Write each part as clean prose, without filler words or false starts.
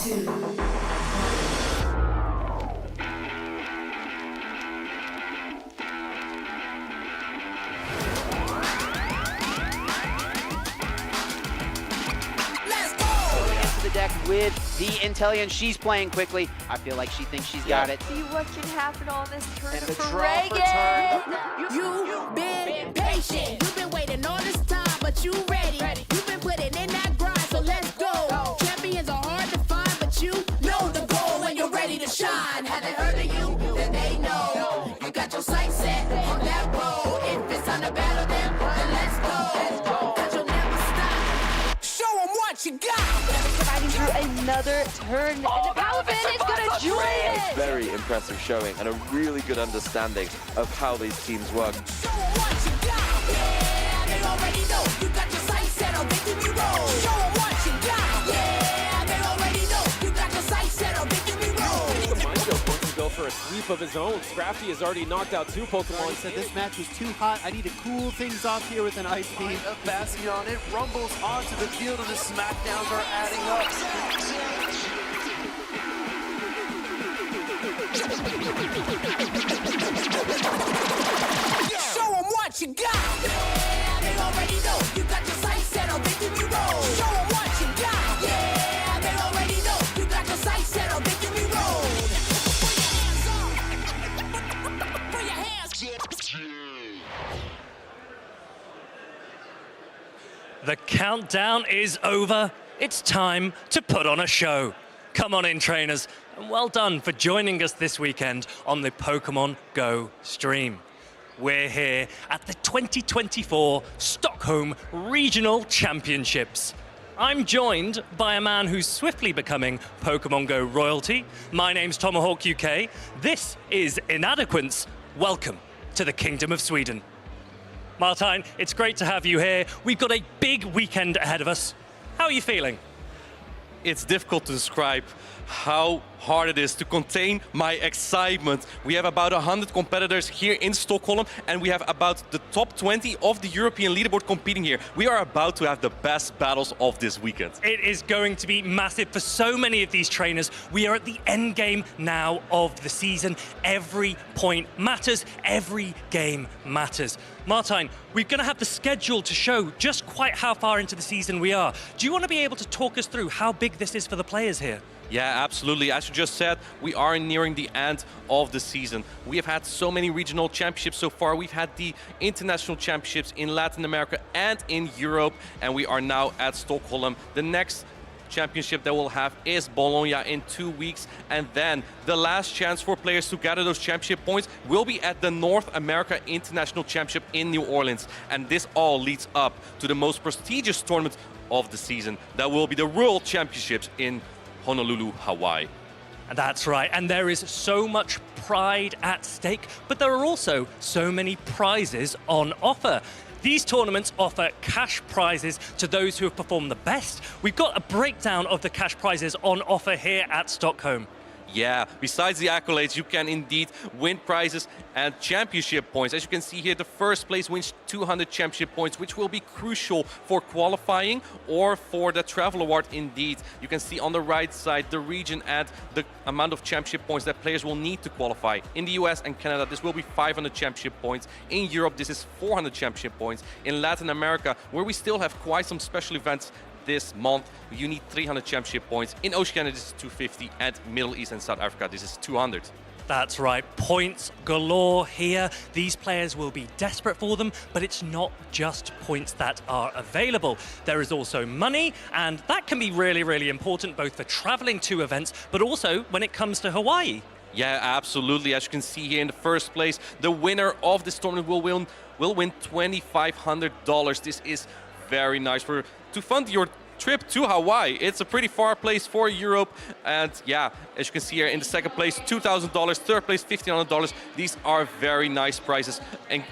Deck with the Intellion. She's playing quickly. I feel like she thinks she's got it. See what can happen on this turn And the for draw for Reagan. turn. You've been patient. You've been waiting all this time, but you ready. You've been putting in that grind, so let's go. Champions are hard to find, but you know the goal when you're ready to shine. Have they heard of you? Then they know. You got your sights set on that road. If it's on the battle, then let's go. 'Cause you'll never stop. Show them what you got. Riding through another turn, and the power pin is gonna join it. Very impressive showing and a really good understanding of how these teams work. Show 'em what you got. Yeah, they already know. You got your sights set on victory road. Show 'em what you got. Yeah, they already know. You got your sights set on victory road. Manjo wants to go for a sweep of his own. Scrafty has already knocked out 2 Pokemon. He said this match was too hot. I need to cool things off here with an ice beam. Bastion, it rumbles onto the field and the smackdowns are adding up. Show 'em what you got. Yeah, they already know. You got your sights set on victory road. Show 'em what you got. Yeah, they already know. You got your sights set on victory road. Put your hands up. The countdown is over. It's time to put on a show. Come on in, trainers, and well done for joining us this weekend on the Pokemon Go stream. We're here at the 2024 Stockholm Regional Championships. I'm joined by a man who's swiftly becoming Pokemon Go royalty. My name's Tomahawk UK. This is Inadequance. Welcome to the Kingdom of Sweden. Martijn, it's great to have you here. We've got a big weekend ahead of us. How are you feeling? It's difficult to describe how hard it is to contain my excitement. We have about 100 competitors here in Stockholm, and we have about the top 20 of the European leaderboard competing here. We are about to have the best battles of this weekend. It is going to be massive for so many of these trainers. We are at the end game now of the season. Every point matters, every game matters. Martijn, we're going to have the schedule to show just quite how far into the season we are. Do you want to be able to talk us through how big this is for the players here? Yeah, absolutely. As you just said, we are nearing the end of the season. We have had so many regional championships so far. We've had the international championships in Latin America and in Europe, and we are now at Stockholm. The next championship that we'll have is Bologna in 2 weeks, and then the last chance for players to gather those championship points will be at the North America International Championship in New Orleans, and this all leads up to the most prestigious tournament of the season. That will be the World Championships in Honolulu, Hawaii. That's right, and there is so much pride at stake, but there are also so many prizes on offer. These tournaments offer cash prizes to those who have performed the best. We've got a breakdown of the cash prizes on offer here at Stockholm. Yeah, besides the accolades, you can indeed win prizes and championship points. As you can see here, the first place wins 200 championship points, which will be crucial for qualifying or for the travel award indeed. You can see on the right side the region and the amount of championship points that players will need to qualify. In the US and Canada, this will be 500 championship points. In Europe, this is 400 championship points. In Latin America, where we still have quite some special events this month, you need 300 championship points. In Oceania, this is 250, and Middle East and South Africa, this is 200. That's right, points galore here. These players will be desperate for them, but it's not just points that are available. There is also money, and that can be really, really important, both for traveling to events, but also when it comes to Hawaii. Yeah, absolutely. As you can see here in the first place, the winner of this tournament will win $2,500. This is very nice to fund your trip to Hawaii. It's a pretty far place for Europe, and yeah, as you can see here in the second place, $2,000, third place, $1,500. These are very nice prizes, and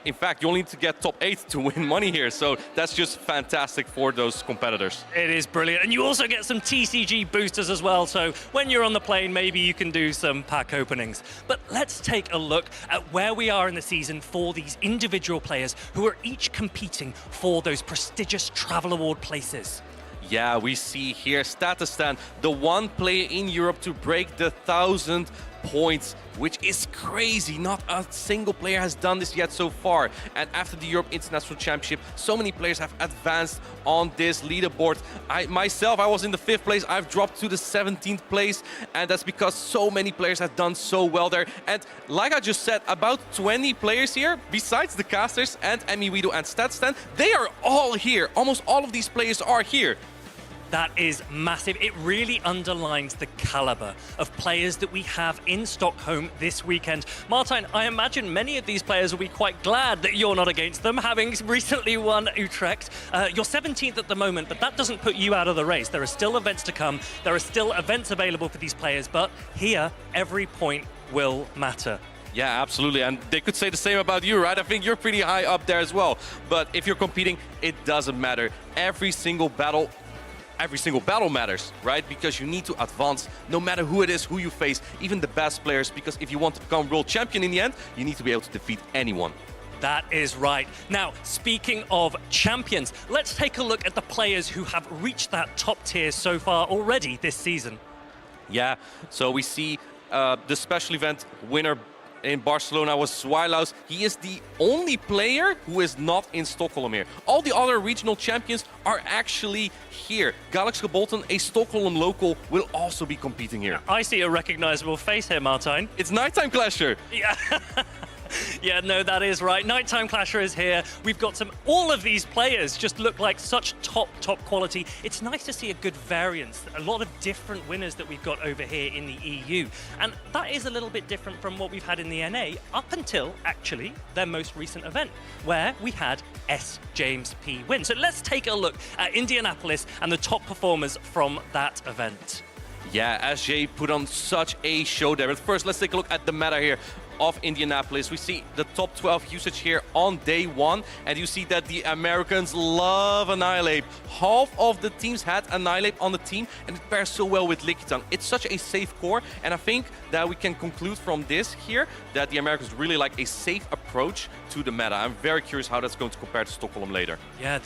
in fact, you only need to get top 8 to win money here, so that's just fantastic for those competitors. It is brilliant, and you also get some TCG boosters as well, so when you're on the plane, maybe you can do some pack openings. But let's take a look at where we are in the season for these individual players who are each competing for those prestigious travel award places. Yeah, we see here Statistan, the one player in Europe to break the 1,000 points, which is crazy. Not a single player has done this yet so far. And after the Europe International Championship, so many players have advanced on this leaderboard. I was in the 5th place. I've dropped to the 17th place, and that's because so many players have done so well there. And like I just said, about 20 players here, besides the casters and EUIC and Statistan, they are all here. Almost all of these players are here. That is massive. It really underlines the caliber of players that we have in Stockholm this weekend. Martijn, I imagine many of these players will be quite glad that you're not against them, having recently won Utrecht. You're 17th at the moment, but that doesn't put you out of the race. There are still events to come. There are still events available for these players, but here, every point will matter. Yeah, absolutely. And they could say the same about you, right? I think you're pretty high up there as well. But if you're competing, it doesn't matter. Every single battle matters, right? Because you need to advance no matter who it is, who you face, even the best players, because if you want to become world champion in the end, you need to be able to defeat anyone. That is right. Now, speaking of champions, let's take a look at the players who have reached that top tier so far already this season. Yeah, so we see the special event winner in Barcelona was Zwijlaus. He is the only player who is not in Stockholm here. All the other regional champions are actually here. Galaxkobolten, a Stockholm local, will also be competing here. I see a recognizable face here, Martijn. It's Nighttime Clasher. Yeah. Yeah, no, that is right. Nighttime Clasher is here. We've got all of these players just look like such top quality. It's nice to see a good variance, a lot of different winners that we've got over here in the EU. And that is a little bit different from what we've had in the NA up until, actually, their most recent event, where we had S. James P. win. So let's take a look at Indianapolis and the top performers from that event. Yeah, SJ put on such a show there. But first, let's take a look at the meta here of Indianapolis. We see the top 12 usage here on day 1, and you see that the Americans love Annihilate. Half of the teams had Annihilate on the team, and it pairs so well with Lickitung. It's such a safe core, and I think that we can conclude from this here that the Americans really like a safe approach to the meta. I'm very curious how that's going to compare to Stockholm later. Yeah,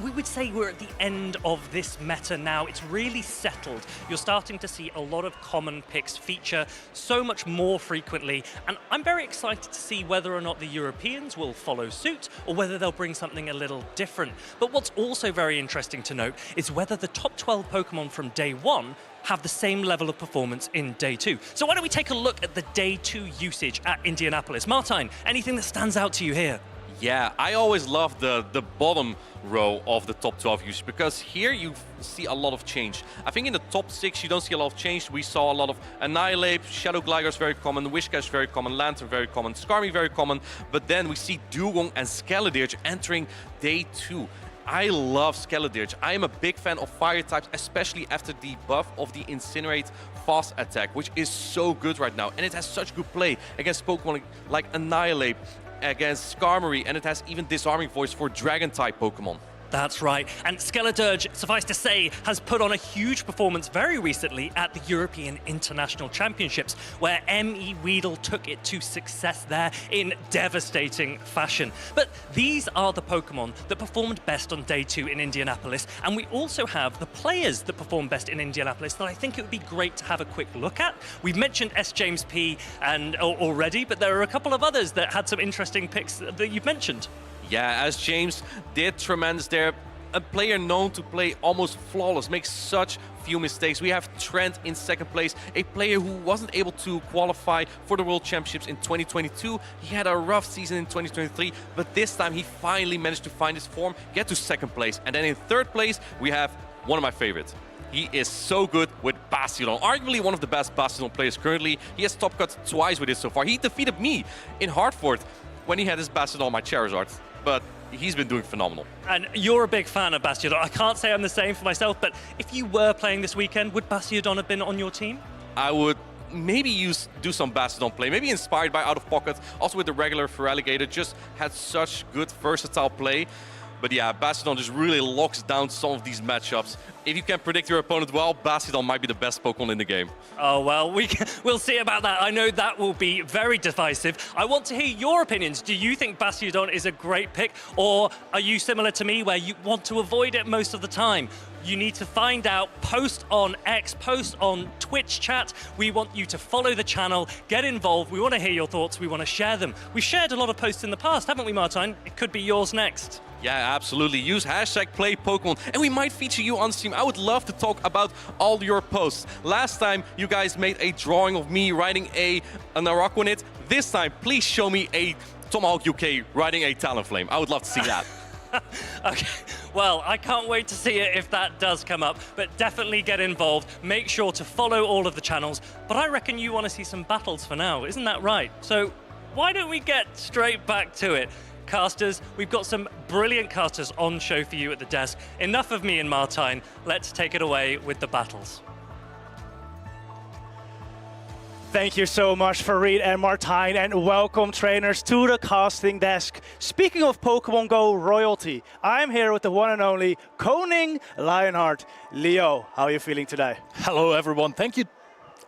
we would say we're at the end of this meta now. It's really settled. You're starting to see a lot of common picks feature so much more frequently, and I'm very excited to see whether or not the Europeans will follow suit or whether they'll bring something a little different. But what's also very interesting to note is whether the top 12 Pokemon from day 1 have the same level of performance in day 2. So why don't we take a look at the day 2 usage at Indianapolis. Martijn, anything that stands out to you here? Yeah, I always love the bottom row of the top 12 usage, because here you see a lot of change. I think in the top 6 you don't see a lot of change. We saw a lot of Annihilate, Shadow Glider is very common, Whiscash very common, Lantern very common, Skarmy very common, but then we see Dugong and Skeledirge entering day 2. I love Skeledirge. I am a big fan of fire types, especially after the buff of the Incinerate fast attack, which is so good right now. And it has such good play against Pokemon like Annihilate, against Skarmory, and it has even Disarming Voice for Dragon-type Pokemon. That's right. And Skeledirge, suffice to say, has put on a huge performance very recently at the European International Championships, where EUIC took it to success there in devastating fashion. But these are the Pokemon that performed best on day 2 in Indianapolis, and we also have the players that performed best in Indianapolis that I think it would be great to have a quick look at. We've mentioned S. James P. already, but there are a couple of others that had some interesting picks that you've mentioned. Yeah, as James did tremendous there. A player known to play almost flawless, makes such few mistakes. We have Trent in 2nd place, a player who wasn't able to qualify for the World Championships in 2022. He had a rough season in 2023, but this time he finally managed to find his form, get to 2nd place. And then in 3rd place, we have one of my favorites. He is so good with Bastiodon, arguably one of the best Bastiodon players currently. He has top cut twice with it so far. He defeated me in Hartford when he had his Bastiodon, my Charizard. But he's been doing phenomenal. And you're a big fan of Bastiodon. I can't say I'm the same for myself, but if you were playing this weekend, would Bastiodon have been on your team? I would maybe do some Bastiodon play, maybe inspired by Out of Pocket, also with the regular Feraligatr, just had such good versatile play. But yeah, Bastiodon just really locks down some of these matchups. If you can predict your opponent well, Bastiodon might be the best Pokemon in the game. Oh, well, we'll see about that. I know that will be very divisive. I want to hear your opinions. Do you think Bastiodon is a great pick, or are you similar to me where you want to avoid it most of the time? You need to find out, post on X, post on Twitch chat. We want you to follow the channel, get involved. We want to hear your thoughts. We want to share them. We've shared a lot of posts in the past, haven't we, Martijn? It could be yours next. Yeah, absolutely. Use hashtag #PlayPokemon and we might feature you on stream. I would love to talk about all your posts. Last time, you guys made a drawing of me riding an Araquanid. This time, please show me a Tomahawk UK riding a Talonflame. I would love to see that. Okay, well, I can't wait to see it if that does come up, but definitely get involved. Make sure to follow all of the channels. But I reckon you want to see some battles for now, isn't that right? So why don't we get straight back to it? Casters, we've got some brilliant casters on show for you at the desk. Enough of me and Martijn. Let's take it away with the battles. Thank you so much, Farid and Martijn, and welcome, trainers, to the casting desk. Speaking of Pokemon Go royalty, I'm here with the one and only Koning Lionheart. Leo, how are you feeling today? Hello, everyone. Thank you.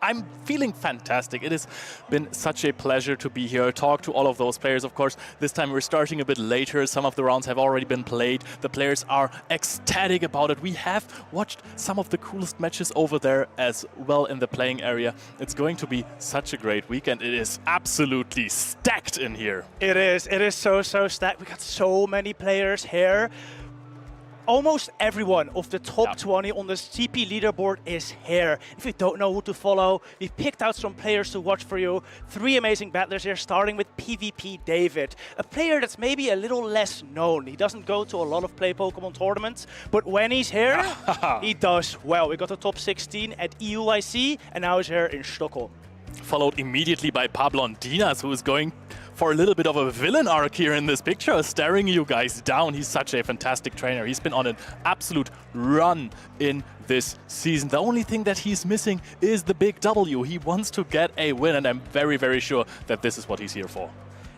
I'm feeling fantastic. It has been such a pleasure to be here, talk to all of those players. Of course, this time we're starting a bit later. Some of the rounds have already been played. The players are ecstatic about it. We have watched some of the coolest matches over there as well in the playing area. It's going to be such a great weekend. It is absolutely stacked in here. It is so stacked. We got so many players here. Almost everyone of the top 20 on the CP leaderboard is here. If you don't know who to follow, we've picked out some players to watch for you. 3 amazing battlers here, starting with PvP David, a player that's maybe a little less known. He doesn't go to a lot of Play Pokemon tournaments, but when he's here, he does well. We got the top 16 at EUIC, and now he's here in Stockholm. Followed immediately by Blondon, who is going for a little bit of a villain arc here in this picture, staring you guys down. He's such a fantastic trainer. He's been on an absolute run in this season. The only thing that he's missing is the big W. He wants to get a win, and I'm very, very sure that this is what he's here for.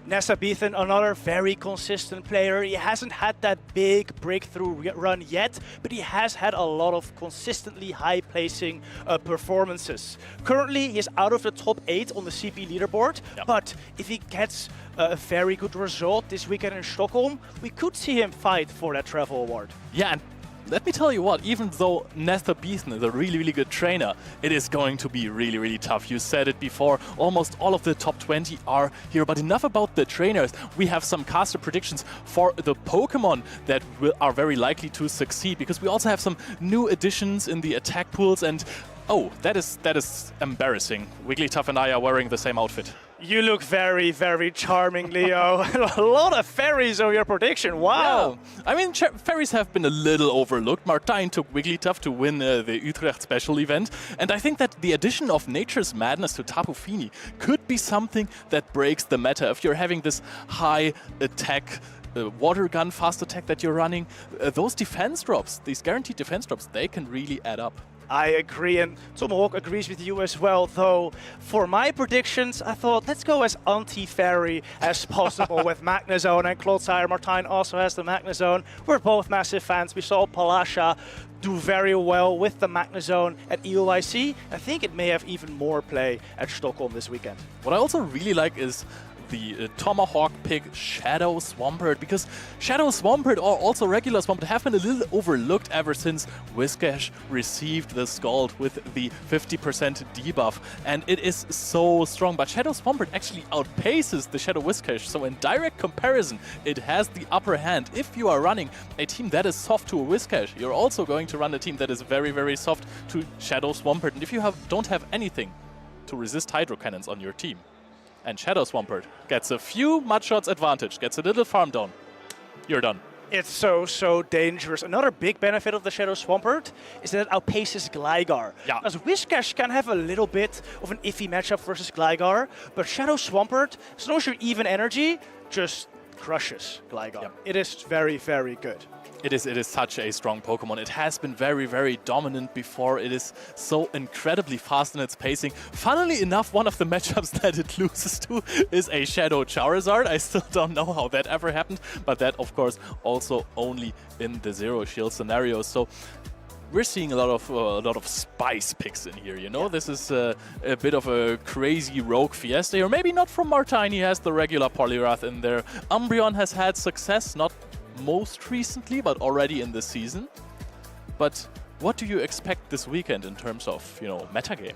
Nessa Beethan, another very consistent player. He hasn't had that big breakthrough run yet, but he has had a lot of consistently high-placing performances. Currently, he's out of the top 8 on the CP leaderboard, but if he gets a very good result this weekend in Stockholm, we could see him fight for that travel award. Yeah, and let me tell you what, even though Nessa Beethan is a really, really good trainer, it is going to be really, really tough. You said it before, almost all of the top 20 are here. But enough about the trainers. We have some caster predictions for the Pokemon that are very likely to succeed, because we also have some new additions in the attack pools. And oh, that is embarrassing. Wigglytuff and I are wearing the same outfit. You look very, very charming, Leo. A lot of fairies on your prediction. Wow. Yeah. I mean, fairies have been a little overlooked. Martijn took Wigglytuff to win the Utrecht special event. And I think that the addition of Nature's Madness to Tapu Fini could be something that breaks the meta. If you're having this high attack, water gun, fast attack that you're running, those defense drops, these guaranteed defense drops, they can really add up. I agree, and Tomahawk agrees with you as well, though for my predictions, I thought let's go as anti-fairy as possible with Magnezone and Clodsire. Martijn also has the Magnezone. We're both massive fans. We saw PauLasha do very well with the Magnezone at EUIC. I think it may have even more play at Stockholm this weekend. What I also really like is the Tomahawk pick Shadow Swampert, because Shadow Swampert or also regular Swampert have been a little overlooked ever since Whiscash received the Scald with the 50% debuff, and it is so strong. But Shadow Swampert actually outpaces the Shadow Whiscash, so in direct comparison, it has the upper hand. If you are running a team that is soft to a Whiscash, you're also going to run a team that is very, very soft to Shadow Swampert. And if you don't have anything to resist Hydro Cannons on your team, and Shadow Swampert gets a few Mudshots advantage, gets a little farm down, you're done. It's so dangerous. Another big benefit of the Shadow Swampert is that it outpaces Gligar. Yeah. As Whiscash can have a little bit of an iffy matchup versus Gligar, but Shadow Swampert, as long as you're even energy, just crushes Gligar. It is very, very good. It is such a strong Pokemon. It has been very, very dominant before. It is so incredibly fast in its pacing. Funnily enough, one of the matchups that it loses to is a Shadow Charizard. I still don't know how that ever happened, but that, of course, also only in the Zero Shield scenario. So we're seeing a lot of spice picks in here, you know? This is a bit of a crazy rogue Fiesta, or maybe not from Martine. He has the regular Poliwrath in there. Umbreon has had success, not most recently, but already in the season. But what do you expect this weekend in terms of, you know, metagame?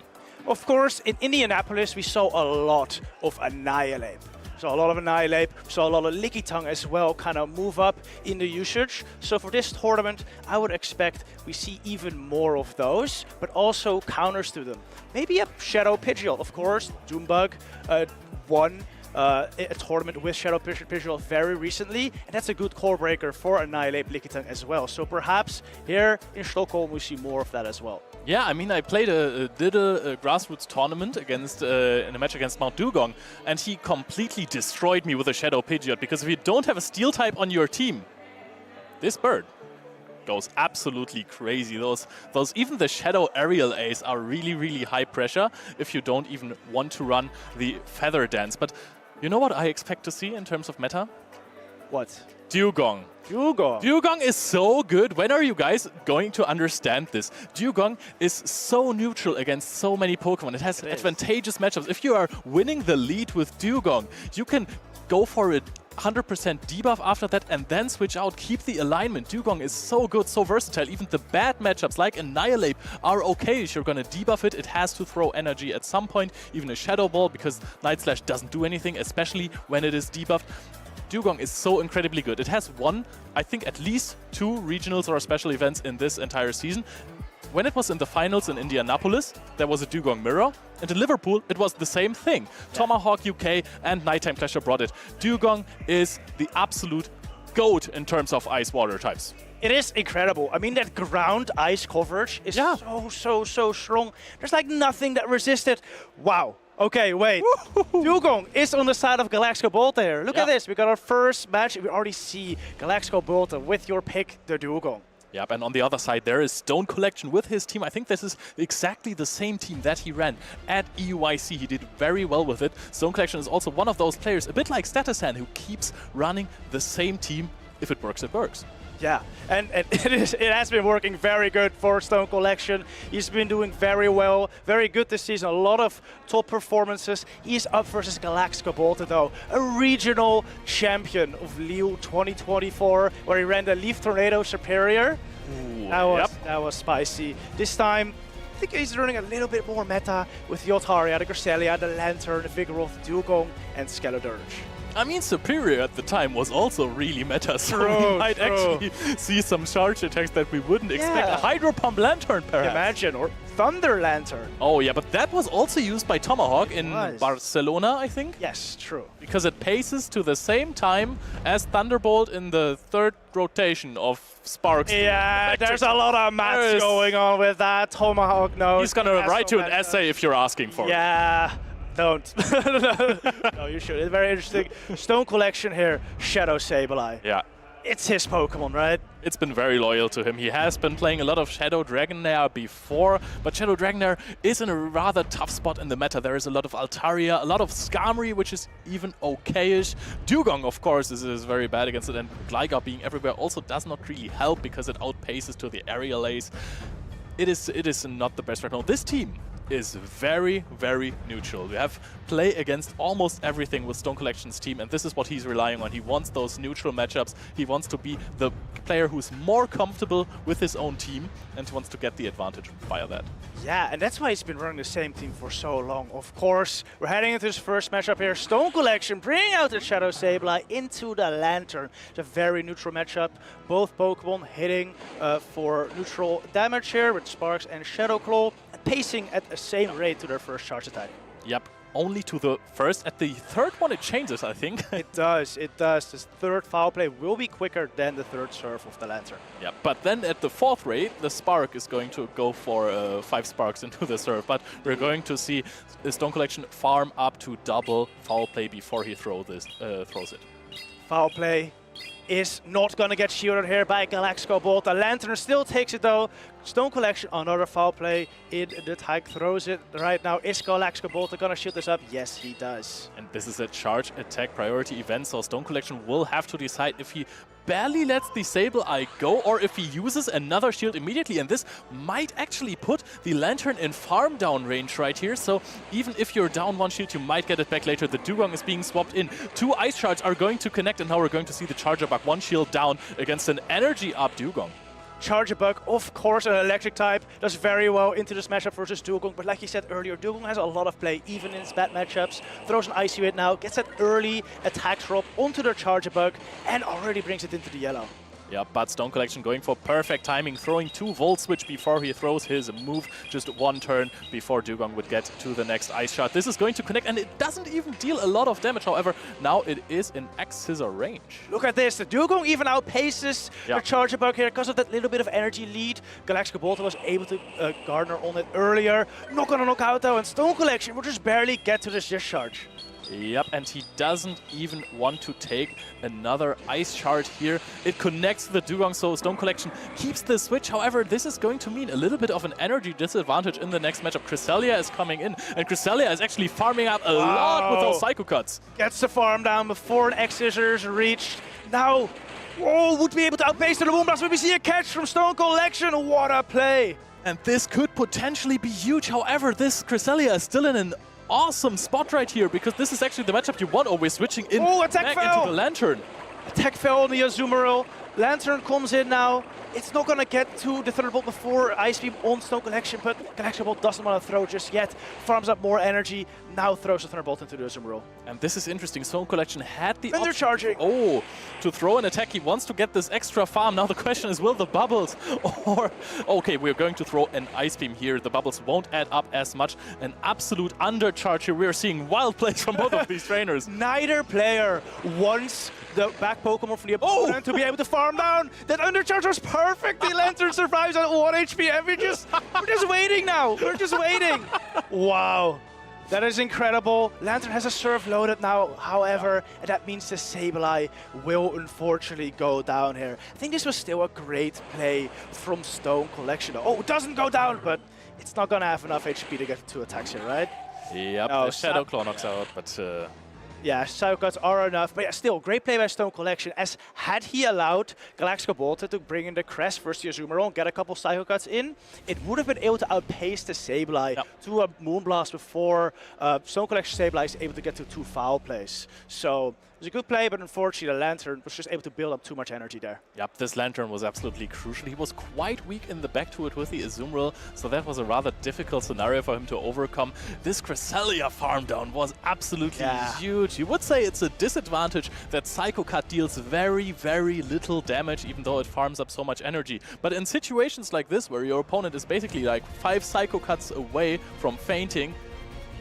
Of course, in Indianapolis, we saw a lot of Annihilate. So a lot of Annihilate, saw a lot of Lickitung as well kind of move up in the usage. So for this tournament, I would expect we see even more of those, but also counters to them. Maybe a Shadow Pidgeot, of course. Doombug won a tournament with Shadow Pidgeot very recently, and that's a good core breaker for Annihilate Lickitung as well. So perhaps here in Stockholm we see more of that as well. Yeah, I mean, I played did a grassroots tournament against in a match against Mount Dugong, and he completely destroyed me with a Shadow Pidgeot, because if you don't have a Steel type on your team, this bird goes absolutely crazy. Those even the Shadow Aerial Ace are really, really high pressure if you don't even want to run the Feather Dance. But you know what I expect to see in terms of meta? What? Dugong. Dugong. Dugong is so good. When are you guys going to understand this? Dugong is so neutral against so many Pokemon. It has advantageous matchups. If you are winning the lead with Dugong, you can go for a 100% debuff after that and then switch out, keep the alignment. Dugong is so good, so versatile. Even the bad matchups like Annihilate are okay. If you're going to debuff it, it has to throw energy at some point, even a Shadow Ball, because Night Slash doesn't do anything, especially when it is debuffed. Dugong is so incredibly good. It has won, I think, at least 2 regionals or special events in this entire season. When it was in the finals in Indianapolis, there was a Dugong mirror, and in Liverpool, it was the same thing. Yeah. Tomahawk UK and Nighttime Clasher brought it. Dugong is the absolute GOAT in terms of ice-water types. It is incredible. I mean, that ground ice coverage is so strong. There's like nothing that resisted. Wow. Okay, wait. Dugong is on the side of Galaxkobolten here. Look at this. We got our first match. We already see Galaxkobolten with your pick, the Dugong. Yep, and on the other side there is Stonecollection with his team. I think this is exactly the same team that he ran at EUIC. He did very well with it. Stonecollection is also one of those players, a bit like Statisan, who keeps running the same team. If it works, it works. Yeah, and it has been working very good for Stonecollection. He's been doing very well, very good this season. A lot of top performances. He's up versus Galaxkobolten though, a regional champion of Lille 2024, where he ran the Leaf Tornado Superior. Ooh, that was spicy. This time, I think he's running a little bit more meta with the Otaria, the Cresselia, the Lantern, the Vigoroth, Dugong, and Skeledirge. I mean, Superior at the time was also really meta, so we might actually see some charge attacks that we wouldn't expect. A Hydro Pump Lantern, perhaps. Imagine, or Thunder Lantern. Oh yeah, but that was also used by Tomahawk in Barcelona, I think? Yes, true. Because it paces to the same time as Thunderbolt in the 3rd rotation of Sparks. Yeah, there's a lot of maths going on with that. Tomahawk knows. He's gonna write you an essay if you're asking for it. Yeah. Don't. No, you should. It's very interesting. Stonecollection here, Shadow Sableye. Yeah. It's his Pokemon, right? It's been very loyal to him. He has been playing a lot of Shadow Dragonair before, but Shadow Dragonair is in a rather tough spot in the meta. There is a lot of Altaria, a lot of Skarmory, which is even okay-ish. Dugong, of course, is very bad against it, and Gligar being everywhere also does not really help because it outpaces to the Aerial Ace. It is not the best right now. This team is very, very neutral. We have play against almost everything with Stonecollection's team, and this is what he's relying on. He wants those neutral matchups. He wants to be the player who's more comfortable with his own team, and he wants to get the advantage via that. Yeah, and that's why he's been running the same team for so long. Of course, we're heading into this first matchup here. Stonecollection bringing out the Shadow Sableye into the Lantern. It's a very neutral matchup. Both Pokemon hitting for neutral damage here with Sparks and Shadow Claw, pacing at the same rate to their first charge attack. Yep, only to the first. At the 3rd one it changes, I think. It does, it does. This 3rd foul play will be quicker than the 3rd serve of the Lantern. Yeah, but then at the 4th rate, the Spark is going to go for 5 Sparks into the serve. But we're going to see Stonecollection farm up to double foul play before he throws it. Foul play is not going to get shielded here by Galaxkobolten. Lantern still takes it though. Stonecollection, another foul play in the tag, throws it right now. Is Galaxkobolten going to shield this up? Yes, he does. And this is a charge attack priority event, so Stonecollection will have to decide if he barely lets the Sableye go or if he uses another shield immediately. And this might actually put the Lantern in farm down range right here. So even if you're down one shield, you might get it back later. The Dugong is being swapped in. 2 Ice Shards are going to connect, and now we're going to see the Charger Bug. 1 shield down against an energy up Dugong. Charger Bug, of course, an electric type, does very well into this matchup versus Dugong. But like you said earlier, Dugong has a lot of play, even in its bad matchups. Throws an Icy Hit now, gets that early attack drop onto the Charger Bug, and already brings it into the yellow. Yeah, but Stonecollection going for perfect timing, throwing 2 Volt Switch before he throws his move. Just 1 turn before Dugong would get to the next Ice Shot. This is going to connect, and it doesn't even deal a lot of damage. However, now it is in X-Scissor range. Look at this. The Dugong even outpaces the Charger Bug here because of that little bit of energy lead. Galaxkobolten was able to garner on it earlier. Not gonna knock out though, and Stonecollection will just barely get to this discharge. Yep, and he doesn't even want to take another Ice Shard here. It connects the Dugong, so Stonecollection keeps the switch. However, this is going to mean a little bit of an energy disadvantage in the next matchup. Cresselia is coming in, and Cresselia is actually farming up a lot with those Psycho Cuts. Gets the farm down before an X-Scissors reached. Now, would be able to outpace the Moonblast, but we see a catch from Stonecollection. What a play! And this could potentially be huge. However, this Cresselia is still in an awesome spot right here, because this is actually the matchup you want, always switching in back into the Lantern. Attack fell on the Azumarill. Lantern comes in now. It's not going to get to the Thunderbolt before Ice Beam on Stonecollection, but Galaxkobolten doesn't want to throw just yet. Farms up more energy, now throws the Thunderbolt into the Azumarill. And this is interesting. Stonecollection had the option charging. To throw an attack. He wants to get this extra farm. Now the question is, will the bubbles or... Okay, we're going to throw an Ice Beam here. The bubbles won't add up as much. An absolute undercharge here. We're seeing wild plays from both of these trainers. Neither player wants the back Pokemon from the opponent to be able to farm down. That undercharge was perfect. The Lantern survives at 1 HP, and we're just waiting now. We're just waiting. Wow. That is incredible. Lantern has a Surf loaded now, however, and that means the Sableye will unfortunately go down here. I think this was still a great play from Stonecollection. Oh, it doesn't go down, but it's not going to have enough HP to get 2 attacks here, right? Yep, the Shadow Claw knocks out, but... Yeah, Psycho Cuts are enough, but yeah, still, great play by Stonecollection, as had he allowed Galaxkobolten to bring in the Crest versus the Azumarill and get a couple Psycho Cuts in, it would have been able to outpace the Sableye to a Moonblast before Stonecollection Sableye is able to get to 2 foul plays. So it was a good play, but unfortunately the Lantern was just able to build up too much energy there. Yep, this Lantern was absolutely crucial. He was quite weak in the back to it with the Azumarill, so that was a rather difficult scenario for him to overcome. This Cresselia farm down was absolutely huge. You would say it's a disadvantage that Psycho Cut deals very, very little damage, even though it farms up so much energy. But in situations like this, where your opponent is basically like 5 Psycho Cuts away from fainting,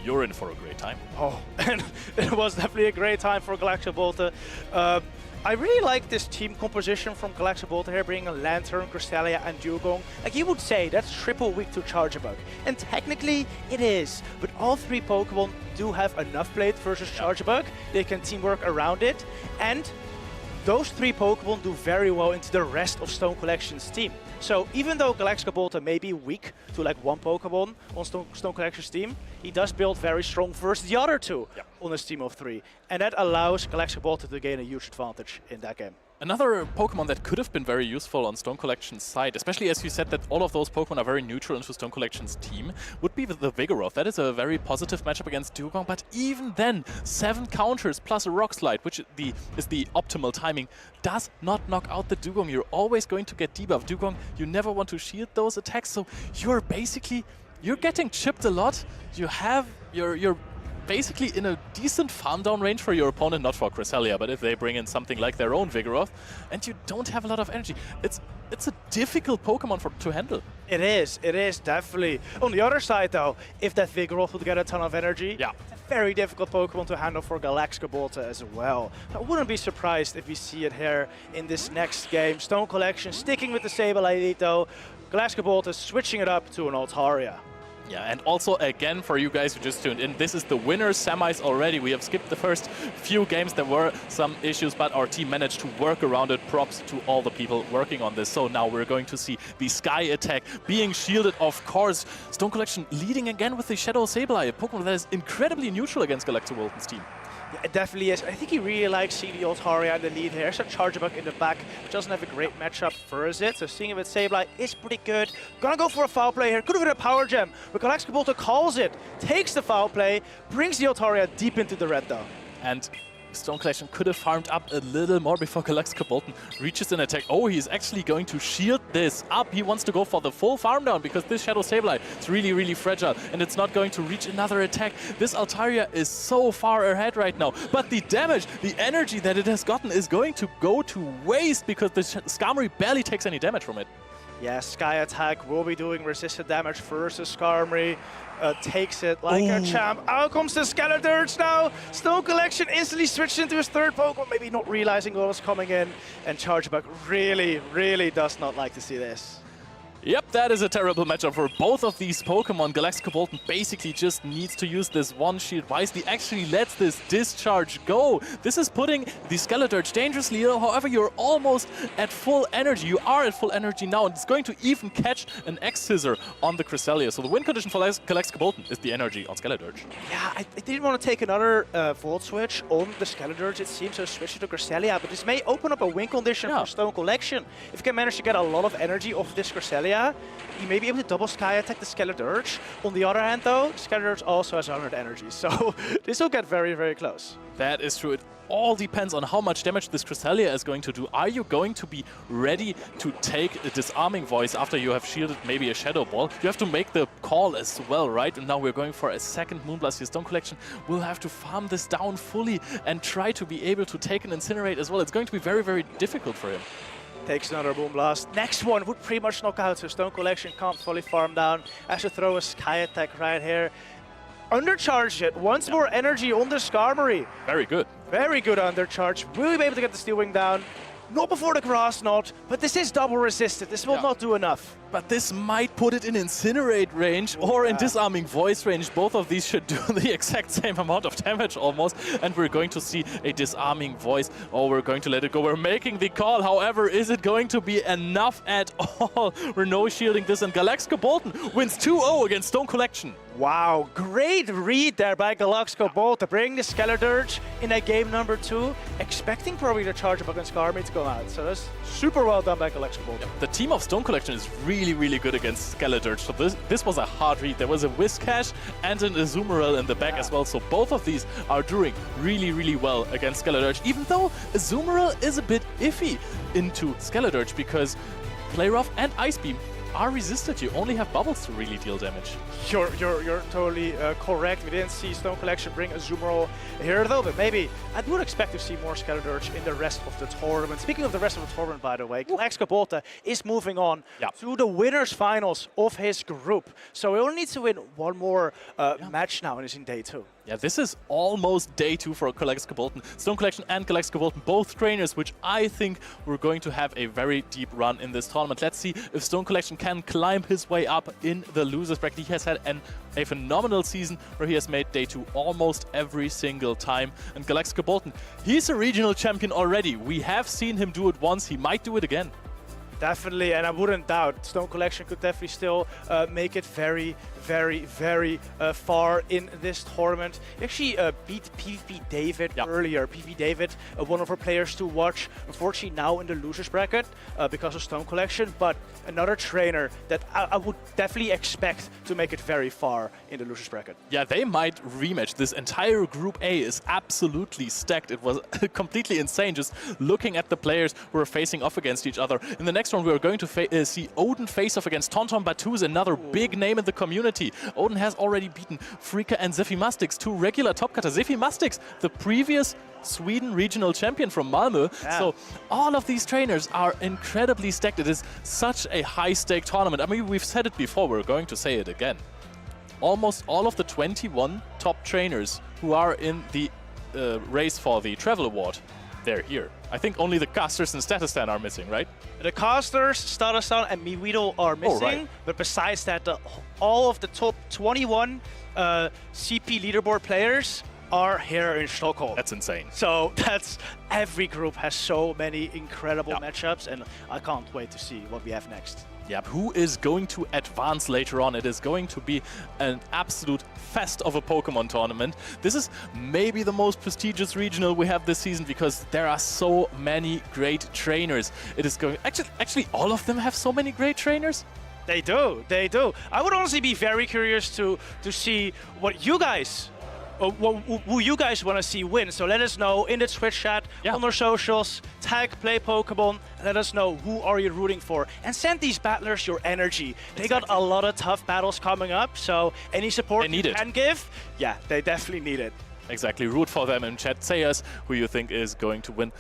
you're in for a great time. Oh, and it was definitely a great time for Galaxkobolten. I really like this team composition from Galaxkobolten here, bringing a Lantern, Cresselia, and Dugong. Like you would say, that's triple weak to Charger Bug. And technically, it is. But all 3 Pokemon do have enough play versus Charger Bug. They can teamwork around it. And those 3 Pokemon do very well into the rest of Stonecollection's team. So even though Galaxkobolten may be weak to like 1 Pokemon on Stonecollection's team, he does build very strong versus the other 2 on his team of 3. And that allows Galaxkobolten to gain a huge advantage in that game. Another Pokemon that could have been very useful on Stonecollection's side, especially as you said that all of those Pokemon are very neutral into Stonecollection's team, would be the Vigoroth. That is a very positive matchup against Dugong, but even then, 7 counters plus a Rock Slide, which is the optimal timing, does not knock out the Dugong. You're always going to get debuff. Dugong, you never want to shield those attacks, so you're getting chipped a lot. You have you're basically in a decent farm down range for your opponent, not for Cresselia, but if they bring in something like their own Vigoroth, and you don't have a lot of energy, it's a difficult Pokemon to handle. It is, definitely. On the other side though, if that Vigoroth would get a ton of energy, it's a very difficult Pokemon to handle for Galaxkobolten as well. I wouldn't be surprised if we see it here in this next game. Stonecollection sticking with the Sableye lead though, Galaxkobolten switching it up to an Altaria. Yeah, and also again for you guys who just tuned in, this is the winners semis already. We have skipped the first few games. There were some issues, but our team managed to work around it. Props to all the people working on this. So now we're going to see the Sky attack being shielded, of course. Stonecollection leading again with the Shadow Sableye, a Pokemon that is incredibly neutral against Galaxkobolten's team. Yeah, it definitely is. I think he really likes seeing the Altaria in the lead here. There's a Charjabug in the back, which doesn't have a great matchup versus it. So seeing it with Sableye is pretty good. Gonna go for a foul play here. Could have been a Power Gem, but Galaxkobolten calls it, takes the foul play, brings the Altaria deep into the red though. And Stonecollection could have farmed up a little more before Galaxkobolten reaches an attack. Oh, he's actually going to shield this up. He wants to go for the full farm down because this Shadow Sableye is really, really fragile and it's not going to reach another attack. This Altaria is so far ahead right now, but the damage, the energy that it has gotten is going to go to waste because the Skarmory barely takes any damage from it. Yeah, Sky Attack will be doing resisted damage versus Skarmory. Takes it like a champ. Out comes the Skeledirge now. Stonecollection instantly switched into his third Pokemon, maybe not realizing what was coming in. And Charjabug really, really does not like to see this. Yep, that is a terrible matchup for both of these Pokemon. Galaxkobolten basically just needs to use this one shield wisely. Actually lets this discharge go. This is putting the Skeledirge dangerously low. However, you're almost at full energy. You are at full energy now, and it's going to even catch an X-Scissor on the Cresselia. So the win condition for Galaxkobolten is the energy on Skeledirge. Yeah, I didn't want to take another Volt Switch on the Skeledirge. It seems to switch to Cresselia, but this may open up a win condition for Stonecollection. If you can manage to get a lot of energy off this Cresselia, you may be able to double Sky Attack the Skeledirge. On the other hand though, Skeledirge also has 100 energy, so this will get very, very close. That is true. It all depends on how much damage this Cresselia is going to do. Are you going to be ready to take a Disarming Voice after you have shielded maybe a Shadow Ball? You have to make the call as well, right? And now we're going for a second Moonblast here. Stonecollection will have to farm this down fully and try to be able to take an Incinerate as well. It's going to be very, very difficult for him. Takes another Moonblast. Next one would pretty much knock out, so Stonecollection can't fully farm down. Has to throw a Sky Attack right here. Undercharge it. Once more energy on the Skarmory. Very good. Very good undercharge. Will we be able to get the Steel Wing down? Not before the Grass Knot, but this is double resisted. This will not do enough. But this might put it in Incinerate range or in Disarming Voice range. Both of these should do the exact same amount of damage almost. And we're going to see a Disarming Voice. Oh, we're going to let it go. We're making the call. However, is it going to be enough at all? We're no shielding this, and Galaxkobolten wins 2-0 against Stonecollection. Wow, great read there by Galaxkobolten, bringing the Skeledirge in a game number 2, expecting probably the Charjabug and Skarmory to go out. So that's super well done by Galaxkobolten. The team of Stonecollection is really, really good against Skeledirge. So this was a hard read. There was a Whiscash and an Azumarill in the back as well. So both of these are doing really, really well against Skeledirge, even though Azumarill is a bit iffy into Skeledirge because Play Rough and Ice Beam are resisted. You only have bubbles to really deal damage. You're totally correct. We didn't see Stonecollection bring a Azumarill here though, but maybe I would expect to see more Skeledirge in the rest of the tournament. Speaking of the rest of the tournament, by the way, Galaxkobolten is moving on to the winners finals of his group. So he only needs to win one more match now, and it's in day 2. Yeah, this is almost day 2 for Galaxkobolten. Stonecollection and Galaxkobolten, both trainers, which I think we're going to have a very deep run in this tournament. Let's see if Stonecollection can climb his way up in the losers bracket. He has had a phenomenal season where he has made day 2 almost every single time. And Galaxkobolten, he's a regional champion already. We have seen him do it once. He might do it again. Definitely, and I wouldn't doubt Stonecollection could definitely still make it very, very far in this tournament. He actually beat PvP David earlier. PvP David, one of our players to watch, unfortunately now in the losers bracket because of Stonecollection, but another trainer that I would definitely expect to make it very far in the losers bracket. Yeah, they might rematch. This entire Group A is absolutely stacked. It was completely insane just looking at the players who are facing off against each other. In the next round, we are going to see Odin face off against TontonBatteuse, another big name in the community. Odin has already beaten Freaka and Zephimastix, 2 regular top cutters. Zephimastix, the previous Sweden regional champion from Malmö. So all of these trainers are incredibly stacked. It is such a high-stake tournament. I mean, we've said it before, we're going to say it again. Almost all of the 21 top trainers who are in the race for the Travel Award they're here. I think only the casters and Statistan are missing, right? The casters, Statistan, and Miwido are missing. right. But besides that, all of the top 21 CP leaderboard players are here in Stockholm. That's insane. So that's every group has so many incredible matchups, and I can't wait to see what we have next. Yep, who is going to advance later on? It is going to be an absolute fest of a Pokemon tournament. This is maybe the most prestigious regional we have this season because there are so many great trainers. It is going... Actually, all of them have so many great trainers? They do, they do. I would honestly be very curious to see what you guys... who you guys want to see win. So let us know in the Twitch chat, on our socials, tag Play Pokemon, and let us know who are you rooting for. And send these battlers your energy. They got a lot of tough battles coming up, so any support you can give, yeah, they definitely need it. Exactly, root for them in chat. Say us who you think is going to win.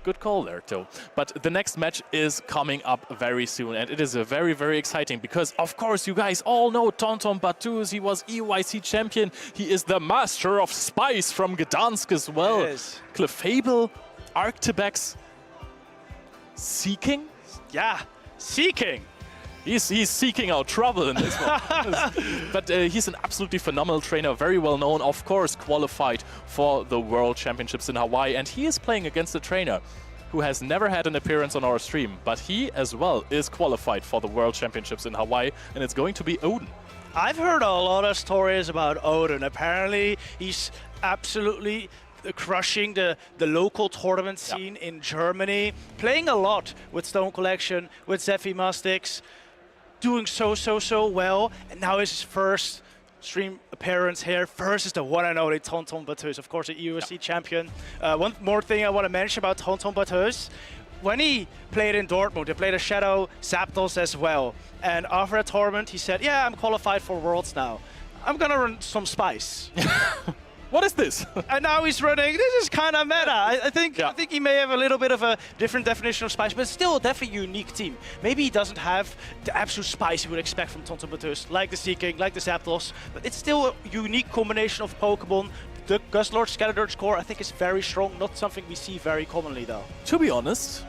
Good call there, too. But the next match is coming up very soon, and it is a very, very exciting because, of course, you guys all know TontonBatteuse. He was EUIC champion. He is the master of spice from Gdansk as well. Yes. Clefable, Arctibex, Seeking? Yeah, Seeking. He's seeking out trouble in this one. But he's an absolutely phenomenal trainer, very well known, of course, qualified for the World Championships in Hawaii. And he is playing against a trainer who has never had an appearance on our stream. But he, as well, is qualified for the World Championships in Hawaii. And it's going to be Odin. I've heard a lot of stories about Odin. Apparently, he's absolutely crushing the local tournament scene in Germany, playing a lot with Stonecollection, with Zephy Mustix, doing so well, and now his first stream appearance here versus the one and only TontonBatteuse, of course, a EUIC champion. One more thing I want to mention about TontonBatteuse. When he played in Dortmund, he played a Shadow Zapdos as well. And after a tournament, he said, yeah, I'm qualified for Worlds now. I'm gonna run some Spice. What is this? And now he's running. This is kind of meta. I think he may have a little bit of a different definition of spice, but still definitely a unique team. Maybe he doesn't have the absolute spice you would expect from TontonBatteuse, like the Seeking, like the Zapdos, but it's still a unique combination of Pokemon. The Guzzlord Skeletor core, I think, is very strong. Not something we see very commonly, though. To be honest,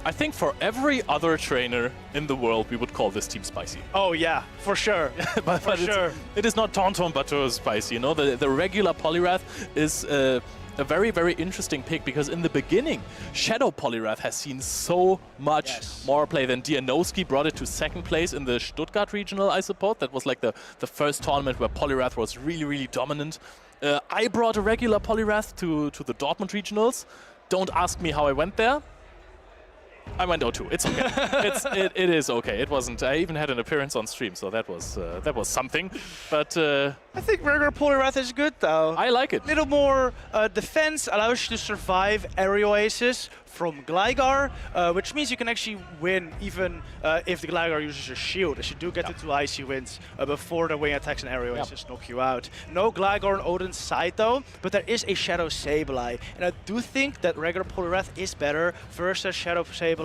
I think for every other trainer in the world, we would call this team spicy. Oh yeah, for sure. but for sure. It is not TontonBatteuse spicy, you know? The regular Poliwrath is a very, very interesting pick because in the beginning, Shadow Poliwrath has seen so much more play than Dinosky brought it to second place in the Stuttgart regional, I suppose. That was like the first tournament where Poliwrath was really, really dominant. I brought a regular Poliwrath to the Dortmund regionals. Don't ask me how I went there. I went 0-2. It's okay. it is okay. It wasn't. I even had an appearance on stream, so that was something. But I think regular Poliwrath is good though. I like it. Little more defense allows you to survive aerial aces from Gligar, which means you can actually win even if the Gligar uses a shield, as you do get the 2 icy wins before the wing attacks and aerial aces knock you out. No Gligar on Odin's side though, but there is a Shadow Sableye, and I do think that regular Poliwrath is better versus Shadow Sableye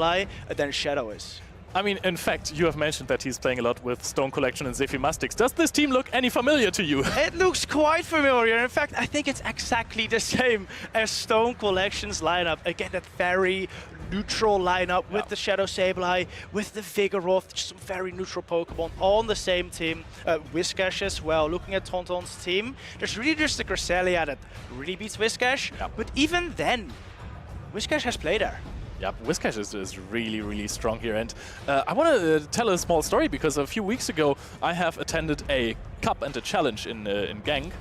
than Shadow is. I mean, in fact, you have mentioned that he's playing a lot with Stonecollection and Zephy Mustix. Does this team look any familiar to you? It looks quite familiar. In fact, I think it's exactly the same as Stonecollection's lineup. Again, that very neutral lineup with the Shadow Sableye, with the Vigoroth, just some very neutral Pokemon all on the same team. Whiscash as well. Looking at Tonton's team, there's really just the Cresselia that really beats Whiscash. But even then, Whiscash has played there. Yeah, Whiscash is really, really strong here. And I want to tell a small story because a few weeks ago I have attended a cup and a challenge in Genk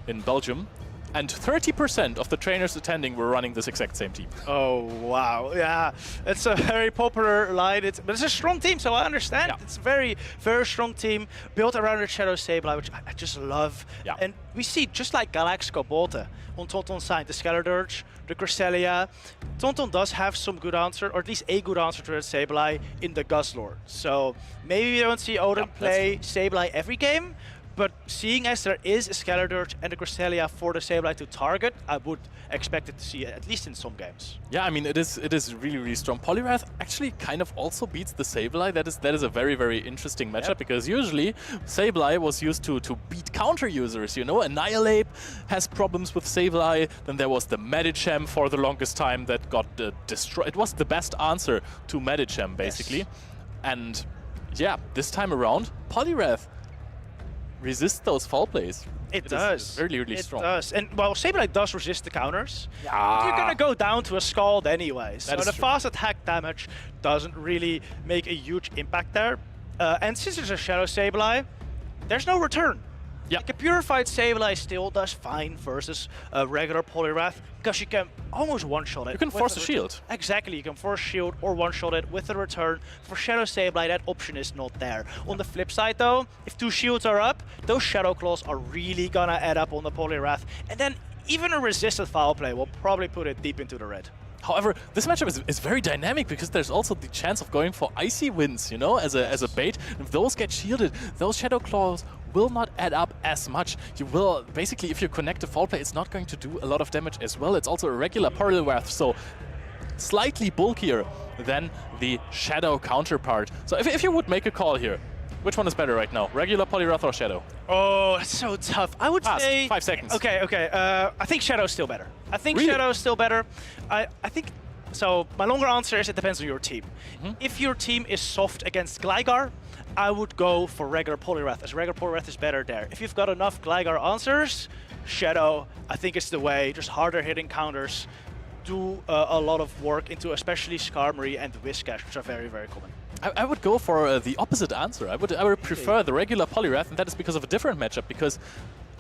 in Belgium. And 30% of the trainers attending were running this exact same team. Oh, wow. Yeah, it's a very popular line. But it's a strong team, so I understand. It's a very, very strong team built around the Shadow Sableye, which I just love. And we see, just like Galaxkobolten on Tonton's side, the Skeletor, the Cresselia. Tonton does have some good answer, or at least a good answer to the Sableye in the Guzzlord. So maybe we don't see Odin play Sableye every game, But seeing as there is a Skeledirge and a Cresselia for the Sableye to target, I would expect it to see it, at least in some games. Yeah, I mean, it is really, really strong. Poliwrath actually kind of also beats the Sableye. That is a very, very interesting matchup, because usually Sableye was used to beat counter users, you know. Annihilate has problems with Sableye. Then there was the Medicham for the longest time that got destroyed. It was the best answer to Medicham, basically. Yes. And yeah, this time around, Poliwrath resists those foul plays. It does. It's really, really strong. It does. And, well, Sableye does resist the counters. Yeah. You're going to go down to a Scald anyway. So the fast attack damage doesn't really make a huge impact there. And since there's a Shadow Sableye, there's no return. Yeah. Like a Purified Sableye still does fine versus a regular Poliwrath, because you can almost one-shot it. You can force a shield. Exactly, you can force shield or one-shot it with a return. For Shadow Sableye, that option is not there. On the flip side though, if 2 shields are up, those Shadow Claws are really gonna add up on the Poliwrath. And then even a resisted foul play will probably put it deep into the red. However, this matchup is very dynamic, because there's also the chance of going for Icy Winds, you know, as a bait. If those get shielded, those Shadow Claws will not add up as much. You will, basically, if you connect a foul play, it's not going to do a lot of damage as well. It's also a regular Poliwrath, so slightly bulkier than the Shadow counterpart. So if you would make a call here, which one is better right now? Regular Poliwrath or Shadow? Oh, it's so tough. I would say 5 seconds. Okay. I think Shadow's still better. I think Really? Shadow's still better. I think so. My longer answer is it depends on your team. If your team is soft against Gligar, I would go for regular Poliwrath, as regular Poliwrath is better there. If you've got enough Gligar answers, Shadow, I think, is the way. Just harder hitting counters do a lot of work into especially Skarmory and Whiscash, which are very, very common. I would go for the opposite answer. I would prefer the regular Poliwrath, and that is because of a different matchup, because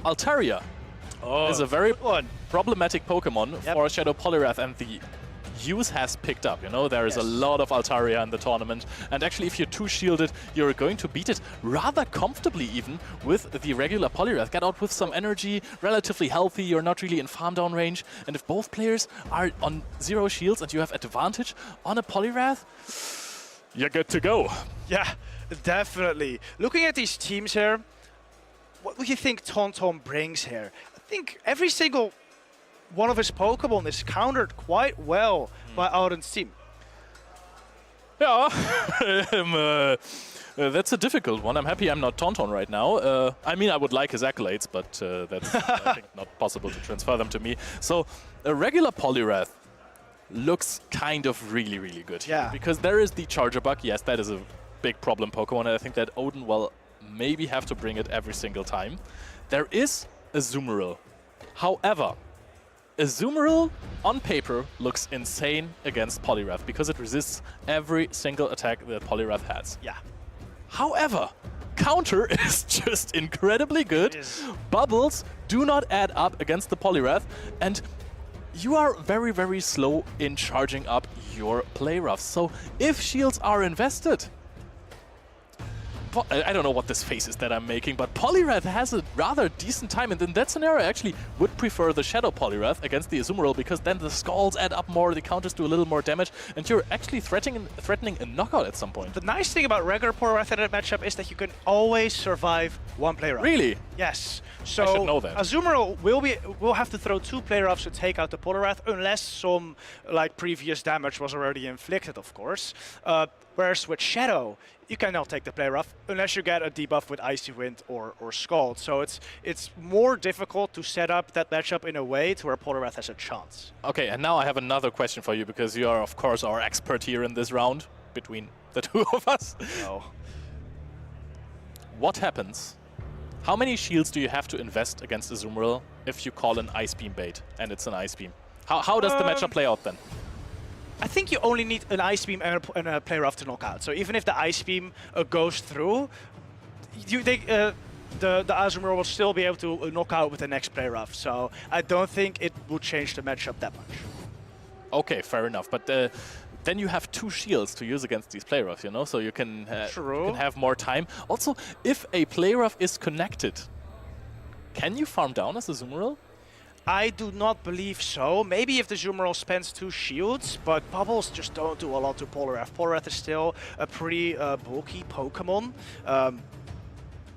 Altaria is a very problematic Pokemon for Shadow Poliwrath, and the use has picked up, you know. There is a lot of Altaria in the tournament, and actually if you're 2 shielded, you're going to beat it rather comfortably even with the regular Poliwrath. Get out with some energy, relatively healthy, you're not really in farm down range, and if both players are on 0 shields and you have advantage on a Poliwrath, you're good to go. Yeah, definitely. Looking at these teams here, what do you think Tonton brings here? I think every single one of his Pokemon is countered quite well by Odin's team. Yeah, that's a difficult one. I'm happy I'm not Tonton right now. I mean, I would like his accolades, but that's I think not possible to transfer them to me. So a regular Poliwrath looks kind of really, really good here. Yeah. Because there is the Charger Bug. Yes, that is a big problem Pokemon, and I think that Odin will maybe have to bring it every single time. There is a Azumarill. However, Azumarill on paper looks insane against Poliwrath because it resists every single attack that Poliwrath has. Yeah. However, counter is just incredibly good. Bubbles do not add up against the Poliwrath, and you are very, very slow in charging up your Playroughs. So if shields are invested, I don't know what this face is that I'm making, but Poliwrath has a rather decent time, and in that scenario I actually would prefer the Shadow Poliwrath against the Azumarill, because then the Scalds add up more, the counters do a little more damage, and you're actually threatening a knockout at some point. The nice thing about regular Poliwrath in that matchup is that you can always survive 1 Playrough. Really? Yes. So I should know that. Azumarill will have to throw 2 Playroughs to take out the Poliwrath, unless some like previous damage was already inflicted, of course. Whereas with Shadow, you cannot take the Playrough unless you get a debuff with Icy Wind or Scald. So it's more difficult to set up that matchup in a way to where Poliwrath has a chance. Okay, and now I have another question for you, because you are, of course, our expert here in this round between the 2 of us. No. What happens? How many shields do you have to invest against Azumarill if you call an Ice Beam bait and it's an Ice Beam? How does the matchup play out then? I think you only need an Ice Beam and a Playrough to knock out. So even if the Ice Beam goes through, the Azumarill will still be able to knock out with the next Playrough. So I don't think it would change the matchup that much. Okay, fair enough. But then you have 2 shields to use against these Playroughs, you know? So you can have more time. Also, if a Playrough is connected, can you farm down as a Azumarill? I do not believe so. Maybe if the Azumarill spends 2 shields, but bubbles just don't do a lot to Poliwrath. Poliwrath is still a pretty bulky Pokemon.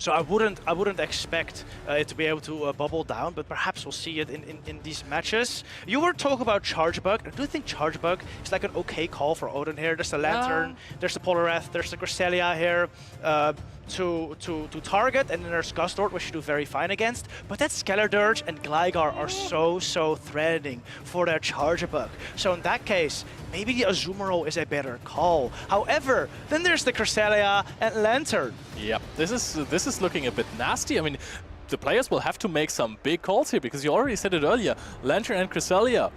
So I wouldn't expect it to be able to bubble down, but perhaps we'll see it in these matches. You were talking about Charge Bug. I do think Charge Bug is like an okay call for Odin here. There's the Lantern, there's the Polarath, there's the Cresselia here to target, and then there's Gustlord, which you do very fine against. But that Skeledirge and Gligar are so threatening for their Charge Bug. So in that case, maybe the Azumarill is a better call. However, then there's the Cresselia and Lantern. Yep, this is looking a bit nasty. I mean, the players will have to make some big calls here because you already said it earlier. Lantern and Cresselia,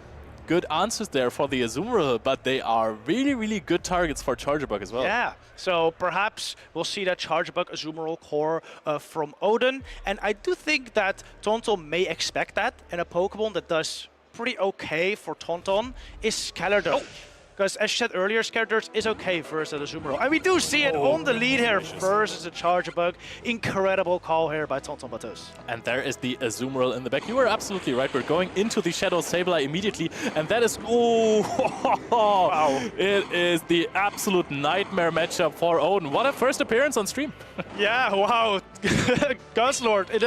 good answers there for the Azumarill, but they are really good targets for Charge Bug as well. Yeah, so perhaps we'll see that Charge Bug Azumarill core from Odin. And I do think that Tonton may expect that, and a Pokemon that does pretty okay for Tonton is Skeledirge. Because as you said earlier, Skeledirge is okay versus the Azumarill. And we do see it on the lead here versus the Charge Bug. Incredible call here by TontonBatteuse. And there is the Azumarill in the back. You were absolutely right. We're going into the Shadow Sableye immediately. And that is... Oh! Wow. It is the absolute nightmare matchup for Odin. What a first appearance on stream. Yeah, wow. Gustlord in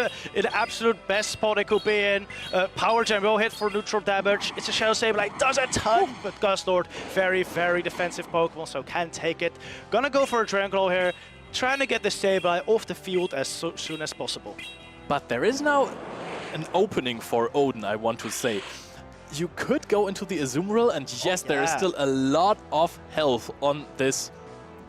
the absolute best spot it could be in. Power Gem will hit for neutral damage. It's a Shadow Sableye. Does a ton, but Gustlord... very defensive Pokemon, so can take it. Gonna go for a Dragon Claw here, trying to get the Sableye off the field as soon as possible. But there is now an opening for Odin, I want to say. You could go into the Azumarill, and yes, there is still a lot of health on this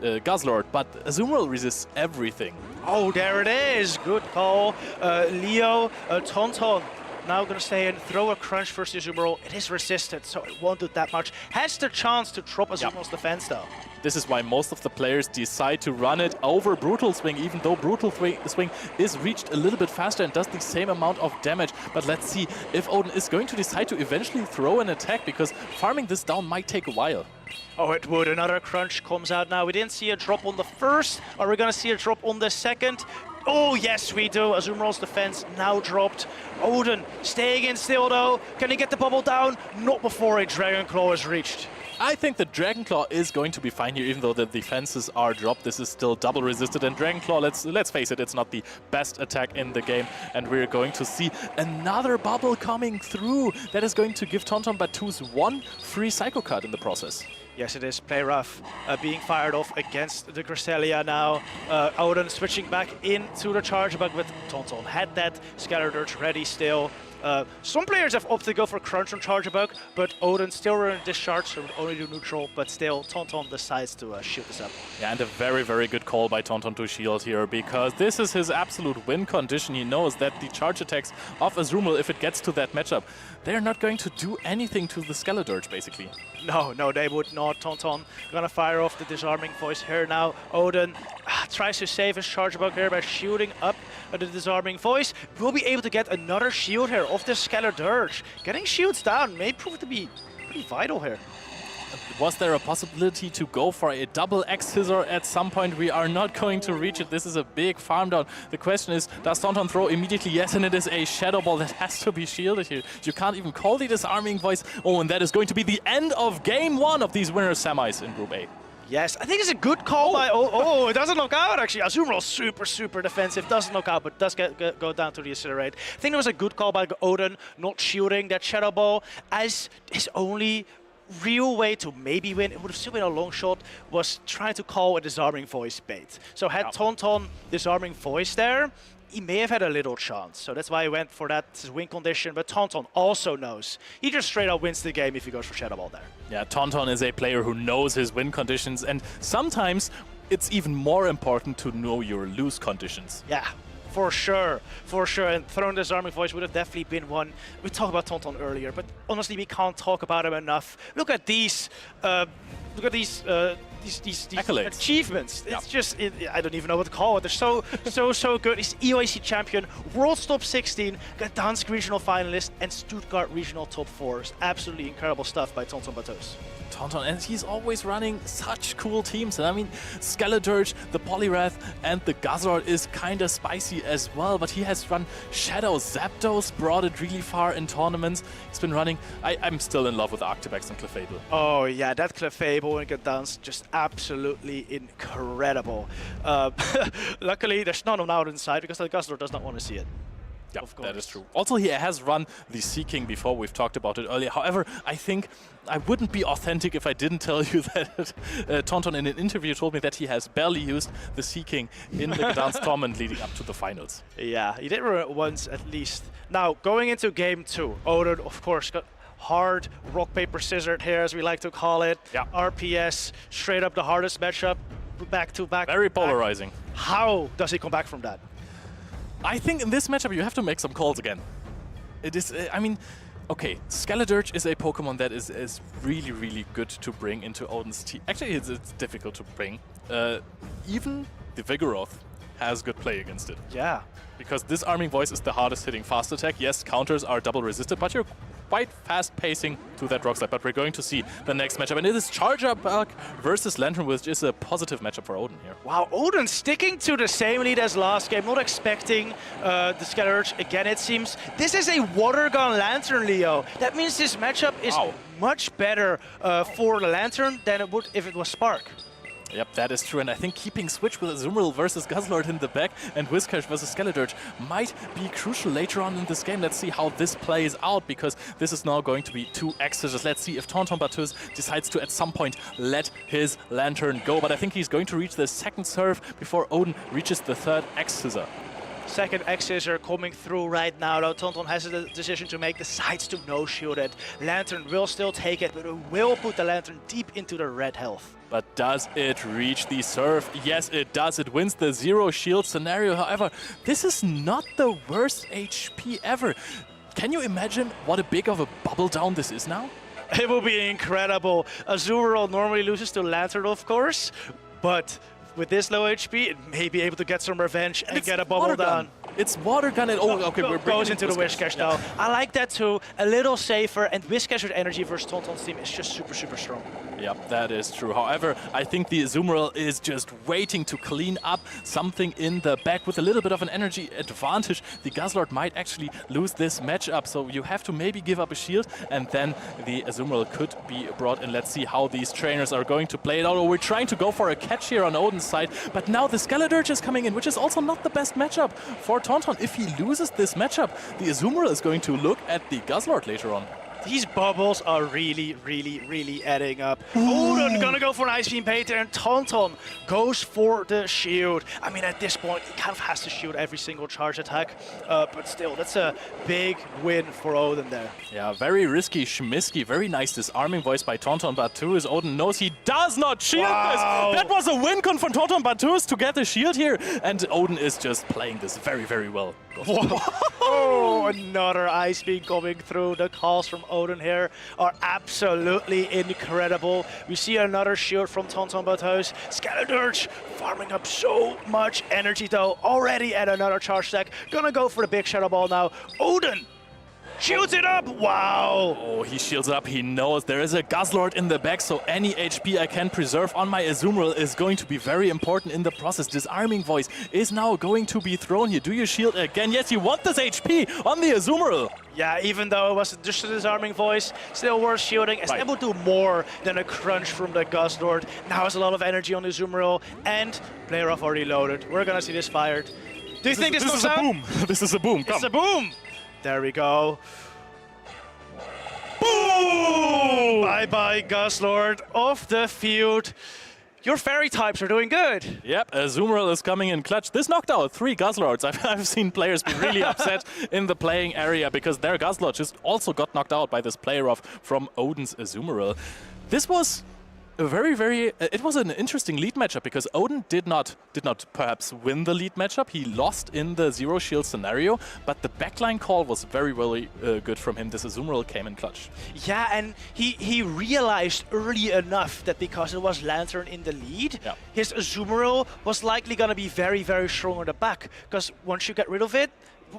Gustlord, but Azumarill resists everything. Oh, there it is. Good call. Leo, Tonton. Now going to stay and throw a Crunch versus Azumarill. It is resisted, so it won't do that much. Has the chance to drop Azumarill's defense, though. This is why most of the players decide to run it over Brutal Swing, even though Brutal Swing is reached a little bit faster and does the same amount of damage. But let's see if Odin is going to decide to eventually throw an attack, because farming this down might take a while. Oh, it would. Another Crunch comes out now. We didn't see a drop on the first. Are we going to see a drop on the second? Oh, yes, we do. Azumarill's defense now dropped. Odin staying in still, though. Can he get the bubble down? Not before a Dragon Claw is reached. I think the Dragon Claw is going to be fine here, even though the defenses are dropped. This is still double resisted, and Dragon Claw, let's face it, it's not the best attack in the game, and we're going to see another bubble coming through. That is going to give TontonBatteuse one free Psycho card in the process. Yes, it is. Play rough being fired off against the Cresselia now. Odin switching back into the Charge Bug with Tonton. Had that Skeledirge ready still. Some players have opted to go for Crunch on Charge Bug, but Odin still running Discharge, so would only do neutral, but still Tonton decides to shield this up. Yeah, and a very good call by Tonton to shield here, because this is his absolute win condition. He knows that the charge attacks of Azumarill, if it gets to that matchup, they're not going to do anything to the Skeledirge, basically. No, they would not. Tonton gonna fire off the Disarming Voice here now. Odin tries to save his Charge Bug here by shooting up the Disarming Voice. We'll be able to get another shield here off the Skeledirge. Getting shields down may prove to be pretty vital here. Was there a possibility to go for a double X-Scissor at some point? We are not going to reach it. This is a big farm down. The question is, does Tonton throw immediately? Yes, and it is a Shadow Ball that has to be shielded here. You can't even call the Disarming Voice. Oh, and that is going to be the end of Game 1 of these winners semis in Group A. Yes, I think it's a good call by... Oh, it doesn't knock out, actually. Azumarill super defensive. Doesn't knock out, but does go down to the Incinerate. I think it was a good call by Odin, not shielding that Shadow Ball as his only real way to maybe win. It would have still been a long shot, was trying to call a Disarming Voice bait. So had Tonton Disarming Voice there, he may have had a little chance. So that's why he went for that win condition. But Tonton also knows he just straight up wins the game if he goes for Shadow Ball there. Yeah, Tonton is a player who knows his win conditions, and sometimes it's even more important to know your lose conditions. Yeah. For sure. And throwing the Disarming Voice would have definitely been one. We talked about Tonton earlier, but honestly, we can't talk about him enough. Look at these accolades, achievements. It's just, I don't even know what to call it. They're so good. He's EUIC champion, World's top 16, Gdansk regional finalist, and Stuttgart regional top 4. Absolutely incredible stuff by TontonBatteuse. TontonBatteuse, and he's always running such cool teams. And I mean, Skeledirge, the Poliwrath, and the Guzzlord is kind of spicy as well, but he has run Shadow Zapdos, brought it really far in tournaments. He's been running. I'm still in love with Arctibex and Clefable. Oh yeah, that Clefable and Gadance just absolutely incredible. Luckily, there's none out inside because the Guzzlord does not want to see it. Yeah, that is true. Also, he has run the Seeking before. We've talked about it earlier. However, I think I wouldn't be authentic if I didn't tell you that Tonton in an interview told me that he has barely used the Seeking in the Gdansk tournament leading up to the finals. Yeah, he did run it once at least. Now, going into game 2, Odin, of course, got hard rock, paper, scissors here, as we like to call it. Yeah. RPS, straight up the hardest matchup, back to back. Very polarizing. How does he come back from that? I think in this matchup you have to make some calls again. It is, I mean, okay, Skeledirge is a Pokemon that is really, really good to bring into Odin's team. Actually, it's difficult to bring. Even the Vigoroth has good play against it. Yeah. Because this Arming Voice is the hardest hitting fast attack. Yes, counters are double resisted, but you're quite fast pacing to that rock slide. But we're going to see the next matchup, and it is Charjabug versus Lantern, which is a positive matchup for Odin here. Wow, Odin sticking to the same lead as last game, not expecting the Skeledirge again, it seems. This is a Water Gun Lantern, Leo. That means this matchup is much better for the Lantern than it would if it was Spark. Yep, that is true, and I think keeping Switch with Azumarill versus Guzzlord in the back and Whiscash versus Skeledirge might be crucial later on in this game. Let's see how this plays out, because this is now going to be 2 X-Scissors. Let's see if TontonBatteuse decides to at some point let his Lantern go, but I think he's going to reach the second serve before Odin reaches the third X-Scissor. Second X-Scissor coming through right now, though Tonton has a decision to make, decides to no-shield it. Lantern will still take it, but it will put the Lantern deep into the red health. But does it reach the serve? Yes, it does. It wins the zero shield scenario. However, this is not the worst HP ever. Can you imagine what a big of a bubble down this is now? It will be incredible. Azumarill normally loses to Lantern, of course, but with this low HP, it may be able to get some revenge and get a bubble down. It's Water Gun and okay, we're goes into the Whiscash now. Yeah. I like that too. A little safer, and Whiscash with energy versus Tonton's team is just super, super strong. Yep, that is true. However, I think the Azumarill is just waiting to clean up something in the back with a little bit of an energy advantage. The Guzzlord might actually lose this matchup, so you have to maybe give up a shield, and then the Azumarill could be brought in. Let's see how these trainers are going to play it out. Oh, we're trying to go for a catch here on Odin's side, but now the Skeledirge is coming in, which is also not the best matchup for Tonton. If he loses this matchup, the Azumarill is going to look at the Guzzlord later on. These bubbles are really, really, really adding up. Odin gonna go for an Ice Beam Painter, and Tonton goes for the shield. I mean, at this point, he kind of has to shield every single charge attack, but still, that's a big win for Odin there. Yeah, very risky Schmisky. Very nice disarming voice by TontonBatteuse. Odin knows he does not shield this. That was a win con from TontonBatteuse to get the shield here, and Odin is just playing this very, very well. Oh, another Ice Beam coming through. The calls from Odin here are absolutely incredible. We see another shield from TontonBatteuse. Skeledirge farming up so much energy though, already at another charge stack. Gonna go for the big Shadow Ball now. Odin shields it up! Wow! Oh, he shields it up. He knows there is a Guzzlord in the back, so any HP I can preserve on my Azumarill is going to be very important in the process. Disarming Voice is now going to be thrown here. Do you shield again? Yes, you want this HP on the Azumarill. Yeah, even though it was just a Disarming Voice, still worth shielding. It's able to do more than a crunch from the Guzzlord. Now has a lot of energy on the Azumarill, and player off already loaded. We're gonna see this fired. Do you think this is a boom? This is a boom. Come. It's a boom! There we go. Boom! Bye-bye, Guzzlord. Off the field. Your fairy types are doing good. Yep, Azumarill is coming in clutch. This knocked out 3 Guzzlords. I've seen players be really upset in the playing area because their Guzzlord just also got knocked out by this player off from Odin's Azumarill. This was a it was an interesting lead matchup because Odin did not perhaps win the lead matchup. He lost in the zero shield scenario, but the backline call was very good from him. This Azumarill came in clutch. Yeah, and he realized early enough that because it was Lantern in the lead, his Azumarill was likely going to be very, very strong on the back, because once you get rid of it,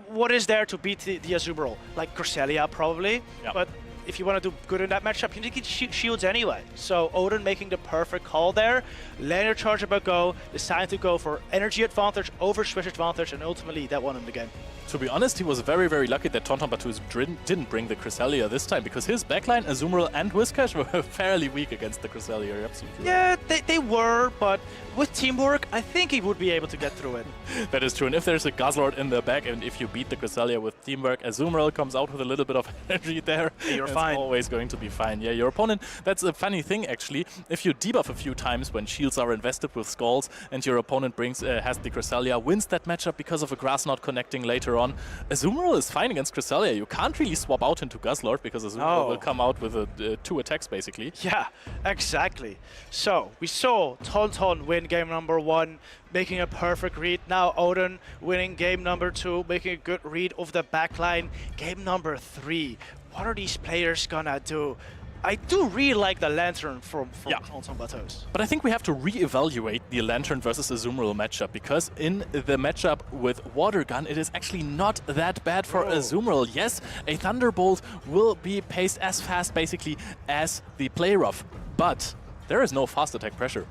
what is there to beat the Azumarill? Like Cresselia, probably, but if you want to do good in that matchup, you need to get shields anyway. So Odin making the perfect call there. Laner charge about go, decided to go for energy advantage over switch advantage, and ultimately that won him the game. To be honest, he was very, very lucky that TontonBatteuse didn't bring the Cresselia this time, because his backline, Azumarill and Whiscash, were fairly weak against the Cresselia. You're absolutely right. Yeah, they were, but with teamwork, I think he would be able to get through it. That is true, and if there's a Guzzlord in the back, and if you beat the Cresselia with teamwork, Azumarill comes out with a little bit of energy there. You're fine. It's always going to be fine. Yeah, your opponent, that's a funny thing actually. If you debuff a few times when shields are invested with skulls, and your opponent has the Cresselia, wins that matchup because of a grass not connecting later on, Azumarill is fine against Cresselia. You can't really swap out into Guzzlord because Azumarill will come out with 2 attacks basically. Yeah, exactly. So we saw Tonton win game number 1, making a perfect read. Now Odin winning game number 2, making a good read of the backline. Game number 3, what are these players gonna do? I do really like the Lantern from TontonBatteuse. But I think we have to re-evaluate the Lantern versus Azumarill matchup, because in the matchup with Water Gun, it is actually not that bad for Azumarill. Yes, a Thunderbolt will be paced as fast basically as the Play Rough, but there is no fast attack pressure.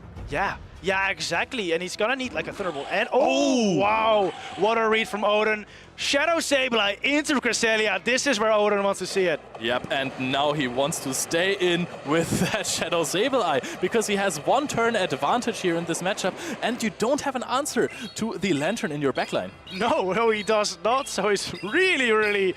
Yeah, exactly. And he's gonna need like a Thunderbolt. And oh, wow! What a read from Odin. Shadow Sableye into Cresselia. This is where Odin wants to see it. Yep, and now he wants to stay in with that Shadow Sableye, because he has 1 turn advantage here in this matchup, and you don't have an answer to the Lantern in your backline. No, he does not. So he's really, really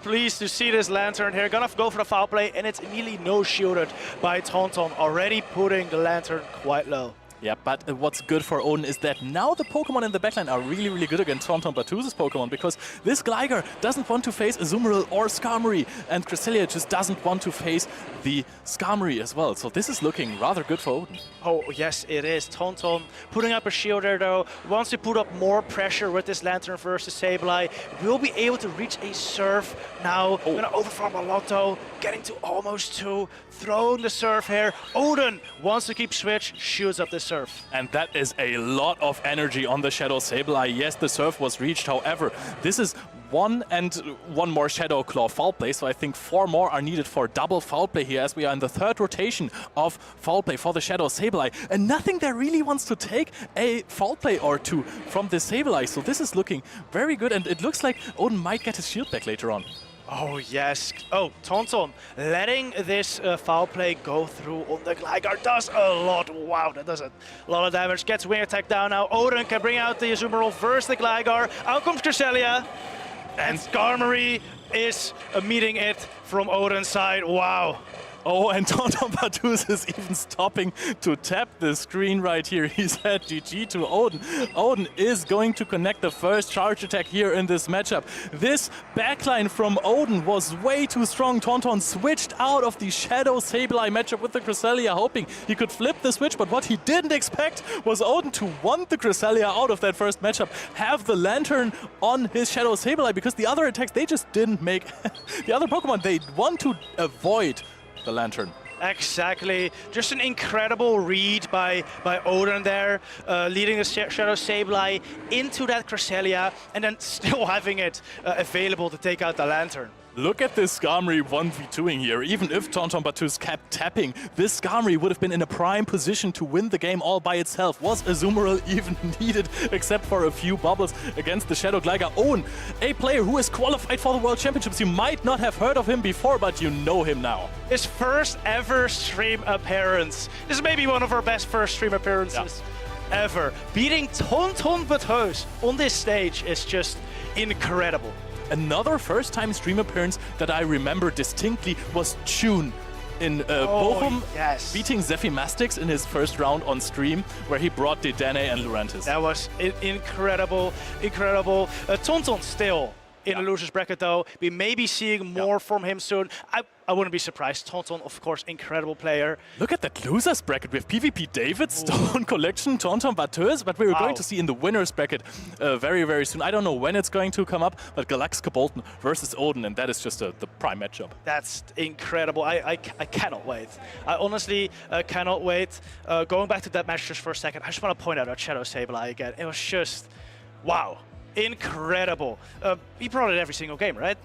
pleased to see this Lantern here. Gonna go for the foul play, and it's immediately no shielded by Tonton, already putting the Lantern quite low. Yeah, but what's good for Odin is that now the Pokemon in the backline are really, really good against TontonBatteuse's Pokemon, because this Gligar doesn't want to face Azumarill or Skarmory, and Cresselia just doesn't want to face the Skarmory as well. So this is looking rather good for Odin. Oh, yes, it is. Tonton putting up a shield there, though. Wants to put up more pressure with this Lantern versus Sableye. Will be able to reach a Surf now. Gonna overfarm a lot, though. Getting to almost 2. Throwing the Surf here. Odin wants to keep switch. Shields up the Surf. And that is a lot of energy on the Shadow Sableye. Yes, the Surf was reached. However, this is 1 and 1 more Shadow Claw foul play, so I think 4 more are needed for double foul play here, as we are in the 3rd rotation of foul play for the Shadow Sableye, and nothing there really wants to take a foul play or 2 from the Sableye, so this is looking very good, and it looks like Odin might get his shield back later on. Oh, yes. Oh, Tonton letting this foul play go through on the Gligar does a lot. Wow, that does a lot of damage. Gets wing attack down now. Odin can bring out the Azumarill versus the Gligar. Out comes Cresselia. And Skarmory is meeting it from Odin's side. Wow. Oh, and TontonBatteuse is even stopping to tap the screen right here. He said GG to Odin. Odin is going to connect the first charge attack here in this matchup. This backline from Odin was way too strong. Tonton switched out of the Shadow Sableye matchup with the Cresselia, hoping he could flip the switch, but what he didn't expect was Odin to want the Cresselia out of that first matchup, have the Lantern on his Shadow Sableye, because the other attacks, they just didn't make the other Pokemon, they want to avoid the Lantern. Exactly. Just an incredible read by Odin there, leading the Shadow Sableye into that Cresselia, and then still having it available to take out the Lantern. Look at this Skarmory 1v2ing here. Even if TontonBatteuse kept tapping, this Skarmory would have been in a prime position to win the game all by itself. Was Azumarill even needed, except for a few bubbles against the Shadow Gligar? Owen, a player who is qualified for the World Championships. You might not have heard of him before, but you know him now. His first ever stream appearance. This is maybe one of our best first stream appearances ever. Beating TontonBatteuse on this stage is just incredible. Another first-time stream appearance that I remember distinctly was Chun in Bochum, beating Zephimastix in his first round on stream, where he brought Dedenne and Lurantis. That was incredible, incredible. Tonton still in the loser's bracket, though. We may be seeing more from him soon. I wouldn't be surprised. Tonton, of course, incredible player. Look at that losers bracket. We have PvP David, Stonecollection, TontonBatteuse, but we were going to see in the winners bracket very, very soon. I don't know when it's going to come up, but Galaxkobolten versus Odin, and that is just the prime matchup. That's incredible. I cannot wait. I honestly cannot wait. Going back to that match just for a second, I just want to point out that Shadow Sableye again. It was just, wow, incredible. He brought it every single game, right?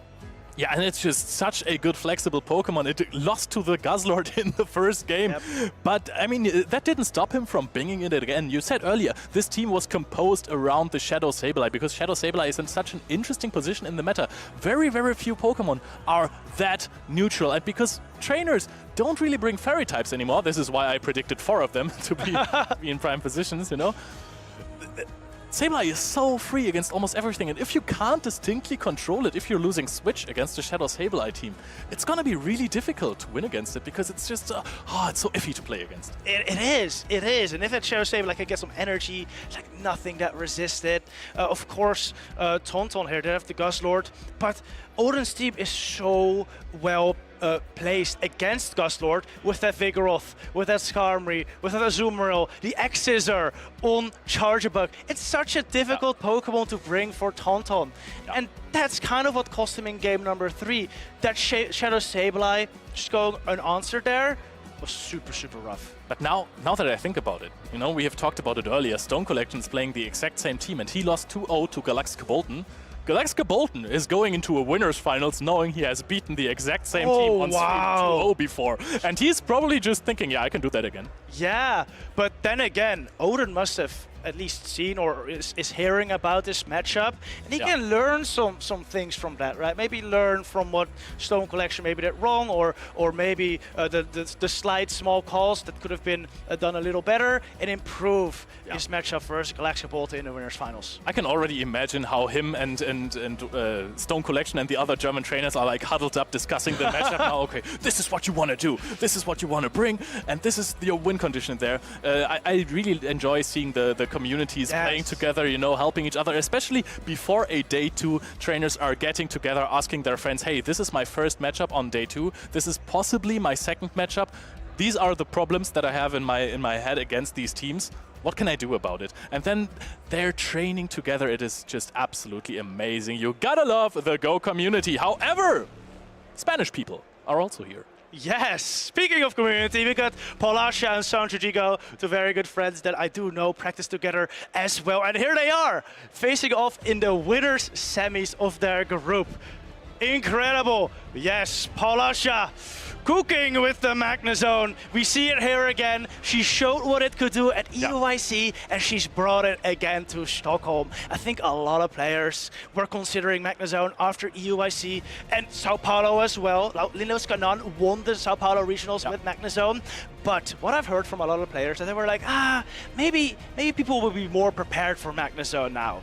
Yeah, and it's just such a good flexible Pokemon. It lost to the Guzzlord in the first game. But, I mean, that didn't stop him from bringing it again. You said earlier, this team was composed around the Shadow Sableye because Shadow Sableye is in such an interesting position in the meta. Very, very few Pokemon are that neutral. And because trainers don't really bring Fairy types anymore, this is why I predicted 4 of them to be in prime positions, you know. Sableye is so free against almost everything, and if you can't distinctly control it, if you're losing Switch against the Shadow Sableye team, it's gonna be really difficult to win against it because it's just, it's so iffy to play against. It is. And if that Shadow Sableye can get some energy, like nothing that resists it. Of course, Tonton here, they have the Guzzlord, but Odin's team is so well placed against Guzzlord with that Vigoroth, with that Skarmory, with that Azumarill, the X-Scissor on Charjabug. It's such a difficult Pokemon to bring for Tonton. And that's kind of what cost him in game number 3. That Shadow Sableye just going unanswered there was super, super rough. But now that I think about it, you know, we have talked about it earlier, Stonecollection is playing the exact same team and he lost 2-0 to Galaxkobolten. Galaxkobolten is going into a winners finals knowing he has beaten the exact same team on stream 2-0 before. And he's probably just thinking, yeah, I can do that again. Yeah, but then again, Odin must have at least seen or is hearing about this matchup, and he can learn some things from that, right? Maybe learn from what Stonecollection maybe did wrong, or maybe the slight small calls that could have been done a little better, and improve his matchup versus Galaxkobolten in the winners finals. I can already imagine how him and Stonecollection and the other German trainers are like huddled up discussing the matchup now. Okay, this is what you want to do, this is what you want to bring, and this is your win condition there. I really enjoy seeing the communities playing together, you know, helping each other, especially before a day 2. Trainers are getting together, asking their friends, hey, this is my first matchup on day 2. This is possibly my second matchup. These are the problems that I have in my head against these teams. What can I do about it? And then they're training together. It is just absolutely amazing. You gotta love the Go community. However, Spanish people are also here. Yes, speaking of community, we got PauLasha and Sanjudigo, 2 very good friends that I do know practice together as well. And here they are, facing off in the winners semis of their group. Incredible. Yes, PauLasha cooking with the Magnezone. We see it here again. She showed what it could do at EUIC, and she's brought it again to Stockholm. I think a lot of players were considering Magnezone after EUIC and Sao Paulo as well. Linus Ganon won the Sao Paulo regionals with Magnezone. But what I've heard from a lot of players, that they were like, maybe people will be more prepared for Magnezone now.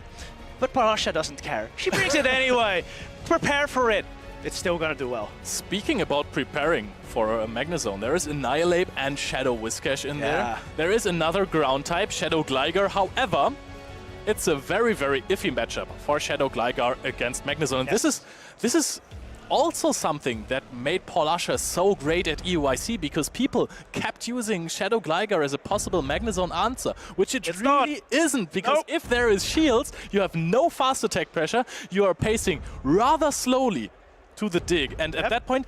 But PauLasha doesn't care. She brings it anyway. Prepare for it. It's still gonna do well. Speaking about preparing for a Magnezone, there is Annihilate and Shadow Whiscash in there. There is another ground type, Shadow Gligar. However, it's a very, very iffy matchup for Shadow Gligar against Magnezone. This is also something that made PauLasha so great at EUIC, because people kept using Shadow Gligar as a possible Magnezone answer, which it really isn't, because if there is shields, you have no fast attack pressure, you are pacing rather slowly to the dig, and at that point,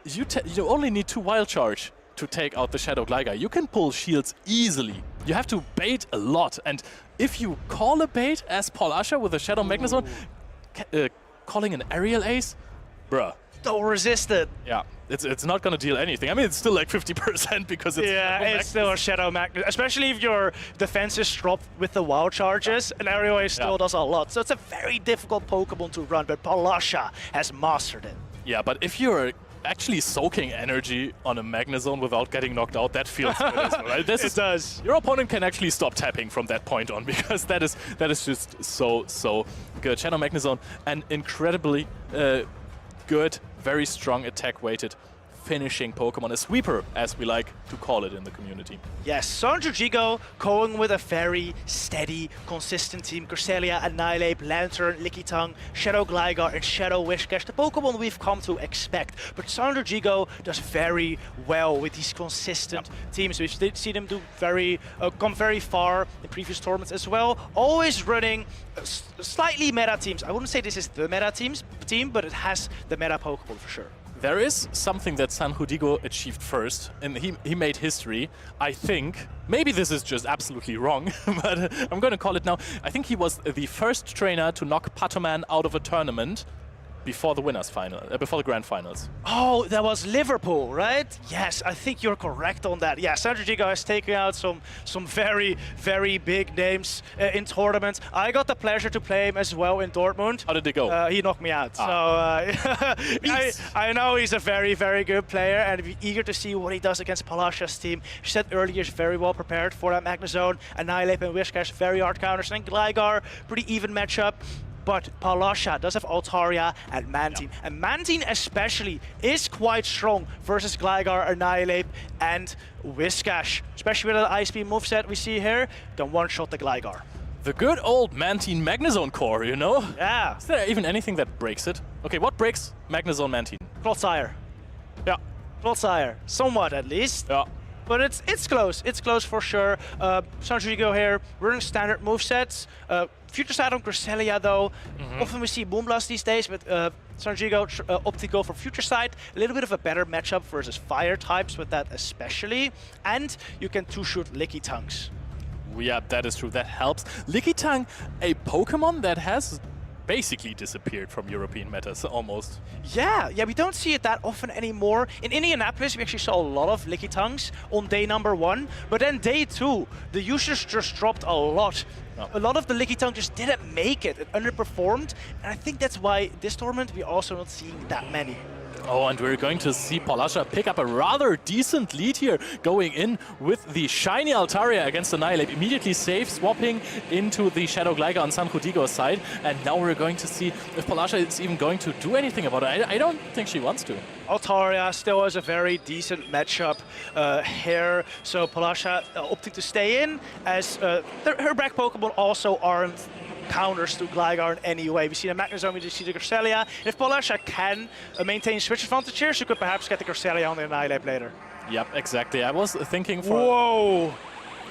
you only need 2 Wild Charge to take out the Shadow Gligar. You can pull shields easily. You have to bait a lot, and if you call a bait as PauLasha with a Shadow Magnezone, calling an aerial ace, bruh. Don't resist it. Yeah, it's not gonna deal anything. I mean, it's still like 50% because it's... Yeah, it's still a Shadow Magnet, especially if your defenses drop with the Wild Charges, and aerial ace still does a lot. So it's a very difficult Pokemon to run, but PauLasha has mastered it. Yeah, but if you're actually soaking energy on a Magnezone without getting knocked out, that feels good as well, right? It does. Your opponent can actually stop tapping from that point on, because that is just so good. Shadow Magnezone, an incredibly good, very strong attack-weighted finishing Pokemon, a sweeper, as we like to call it in the community. Yes, Sanjudigo going with a very steady, consistent team. Cresselia, Annihilate, Lantern, Lickitung, Shadow Gligar, and Shadow Whiscash, the Pokemon we've come to expect. But Sanjudigo does very well with these consistent teams. We've seen them do come very far in previous tournaments as well. Always running slightly meta teams. I wouldn't say this is the meta team, but it has the meta Pokemon for sure. There is something that Sanjudigo achieved first, and he made history. I think, maybe this is just absolutely wrong, but I'm going to call it now. I think he was the first trainer to knock Patoman out of a tournament before the winners final, before the grand finals. Oh, that was Liverpool, right? Yes, I think you're correct on that. Yeah, Sanjudigo has taken out some very, very big names in tournaments. I got the pleasure to play him as well in Dortmund. How did it go? He knocked me out. So I know he's a very, very good player, and I'm eager to see what he does against PauLasha's team. She said earlier he's very well prepared for that Magnezone. Annihilate and Whiscash, very hard counters. And then Gligar, pretty even matchup. But PauLasha does have Altaria and Mantine. Yeah. And Mantine especially is quite strong versus Gligar, Annihilate, and Whiscash. Especially with the Ice Beam moveset we see here, can one-shot the Gligar. The good old Mantine Magnezone core, you know? Yeah. Is there even anything that breaks it? Okay, what breaks Magnezone Mantine? Clodsire. Yeah. Clodsire. Somewhat, at least. Yeah. But it's close. It's close for sure. Sanjudigo here, running standard movesets. Future Sight on Cresselia though. Often we see Moonblast these days, but Sanjudigo opted to go for Future Sight. A little bit of a better matchup versus fire types with that especially. And you can two-shoot Licky Tongues. Yeah, that is true. That helps. Lickitung, a Pokemon that has basically disappeared from European metas almost. Yeah, we don't see it that often anymore. In Indianapolis, we actually saw a lot of Lickitungs on day number 1, but then day 2, the usage just dropped a lot. Oh. A lot of the Lickitung just didn't make it. It underperformed, and I think that's why this tournament we're also not seeing that many. Oh, and we're going to see PauLasha pick up a rather decent lead here, going in with the shiny Altaria against Annihilate, immediately safe, swapping into the Shadow Gligar on Sanjudigo's side. And now we're going to see if PauLasha is even going to do anything about it. I don't think she wants to. Altaria still has a very decent matchup here, so PauLasha opting to stay in, as her back Pokemon also aren't counters to Gligar in any way. We see the Magnezone, we see the Cresselia. If PauLasha can maintain switch advantage here, she could perhaps get the Cresselia on the Annihilate later. Yep, exactly. I was thinking for... Whoa!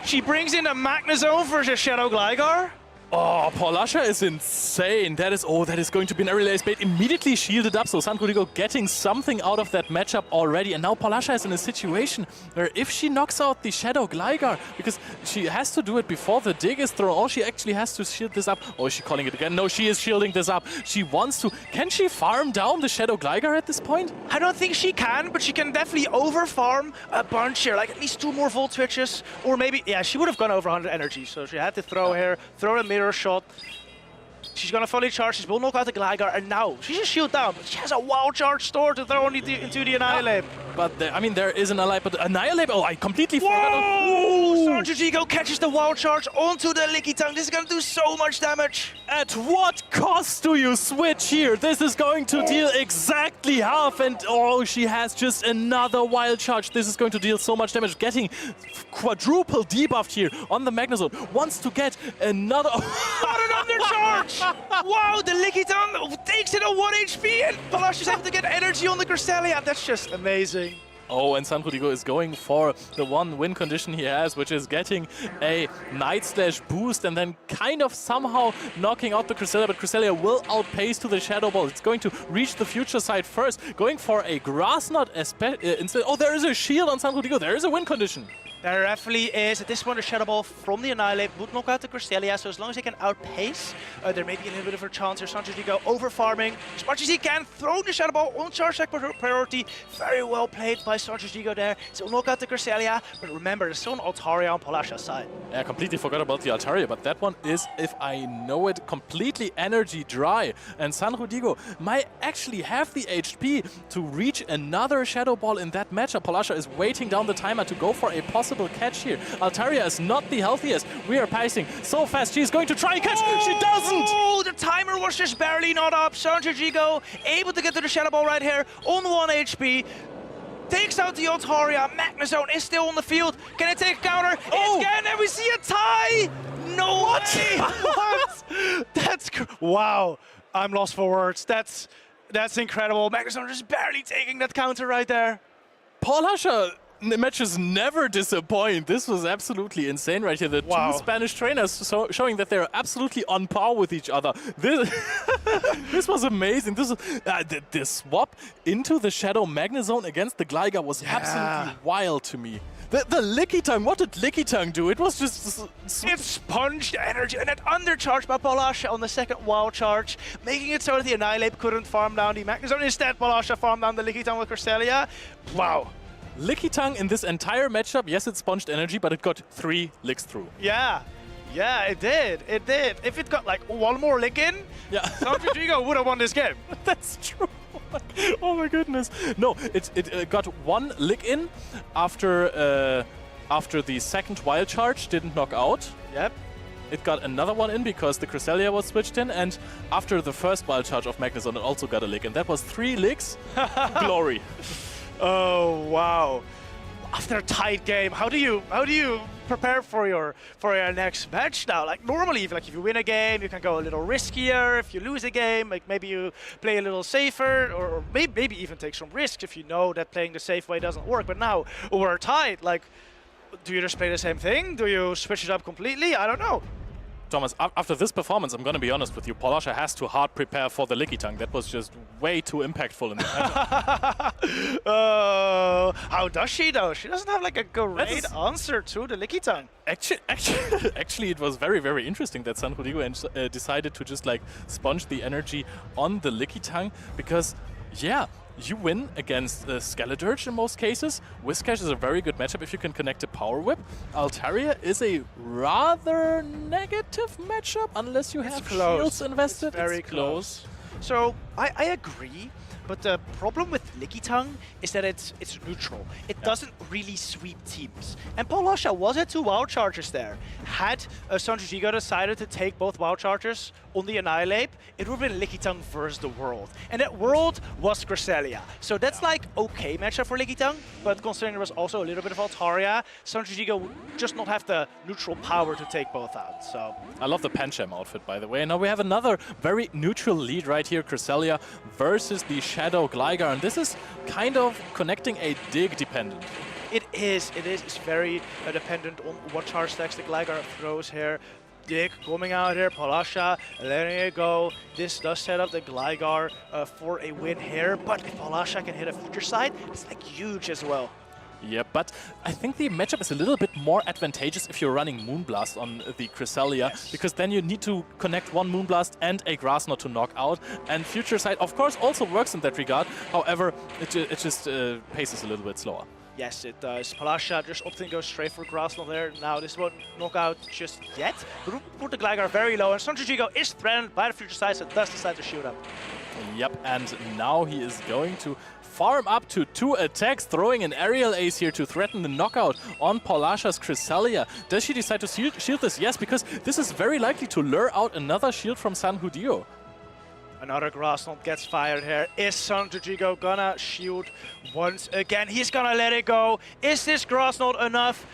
She brings in a Magnezone versus Shadow Gligar? Oh, PauLasha is insane. That is going to be an early ace bait. Immediately shielded up, so Sanjudigo getting something out of that matchup already. And now PauLasha is in a situation where if she knocks out the Shadow Gligar, because she has to do it before the dig is thrown, all she actually has to shield this up. Oh, is she calling it again? No, she is shielding this up. She wants to. Can she farm down the Shadow Gligar at this point? I don't think she can, but she can definitely over-farm a bunch here, like at least 2 more Volt Switches, or maybe, yeah, she would have gone over 100 energy, so she had to throw here, throw a mirror shot. She's gonna fully charge, she will knock out the Gligar, and now she's just shield down, but she has a wild charge store to throw into the Annihilate. But there is an Annihilate, but Annihilate, oh, I completely forgot. Whoa! Sanjudigo catches the wild charge onto the Lickitung. This is gonna do so much damage. At what cost do you switch here? This is going to deal exactly half, and oh, she has just another wild charge. This is going to deal so much damage, getting quadruple debuffed here on the Magnezone. Wants to get another... What an undercharge! Wow, the Lickitung takes it on 1 HP, and PauLasha's able to get energy on the Cresselia. That's just amazing. Oh, and Sanjudigo is going for the 1 win condition he has, which is getting a Night Slash boost and then kind of somehow knocking out the Cresselia, but Cresselia will outpace to the Shadow Ball. It's going to reach the future side first, going for a Grass Knot instead. Oh, there is a shield on Sanjudigo. There is a win condition. There definitely is. At this point, the Shadow Ball from the Annihilate would knock out the Cresselia, so as long as they can outpace, there may be a little bit of a chance here. Sanjudigo over-farming as much as he can, throwing the Shadow Ball on charge attack priority. Very well played by Sanjudigo there. So will knock out the Cresselia, but remember, there's still an Altaria on PauLasha's side. I completely forgot about the Altaria, but that one is, if I know it, completely energy dry. And Sanjudigo might actually have the HP to reach another Shadow Ball in that matchup. PauLasha is waiting down the timer to go for a possible catch here. Altaria is not the healthiest. We are passing so fast. She's going to try and catch. She doesn't! Oh, the timer was just barely not up. Sanjudigo able to get to the Shadow Ball right here on 1 HP. Takes out the Altaria. Magnezone is still on the field. Can it take a counter? Oh. It can, and we see a tie! No way! What? That's... Wow. I'm lost for words. That's incredible. Magnezone just barely taking that counter right there. PauLasha the matches never disappoint. This was absolutely insane right here. The two Spanish trainers showing that they're absolutely on par with each other. This, this was amazing. This the swap into the Shadow Magnet Zone against the Gligar was absolutely wild to me. The Licky Tongue, what did Licky Tongue do? It was just... It sponged energy and it undercharged by PauLasha on the second wild charge, making it so that the Annihilate couldn't farm down the Magnet Zone. Instead, PauLasha farmed down the Licky Tongue with Cresselia. Wow. Licky Tongue in this entire matchup, yes, it sponged energy, but it got 3 licks through. Yeah. Yeah, it did. It did. If it got like one more lick in, Sanjudigo would have won this game. That's true. Oh my goodness. No, it got 1 lick in after the second wild charge didn't knock out. Yep. It got another one in because the Cresselia was switched in, and after the first wild charge of Magnezone, it also got a lick, and that was 3 licks. Glory. Oh wow. After a tight game, how do you prepare for your next match now? Like normally, if you win a game, you can go a little riskier. If you lose a game, like maybe you play a little safer, or maybe even take some risks if you know that playing the safe way doesn't work. But now we're tied. Like, do you just play the same thing? Do you switch it up completely? I don't know. Thomas, after this performance, I'm going to be honest with you, PauLasha has to hard prepare for the Licky Tongue. That was just way too impactful in the matchup. How does she though? She doesn't have like a great answer to the Licky Tongue. Actually, it was very, very interesting that Sanjudigo decided to just like sponge the energy on the Licky Tongue because, yeah, you win against Skeledirge in most cases. Whiscash is a very good matchup if you can connect a Power Whip. Altaria is a rather negative matchup unless you have shields invested. It's very close. So I agree, but the problem with Licky Tongue is that it's neutral. It doesn't really sweep teams. And PauLasha was at 2 wild chargers there. Had Sanjudigo decided to take both wild chargers on the Annihilate, it would have been Licky Tongue versus the world. And that world was Cresselia. So that's like okay matchup for Licky Tongue, but considering there was also a little bit of Altaria, Sanjudigo would just not have the neutral power to take both out. So I love the Pancham outfit, by the way. And now we have another very neutral lead right here, Cresselia versus the Shadow Gligar. And this is kind of connecting a dig dependent. It is. It's very dependent on what charge stacks the Gligar throws here. Dig coming out here, PauLasha letting it go. This does set up the Gligar for a win here, but if PauLasha can hit a future side, it's like huge as well. Yeah, but I think the matchup is a little bit more advantageous if you're running Moonblast on the Cresselia, because then you need to connect 1 Moonblast and a Grass Knot to knock out. And Future Sight, of course, also works in that regard. However, it just paces a little bit slower. Yes, it does. PauLasha just opting to go straight for Grass Knot there. Now, this won't knock out just yet, but we'll put the Gligar very low, and Sanjudigo is threatened by the Future Sight, so does decide to shoot up. Yep, and now he is going to farm up to 2 attacks, throwing an aerial ace here to threaten the knockout on PauLasha's Cresselia. Does she decide to shield this? Yes, because this is very likely to lure out another shield from Sanjudigo. Another Grass Knot gets fired here. Is Sanjudigo gonna shield once again? He's gonna let it go. Is this Grass Knot enough?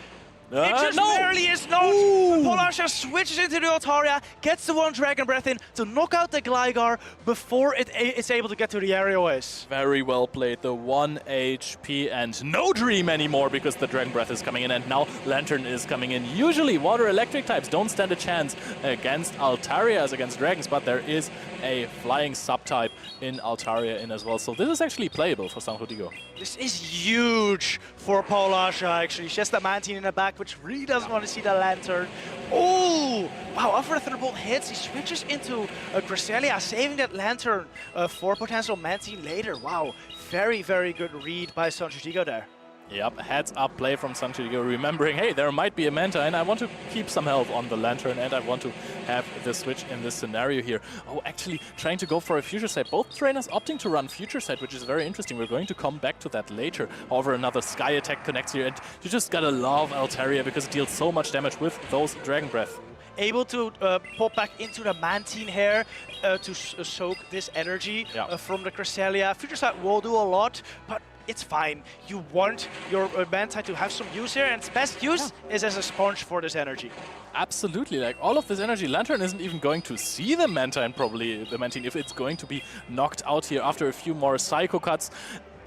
It just barely is not. PauLasha switches into the Altaria, gets the 1 Dragon Breath in to knock out the Gligar before it's able to get to the aerial ace. Very well played. The 1 HP and no Dream anymore because the Dragon Breath is coming in, and now Lantern is coming in. Usually Water Electric types don't stand a chance against Altaria as against Dragons, but there is a Flying subtype in Altaria in as well. So this is actually playable for Sanjudigo. This is huge for PauLasha, actually. She has the Mantine in the back, which really doesn't want to see the Lantern. Oh! Wow, after the Thunderbolt hits, he switches into Cresselia, saving that Lantern for potential Mantine later. Wow, very, very good read by Sanjudigo there. Yep, heads up play from Sanjudigo, remembering, hey, there might be a Manta, and I want to keep some health on the Lantern, and I want to have the switch in this scenario here. Oh, actually trying to go for a Future Sight. Both trainers opting to run Future Sight, which is very interesting. We're going to come back to that later. However, another Sky Attack connects here, and you just gotta love Altaria because it deals so much damage with those Dragon Breath. Able to pop back into the Mantine here to soak this energy from the Cresselia. Future Sight will do a lot, but it's fine. You want your Mantine to have some use here, and its best use is as a sponge for this energy. Absolutely, like all of this energy, Lantern isn't even going to see the Mantine, probably, the Mantine, if it's going to be knocked out here after a few more Psycho Cuts.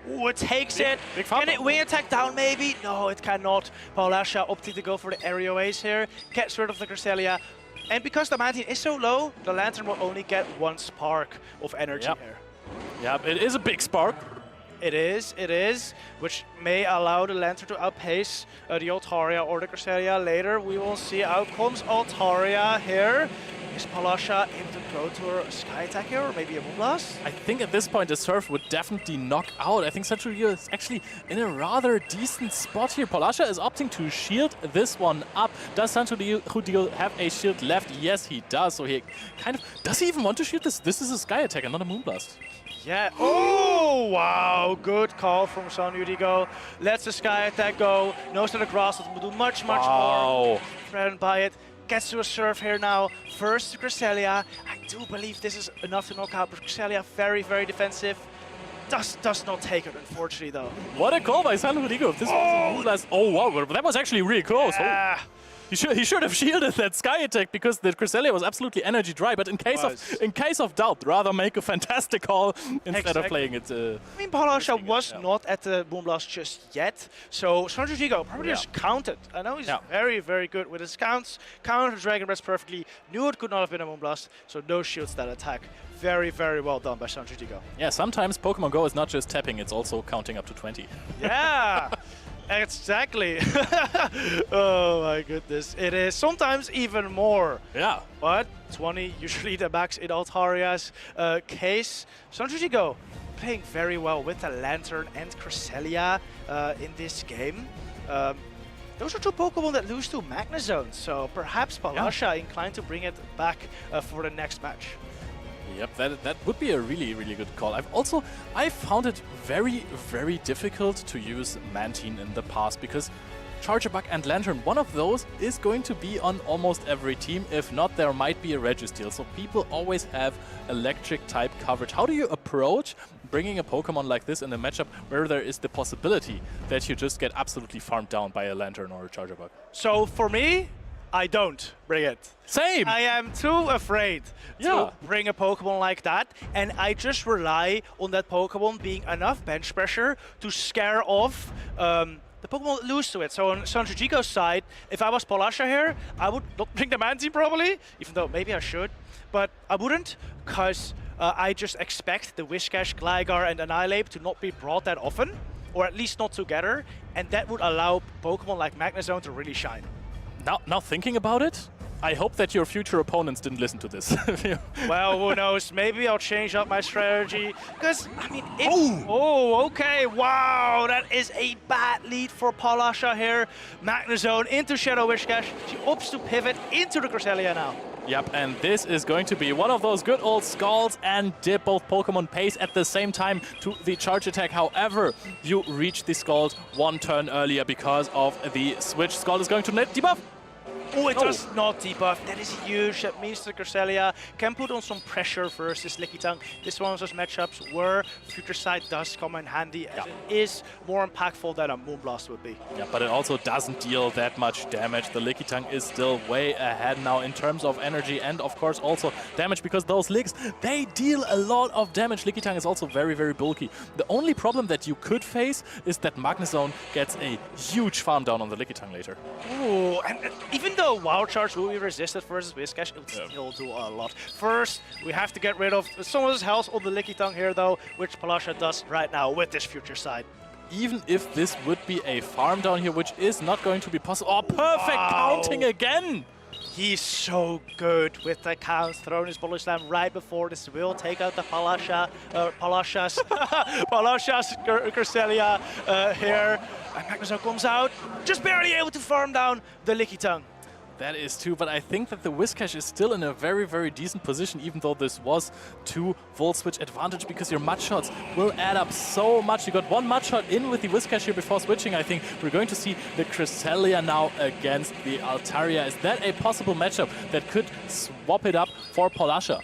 Ooh, it takes it. Can it wing attack down maybe? No, it cannot. PauLasha opting to go for the aerial ace here. Gets rid of the Cresselia. And because the Mantine is so low, the Lantern will only get 1 spark of energy here. Yep, it is a big spark. It is, which may allow the Lantern to outpace the Altaria or the Cresselia later. We will see. Out comes Altaria here. Is PauLasha able to go to a Sky Attack here, or maybe a Moonblast? I think at this point the Surf would definitely knock out. I think Sanjudigo is actually in a rather decent spot here. PauLasha is opting to shield this one up. Does Sanjudigo have a shield left? Yes, he does. So he kind of... Does he even want to shield this? This is a Sky Attack and not a Moonblast. Yeah. Oh, wow. Good call from Sanjudigo. Lets the Sky Attack go. Knows that the grass will do much more. Threatened by it. Gets to a Surf here now. First to Cresselia. I do believe this is enough to knock out, but Cresselia very, very defensive. Does not take it, unfortunately, though. What a call by Sanjudigo. This was a Moonblast. Oh, wow. That was actually really close. Yeah. He should have shielded that Sky Attack because the Cresselia was absolutely energy dry. But in case of doubt, rather make a fantastic call instead of playing it. I mean, PauLasha was not at the Moonblast just yet, so Sanjudigo probably just counted. I know he's very, very good with his counts. Counted Dragon Breath perfectly. Knew it could not have been a Moonblast, so no shields that attack. Very, very well done by Sanjudigo. Yeah, sometimes Pokemon Go is not just tapping; it's also counting up to 20. Yeah. Exactly. Oh my goodness. It is sometimes even more. Yeah. But 20 usually the max in Altaria's case. Sanjudigo playing very well with the Lantern and Cresselia in this game. Those are 2 Pokemon that lose to Magnezone, so perhaps PauLasha inclined to bring it back for the next match. Yep, that would be a really, really good call. I found it very, very difficult to use Mantine in the past because Charger Bug and Lantern, one of those is going to be on almost every team. If not, there might be a Registeel. So people always have electric type coverage. How do you approach bringing a Pokemon like this in a matchup where there is the possibility that you just get absolutely farmed down by a Lantern or a Charger Bug? So for me, I don't bring it. Same! I am too afraid to bring a Pokemon like that, and I just rely on that Pokemon being enough bench pressure to scare off the Pokemon that lose to it. So on Sanjudigo's side, if I was PauLasha here, I would not bring the Mantine probably, even though maybe I should, but I wouldn't, because I just expect the Whiscash, Gligar, and Annihilate to not be brought that often, or at least not together, and that would allow Pokemon like Magnezone to really shine. Now thinking about it, I hope that your future opponents didn't listen to this. Well, who knows? Maybe I'll change up my strategy. Because, I mean, oh, okay. Wow, that is a bad lead for PauLasha here. Magnezone into Shadow Whiscash. She opts to pivot into the Cresselia now. Yep, and this is going to be one of those good old Scalds and dip both Pokemon pace at the same time to the charge attack. However, you reach the Scald 1 turn earlier because of the switch. Scald is going to net debuff. Oh, it does not debuff. That is huge. That means the Cresselia can put on some pressure versus Lickitung. This is one of those matchups where Future Sight does come in handy, as it is more impactful than a Moonblast would be. Yeah, but it also doesn't deal that much damage. The Lickitung is still way ahead now in terms of energy and, of course, also damage, because those Licks, they deal a lot of damage. Lickitung is also very, very bulky. The only problem that you could face is that Magnezone gets a huge farm down on the Lickitung later. Ooh, and even though Wild Charge will be resisted versus Whiscash, it will still do a lot. First, we have to get rid of some of his health on the Lickitung here, though, which PauLasha does right now with this Future Sight. Even if this would be a farm down here, which is not going to be possible. Oh, perfect counting again! He's so good with the counts, throwing his Bullet Slam right before this will take out the PauLasha's Cresselia here. And Magnezone comes out, just barely able to farm down the Lickitung. That is too, but I think that the Whiscash is still in a very, very decent position, even though this was 2 Volt Switch advantage, because your Mud Shots will add up so much. You got 1 Mud Shot in with the Whiscash here before switching. I think we're going to see the Cresselia now against the Altaria. Is that a possible matchup that could swap it up for PauLasha?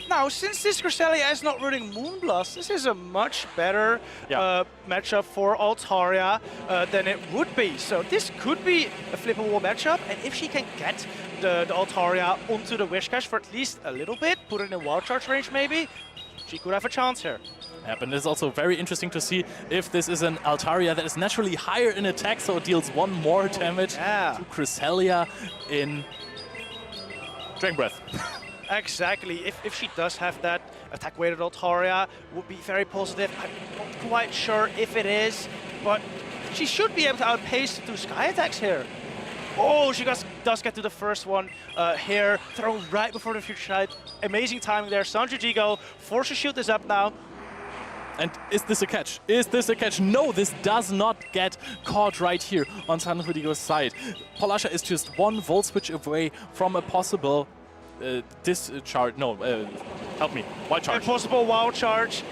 Now, since this Cresselia is not running Moonblast, this is a much better matchup for Altaria than it would be. So this could be a flippable matchup, and if she can get the Altaria onto the Whiscash for at least a little bit, put it in Wild Charge range maybe, she could have a chance here. happen. It's also very interesting to see if this is an Altaria that is naturally higher in attack, so it deals 1 more damage to Cresselia in Dragon Breath. Exactly. If she does have that attack-weighted Altaria, would be very positive. I'm not quite sure if it is, but she should be able to outpace 2 Sky attacks here. Oh, she does get to the first one here, thrown right before the future side. Amazing timing there. Sanjudigo forced to shoot this up now. And is this a catch? Is this a catch? No, this does not get caught right here on Sanjudigo's side. PauLasha is just 1 Volt Switch away from a possible discharge. No, help me. Wild charge. Impossible wild charge.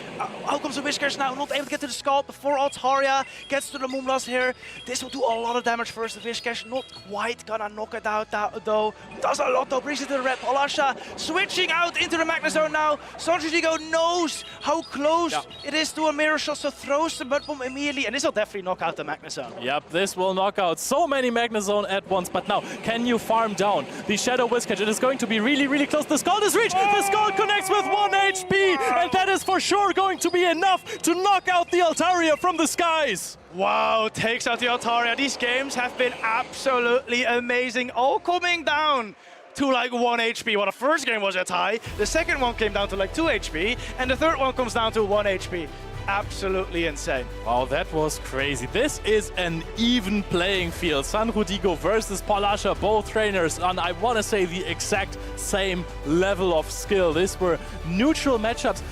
Out comes the Whiskers now, not able to get to the scalp before Altaria gets to the Moonblast here. This will do a lot of damage first. The Whiskers not quite gonna knock it out though. Does a lot though, brings it to the red. PauLasha switching out into the Magna Zone now. Sanjudigo knows how close it is to a mirror shot, so throws the Mud Bomb immediately, and this will definitely knock out the Magna Zone. Yep, this will knock out so many Magna Zone at once, but now, can you farm down the Shadow Whiskers? It is going to be really close. The Scald is reached! The Scald connects with 1 HP, and that is for sure going to be enough to knock out the Altaria from the skies. Wow, takes out the Altaria. These games have been absolutely amazing, all coming down to like 1 HP. Well, the first game was a tie, the second one came down to like 2 HP, and the third one comes down to 1 HP. Absolutely insane. Wow, that was crazy. This is an even playing field. Sanjudigo versus PauLasha, both trainers on, I want to say, the exact same level of skill. These were neutral matchups.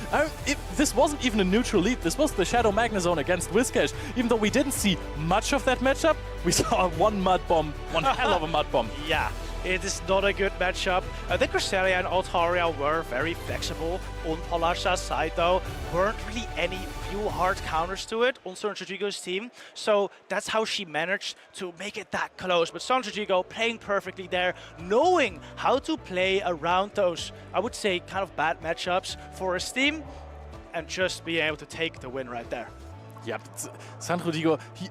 This wasn't even a neutral lead. This was the Shadow Magna Zone against Whiskash. Even though we didn't see much of that matchup, we saw 1 Mud Bomb, 1 hell of a Mud Bomb. Yeah. It is not a good matchup. I think Cresselia and Altaria were very flexible on PauLasha's side though. Weren't really any few hard counters to it on Sanjudigo's team. So that's how she managed to make it that close. But Sanjudigo playing perfectly there, knowing how to play around those, I would say, kind of bad matchups for his team, and just being able to take the win right there. Yeah, Sanjudigo, he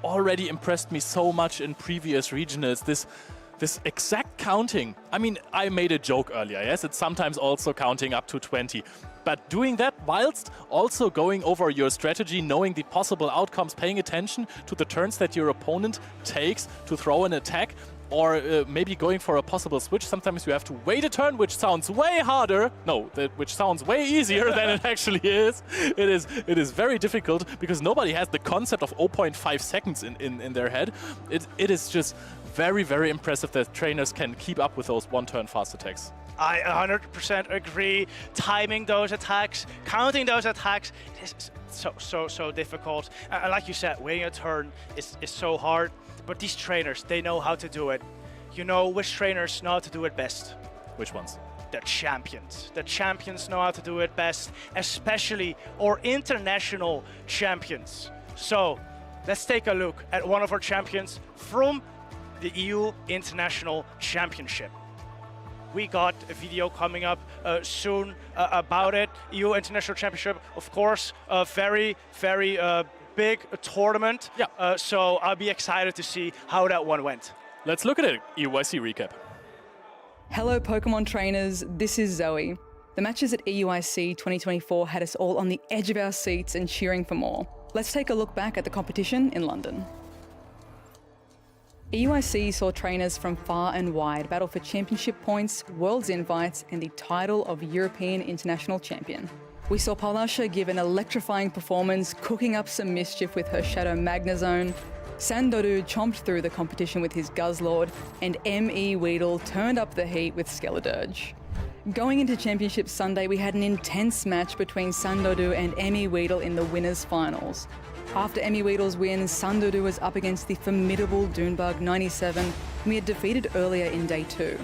already impressed me so much in previous regionals. This exact counting, I mean, I made a joke earlier, yes? It's sometimes also counting up to 20. But doing that whilst also going over your strategy, knowing the possible outcomes, paying attention to the turns that your opponent takes to throw an attack, or maybe going for a possible switch. Sometimes you have to wait a turn, which sounds way harder. No, which sounds way easier than it actually is. It is very difficult because nobody has the concept of 0.5 seconds in their head. It is just very impressive that trainers can keep up with those 1-turn fast attacks. I 100% agree. Timing those attacks, counting those attacks is so difficult. And like you said, waiting a turn is so hard. But these trainers, they know how to do it. You know which trainers know how to do it best? Which ones? The champions. The champions know how to do it best, especially our international champions. So let's take a look at one of our champions from the EU International Championship. We got a video coming up soon about it. EU International Championship, of course, a very big tournament. Yeah. So I'll be excited to see how that one went. Let's look at it. EUIC recap. Hello, Pokemon trainers. This is Zoe. The matches at EUIC 2024 had us all on the edge of our seats and cheering for more. Let's take a look back at the competition in London. EUIC saw trainers from far and wide battle for championship points, world's invites, and the title of European International Champion. We saw PauLasha give an electrifying performance, cooking up some mischief with her Shadow Magna Zone. Sanjudigo chomped through the competition with his Guzzlord, and ME Weedle turned up the heat with Skeledirge. Going into Championship Sunday, we had an intense match between Sanjudigo and ME Weedle in the winners' finals. After ME Weedle's win, Sanjudigo was up against the formidable Dunebug 97, whom we had defeated earlier in Day 2.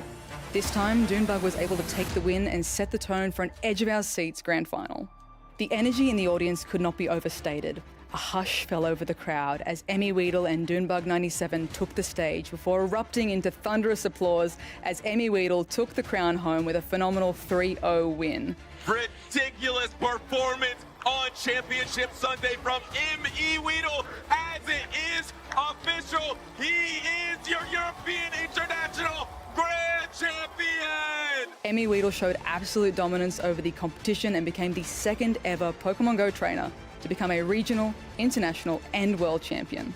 This time, Dunebug was able to take the win and set the tone for an edge-of-our-seats grand final. The energy in the audience could not be overstated. A hush fell over the crowd as ME Weedle and Dunebug 97 took the stage before erupting into thunderous applause as ME Weedle took the crown home with a phenomenal 3-0 win. Ridiculous performance on Championship Sunday from ME Weedle, as it is official. He is your European International Grand Champion! Emmy Weedle showed absolute dominance over the competition and became the second ever Pokemon Go trainer to become a regional, international, and world champion.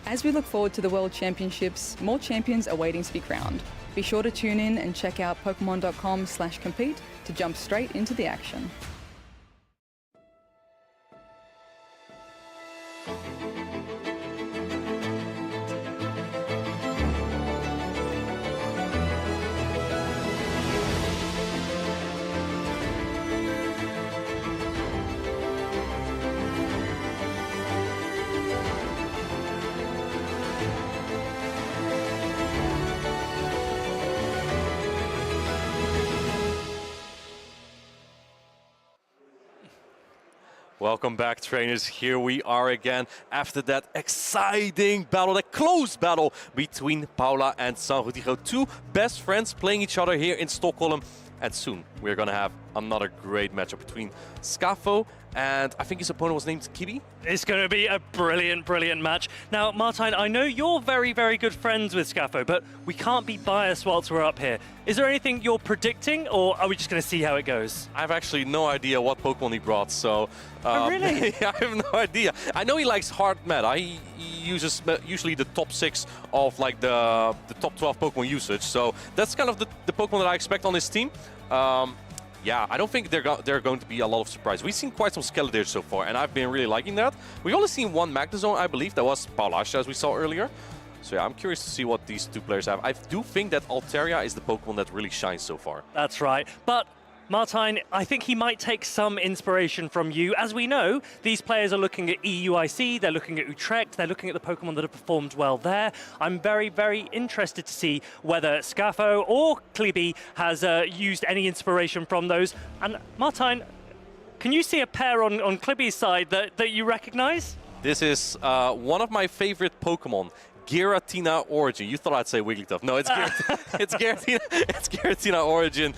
As we look forward to the World Championships, more champions are waiting to be crowned. Be sure to tune in and check out Pokemon.com/compete to jump straight into the action. Welcome back, trainers. Here we are again after that exciting battle, that close battle between Paula and Sanjudigo, two best friends playing each other here in Stockholm. And soon we're going to have another great matchup between Scafo and I think his opponent was named Kibby. It's going to be a brilliant, brilliant match. Now, Martijn, I know you're very, very good friends with Scafo, but we can't be biased whilst we're up here. Is there anything you're predicting, or are we just going to see how it goes? I have actually no idea what Pokemon he brought, so... Oh, really? I have no idea. I know he likes hard meta. He uses usually the top 6 of like the top 12 Pokemon usage, so that's kind of the Pokemon that I expect on his team. Yeah, I don't think there are going to be a lot of surprises. We've seen quite some Skeledars so far, and I've been really liking that. We've only seen one Magnezone, I believe. That was PauLasha, as we saw earlier. So yeah, I'm curious to see what these two players have. I do think that Altaria is the Pokemon that really shines so far. That's right. But Martijn, I think he might take some inspiration from you. As we know, these players are looking at EUIC, they're looking at Utrecht, they're looking at the Pokemon that have performed well there. I'm very, very interested to see whether Scafo or Kibby has used any inspiration from those. And Martijn, can you see a pair on Kibby's side that you recognize? This is one of my favorite Pokemon. Giratina Origin. You thought I'd say Wigglytuff. No, it's Giratina. It's Giratina Origin.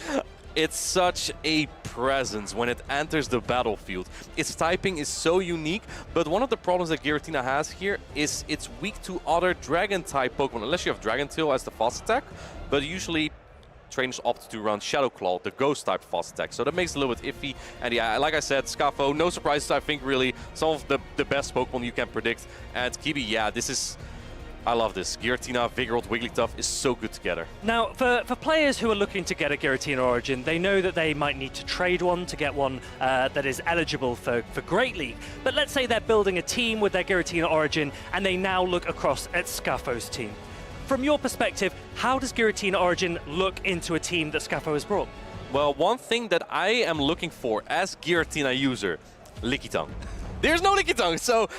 It's such a presence when it enters the battlefield. Its typing is so unique, but one of the problems that Giratina has here is it's weak to other Dragon-type Pokemon, unless you have Dragon Tail as the fast attack, but usually trainers opt to run Shadow Claw, the Ghost-type fast attack, so that makes it a little bit iffy. And yeah, like I said, Scafo, no surprises, I think, really. Some of the best Pokemon you can predict. And Kibby, yeah, this is... I love this. Giratina, Vigoroth, Wigglytuff is so good together. Now, for players who are looking to get a Giratina Origin, they know that they might need to trade one to get one that is eligible for Great League. But let's say they're building a team with their Giratina Origin, and they now look across at Scafo's team. From your perspective, how does Giratina Origin look into a team that Scafo has brought? Well, one thing that I am looking for as Giratina user, Lickitung. There's no Lickitung, so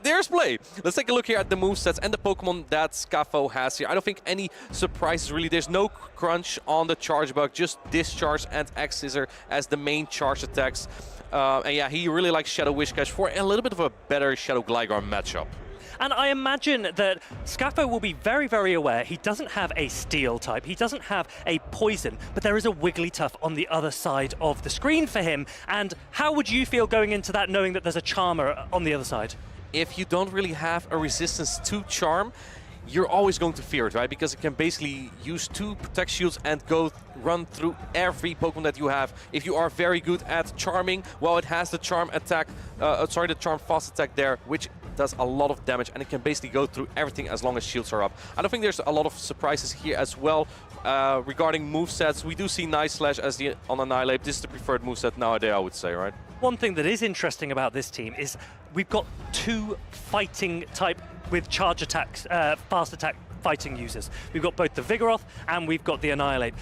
there's play. Let's take a look here at the movesets and the Pokemon that Scafo has here. I don't think any surprises really. There's no crunch on the Charge Bug, just Discharge and X-Scissor as the main charge attacks. And yeah, he really likes Shadow Whiscash for a little bit of a better Shadow Gligar matchup. And I imagine that Scafo will be very, very aware he doesn't have a Steel type, he doesn't have a Poison, but there is a Wigglytuff on the other side of the screen for him. And how would you feel going into that, knowing that there's a Charmer on the other side? If you don't really have a resistance to Charm, you're always going to fear it, right? Because it can basically use 2 Protect Shields and run through every Pokemon that you have. If you are very good at Charming, well, it has the Charm attack, the Charm fast attack there, which does a lot of damage, and it can basically go through everything as long as shields are up. I don't think there's a lot of surprises here as well. Regarding movesets, we do see Night Slash as on Annihilate. This is the preferred moveset nowadays, I would say, right? One thing that is interesting about this team is we've got 2 fighting type with charge attacks, fast attack fighting users. We've got both the Vigoroth and we've got the Annihilate.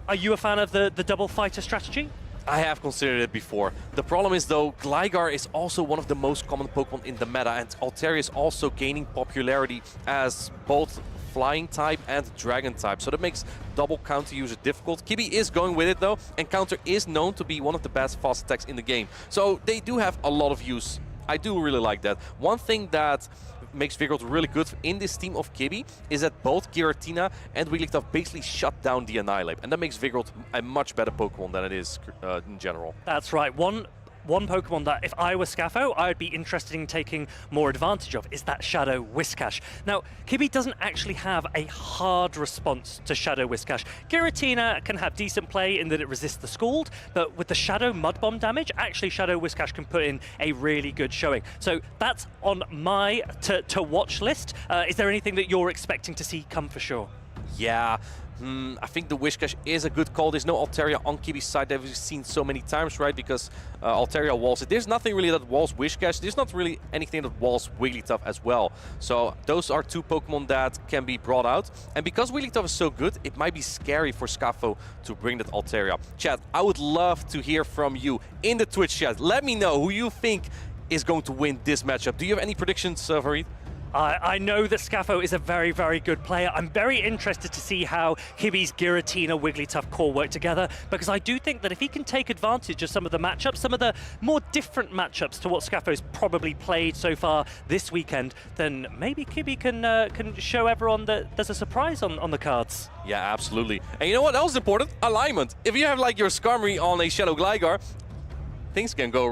Are you a fan of the double fighter strategy? I have considered it before. The problem is, though, Gligar is also one of the most common Pokemon in the meta, and Altaria is also gaining popularity as both Flying type and Dragon type, so that makes double counter user difficult. Kibby is going with it, though, and counter is known to be one of the best fast attacks in the game. So they do have a lot of use. I do really like that. One thing that makes Vigoroth really good in this team of Kibby is that both Giratina and Wigglytuff basically shut down the Annihilate, and that makes Vigoroth a much better Pokemon than it is in general. That's right. One one Pokemon that if I were Scaffo, I would be interested in taking more advantage of is that Shadow Whiscash. Now, Kibby doesn't actually have a hard response to Shadow Whiscash. Giratina can have decent play in that it resists the Scald, but with the Shadow Mud Bomb damage, actually Shadow Whiscash can put in a really good showing. So that's on my to watch list. Is there anything that you're expecting to see come for sure? Yeah. I think the Whiscash is a good call. There's no Altaria on Kibby's side that we've seen so many times, right? Because Altaria walls it. There's nothing really that walls Whiscash. There's not really anything that walls Wigglytuff as well. So those are two Pokemon that can be brought out. And because Wigglytuff is so good, it might be scary for Scaffo to bring that Altaria. Chat, I would love to hear from you in the Twitch chat. Let me know who you think is going to win this matchup. Do you have any predictions, Farid? I know that Scaffo is a very, very good player. I'm very interested to see how Kibby's Giratina Wigglytuff core work together, because I do think that if he can take advantage of some of the matchups, some of the more different matchups to what Scaffo's probably played so far this weekend, then maybe Kibby can show everyone that there's a surprise on the cards. Yeah, absolutely. And you know what else is important? Alignment. If you have like your Skarmory on a Shadow Gligar, things can go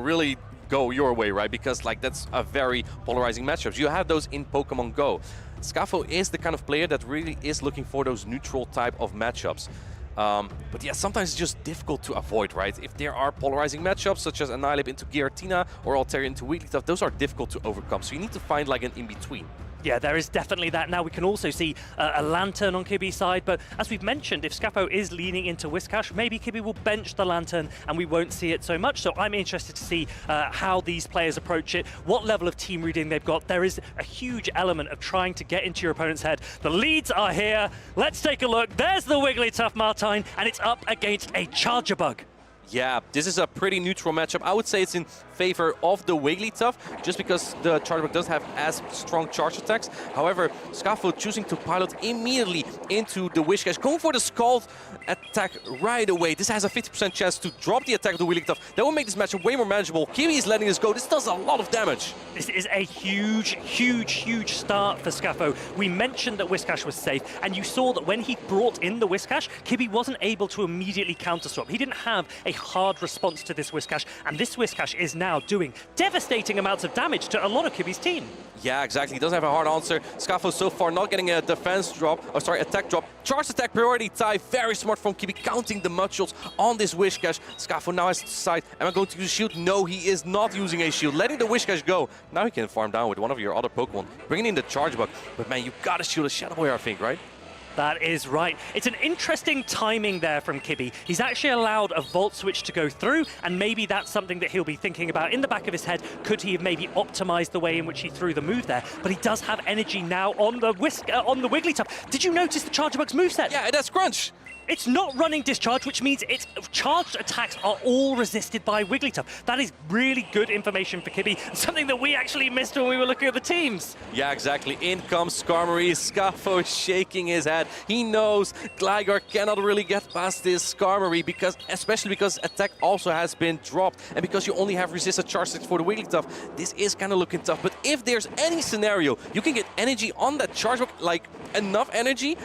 your way, right? Because like that's a very polarizing matchup. You have those in Pokemon Go. Scaffo is the kind of player that really is looking for those neutral type of matchups. But yeah, sometimes it's just difficult to avoid, right? If there are polarizing matchups, such as Annihilate into Giratina or Altaria into Wigglytuff, those are difficult to overcome. So you need to find like an in-between. Yeah, there is definitely that. Now we can also see a Lantern on Kibby's side, but as we've mentioned, if Scaffo is leaning into Whiscash, maybe Kibby will bench the Lantern and we won't see it so much. So I'm interested to see how these players approach it, what level of team reading they've got. There is a huge element of trying to get into your opponent's head. The leads are here. Let's take a look. There's the Wigglytuff Martine, and it's up against a Charger Bug. Yeah, this is a pretty neutral matchup. I would say it's in favor of the Wigglytuff, just because the Charger Bug doesn't have as strong charge attacks. However, Scaffo choosing to pilot immediately into the Whiscash, going for the Scald attack right away. This has a 50% chance to drop the attack of the Wigglytuff. That will make this matchup way more manageable. Kibby is letting this go. This does a lot of damage. This is a huge, huge, huge start for Scaffo. We mentioned that Whiscash was safe, and you saw that when he brought in the Whiscash, Kibby wasn't able to immediately counter-swap. He didn't have a hard response to this Whiscash, and this Whiscash is now doing devastating amounts of damage to a lot of Kibby's team. Yeah, exactly. He doesn't have a hard answer. Scaffo so far not getting a defense drop, or sorry, attack drop. Charge attack priority tie, very smart from Kibby, counting the Mudshots on this Whiscash. Scaffo now has to decide, am I going to use a shield? No, he is not using a shield, letting the Whiscash go. Now he can farm down with one of your other Pokemon, bringing in the Charge Bug. But man, you gotta shield a Shadow Warrior, I think, right? That is right. It's an interesting timing there from Kibby. He's actually allowed a Volt Switch to go through, and maybe that's something that he'll be thinking about in the back of his head. Could he have maybe optimized the way in which he threw the move there? But he does have energy now on the Wigglytuff. Did you notice the Charger Bug's moveset? Yeah, that's Crunch. It's not running Discharge, which means its charged attacks are all resisted by Wigglytuff. That is really good information for Kibby, something that we actually missed when we were looking at the teams. Yeah, exactly. In comes Skarmory. Scaffo is shaking his head. He knows Gligar cannot really get past this Skarmory, especially because attack also has been dropped, and because you only have resisted charge attacks for the Wigglytuff, this is kind of looking tough. But if there's any scenario you can get energy on that Charge Bug, like enough energy,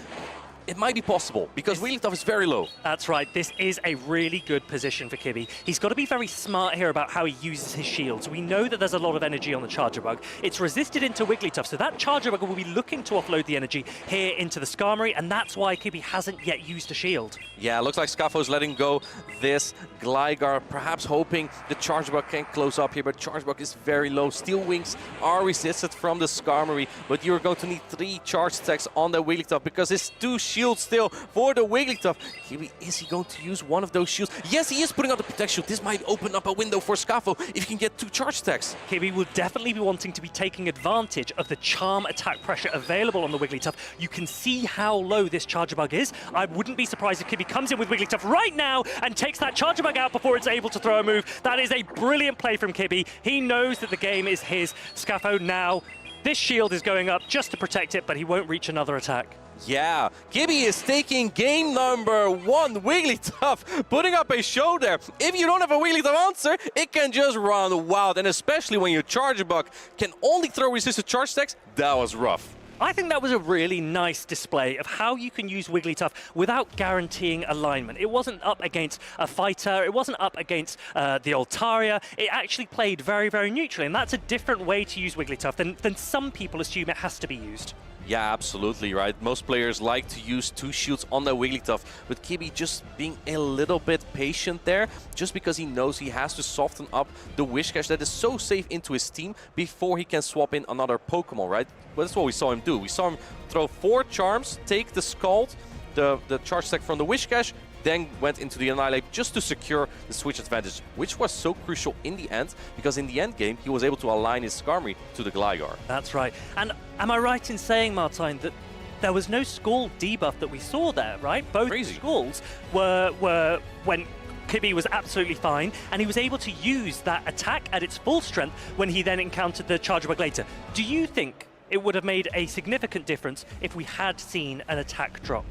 it might be possible, because Wigglytuff is very low. That's right. This is a really good position for Kibby. He's got to be very smart here about how he uses his shields. We know that there's a lot of energy on the Charger Bug. It's resisted into Wigglytuff, so that Charger Bug will be looking to offload the energy here into the Skarmory, and that's why Kibby hasn't yet used a shield. Yeah, looks like Scaffo's letting go this Gligar, perhaps hoping the Charge Bug can close up here, but Charge Bug is very low. Steel Wings are resisted from the Skarmory, but you're going to need 3 charge attacks on the Wigglytuff, because it's 2 shields still for the Wigglytuff. Kibby, is he going to use one of those shields? Yes, he is putting out the Protect Shield. This might open up a window for Scaffo if he can get 2 charge attacks. Kibby will definitely be wanting to be taking advantage of the Charm attack pressure available on the Wigglytuff. You can see how low this Charger Bug is. I wouldn't be surprised if Kibby comes in with Wigglytuff right now and takes that Charger Bug out before it's able to throw a move. That is a brilliant play from Kibby. He knows that the game is his. Scaffo now, this shield is going up just to protect it, but he won't reach another attack. Yeah, Kibby is taking game number 1. Wigglytuff putting up a show there. If you don't have a Wigglytuff answer, it can just run wild. And especially when your Charger Bug can only throw resisted charge attacks, that was rough. I think that was a really nice display of how you can use Wigglytuff without guaranteeing alignment. It wasn't up against a fighter, it wasn't up against the Altaria. It actually played very, very neutrally, and that's a different way to use Wigglytuff than some people assume it has to be used. Yeah, absolutely, right? Most players like to use 2 shields on their Wigglytuff, but Kibby just being a little bit patient there, just because he knows he has to soften up the Whiscash that is so safe into his team before he can swap in another Pokemon, right? Well, that's what we saw him do. We saw him throw 4 Charms, take the Scald, the charge attack from the Whiscash, then went into the Annihilate just to secure the switch advantage, which was so crucial in the end, because in the end game, he was able to align his Skarmory to the Gligar. That's right. And am I right in saying, Martijn, that there was no Scald debuff that we saw there, right? Both Scalds were when Kibby was absolutely fine, and he was able to use that attack at its full strength when he then encountered the Charge Bug later. Do you think it would have made a significant difference if we had seen an attack drop?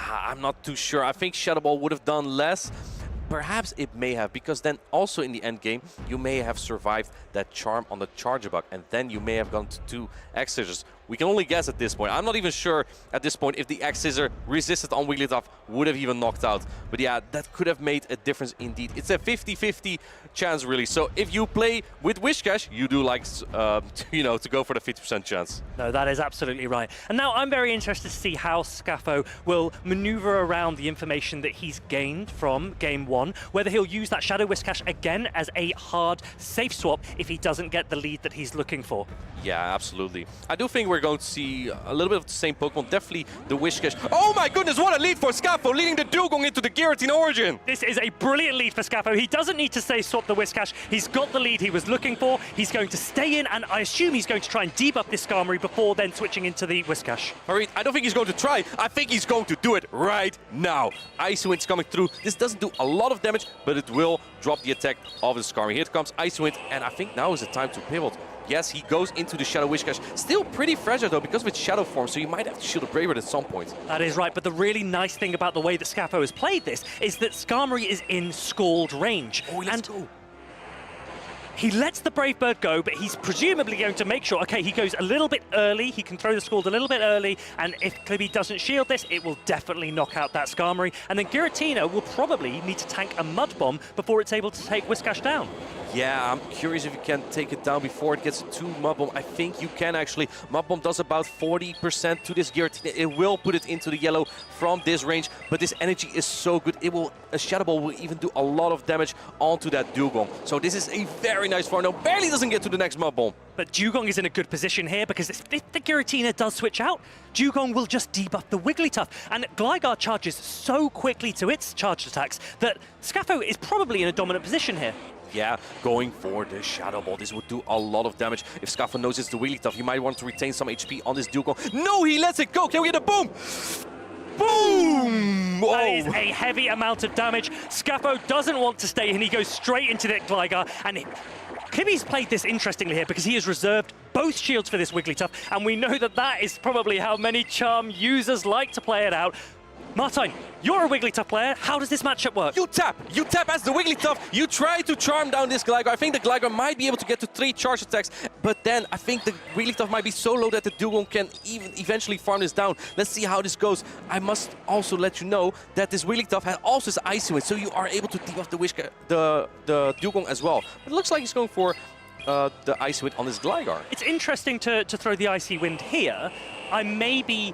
I'm not too sure. I think Shadow Ball would have done less. Perhaps it may have, because then also in the end game, you may have survived that charm on the Charge Bug, and then you may have gone to 2 X-Scissors. We can only guess at this point. I'm not even sure at this point if the X-Scissor resisted on Wigglytuff would have even knocked out. But yeah, that could have made a difference indeed. It's a 50-50 chance, really. So if you play with Whiscash, you do like, you know, to go for the 50% chance. No, that is absolutely right. And now I'm very interested to see how Scaffo will maneuver around the information that he's gained from Game 1, whether he'll use that Shadow Whiscash again as a hard, safe swap if he doesn't get the lead that he's looking for. Yeah, absolutely. I do think we're going to see a little bit of the same Pokemon, definitely the Whiscash. Oh my goodness, what a lead for Scaffo, leading the Dugong into the Giratina Origin. This is a brilliant lead for Scaffo. He doesn't need to say swap the Whiscash. He's got the lead he was looking for. He's going to stay in, and I assume he's going to try and debuff this Skarmory before then switching into the Whiscash. Farid, I don't think he's going to try. I think he's going to do it right now. Icy Wind's coming through. This doesn't do a lot of damage, but it will drop the attack of the Skarmory. Here comes Icy Wind, and I think now is the time to pivot. Yes, he goes into the Shadow Whiscash. Still pretty fragile though because of its Shadow form, so you might have to shield a Brave Bird at some point. That is right, but the really nice thing about the way that Scaffo has played this is that Skarmory is in Scald range. Oh, let's go. He lets the Brave Bird go, but he's presumably going to make sure, okay, he goes a little bit early, he can throw the Scald a little bit early, and if Kibby doesn't shield this, it will definitely knock out that Skarmory, and then Giratina will probably need to tank a Mud Bomb before it's able to take Whiscash down. Yeah, I'm curious if you can take it down before it gets to Mud Bomb. I think you can actually. Mud Bomb does about 40% to this Giratina. It will put it into the yellow from this range, but this energy is so good. It will, a Shadow Ball will even do a lot of damage onto that Dugong. So this is a very nice farm. No, barely doesn't get to the next Mud Bomb. But Dugong is in a good position here because if the Giratina does switch out, Dugong will just debuff the Wigglytuff. And Gligar charges so quickly to its charged attacks that Scaffo is probably in a dominant position here. Yeah, going for the Shadow Ball. This would do a lot of damage. If Scaffo knows it's the Wigglytuff, he might want to retain some HP on this Dugong. No, he lets it go. Can we get a boom? Boom! That is a heavy amount of damage. Scaffo doesn't want to stay in. He goes straight into the Gligar. And Kibby's played this interestingly here because he has reserved both shields for this Wigglytuff. And we know that that is probably how many Charm users like to play it out. Martijn, you're a Wigglytuff player. How does this matchup work? You tap as the Wigglytuff. You try to charm down this Gligar. I think the Gligar might be able to get to 3 charge attacks, but then I think the Wigglytuff might be so low that the Dugong can even eventually farm this down. Let's see how this goes. I must also let you know that this Wigglytuff has also his Icy Wind, so you are able to debuff the Dugong as well. But it looks like he's going for the Icy Wind on this Gligar. It's interesting to throw the Icy Wind here. I maybe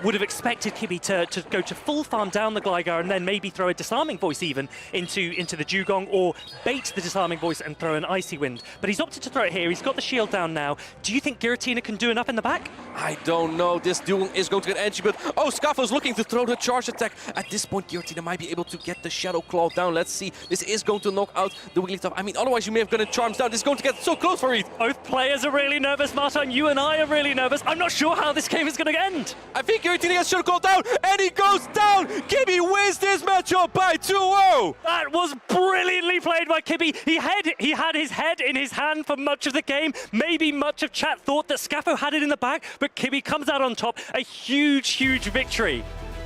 would have expected Kibby to go to full farm down the Gligar and then maybe throw a Disarming Voice even into the Dugong, or bait the Disarming Voice and throw an Icy Wind. But he's opted to throw it here. He's got the shield down now. Do you think Giratina can do enough in the back? I don't know. This Dugong is going to get edgy, but oh, Scafo's looking to throw the charge attack. At this point, Giratina might be able to get the Shadow Claw down. Let's see. This is going to knock out the Wigglytuff. I mean, otherwise you may have gotten Charms down. This is going to get so close for it. Both players are really nervous, Martijn. You and I are really nervous. I'm not sure how this game is going to end. I think Giratina gets Shadow Claw down, and he goes down. Kibby wins this matchup by 2-0. That was brilliantly played by Kibby. He had his head in his hand for much of the game. Maybe much of chat thought that Scafo had it in the back, but Kibby comes out on top. A huge, huge victory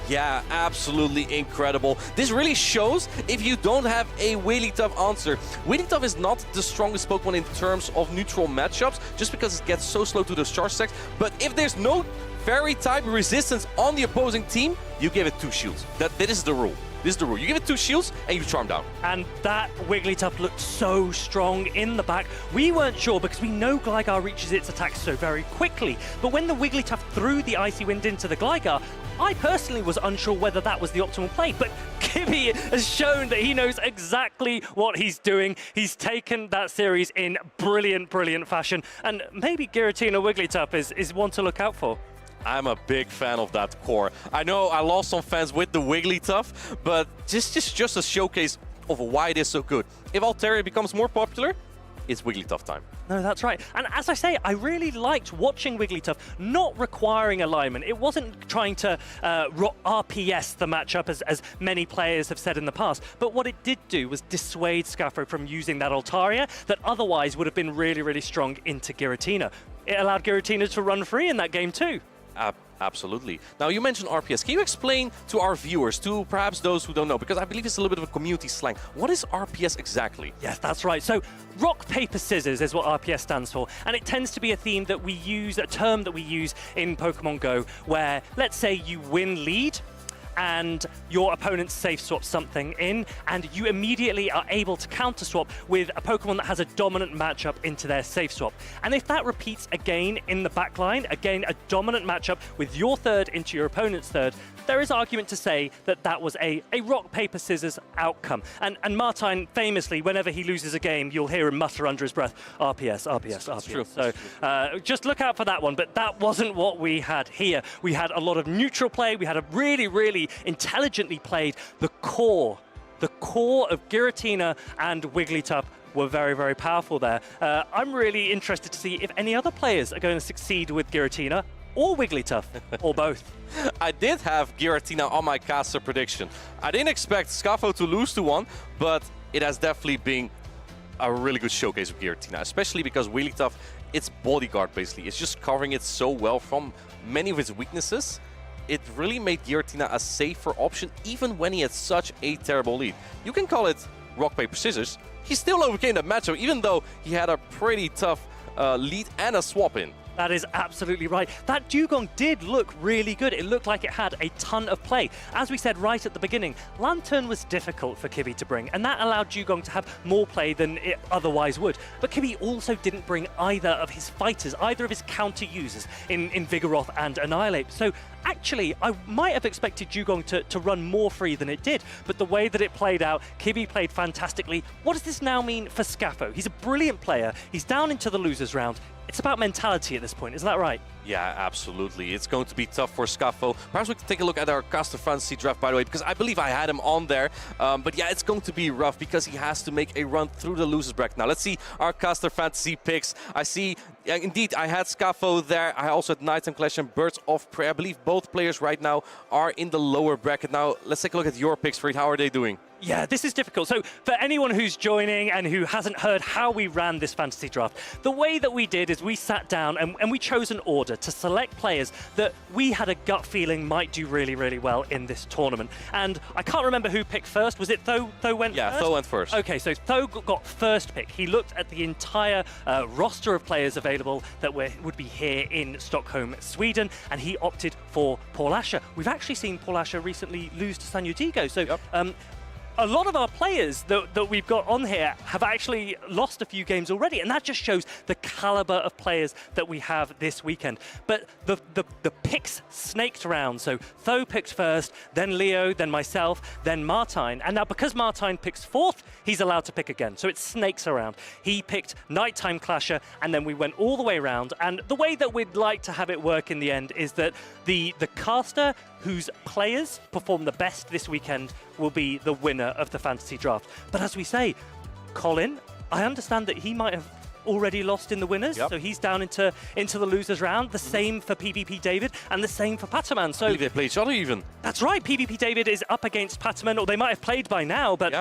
Yeah, absolutely incredible. This really shows if you don't have a Wigglytuff answer. Wigglytuff is not the strongest Pokemon in terms of neutral matchups, just because it gets so slow to those charge attacks. But if there's no fairy type resistance on the opposing team, you give it 2 shields. That is the rule. This is the rule. You give it 2 shields and you charm down. And that Wigglytuff looked so strong in the back. We weren't sure because we know Gligar reaches its attacks so very quickly. But when the Wigglytuff threw the Icy Wind into the Gligar, I personally was unsure whether that was the optimal play. But Kibby has shown that he knows exactly what he's doing. He's taken that series in brilliant, brilliant fashion. And maybe Giratina Wigglytuff is one to look out for. I'm a big fan of that core. I know I lost some fans with the Wigglytuff, but just a showcase of why it is so good. If Altaria becomes more popular, it's Wigglytuff time. No, that's right. And as I say, I really liked watching Wigglytuff not requiring alignment. It wasn't trying to RPS the matchup, as many players have said in the past. But what it did do was dissuade Scaffo from using that Altaria that otherwise would have been really, really strong into Giratina. It allowed Giratina to run free in that game too. Absolutely. Now, you mentioned RPS. Can you explain to our viewers, to perhaps those who don't know, because I believe it's a little bit of a community slang. What is RPS exactly? Yes, that's right. So rock, paper, scissors is what RPS stands for. And it tends to be a theme that we use, a term that we use in Pokemon Go, where let's say you win lead, and your opponent safe swaps something in, and you immediately are able to counter swap with a Pokemon that has a dominant matchup into their safe swap. And if that repeats again in the backline, again a dominant matchup with your third into your opponent's third, there is argument to say that that was a rock, paper, scissors outcome. And Martijn, famously, whenever he loses a game, you'll hear him mutter under his breath, RPS, RPS, RPS. True. So just look out for that one, but that wasn't what we had here. We had a lot of neutral play. We had a really, really intelligently played. The core of Giratina and Wigglytuff were very, very powerful there. I'm really interested to see if any other players are going to succeed with Giratina or Wigglytuff, or both. I did have Giratina on my caster prediction. I didn't expect Scaffo to lose to one, but it has definitely been a really good showcase of Giratina, especially because Wigglytuff, its bodyguard basically, is just covering it so well from many of its weaknesses. It really made Giratina a safer option, even when he had such a terrible lead. You can call it rock, paper, scissors. He still overcame that matchup, even though he had a pretty tough lead and a swap in. That is absolutely right. That Dugong did look really good. It looked like it had a ton of play. As we said right at the beginning, Lantern was difficult for Kibby to bring, and that allowed Dugong to have more play than it otherwise would. But Kibby also didn't bring either of his fighters, either of his counter users in Vigoroth and Annihilate. So actually, I might have expected Dugong to run more free than it did, but the way that it played out, Kibby played fantastically. What does this now mean for Scaffo? He's a brilliant player. He's down into the losers round. It's about mentality at this point, isn't that right? Yeah, absolutely. It's going to be tough for Scaffo. Perhaps we can take a look at our caster fantasy draft, by the way, because I believe I had him on there. But yeah, it's going to be rough because he has to make a run through the losers bracket. Now, let's see our caster fantasy picks. I see, indeed, I had Scaffo there. I also had Nighttime Clash and Birds of Prey. I believe both players right now are in the lower bracket. Now, let's take a look at your picks, Farid. How are they doing? Yeah, this is difficult. So for anyone who's joining and who hasn't heard how we ran this fantasy draft, the way that we did is we sat down and we chose an order to select players that we had a gut feeling might do really, really well in this tournament. And I can't remember who picked first. Was it Tho went first? Yeah, Tho went first. Okay, so Tho got first pick. He looked at the entire roster of players available that would be here in Stockholm, Sweden, and he opted for PauLasha. We've actually seen PauLasha recently lose to Sanjudigo. So yep. A lot of our players that we've got on here have actually lost a few games already, and that just shows the caliber of players that we have this weekend. But the picks snaked around, so Tho picked first, then Leo, then myself, then Martijn, and now because Martijn picks fourth, he's allowed to pick again, so it snakes around. He picked Nighttime Clasher, and then we went all the way around, and the way that we'd like to have it work in the end is that the caster whose players perform the best this weekend will be the winner of the fantasy draft. But as we say, Colin, I understand that he might have already lost in the winners, so he's down into the losers round. The same for PvP David and the same for Pataman. So I believe they play each other even. That's right, PvP David is up against Pataman, or they might have played by now, but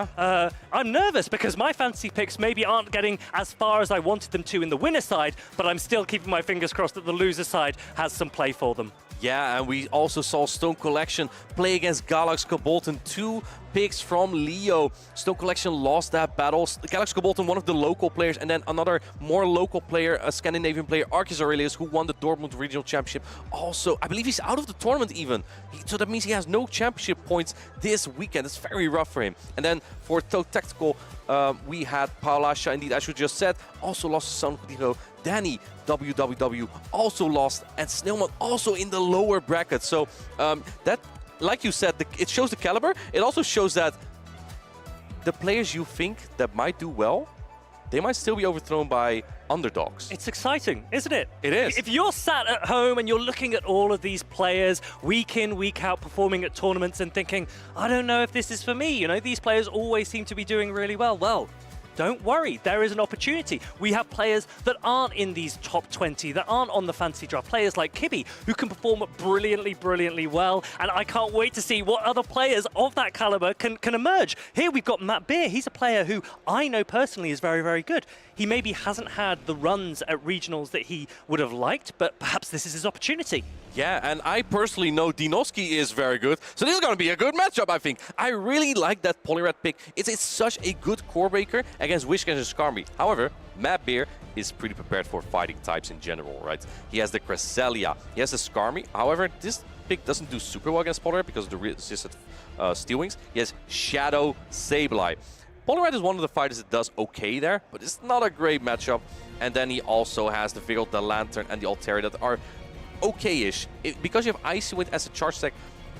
I'm nervous because my fantasy picks maybe aren't getting as far as I wanted them to in the winner side, but I'm still keeping my fingers crossed that the loser side has some play for them. Yeah, and we also saw Stonecollection play against Galaxkobolten. 2 picks from Leo. Stonecollection lost that battle. Galaxkobolten, one of the local players, and then another more local player, a Scandinavian player, Arcus Aurelius, who won the Dortmund Regional Championship. Also, I believe he's out of the tournament even. So that means he has no championship points this weekend. It's very rough for him. And then for Tactical, we had PauLasha, indeed, as you just said, also lost to Sanjudigo. Danny, WWW, also lost, and Snailman also in the lower bracket. So that, like you said, it shows the caliber. It also shows that the players you think that might do well, they might still be overthrown by underdogs. It's exciting, isn't it? It is. If you're sat at home and you're looking at all of these players week in, week out performing at tournaments and thinking, I don't know if this is for me, you know, these players always seem to be doing really well. Well, don't worry, there is an opportunity. We have players that aren't in these top 20, that aren't on the fantasy draft. Players like Kibby, who can perform brilliantly, brilliantly well. And I can't wait to see what other players of that caliber can emerge. Here we've got Mattbear. He's a player who I know personally is very, very good. He maybe hasn't had the runs at regionals that he would have liked, but perhaps this is his opportunity. Yeah, and I personally know Dinosky is very good, so this is going to be a good matchup, I think. I really like that Polyrat pick. It's such a good core breaker against Wishcash and Skarmory. However, Mattbear is pretty prepared for fighting types in general, right? He has the Cresselia, he has the Skarmory. However, this pick doesn't do super well against Polyrat because of the resisted Steel Wings. He has Shadow Sableye. Polyrat is one of the fighters that does okay there, but it's not a great matchup. And then he also has the Vigil, the Lantern, and the Altaria that are okay-ish. Because you have Icy Wind as a charge stack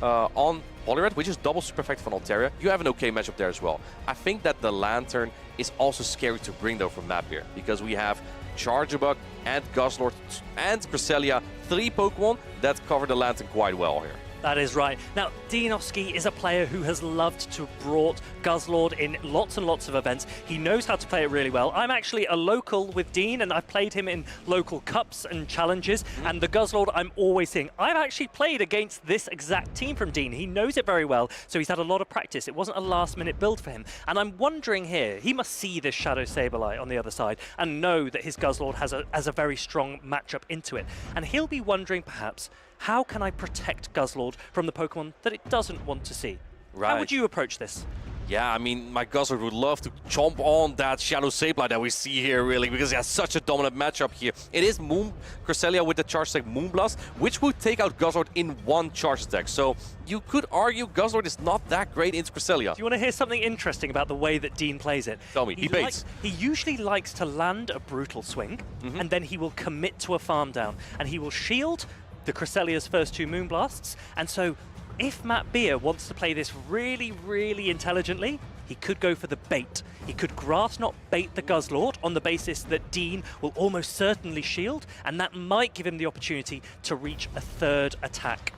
on Polyrat, which is double super effective on Altaria, you have an okay matchup there as well. I think that the Lantern is also scary to bring though from Mattbear, because we have Charjabug and Guzzlord and Cresselia, 3 Pokemon that cover the Lantern quite well here. That is right. Now, Dinosky is a player who has loved to have brought Guzzlord in lots and lots of events. He knows how to play it really well. I'm actually a local with Dean, and I've played him in local cups and challenges, and the Guzzlord I'm always seeing. I've actually played against this exact team from Dean. He knows it very well, so he's had a lot of practice. It wasn't a last-minute build for him. And I'm wondering here, he must see this Shadow Sableye on the other side and know that his Guzzlord has a very strong matchup into it. And he'll be wondering, perhaps, how can I protect Guzzlord from the Pokemon that it doesn't want to see? Right. How would you approach this? Yeah, I mean, my Guzzlord would love to chomp on that Shadow Sableye that we see here, really, because he has such a dominant matchup here. It is Cresselia with the charge attack Moonblast, which would take out Guzzlord in 1 charge attack. So you could argue Guzzlord is not that great in Cresselia. Do you want to hear something interesting about the way that Dean plays it? Tell me, he baits. He usually likes to land a Brutal Swing, and then he will commit to a farm down, and he will shield the Cresselia's first 2 Moonblasts. And so if Mattbear wants to play this really, really intelligently, he could go for the bait. He could grass not bait the Guzzlord on the basis that Dean will almost certainly shield, and that might give him the opportunity to reach a 3rd attack.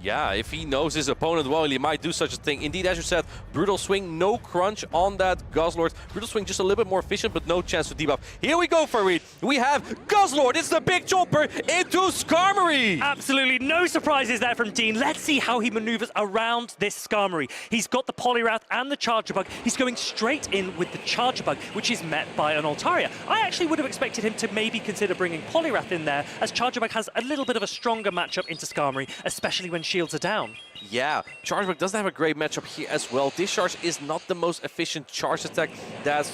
Yeah, if he knows his opponent well, he might do such a thing. Indeed, as you said, Brutal Swing, no crunch on that Guzzlord. Brutal Swing just a little bit more efficient, but no chance to debuff. Here we go, Farid. We have Guzzlord. It's the big chopper into Skarmory. Absolutely no surprises there from Dean. Let's see how he maneuvers around this Skarmory. He's got the Poliwrath and the Charjabug. He's going straight in with the Charjabug, which is met by an Altaria. I actually would have expected him to maybe consider bringing Poliwrath in there, as Charjabug has a little bit of a stronger matchup into Skarmory, especially when shields are down. Yeah, Charjabug doesn't have a great matchup here as well. Discharge is not the most efficient charge attack that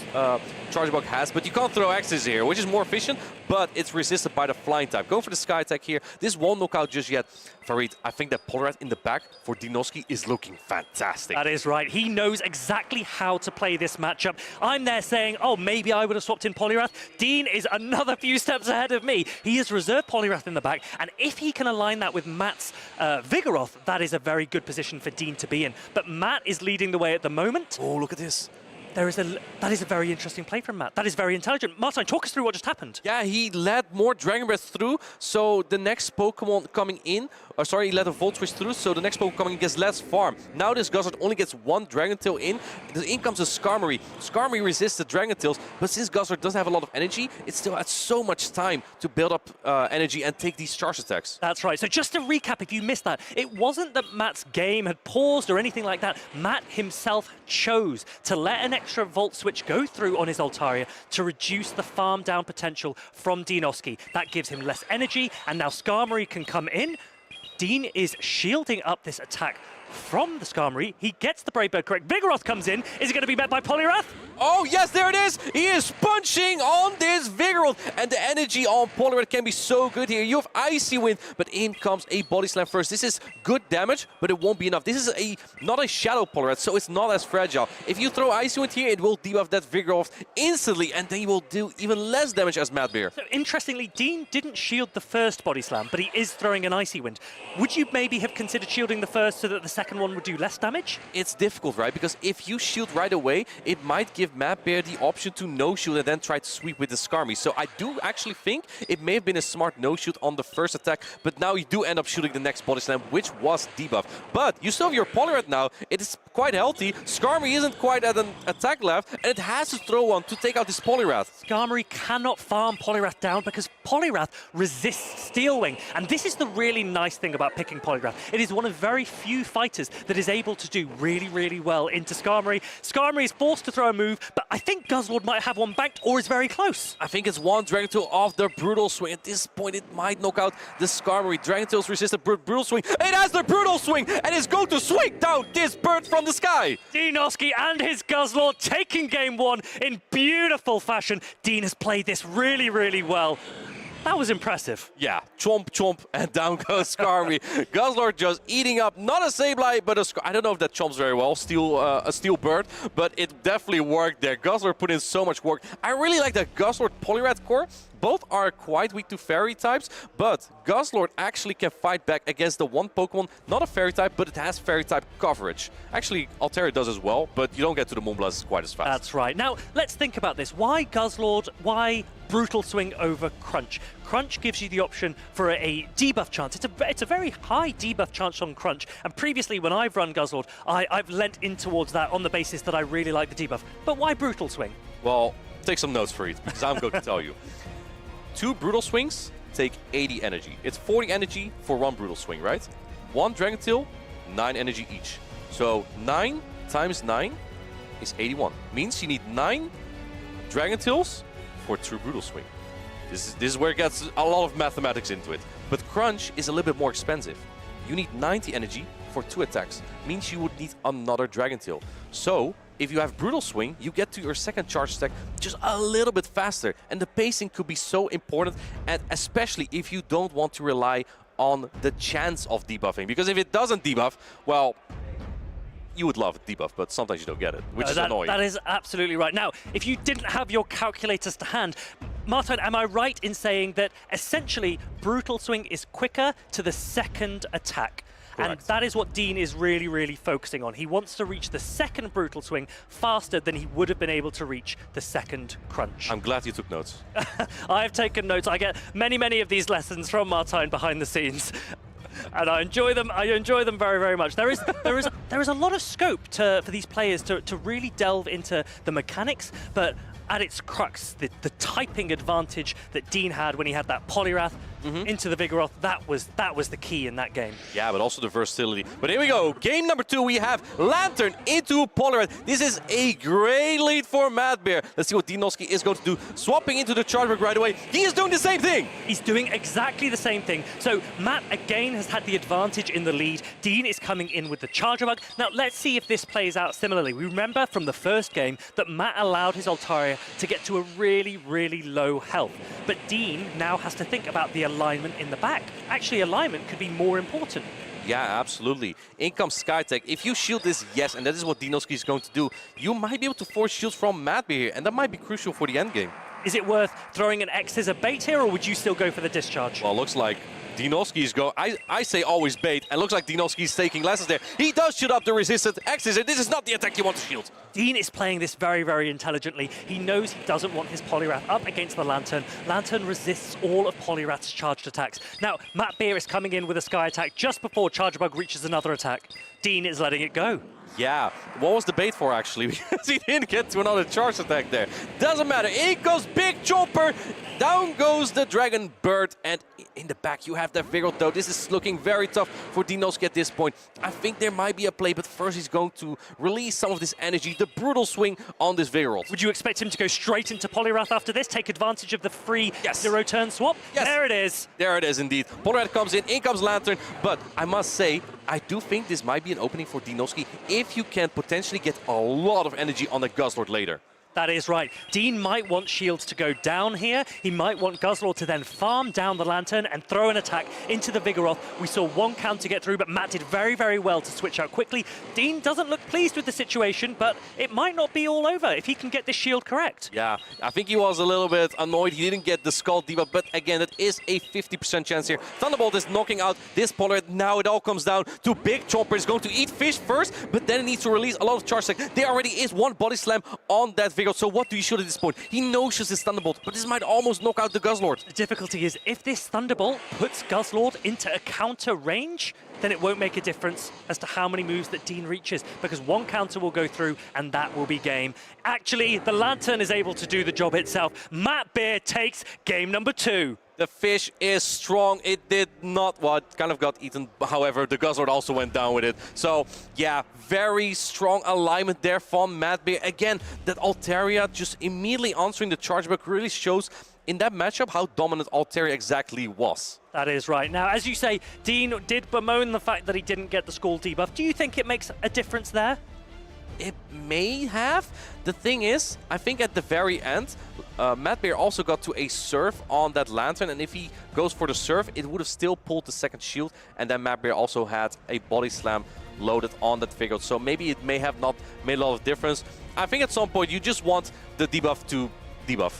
Charjabug has, but you can't throw axes here, which is more efficient, but it's resisted by the flying type. Going for the sky attack here. This won't knock out just yet. Farid, I think that Poliwrath in the back for Dinosky is looking fantastic. That is right. He knows exactly how to play this matchup. I'm there saying, oh, maybe I would have swapped in Poliwrath. Dean is another few steps ahead of me. He has reserved Poliwrath in the back, and if he can align that with Matt's Vigoroth, that is a very good position for Dean to be in. But Matt is leading the way at the moment. Oh, look at this. That is a very interesting play from Matt. That is very intelligent. Martin, talk us through what just happened. Yeah, he let more Dragon Breath through, so the next Pokemon coming in, he let a Volt Switch through, so the next Pokemon coming in gets less farm. Now this Guzzlord only gets 1 Dragon Tail in. In comes a Skarmory. Skarmory resists the Dragon Tails, but since Guzzlord doesn't have a lot of energy, it still has so much time to build up energy and take these charge attacks. That's right. So just to recap, if you missed that, it wasn't that Matt's game had paused or anything like that. Matt himself chose to let an extra Volt Switch go through on his Altaria to reduce the farm down potential from Dinosky. That gives him less energy, and now Skarmory can come in. Dean is shielding up this attack from the Skarmory. He gets the Brave Bird correct. Vigoroth comes in. Is it going to be met by Poliwrath? Oh, yes, there it is. He is punching on this Vigoroth. And the energy on Poliwrath can be so good here. You have Icy Wind, but in comes a Body Slam first. This is good damage, but it won't be enough. This is not a Shadow Poliwrath, so it's not as fragile. If you throw Icy Wind here, it will debuff that Vigoroth instantly, and then he will do even less damage as Mattbear. So interestingly, Dean didn't shield the first Body Slam, but he is throwing an Icy Wind. Would you maybe have considered shielding the first so that the second one would do less damage? It's difficult, right? Because if you shield right away, it might give Mattbear the option to no-shield and then try to sweep with the Skarmory. So I do actually think it may have been a smart no-shield on the first attack, but now you do end up shooting the next Body Slam, which was debuff. But you still have your Poliwrath now. It is quite healthy. Skarmory isn't quite at an attack left, and it has to throw one to take out this Poliwrath. Skarmory cannot farm Poliwrath down because Poliwrath resists Steel Wing. And this is the really nice thing about picking Poliwrath. It is one of very few fighters that is able to do really, really well into Skarmory. Skarmory is forced to throw a move, but I think Guzzlord might have one banked or is very close. I think it's one Dragon Tail off the Brutal Swing. At this point, it might knock out the Skarmory. Dragon Tail's resisted Brutal Swing. It has the Brutal Swing, and it's going to swing down this bird from the sky. Dinosky and his Guzzlord taking game one in beautiful fashion. Dean has played this really, really well. That was impressive. Yeah, chomp, chomp, and down goes Skarmory. Guzzlord just eating up, not a Sableye, but I don't know if that chomps very well, a steel bird, but it definitely worked there. Guzzlord put in so much work. I really like that Guzzlord Poliwrath core. Both are quite weak to fairy types, but Guzzlord actually can fight back against the one Pokemon, not a fairy type, but it has fairy type coverage. Actually, Altaria does as well, but you don't get to the Moonblast quite as fast. That's right. Now, let's think about this. Why Guzzlord? Why Brutal Swing over Crunch? Crunch gives you the option for a debuff chance. It's a very high debuff chance on Crunch, and previously when I've run Guzzlord, I've lent in towards that on the basis that I really like the debuff. But why Brutal Swing? Well, take some notes for it, because I'm going to tell you. 2 Brutal Swings take 80 energy. It's 40 energy for 1 Brutal Swing, right? 1 Dragon Tail, 9 energy each. So 9 times 9 is 81. Means you need 9 Dragon Tails for 2 Brutal Swing. This is where it gets a lot of mathematics into it. But Crunch is a little bit more expensive. You need 90 energy for 2 attacks. Means you would need another Dragon Tail. So if you have Brutal Swing, you get to your second charge stack just a little bit faster. And the pacing could be so important, and especially if you don't want to rely on the chance of debuffing. Because if it doesn't debuff, well, you would love a debuff, but sometimes you don't get it, which is annoying. That is absolutely right. Now, if you didn't have your calculators to hand, Martin, am I right in saying that essentially Brutal Swing is quicker to the second attack? Correct. And that is what Dean is really, really focusing on. He wants to reach the second Brutal Swing faster than he would have been able to reach the second Crunch. I'm glad you took notes. I have taken notes. I get many, many of these lessons from Martin behind the scenes. And I enjoy them. I enjoy them very, very much. There is a lot of scope for these players to really delve into the mechanics, but at its crux, the typing advantage that Dean had when he had that Poliwrath into the Vigoroth, that was the key in that game. Yeah, but also the versatility. But here we go. Game number 2, we have Lantern into Poliwrath. This is a great lead for Mattbear. Let's see what Dinosky is going to do. Swapping into the Chargeback right away. He is doing the same thing. He's doing exactly the same thing. So Matt, again, has had the advantage in the lead. Dean is coming in with the Chargeback. Now, let's see if this plays out similarly. We remember from the first game that Matt allowed his Altaria to get to a really, really low health. But Dean now has to think about the alignment in the back. Actually, alignment could be more important. Yeah, absolutely. In comes Skytech. If you shield this, yes, and that is what Dinosky is going to do, you might be able to force shields from Mattbear here, and that might be crucial for the endgame. Is it worth throwing an X as a bait here, or would you still go for the discharge? Well, looks like Dinosky is going... I say always bait, and looks like Dinosky is taking lessons there. He does shoot up the resistant X's, and this is not the attack you want to shield. Dean is playing this very, very intelligently. He knows he doesn't want his Poliwrath up against the Lantern. Lantern resists all of Poliwrath's charged attacks. Now, Mattbear is coming in with a Sky attack just before Chargebug reaches another attack. Dean is letting it go. Yeah, what was the bait for, actually? Because he didn't get to another charge attack there. Doesn't matter. In goes Big Chomper. Down goes the Dragon Bird, and in the back you have the Vigor though. This is looking very tough for Dinosky at this point. I think there might be a play, but first he's going to release some of this energy, the brutal swing on this Vigor. Would you expect him to go straight into Poliwrath after this, take advantage of the free zero turn swap? Yes. There it is. There it is indeed. Poliwrath comes in comes Lantern, but I must say, I do think this might be an opening for Dinosky if you can potentially get a lot of energy on the Guzzlord later. That is right. Dean might want shields to go down here. He might want Guzzlord to then farm down the Lantern and throw an attack into the Vigoroth. We saw one counter get through, but Matt did very, very well to switch out quickly. Dean doesn't look pleased with the situation, but it might not be all over if he can get this shield correct. Yeah, I think he was a little bit annoyed. He didn't get the Skull debuff, but again, it is a 50% chance here. Thunderbolt is knocking out this Poliwrath. Now it all comes down to Big Chomper. He's going to eat fish first, but then he needs to release a lot of charge stack. There already is one body slam on that Vigor. So what do you shoot at this point? He no-shows his Thunderbolt, but this might almost knock out the Guzzlord. The difficulty is if this Thunderbolt puts Guzzlord into a counter range, then it won't make a difference as to how many moves that Dean reaches, because one counter will go through and that will be game. Actually, the Lantern is able to do the job itself. Mattbear takes game number 2. The fish is strong. It did not, well, it kind of got eaten. However, the Guzzlord also went down with it. So, yeah, very strong alignment there from Mattbear. Again, that Altaria just immediately answering the charge back really shows in that matchup how dominant Altaria exactly was. That is right. Now, as you say, Dean did bemoan the fact that he didn't get the Skull debuff. Do you think it makes a difference there? It may have. The thing is, I think at the very end, Mattbear also got to a surf on that Lantern, and if he goes for the surf, it would have still pulled the second shield, and then Mattbear also had a body slam loaded on that Vigor. So maybe it may have not made a lot of difference. I think at some point you just want the debuff to debuff.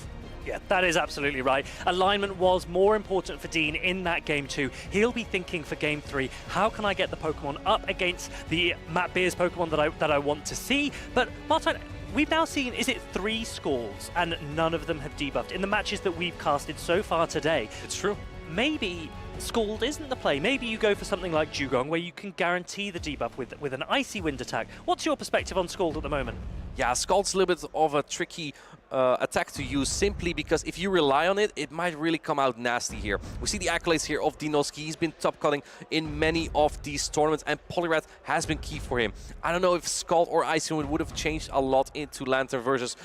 Yeah, that is absolutely right. Alignment was more important for Dean in that game 2. He'll be thinking for game 3, how can I get the Pokemon up against the Mattbear's Pokemon that I want to see? But Martin, we've now seen, is it 3 Skulls, and none of them have debuffed in the matches that we've casted so far today? It's true. Maybe Scald isn't the play. Maybe you go for something like Dugong, where you can guarantee the debuff with an Icy Wind attack. What's your perspective on Scald at the moment? Yeah, Scald's a little bit of a tricky attack to use, simply because if you rely on it, it might really come out nasty here. We see the accolades here of Dinosky. He's been top cutting in many of these tournaments, and Poliwrath has been key for him. I don't know if Scald or Icy Wind would have changed a lot into Lantern versus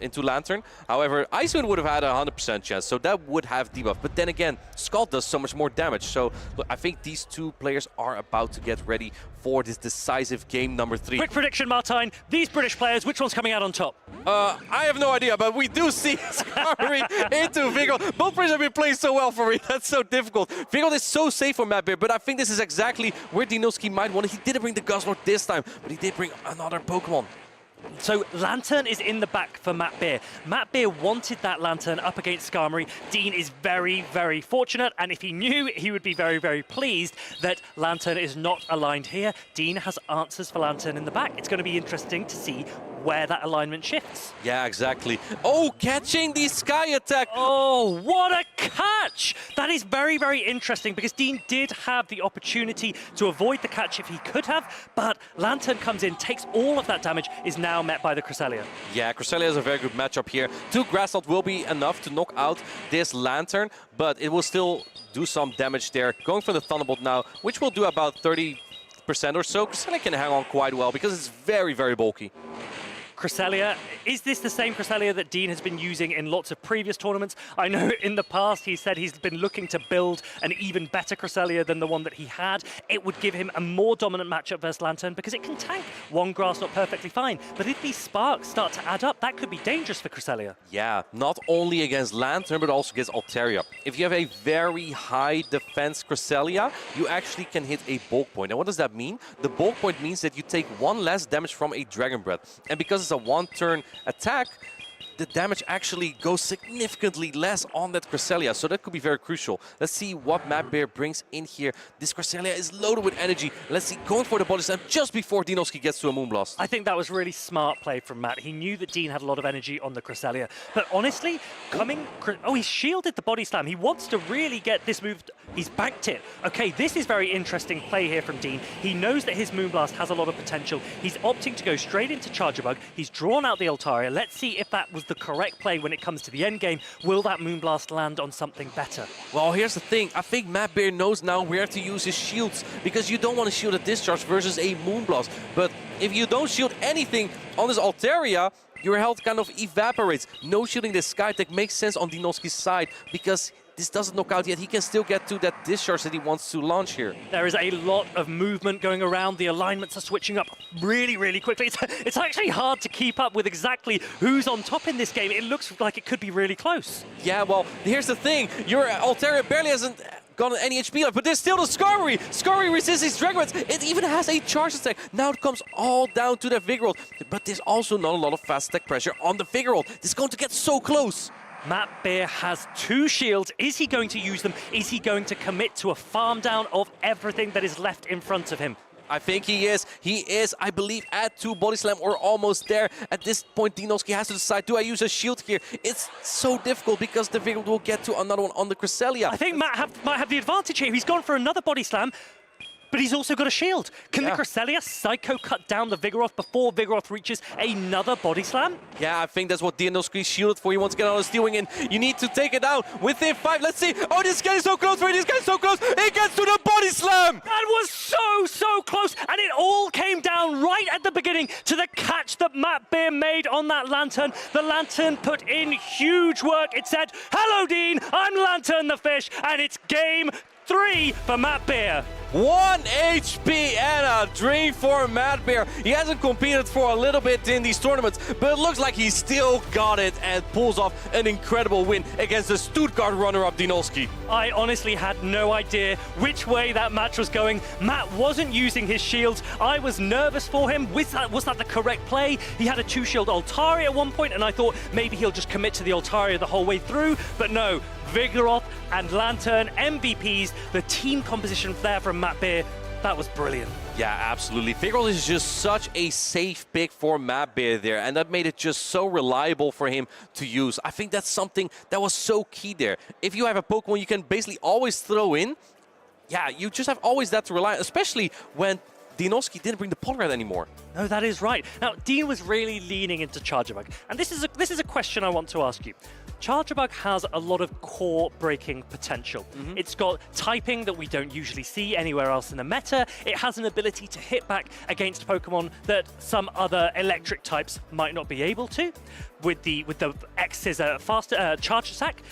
into Lantern. However, Icy Wind would have had a 100% chance, so that would have debuff. But then again, Scald does so much more damage. So look, I think these two players are about to get ready for this decisive game number 3. Quick prediction, Martijn. These British players, which one's coming out on top? I have no idea, but we do see Skarmory into Vigor. Both players have been playing so well for me. That's so difficult. Vigor is so safe for Mattbear, but I think this is exactly where Dinosky might want it. He didn't bring the Guzzlord this time, but he did bring another Pokemon. So Lantern is in the back for Mattbear. Mattbear wanted that Lantern up against Skarmory. Dean is very, very fortunate, and if he knew, he would be very, very pleased that Lantern is not aligned here. Dean has answers for Lantern in the back. It's going to be interesting to see where that alignment shifts. Yeah, exactly. Oh, catching the Sky attack. Oh, what a catch! That is very, very interesting, because Dean did have the opportunity to avoid the catch if he could have, but Lantern comes in, takes all of that damage, is now met by the Cresselia. Yeah, Cresselia is a very good matchup here. 2 Grass Knot will be enough to knock out this Lantern, but it will still do some damage there. Going for the Thunderbolt now, which will do about 30% or so. Cresselia can hang on quite well because it's very, very bulky. Cresselia, is this the same Cresselia that Dean has been using in lots of previous tournaments? I know in the past he said he's been looking to build an even better Cresselia than the one that he had. It would give him a more dominant matchup versus Lantern because it can tank one Grass Knot perfectly fine. But if these sparks start to add up, that could be dangerous for Cresselia. Yeah, not only against Lantern, but also against Altaria. If you have a very high defense Cresselia, you actually can hit a bulk point. And what does that mean? The bulk point means that you take 1 less damage from a Dragon Breath. And because it's a 1-turn attack, the damage actually goes significantly less on that Cresselia, so that could be very crucial. Let's see what Mattbear brings in here. This Cresselia is loaded with energy. Let's see, going for the body slam just before Dinosky gets to a Moonblast. I think that was really smart play from Matt. He knew that Dean had a lot of energy on the Cresselia, but honestly, he shielded the body slam. He wants to really get this move He's banked it. Okay, this is very interesting play here from Dean. He knows that his Moonblast has a lot of potential. He's opting to go straight into Charger Bug. He's drawn out the Altaria. Let's see if that was the correct play when it comes to the end game. Will that Moonblast land on something better? Well, here's the thing. I think Mattbear knows now where to use his shields, because you don't want to shield a Discharge versus a Moonblast. But if you don't shield anything on this Altaria, your health kind of evaporates. No shielding this Skytech makes sense on Dinosky's side, because this doesn't knock out yet. He can still get to that discharge that he wants to launch here. There is a lot of movement going around. The alignments are switching up really, really quickly. It's actually hard to keep up with exactly who's on top in this game. It looks like it could be really close. Yeah, well, here's the thing. Your Altaria barely hasn't gotten any HP left, but there's still the Skarmory. Skarmory resists these Dragons. It even has a charge attack. Now it comes all down to the Vigoroth. But there's also not a lot of fast attack pressure on the Vigoroth. This is going to get so close. Mattbear has 2 shields. Is he going to use them? Is he going to commit to a farm down of everything that is left in front of him? I think he is. He is, I believe, at 2 Body Slam or almost there. At this point, Dinosky has to decide, do I use a shield here? It's so difficult because the Vigoroth will get to another one on the Cresselia. I think Matt might have the advantage here. He's gone for another Body Slam, but he's also got a shield. Can the Cresselia Psycho cut down the Vigoroth before Vigoroth reaches another Body Slam? Yeah, I think that's what Dinosky shielded for. He wants to get on the Stealing in. You need to take it down within 5. Let's see. Oh, this guy is so close. This guy is so close. He gets to the Body Slam. That was so close. And it all came down right at the beginning to the catch that Mattbear made on that Lantern. The Lantern put in huge work. It said, hello, Dean. I'm Lantern the Fish. And it's game 3 for Mattbear. 1 HP and a dream for Mattbear. He hasn't competed for a little bit in these tournaments, but it looks like he still got it and pulls off an incredible win against the Stuttgart runner-up Dinosky. I honestly had no idea which way that match was going. Matt wasn't using his shields. I was nervous for him. Was that the correct play? He had a 2-shield Altaria at one point, and I thought maybe he'll just commit to the Altaria the whole way through, but no. Vigoroth and Lantern, MVPs, the team composition there from Mattbear, that was brilliant. Yeah, absolutely. Vigoroth is just such a safe pick for Mattbear there, and that made it just so reliable for him to use. I think that's something that was so key there. If you have a Pokemon you can basically always throw in, yeah, you just have always that to rely on, especially when Dinosky didn't bring the Polyrad anymore. No, that is right. Now, Dean was really leaning into Charger Bug, and this is a question I want to ask you. Charger Bug has a lot of core breaking potential. It's got typing that we don't usually see anywhere else in the meta. It has an ability to hit back against Pokemon that some other electric types might not be able to, with the X's faster charge attack.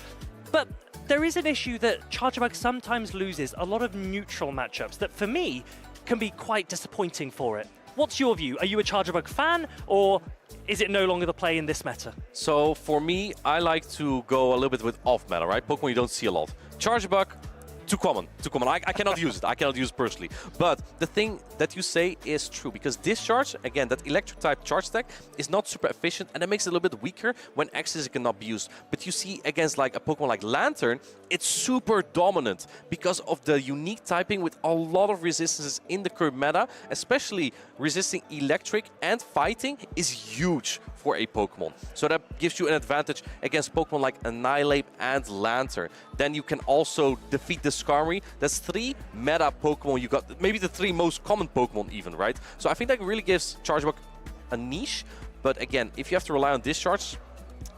But there is an issue that Charger Bug sometimes loses a lot of neutral matchups that, for me, can be quite disappointing for it. What's your view? Are you a Charger Bug fan, or is it no longer the play in this meta? So for me, I like to go a little bit with off meta, right? Pokemon you don't see a lot. Charger Bug, too common. I cannot use it. I cannot use it personally. But the thing that you say is true, because Discharge, again, that electric type charge attack is not super efficient, and it makes it a little bit weaker when Axis cannot be used. But you see against like a Pokemon like Lantern, it's super dominant because of the unique typing with a lot of resistances in the current meta, especially resisting electric and fighting is huge for a Pokemon. So that gives you an advantage against Pokemon like Annihilate and Lantern. Then you can also defeat the Skarmory. That's 3 meta Pokemon you got, maybe the 3 most common Pokemon even, right? So I think that really gives Charger Bug a niche. But again, if you have to rely on Discharge,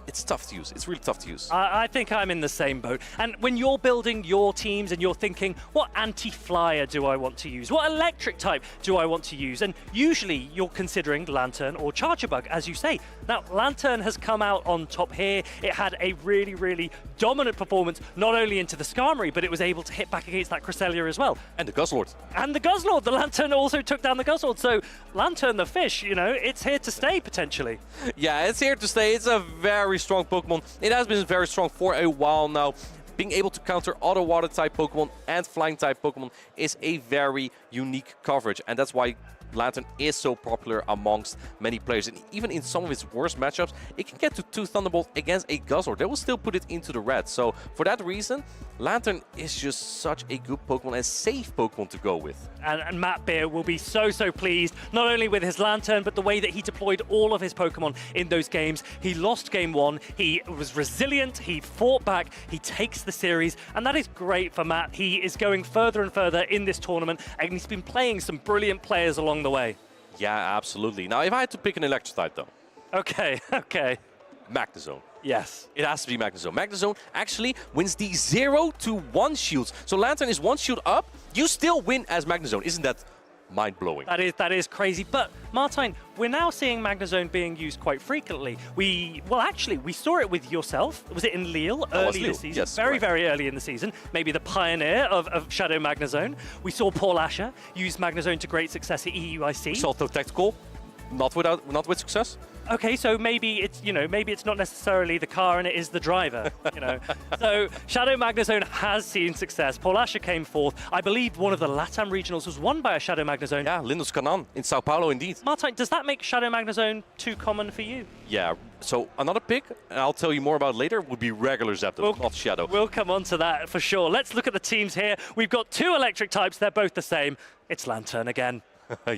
it's tough to use. It's really tough to use. I think I'm in the same boat. And when you're building your teams and you're thinking, what anti-flyer do I want to use? What electric type do I want to use? And usually you're considering Lantern or Charger Bug, as you say. Now, Lantern has come out on top here. It had a really, really dominant performance, not only into the Skarmory, but it was able to hit back against that Cresselia as well. And the Guzzlord. And the Guzzlord. The Lantern also took down the Guzzlord. So Lantern the Fish, you know, it's here to stay potentially. Yeah, it's here to stay. It's a very strong Pokemon. It has been very strong for a while now. Being able to counter other water type Pokemon and flying type Pokemon is a very unique coverage, and that's why Lantern is so popular amongst many players. And even in some of its worst matchups, it can get to 2 Thunderbolt against a Guzzlord. They will still put it into the red. So for that reason, Lantern is just such a good Pokemon and safe Pokemon to go with. And Mattbear will be so pleased, not only with his Lantern, but the way that he deployed all of his Pokemon in those games. He lost game 1, he was resilient, he fought back, he takes the series, and that is great for Matt. He is going further and further in this tournament, and he's been playing some brilliant players along the way. Yeah, absolutely. Now, if I had to pick an electric type, though. Okay. Magnezone. Yes. It has to be Magnezone. Magnezone actually wins the 0-1 shields. So Lantern is 1 shield up. You still win as Magnezone. Isn't that mind-blowing? That is crazy. But Martijn, we're now seeing Magnezone being used quite frequently. We saw it with yourself. Was it in Lille early this season? Yes, very early in the season. Maybe the pioneer of Shadow Magnezone. We saw PauLasha use Magnezone to great success at EUIC. Salto Tactical, not with success. Okay, so maybe it's not necessarily the car and it is the driver, So Shadow Magnezone has seen success. PauLasha came fourth. I believe one of the LATAM regionals was won by a Shadow Magnezone. Yeah, Lindos Canan in Sao Paulo, indeed. Martijn, does that make Shadow Magnezone too common for you? Yeah, so another pick, and I'll tell you more about later, would be regular Zapdos, not Shadow. We'll come on to that for sure. Let's look at the teams here. We've got 2 electric types. They're both the same. It's Lantern again.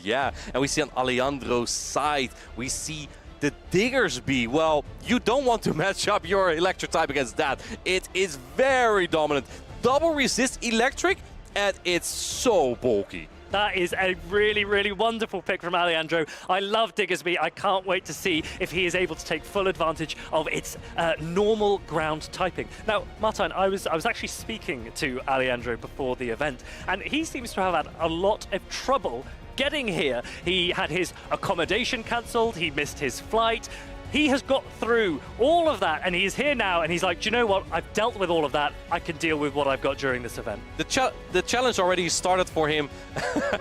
Yeah, and we see on Alandro's side, we see the Diggersby. Well, you don't want to match up your electric type against that. It is very dominant. Double resist electric, and it's so bulky. That is a really wonderful pick from Alandro. I love Diggersby. I can't wait to see if he is able to take full advantage of its normal ground typing. Now, Martijn, I was actually speaking to Alandro before the event, and he seems to have had a lot of trouble getting here. He had his accommodation cancelled, he missed his flight. He has got through all of that, and he's here now, and he's like, do you know what? I've dealt with all of that. I can deal with what I've got during this event. The challenge already started for him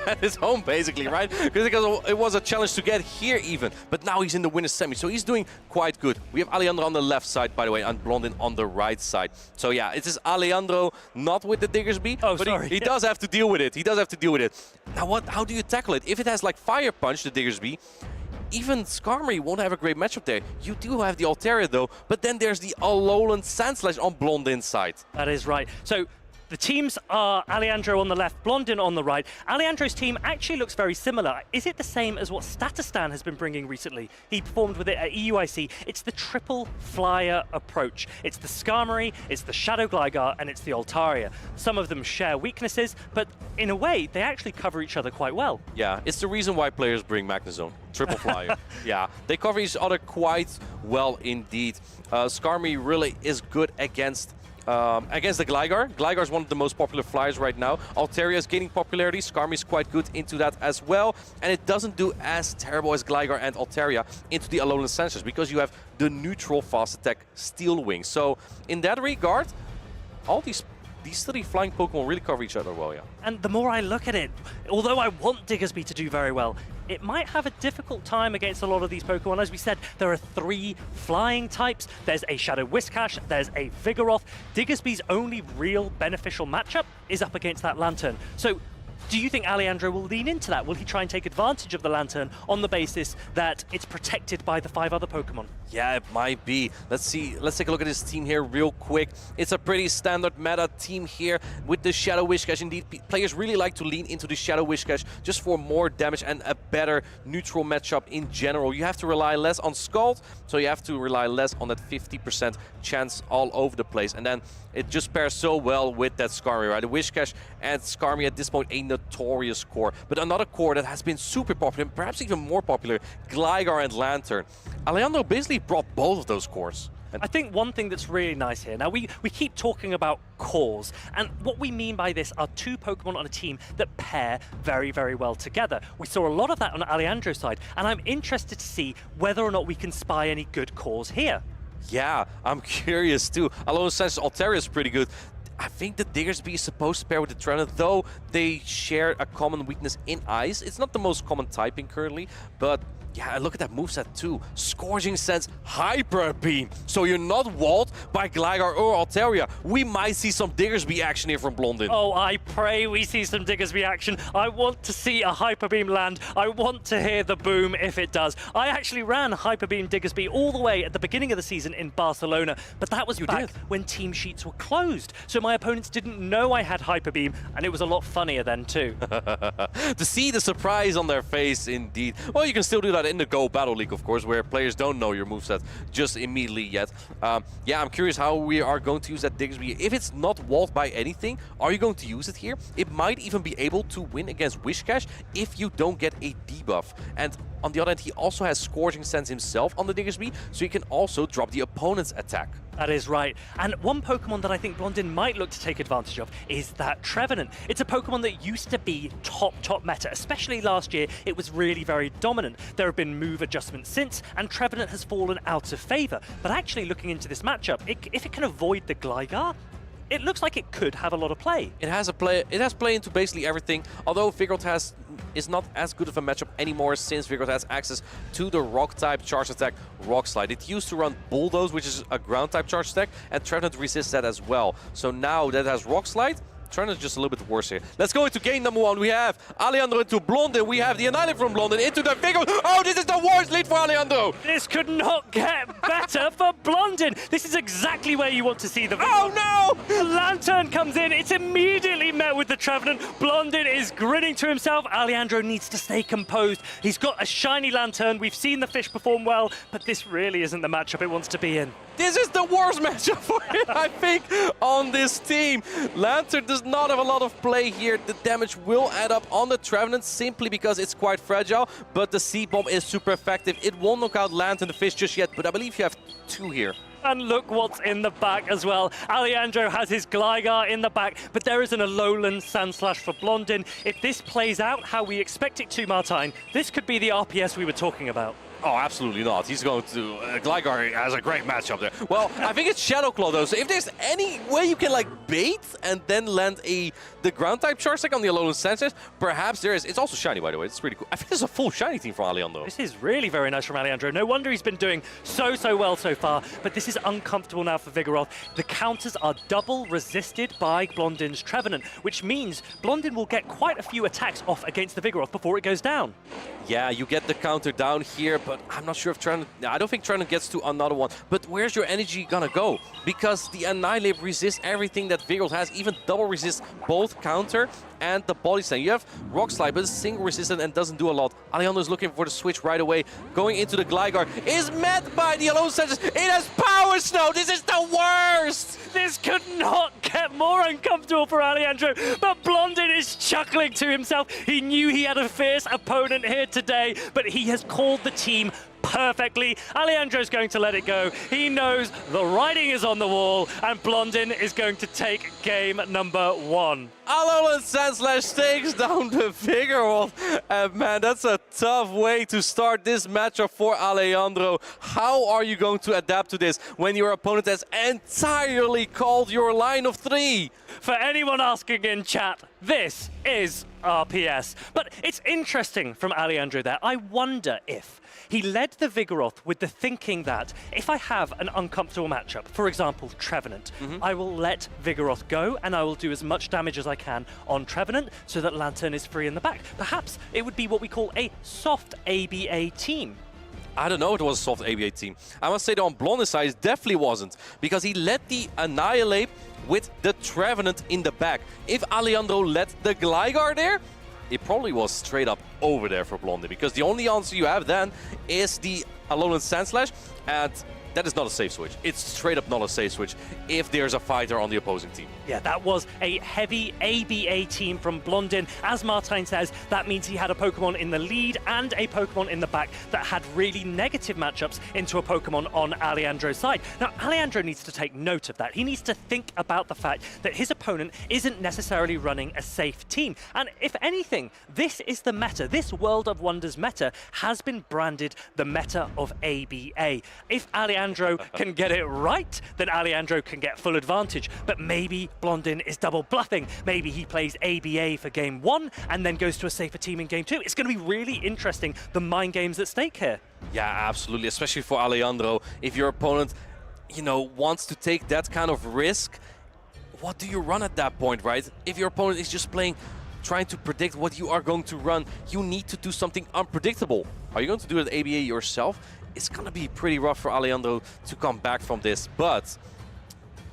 at his home, basically, right? Because it was a challenge to get here even. But now he's in the winner's semi, so he's doing quite good. We have Alandro on the left side, by the way, and Blondon on the right side. So yeah, it is Alandro, not with the Diggersby, but sorry. he does have to deal with it. He does have to deal with it. Now, how do you tackle it? If it has like Fire Punch, the Diggersby, even Skarmory won't have a great matchup there. You do have the Altaria though, but then there's the Alolan Sandslash on Blondin's side. That is right. So the teams are Alandro on the left, Blondin on the right. Alandro's team actually looks very similar. Is it the same as what Statistan has been bringing recently? He performed with it at EUIC. It's the triple flyer approach. It's the Skarmory, it's the Shadow Gligar, and it's the Altaria. Some of them share weaknesses, but in a way, they actually cover each other quite well. Yeah, it's the reason why players bring Magnezone. Triple flyer. Yeah, they cover each other quite well indeed. Skarmory really is good against the Gligar. Gligar is one of the most popular flyers right now. Altaria is gaining popularity. Skarmory is quite good into that as well. And it doesn't do as terrible as Gligar and Altaria into the Alolan Sandslash because you have the neutral fast attack Steel Wing. So in that regard, all these 3 flying Pokemon really cover each other well, yeah. And the more I look at it, although I want Diggersby to do very well, it might have a difficult time against a lot of these Pokemon. As we said, there are 3 flying types. There's a Shadow Whiscash, there's a Vigoroth. Diggersby's only real beneficial matchup is up against that Lantern. So do you think Alandro will lean into that? Will he try and take advantage of the Lantern on the basis that it's protected by the 5 other Pokemon? Yeah, it might be. Let's see. Let's take a look at his team here real quick. It's a pretty standard meta team here with the Shadow Whiscash. Indeed, players really like to lean into the Shadow Whiscash just for more damage and a better neutral matchup in general. You have to rely less on Scald, so you have to rely less on that 50% chance all over the place. And then it just pairs so well with that Skarmory, right? The Whiscash and Skarmory at this point a notorious core. But another core that has been super popular, perhaps even more popular, Gligar and Lantern. Alandro basically brought both of those cores. I think one thing that's really nice here, now we keep talking about cores, and what we mean by this are 2 Pokemon on a team that pair very well together. We saw a lot of that on Alandro's side, and I'm interested to see whether or not we can spy any good cores here. Yeah, I'm curious too. Alolan Sandslash Altaria is pretty good. I think the Diggersby is supposed to pair with the Trevenant, though they share a common weakness in Ice. It's not the most common typing currently, but Yeah, look at that moveset too. Scorching Sense, Hyper Beam. So you're not walled by Gligar or Altaria. We might see some Diggersby action here from Blondon. Oh, I pray we see some Diggersby action. I want to see a Hyper Beam land. I want to hear the boom if it does. I actually ran Hyper Beam Diggersby all the way at the beginning of the season in Barcelona, but that was back when team sheets were closed. So my opponents didn't know I had Hyper Beam, and it was a lot funnier then too. To see the surprise on their face, indeed. Well, you can still do that in the Go Battle League, of course, where players don't know your moveset just immediately yet. Yeah, I'm curious how we are going to use that Diggersby. If it's not walled by anything, are you going to use it here? It might even be able to win against Whiscash if you don't get a debuff. And on the other hand, he also has Scorching Sense himself on the Diggersby, so he can also drop the opponent's attack. That is right. And one Pokemon that I think Blondon might look to take advantage of is that Trevenant. It's a Pokemon that used to be top meta, especially last year. It was really very dominant. There have been move adjustments since, and Trevenant has fallen out of favor. But actually looking into this matchup, if it can avoid the Gligar, it looks like it could have a lot of play. It has play into basically everything, although Vigoroth is not as good of a matchup anymore since Vigoroth has access to the Rock-type charge attack, Rock Slide. It used to run Bulldoze, which is a Ground-type charge attack, and Trevenant resists that as well. So now that has Rock Slide, Trevenant is just a little bit worse here. Let's go into game number 1. We have Alandro into Blondon. We have the Annihilate from Blondon into the Vigoroth. Oh, this is the worst lead for Alandro. This could not get better for Blondon. This is exactly where you want to see the Vigoroth. Oh no! The Lantern comes in. It's immediately met with the Trevenant. Blondon is grinning to himself. Alandro needs to stay composed. He's got a shiny Lantern. We've seen the fish perform well, but this really isn't the matchup it wants to be in. This is the worst matchup for him, I think, on this team. Lantern does not have a lot of play here. The damage will add up on the Trevenant simply because it's quite fragile, but the Seed Bomb is super effective. It won't knock out Lantern the fish just yet, but I believe you have 2 here. And look what's in the back as well. Alandro has his Gligar in the back, but there is an Alolan Sandslash for Blondon. If this plays out how we expect it to, Martijn, this could be the RPS we were talking about. Oh, absolutely not. He's going to... Gligar has a great matchup there. Well, I think it's Shadow Claw, though. So if there's any way you can, like, bait and then land the Ground-type Charge Attack on the Alolan Sandslash, perhaps there is... It's also shiny, by the way. It's pretty cool. I think there's a full shiny team from Alandro. This is really very nice from Alandro. No wonder he's been doing so well so far. But this is uncomfortable now for Vigoroth. The counters are double resisted by Blondon's Trevenant, which means Blondon will get quite a few attacks off against the Vigoroth before it goes down. Yeah, you get the counter down here, but I'm not sure if Trevenant... I don't think Trevenant gets to another one. But where's your energy gonna go? Because the Annihilate resists everything that Vigoroth has, even double resists both counter and the Body Slam. You have Rock Slide, but it's single resistant and doesn't do a lot. Alandro is looking for the switch right away. Going into the Gligar is met by the Alolan Sandslash. It has Power Snow! This is the worst! This could not get more uncomfortable for Alandro, but Blondon is chuckling to himself. He knew he had a fierce opponent here today, but he has called the team perfectly. Alandro's going to let it go. He knows the writing is on the wall, and Blondon is going to take game number 1. Alolan Sandslash takes down the Vigoroth. And man, that's a tough way to start this matchup for Alandro. How are you going to adapt to this when your opponent has entirely called your line of 3? For anyone asking in chat, this is RPS. But it's interesting from Alandro there. I wonder if he led the Vigoroth with the thinking that if I have an uncomfortable matchup, for example, Trevenant, I will let Vigoroth go and I will do as much damage as I can on Trevenant so that Lantern is free in the back. Perhaps it would be what we call a soft ABA team. I don't know if it was a soft ABA team. I must say that on Blondon's side, it definitely wasn't, because he let the Annihilate with the Trevenant in the back. If Alandro let the Gligar there, it probably was straight up over there for Blondon, because the only answer you have then is the Alolan Sandslash, and that is not a safe switch. It's straight up not a safe switch if there's a fighter on the opposing team. Yeah, that was a heavy ABA team from Blondon. As Martijn says, that means he had a Pokemon in the lead and a Pokemon in the back that had really negative matchups into a Pokemon on Alandro's side. Now, Alandro needs to take note of that. He needs to think about the fact that his opponent isn't necessarily running a safe team. And if anything, this is the meta. This World of Wonders meta has been branded the meta of ABA. If Alandro Alandro can get it right, then Alandro can get full advantage. But maybe Blondon is double bluffing. Maybe he plays ABA for game 1 and then goes to a safer team in game 2. It's going to be really interesting, the mind games at stake here. Yeah, absolutely, especially for Alandro. If your opponent, you know, wants to take that kind of risk, what do you run at that point, right? If your opponent is just trying to predict what you are going to run, you need to do something unpredictable. Are you going to do it at ABA yourself? It's going to be pretty rough for Alandro to come back from this, but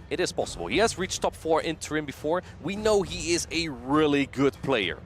it is possible. He has reached top 4 in Turin before. We know he is a really good player.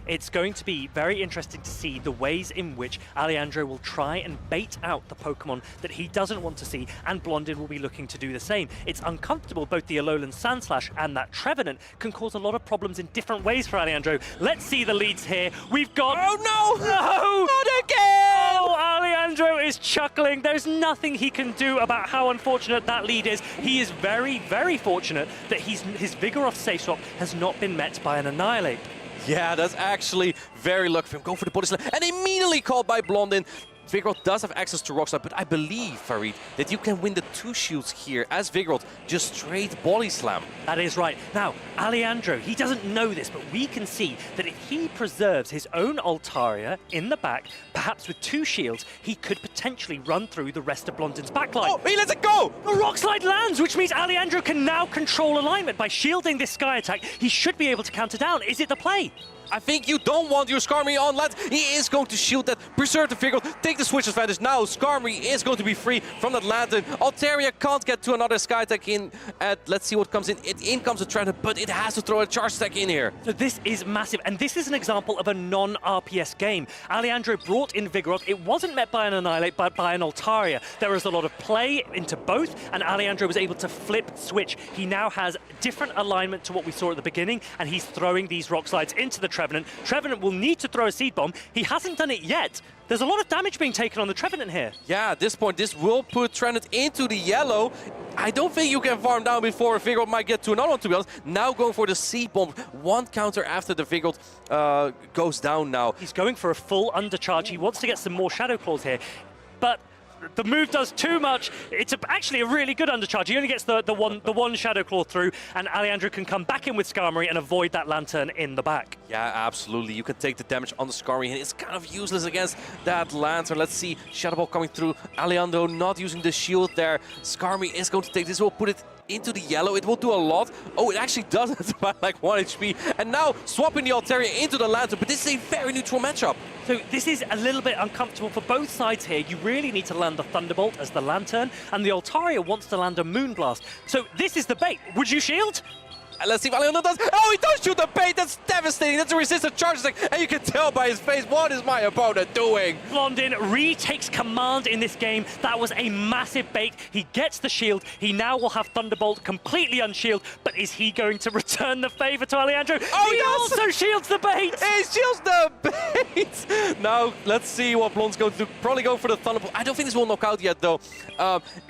It's going to be very interesting to see the ways in which Alandro will try and bait out the Pokemon that he doesn't want to see, and Blondon will be looking to do the same. It's uncomfortable. Both the Alolan Sandslash and that Trevenant can cause a lot of problems in different ways for Alandro. Let's see the leads here. We've got... Oh no! No! Not again! Oh, Alandro is chuckling. There's nothing he can do about how unfortunate that lead is. He is very, very fortunate that his Vigoroth Safe Swap has not been met by an Annihilate. Yeah, that's actually very lucky for him. Go for the body slam, and immediately called by Blondon. Vigoroth does have access to Rock Slide, but I believe, Farid, that you can win the 2 shields here as Vigoroth, just straight body slam. That is right. Now, Alandro, he doesn't know this, but we can see that if he preserves his own Altaria in the back, perhaps with 2 shields, he could potentially run through the rest of Blondon's backline. Oh, he lets it go! The Rock Slide lands, which means Alandro can now control alignment. By shielding this Sky Attack, he should be able to counter down. Is it the play? I think you don't want your Skarmory on land. He is going to shield that, preserve the Vigoroth, take the switch advantage. Now Skarmory is going to be free from that Lantern. Altaria can't get to another Sky Attack in. Let's see what comes in. In comes a Trevenant, but it has to throw a Charge Attack in here. So this is massive, and this is an example of a non-RPS game. Alandro brought in Vigoroth. It wasn't met by an Annihilate, but by an Altaria. There was a lot of play into both, and Alandro was able to flip switch. He now has different alignment to what we saw at the beginning, and he's throwing these Rock Slides into the Trevenant. Trevenant will need to throw a Seed Bomb. He hasn't done it yet. There's a lot of damage being taken on the Trevenant here. Yeah, at this point, this will put Trevenant into the yellow. I don't think you can farm down before Vigoroth might get to another one, to be honest. Now going for the Seed Bomb. One counter after the Vigoroth goes down now. He's going for a full undercharge. He wants to get some more Shadow Claws here. But the move does too much. It's actually a really good undercharge. He only gets the one Shadow Claw through, and Alandro can come back in with Skarmory and avoid that Lantern in the back. Yeah, absolutely. You can take the damage on the Skarmory, and it's kind of useless against that Lantern. Let's see, Shadow Ball coming through. Alandro not using the shield there. Skarmory is going to take this. Will put it into the yellow. It will do a lot. Oh, it actually does it by like 1 HP. And now swapping the Altaria into the Lantern, but this is a very neutral matchup. So this is a little bit uncomfortable for both sides here. You really need to land the Thunderbolt as the Lantern, and the Altaria wants to land a Moonblast. So this is the bait. Would you shield? Let's see if Alandro does. Oh, he does shoot the bait. That's devastating. That's a resistant charge attack. And you can tell by his face, what is my opponent doing? Blondon retakes command in this game. That was a massive bait. He gets the shield. He now will have Thunderbolt completely unshielded. But is he going to return the favor to Alandro? Oh, he also shields the bait. He shields the bait. Now, let's see what Blond's going to do. Probably go for the Thunderbolt. I don't think this will knock out yet, though.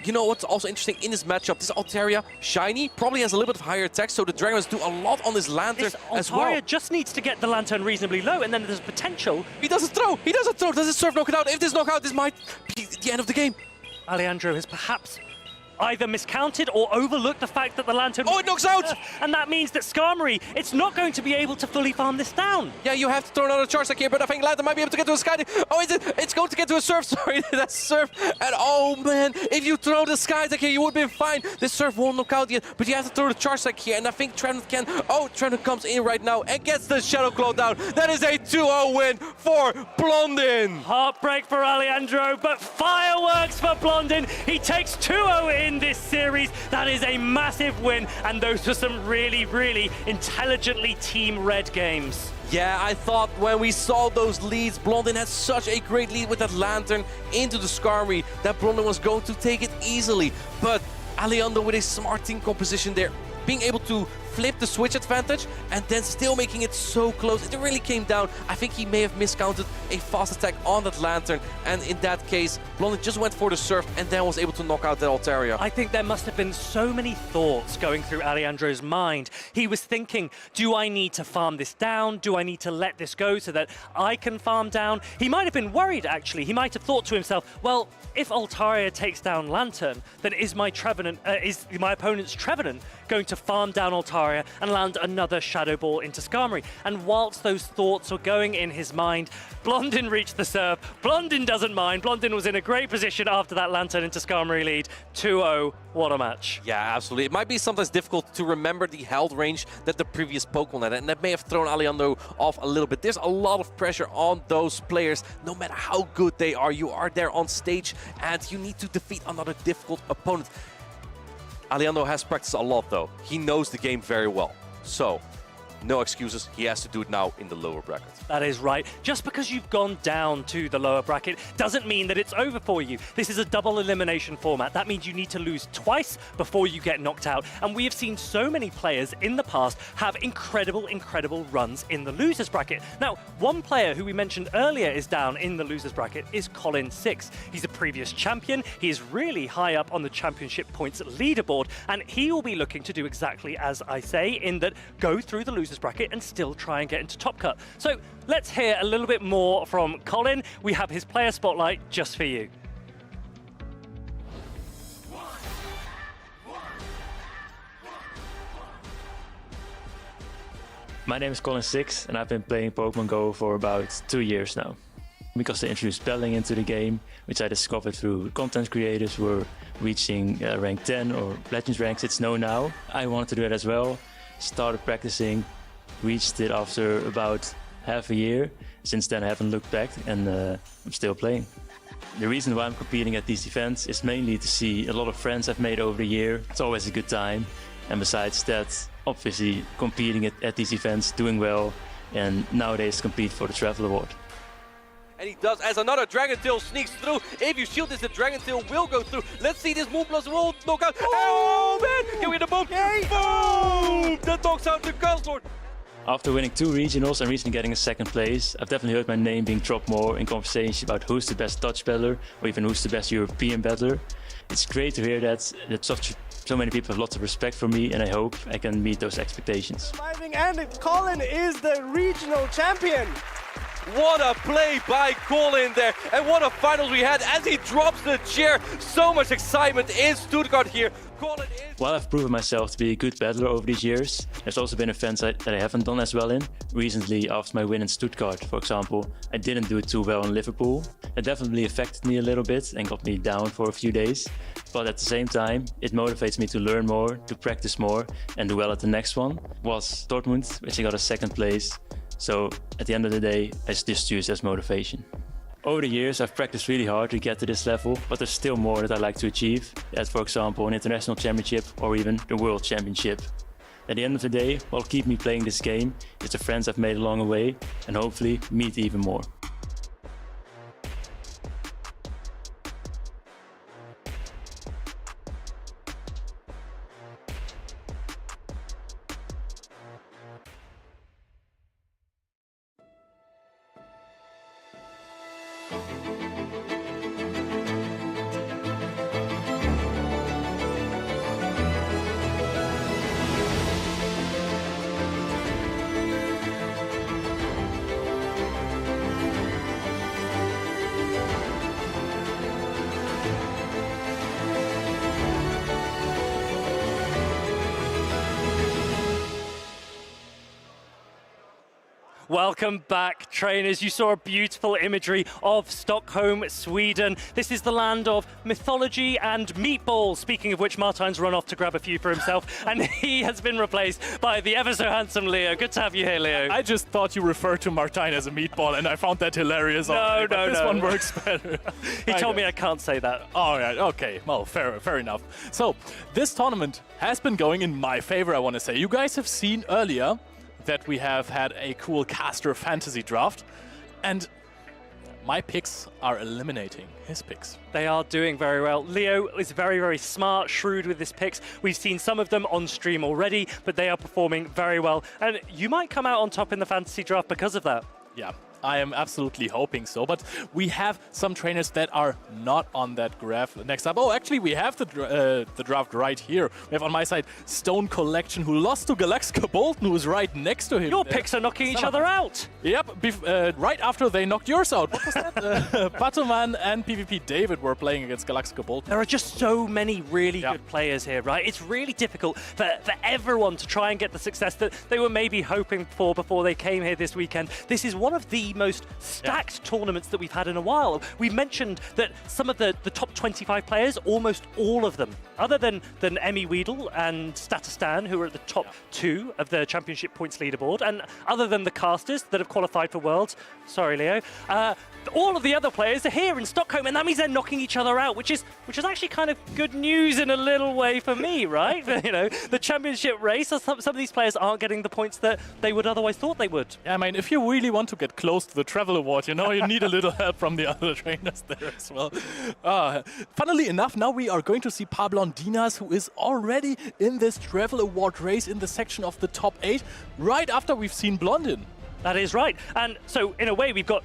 You know what's also interesting in this matchup? This Altaria, shiny, probably has a little bit of higher attack, so the Dragons do a lot on this Lantern as well. Altaria just needs to get the Lantern reasonably low, and then there's potential. He doesn't throw. He doesn't throw. Does his Surf knock it out? If this knock out, this might be the end of the game. Alandro has perhaps either miscounted or overlooked the fact that the Lantern... Oh, it knocks out! And that means that Skarmory, it's not going to be able to fully farm this down. Yeah, you have to throw another charge attack here, but I think Lantern might be able to get to a Sky. Oh, is it? It's going to get to a Surf. Sorry, that's Surf. And oh, man, if you throw the Sky attack here, you would be fine. This Surf won't knock out yet, but you have to throw the charge attack here, and I think Trevenant can... Oh, Trevenant comes in right now and gets the Shadow Claw down. That is a 2-0 win for Blondon. Heartbreak for Alandro, but fireworks for Blondon. He takes 2-0 in this series. That is a massive win, and those were some really, really intelligently team-read games. Yeah, I thought when we saw those leads, Blondon had such a great lead with that Lantern into the Skarmory that Blondon was going to take it easily. But Alandro with a smart team composition there being able to flip the switch advantage and then still making it so close. It really came down. I think he may have miscounted a fast attack on that Lantern, and in that case, Blondon just went for the surf and then was able to knock out that Altaria. I think there must have been so many thoughts going through Alandro's mind. He was thinking, do I need to farm this down? Do I need to let this go so that I can farm down? He might have been worried, actually. He might have thought to himself, well, if Altaria takes down Lantern, then is my opponent's Trevenant going to farm down Altaria and land another Shadow Ball into Skarmory? And whilst those thoughts were going in his mind, Blondon reached the serve. Blondon doesn't mind. Blondon was in a great position after that Lantern into Skarmory lead. 2-0. What a match. Yeah, absolutely. It might be sometimes difficult to remember the health range that the previous Pokemon had, and that may have thrown Alandro off a little bit. There's a lot of pressure on those players, no matter how good they are. You are there on stage, and you need to defeat another difficult opponent. Alandro has practiced a lot, though. He knows the game very well. So, no excuses. He has to do it now in the lower bracket. That is right. Just because you've gone down to the lower bracket doesn't mean that it's over for you. This is a double elimination format. That means you need to lose twice before you get knocked out. And we have seen so many players in the past have incredible, incredible runs in the losers bracket. Now, one player who we mentioned earlier is down in the losers bracket is Colin 6. He's a previous champion. He is really high up on the championship points leaderboard, and he will be looking to do exactly as I say, in that go through the losers bracket and still try and get into top cut. So let's hear a little bit more from Colin. We have his player spotlight just for you. My name is Colin 6 and I've been playing Pokemon Go for about 2 years now. Because they introduced spelling into the game, which I discovered through content creators who were reaching rank 10 or Legends ranks, it's known now. I wanted to do it as well, started practicing, reached it after about half a year. Since then I haven't looked back, and I'm still playing. The reason why I'm competing at these events is mainly to see a lot of friends I've made over the year. It's always a good time, and besides that, obviously competing at these events, doing well, and nowadays compete for the Travel Award. And he does, as another Dragon Tail sneaks through. If you shield this, the Dragon Tail will go through. Let's see this move plus roll knock out. Oh man! Can we get the boom? Boom! That knocks out the Guzzlord. After winning 2 regionals and recently getting a 2nd place, I've definitely heard my name being dropped more in conversations about who's the best Dutch battler or even who's the best European battler. It's great to hear that so many people have lots of respect for me, and I hope I can meet those expectations. And Colin is the regional champion. What a play by Colin there, and what a finals we had as he drops the chair. So much excitement in Stuttgart here. Colin is... While I've proven myself to be a good battler over these years, there's also been events that I haven't done as well in. Recently, after my win in Stuttgart, for example, I didn't do it too well in Liverpool. It definitely affected me a little bit and got me down for a few days. But at the same time, it motivates me to learn more, to practice more, and do well at the next one. Was Dortmund, which I got a 2nd place. So at the end of the day, I just use as motivation. Over the years, I've practiced really hard to get to this level, but there's still more that I'd like to achieve, as for example an international championship or even the world championship. At the end of the day, what will keep me playing this game is the friends I've made along the way, and hopefully meet even more. Welcome back, trainers. You saw a beautiful imagery of Stockholm, Sweden. This is the land of mythology and meatballs. Speaking of which, Martin's run off to grab a few for himself, and he has been replaced by the ever so handsome Leo. Good to have you here, Leo. I just thought you referred to Martin as a meatball, and I found that hilarious. No. This one works better. He told me I can't say that. All right, okay. Well, fair enough. So, this tournament has been going in my favor, I want to say. You guys have seen earlier that we have had a cool caster fantasy draft, and my picks are eliminating his picks. They are doing very well. Leo is very, very smart, shrewd with his picks. We've seen some of them on stream already, but they are performing very well. And you might come out on top in the fantasy draft because of that. Yeah, I am absolutely hoping so. But we have some trainers that are not on that graph. Next up, oh, actually, we have the draft right here. We have on my side Stonecollection, who lost to Galaxkobolten, who is right next to him. Your picks are knocking each other out. Yep, right after they knocked yours out. What was that? Batuman and PvP David were playing against Galaxkobolten. There are just so many really good players here, right? It's really difficult for everyone to try and get the success that they were maybe hoping for before they came here this weekend. This is one of the most stacked tournaments that we've had in a while. We mentioned that some of the top 25 players, almost all of them, other than Emmy Weedle and Statistan, who are at the top 2 of the championship points leaderboard, and other than the casters that have qualified for Worlds, sorry Leo, all of the other players are here in Stockholm, and that means they're knocking each other out, which is actually kind of good news in a little way for me, right? You know, the championship race, some of these players aren't getting the points that they would otherwise thought they would. Yeah, I mean, if you really want to get close to the Travel Award, you know, you need a little help from the other trainers there as well. Funnily enough, now we are going to see Blondon, who is already in this Travel Award race in the section of the top 8, right after we've seen Blondon. That is right. And so, in a way, we've got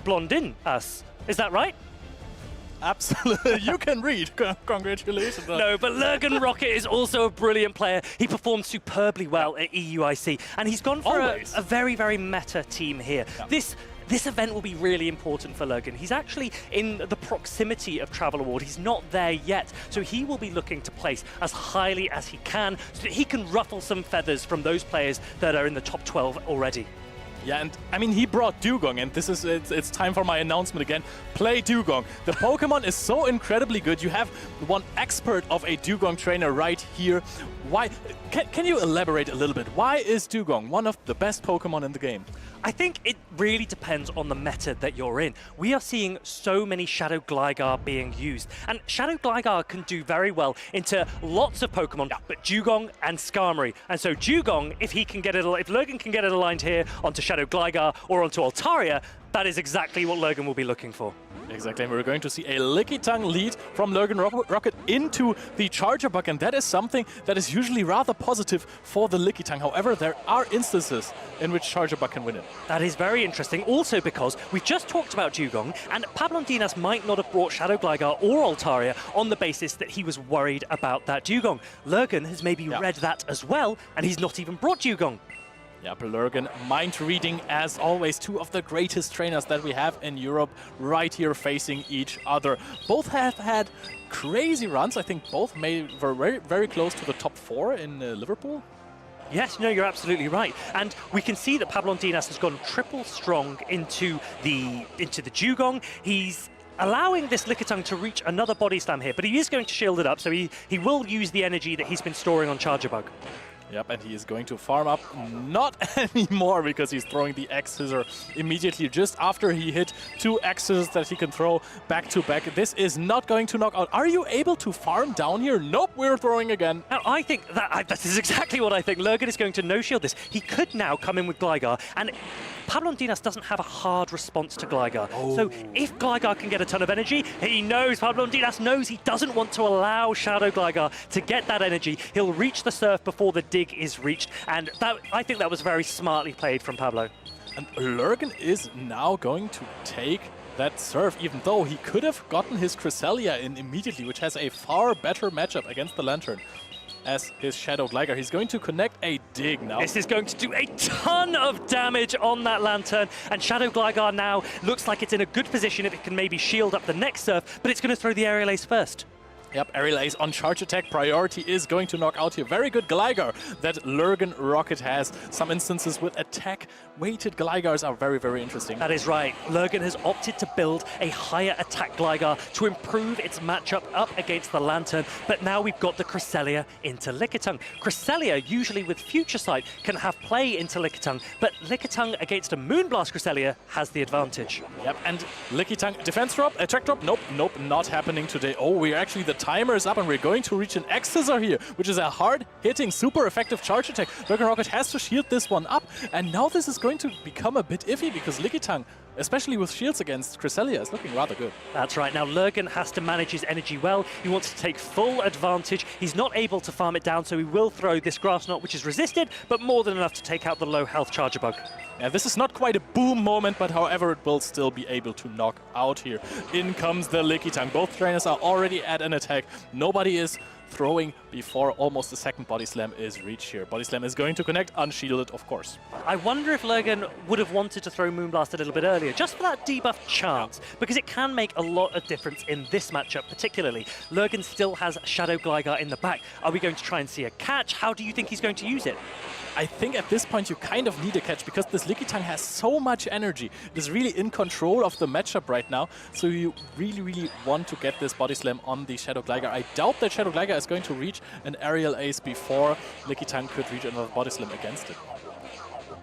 Blondon us. Is that right? Absolutely. You can read. Congratulations. No, but Lurgan Rocket is also a brilliant player. He performed superbly well at EUIC, and he's gone for a very, very meta team here. Yeah. This event will be really important for Lurgan. He's actually in the proximity of Travel Award. He's not there yet, so he will be looking to place as highly as he can so that he can ruffle some feathers from those players that are in the top 12 already. Yeah, and I mean, he brought Dugong, and this is it's time for my announcement again. Play Dugong. The Pokemon is so incredibly good. You have one expert of a Dugong trainer right here. Why? Can you elaborate a little bit? Why is Dugong one of the best Pokemon in the game? I think it really depends on the meta that you're in. We are seeing so many Shadow Gligar being used, and Shadow Gligar can do very well into lots of Pokemon, but Dugong and Skarmory. And so Dugong, if Lurgan can get it aligned here onto Shadow Gligar or onto Altaria, that is exactly what Lurgan will be looking for. Exactly, and we're going to see a Lickitung lead from Lurgan Rocket into the Charger Bug, and that is something that is usually rather positive for the Lickitung. However, there are instances in which Charger Bug can win it. That is very interesting, also because we've just talked about Dugong, and Blondon might not have brought Shadow Gligar or Altaria on the basis that he was worried about that Dugong. Lurgan has maybe read that as well, and he's not even brought Dugong. Yeah, Lurgan, mind reading as always. Two of the greatest trainers that we have in Europe right here facing each other. Both have had crazy runs. I think both were very, very close to the top 4 in Liverpool. Yes, no, you're absolutely right. And we can see that Blondon has gone triple strong into the Dugong. He's allowing this Lickitung to reach another body slam here, but he is going to shield it up, so he will use the energy that he's been storing on Charger Bug. Yep, and he is going to farm up, not anymore, because he's throwing the X-Scissor immediately just after he hit 2 X-Scissors that he can throw back to back. This is not going to knock out. Are you able to farm down here? Nope, we're throwing again. Now, I think that is exactly what I think. Lurgan is going to no-shield this. He could now come in with Gligar, and Blondon doesn't have a hard response to Gligar. So if Gligar can get a ton of energy, he knows, Blondon knows he doesn't want to allow Shadow Gligar to get that energy. He'll reach the surf before the dig is reached, and I think that was very smartly played from Pablo. And Lurgan is now going to take that surf, even though he could have gotten his Cresselia in immediately, which has a far better matchup against the Lantern as his Shadow Gligar. He's going to connect a dig now. This is going to do a ton of damage on that Lantern, and Shadow Gligar now looks like it's in a good position if it can maybe shield up the next surf, but it's going to throw the Aerial Ace first. Yep, Aerial Ace on charge attack. Priority is going to knock out here. Very good Gligar that Lurgan Rocket has. Some instances with attack-weighted Gligars are very, very interesting. That is right. Lurgan has opted to build a higher attack Gligar to improve its matchup up against the Lantern, but now we've got the Cresselia into Lickitung. Cresselia, usually with Future Sight, can have play into Lickitung, but Lickitung against a Moonblast Cresselia has the advantage. Yep, and Lickitung defense drop, attack drop, nope, not happening today. Oh, we're actually the timer is up, and we're going to reach an X-Scissor here, which is a hard-hitting, super effective charge attack. Lurgan Rocket has to shield this one up, and now this is going to become a bit iffy because Lickitung especially with shields against Cresselia, is looking rather good. That's right. Now, Lurgan has to manage his energy well. He wants to take full advantage. He's not able to farm it down, so he will throw this Grass Knot, which is resisted, but more than enough to take out the low health Charger Bug. Yeah, this is not quite a boom moment, but however, it will still be able to knock out here. In comes the Lickitung. Both trainers are already at an attack. Nobody is throwing before almost the second Body Slam is reached here. Body Slam is going to connect, unshielded, of course. I wonder if Lurgan would have wanted to throw Moonblast a little bit earlier, just for that debuff chance, because it can make a lot of difference in this matchup particularly. Lurgan still has Shadow Gligar in the back. Are we going to try and see a catch? How do you think he's going to use it? I think at this point you kind of need a catch because this Lickitung has so much energy. It is really in control of the matchup right now, so you really want to get this Body Slam on the Shadow Gligar. I doubt that Shadow Gligar is going to reach an aerial ace before Lickitung could reach another Body Slam against it.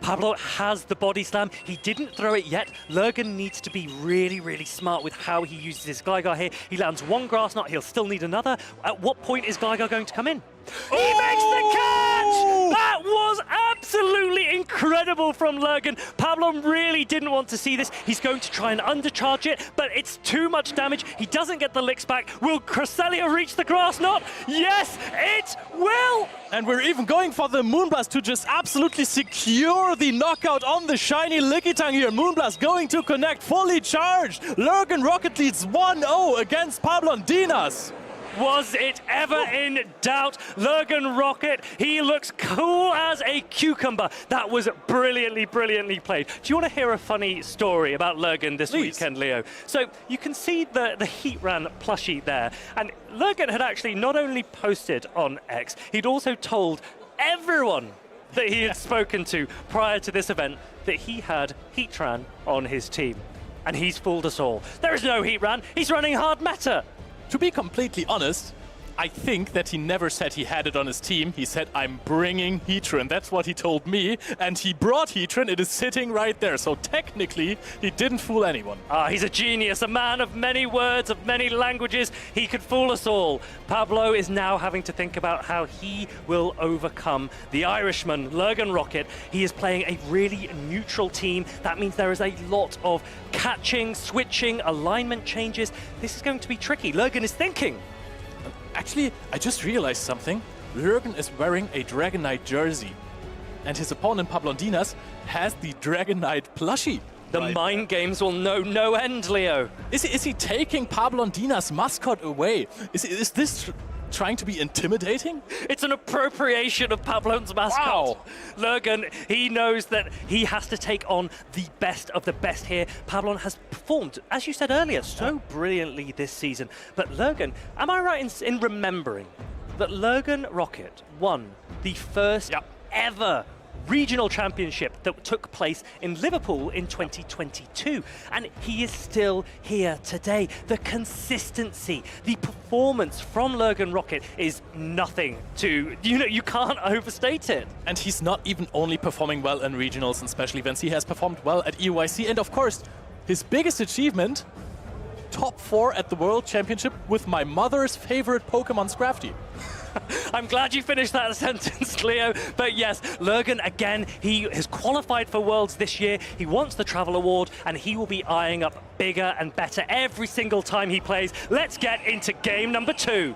Pablo has the Body Slam. He didn't throw it yet. Lurgan needs to be really smart with how he uses his Gligar here. He lands one Grass Knot. He'll still need another. At what point is Gligar going to come in? He makes the catch! That was absolutely incredible from Lurgan. Pablo really didn't want to see this. He's going to try and undercharge it, but it's too much damage. He doesn't get the licks back. Will Cresselia reach the Grass Knot? Yes, it will! And we're even going for the Moonblast to just absolutely secure the knockout on the shiny Lickitung here. Moonblast going to connect, fully charged. Lurgan Rocket leads 1-0 against PauLasha. Was it ever in doubt? Lurgan Rocket, he looks cool as a cucumber. That was brilliantly played. Do you want to hear a funny story about Lurgan this weekend, Leo? So you can see the Heatran plushie there. And Lurgan had actually not only posted on X, he'd also told everyone that he had spoken to prior to this event that he had Heatran on his team. And he's fooled us all. There is no Heatran, he's running hard meta. To be completely honest, I think that he never said he had it on his team. He said, I'm bringing Heatran. That's what he told me. And he brought Heatran. It is sitting right there. So technically, he didn't fool anyone. He's a genius, a man of many words, of many languages. He could fool us all. Pablo is now having to think about how he will overcome the Irishman, Lurgan Rocket. He is playing a really neutral team. That means there is a lot of catching, switching, alignment changes. This is going to be tricky. Lurgan is thinking. Actually, I just realized something. Lurgan is wearing a Dragonite jersey. And his opponent, PauLasha, has the Dragonite plushie. The mind games will know no end, Leo. Is he taking PauLasha's mascot away? Is this trying to be intimidating? It's an appropriation of Pablo's mascot. Wow. Lurgan, he knows that he has to take on the best of the best here. Pablo has performed, as you said earlier, so brilliantly this season. But Lurgan, am I right in remembering that Lurgan Rocket won the first ever regional championship that took place in Liverpool in 2022, and he is still here today. The consistency, the performance from Lurgan Rocket is nothing to, you can't overstate it. And he's not even only performing well in regionals and special events, he has performed well at EUIC, and of course, his biggest achievement, top 4 at the World Championship with my mother's favorite Pokemon Scrafty. I'm glad you finished that sentence, Leo. But yes, Lurgan, again, he has qualified for Worlds this year. He wants the Travel Award, and he will be eyeing up bigger and better every single time he plays. Let's get into game number 2.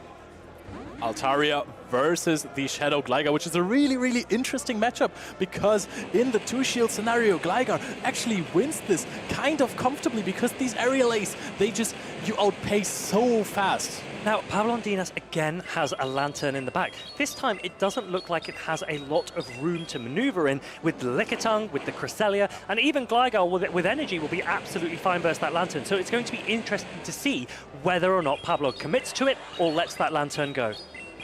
Altaria versus the Shadow Gligar, which is a really interesting matchup because in the 2-shield scenario, Gligar actually wins this kind of comfortably because these aerial Ace, you outpace so fast. Now, PauLasha again has a Lantern in the back. This time, it doesn't look like it has a lot of room to maneuver in with the Lickitung, with the Cresselia, and even Gligar with energy will be absolutely fine versus that Lantern. So it's going to be interesting to see whether or not Pablo commits to it or lets that Lantern go.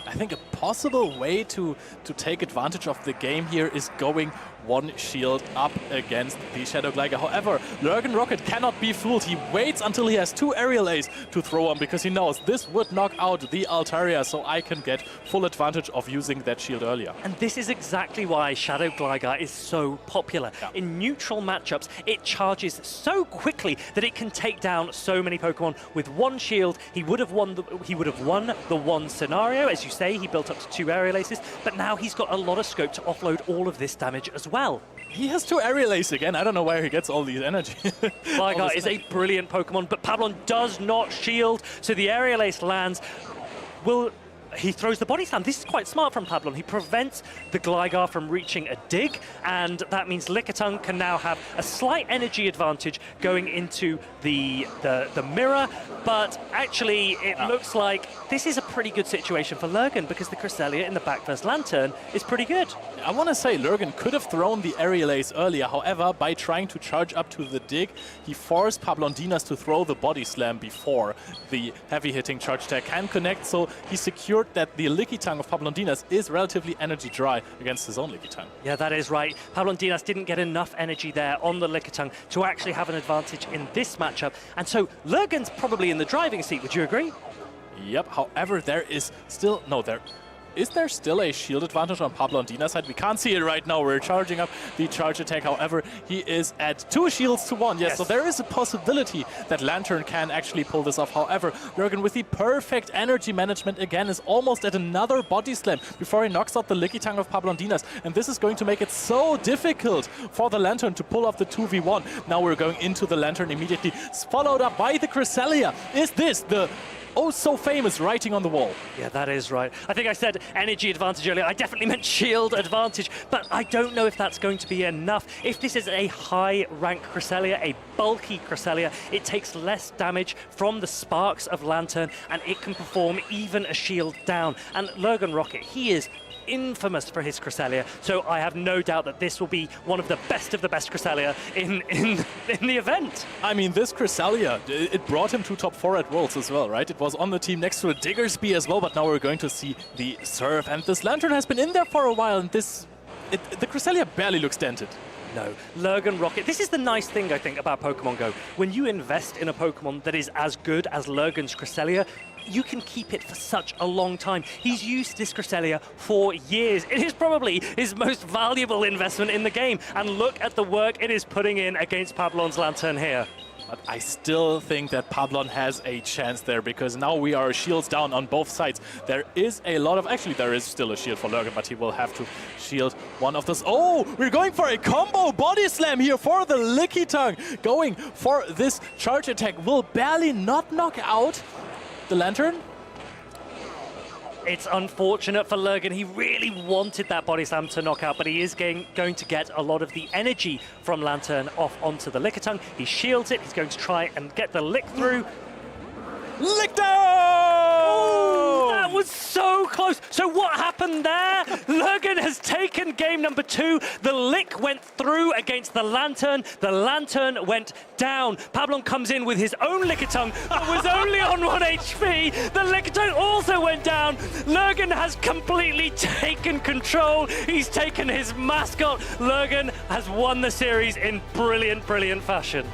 I think a possible way to take advantage of the game here is going 1 shield up against the Shadow Gligar. However, Lurgan Rocket cannot be fooled. He waits until he has 2 aerial Ace to throw on because he knows this would knock out the Altaria, so I can get full advantage of using that shield earlier. And this is exactly why Shadow Gligar is so popular. In neutral matchups, it charges so quickly that it can take down so many Pokemon. With 1 shield, he would have won the 1 scenario. As you say, he built up to 2 aerial Aces, but now he's got a lot of scope to offload all of this damage as well. He has 2 aerial ace again. I don't know where he gets all these energy. Gligar is a brilliant Pokemon, but Pablon does not shield, so the aerial ace lands. He throws the body slam. This is quite smart from Pablon. He prevents the Gligar from reaching a dig, and that means Lickitung can now have a slight energy advantage going into the mirror. But actually, it looks like this is a pretty good situation for Lurgan because the Cresselia in the back first Lantern is pretty good. I want to say Lurgan could have thrown the aerial ace earlier. However, by trying to charge up to the dig, he forced Pablondinas to throw the body slam before the heavy-hitting charge attack can connect. So he secured that the Lickitung of Pablondinas is relatively energy dry against his own Lickitung. Yeah, that is right. Pablondinas didn't get enough energy there on the Lickitung to actually have an advantage in this matchup. And so Lurgan's probably in the driving seat, would you agree? Yep, however, there is still... No, is there still a shield advantage on Pablondina's side? We can't see it right now. We're charging up the charge attack. However, he is at 2 shields to 1. Yes, so there is a possibility that Lantern can actually pull this off. However, Lurgan with the perfect energy management again is almost at another body slam before he knocks out the Lickitung of Pablondinas. And this is going to make it so difficult for the Lantern to pull off the 2v1. Now we're going into the Lantern immediately, followed up by the Cresselia. Is this the oh so famous writing on the wall? Yeah, that is right. I think I said energy advantage earlier. I definitely meant shield advantage, but I don't know if that's going to be enough. If this is a high-rank Cresselia, a bulky Cresselia, it takes less damage from the sparks of Lantern, and it can perform even a shield down. And Lurgan Rocket, he is infamous for his Cresselia, so I have no doubt that this will be one of the best Cresselia in the event. I mean, this Cresselia, it brought him to top 4 at Worlds as well, right? It was on the team next to a Diggersby as well, but now we're going to see the Surf, and this Lantern has been in there for a while, and the Cresselia barely looks dented. No, Lurgan Rocket. This is the nice thing, I think, about Pokemon Go. When you invest in a Pokemon that is as good as Lurgan's Cresselia, you can keep it for such a long time. He's used this Cresselia for years. It is probably his most valuable investment in the game. And look at the work it is putting in against Pablon's Lantern here. But I still think that Pablon has a chance there, because now we are shields down on both sides. There is a lot of... Actually, there is still a shield for Lurgan, but he will have to shield one of those. Oh, we're going for a combo body slam here for the Lickitung. Going for this charge attack will barely not knock out the Lantern. It's unfortunate for Lurgan. He really wanted that body slam to knock out, but he is going to get a lot of the energy from Lantern off onto the Lickitung. He shields it. He's going to try and get the lick through. Lick down! That was so close. So what happened there? Lurgan has taken game number 2. The lick went through against the Lantern. The Lantern went down. Pablon comes in with his own Lickitung that was only on 1 HP. The Lickitung also went down. Lurgan has completely taken control. He's taken his mascot. Lurgan has won the series in brilliant, brilliant fashion.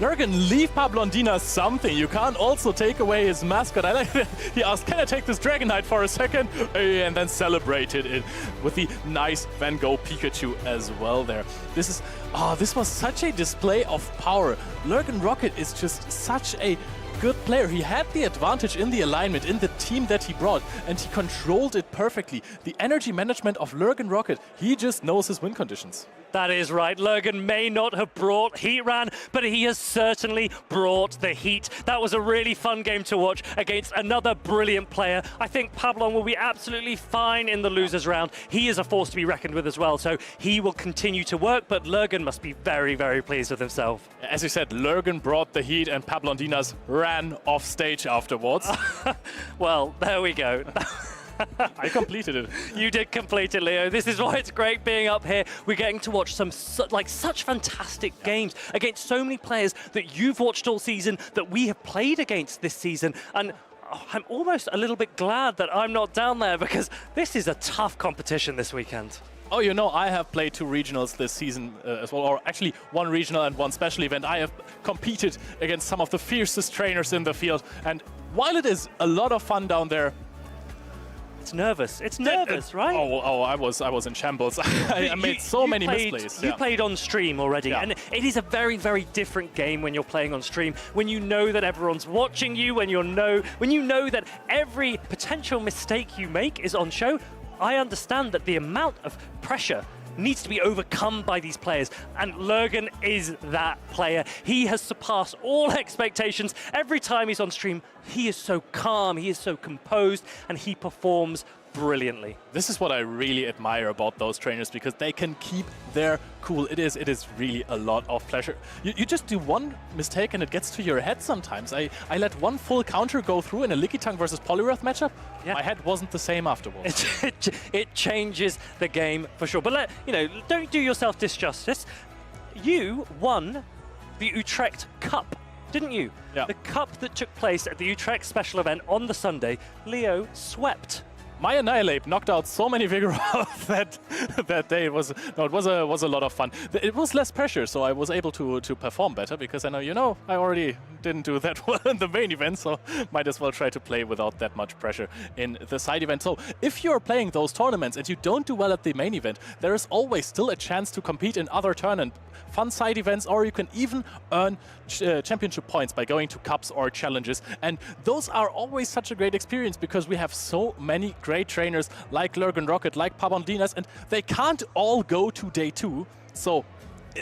Lurgan, leave Pablondina something. You can't also take away his mascot. I like that. He asked, can I take this Dragonite for a second? And then celebrated it with the nice Van Gogh Pikachu as well there. This was such a display of power. Lurgan Rocket is just such a good player. He had the advantage in the alignment, in the team that he brought, and he controlled it perfectly. The energy management of Lurgan Rocket, he just knows his win conditions. That is right. Lurgan may not have brought Heatran, but he has certainly brought the heat. That was a really fun game to watch against another brilliant player. I think Pablon will be absolutely fine in the losers round. He is a force to be reckoned with as well, so he will continue to work, but Lurgan must be very, very pleased with himself. As you said, Lurgan brought the heat and Pablondinas ran off stage afterwards. Well, there we go. I completed it. You did complete it, Leo. This is why it's great being up here. We're getting to watch such fantastic games against so many players that you've watched all season, that we have played against this season. And I'm almost a little bit glad that I'm not down there, because this is a tough competition this weekend. Oh, you know, I have played 2 regionals this season as well, or actually 1 regional and 1 special event. I have competed against some of the fiercest trainers in the field. And while it is a lot of fun down there, it's nervous. It's nervous, right? I was in shambles. I made so many misplays. You played on stream already, and it is a very, very different game when you're playing on stream. When you know that everyone's watching you, when you know that every potential mistake you make is on show. I understand that the amount of pressure needs to be overcome by these players, and Lurgan is that player. He has surpassed all expectations. Every time he's on stream, he is so calm, he is so composed, and he performs brilliantly. This is what I really admire about those trainers, because they can keep their cool. It is really a lot of pleasure. You just do one mistake and it gets to your head sometimes. I let one full counter go through in a Lickitung versus Poliwrath matchup. Yeah. My head wasn't the same afterwards. It changes the game for sure. But don't do yourself disjustice. You won the Utrecht Cup, didn't you? Yeah. The cup that took place at the Utrecht special event on the Sunday. Leo swept. My Annihilate knocked out so many Vigoroth that day. It was a lot of fun. It was less pressure, so I was able to perform better, because I know I already didn't do that well in the main event, so might as well try to play without that much pressure in the side event. So if you're playing those tournaments and you don't do well at the main event, there is always still a chance to compete in other tournaments, fun side events, or you can even earn championship points by going to cups or challenges. And those are always such a great experience, because we have so many great trainers like Lurgan Rocket, like Pabondinas, and they can't all go to day 2. So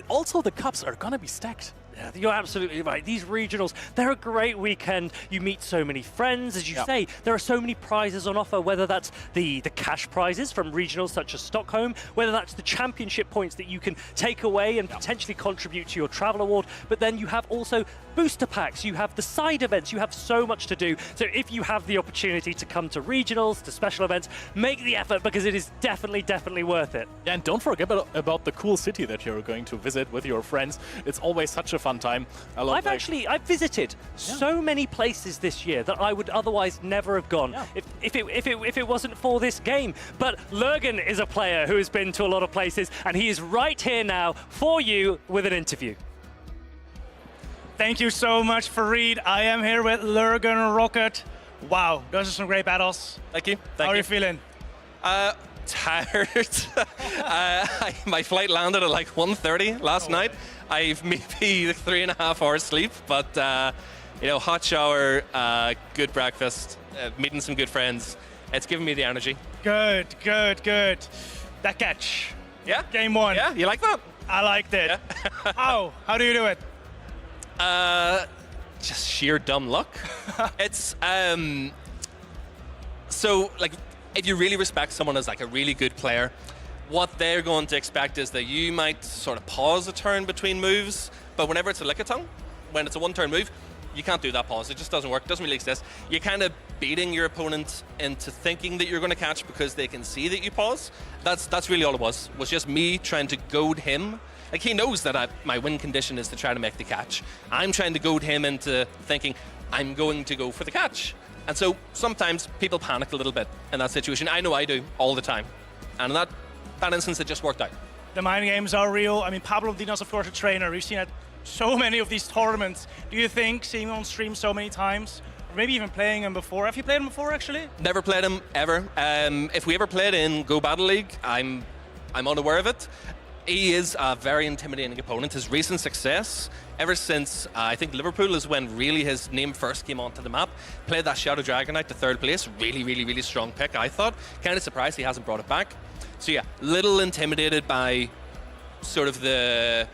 also the cups are gonna be stacked. Yeah, you're absolutely right. These regionals, they're a great weekend. You meet so many friends, as you say. There are so many prizes on offer, whether that's the cash prizes from regionals such as Stockholm, whether that's the championship points that you can take away and potentially contribute to your travel award. But then you have also booster packs, you have the side events, you have so much to do. So if you have the opportunity to come to regionals, to special events, make the effort, because it is definitely worth it. Yeah, and don't forget about the cool city that you're going to visit with your friends. It's always such a fun time. I've visited so many places this year that I would otherwise never have gone if it wasn't for this game. But Lurgan is a player who has been to a lot of places, and he is right here now for you with an interview. Thank you so much, Farid. I am here with Lurgan Rocket. Wow, those are some great battles. Thank you. How are you feeling? Tired. My flight landed at like 1:30 last night. I've maybe 3.5 hours sleep, but hot shower, good breakfast, meeting some good friends. It's giving me the energy. Good. That catch. Yeah. Game 1. Yeah, you like that? I liked it. Yeah. How do you do it? Just sheer dumb luck. It's so like, if you really respect someone as like a really good player, what they're going to expect is that you might sort of pause a turn between moves, but whenever it's a Lickitung, when it's a one-turn move, you can't do that pause. It just doesn't work. It doesn't really exist. You're kind of beating your opponent into thinking that you're going to catch because they can see that you pause. That's really all it was just me trying to goad him. Like, he knows that my win condition is to try to make the catch. I'm trying to goad him into thinking I'm going to go for the catch. And so sometimes people panic a little bit in that situation. I know I do all the time. And in that instance, it just worked out. The mind games are real. I mean, Pabondinas, of course, a trainer. We've seen at so many of these tournaments. Do you think, seeing him on stream so many times, or maybe even playing him before? Have you played him before, actually? Never played him, ever. If we ever played in Go Battle League, I'm unaware of it. He is a very intimidating opponent. His recent success, ever since I think Liverpool, is when really his name first came onto the map. Played that Shadow Dragonite to 3rd place. Really strong pick, I thought. Kind of surprised he hasn't brought it back. So yeah, little intimidated by sort of the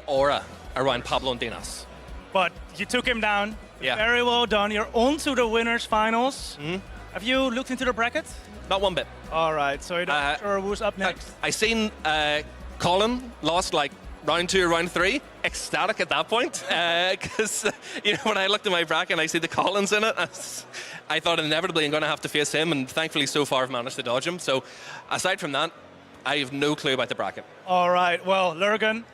aura around Pabondinas. But you took him down. Yeah. Very well done. You're on to the winners finals. Mm-hmm. Have you looked into the bracket? Not one bit. All right, so you're not sure who's up next? I seen Colin lost like round 2 or round 3. Ecstatic at that point, because when I looked at my bracket and I see the Collins in it, I thought inevitably I'm going to have to face him, and thankfully so far I've managed to dodge him. So aside from that, I have no clue about the bracket. All right, well, Lurgan,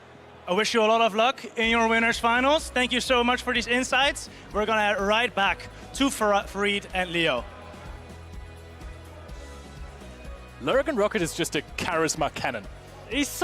I wish you a lot of luck in your winners finals. Thank you so much for these insights. We're going to head right back to Farid and Leo. Lurgan Rocket is just a charisma cannon. He's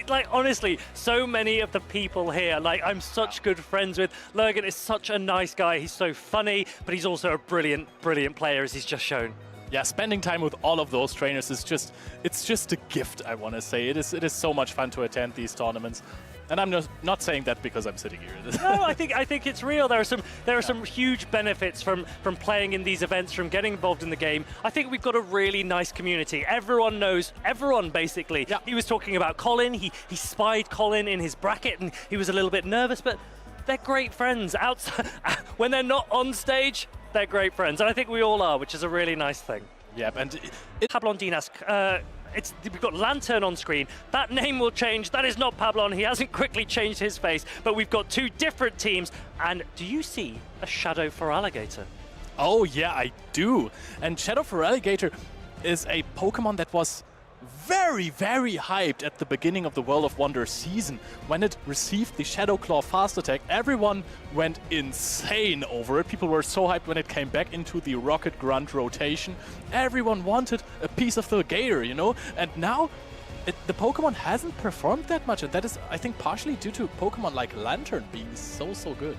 like, honestly, so many of the people here, like, I'm such good friends with. Lurgan is such a nice guy. He's so funny, but he's also a brilliant player, as he's just shown. Yeah, spending time with all of those trainers is it's just a gift, I want to say. It is so much fun to attend these tournaments. And I'm not saying that because I'm sitting here. No, I think it's real. There are some huge benefits from playing in these events, from getting involved in the game. I think we've got a really nice community. Everyone knows everyone, basically. Yeah. He was talking about Colin. He spied Colin in his bracket, and he was a little bit nervous, but they're great friends. Outside, when they're not on stage, they're great friends, and I think we all are, which is a really nice thing. Yep, and Pablon Dinosky. We've got Lantern on screen. That name will change. That is not Pablon. He hasn't quickly changed his face, but we've got two different teams. And do you see a Shadow for Alligator? Oh yeah, I do. And Shadow for Alligator is a Pokemon that was very, very hyped at the beginning of the World of Wonder season. When it received the Shadow Claw Fast Attack, everyone went insane over it. People were so hyped when it came back into the Rocket Grunt rotation. Everyone wanted a piece of the Gator, you know? And now the Pokemon hasn't performed that much, and that is, I think, partially due to Pokemon like Lantern being so good.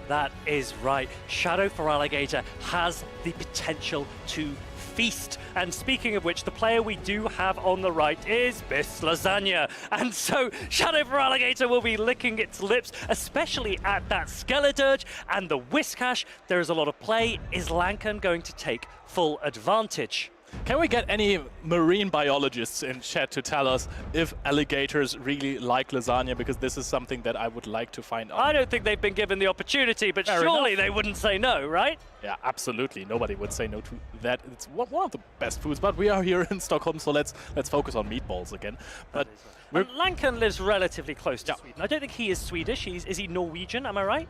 That is right. Shadow for Alligator has the potential to feast. And speaking of which, the player we do have on the right is Biss Lasagna. And so Shadow for Alligator will be licking its lips, especially at that Skeledirge and the Whiscash. There is a lot of play. Is Lankan going to take full advantage? Can we get any marine biologists in chat to tell us if alligators really like lasagna? Because this is something that I would like to find out. I don't think they've been given the opportunity, but surely they wouldn't say no, right? Yeah, absolutely. Nobody would say no to that. It's one of the best foods, but we are here in Stockholm, so let's focus on meatballs again. But Lankan lives relatively close to Sweden. I don't think he is Swedish. Is he Norwegian? Am I right?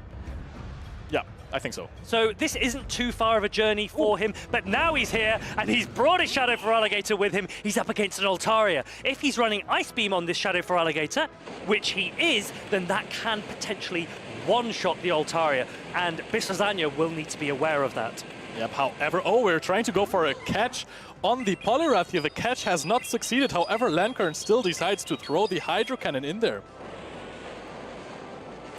Yeah, I think so. So this isn't too far of a journey for him, but now he's here, and he's brought his Shadow for Alligator with him. He's up against an Altaria. If he's running Ice Beam on this Shadow for Alligator, which he is, then that can potentially one-shot the Altaria, and Biss Lasagna will need to be aware of that. Yep, however, we're trying to go for a catch on the Poliwrath here. The catch has not succeeded, however, Lankarn still decides to throw the Hydro Cannon in there.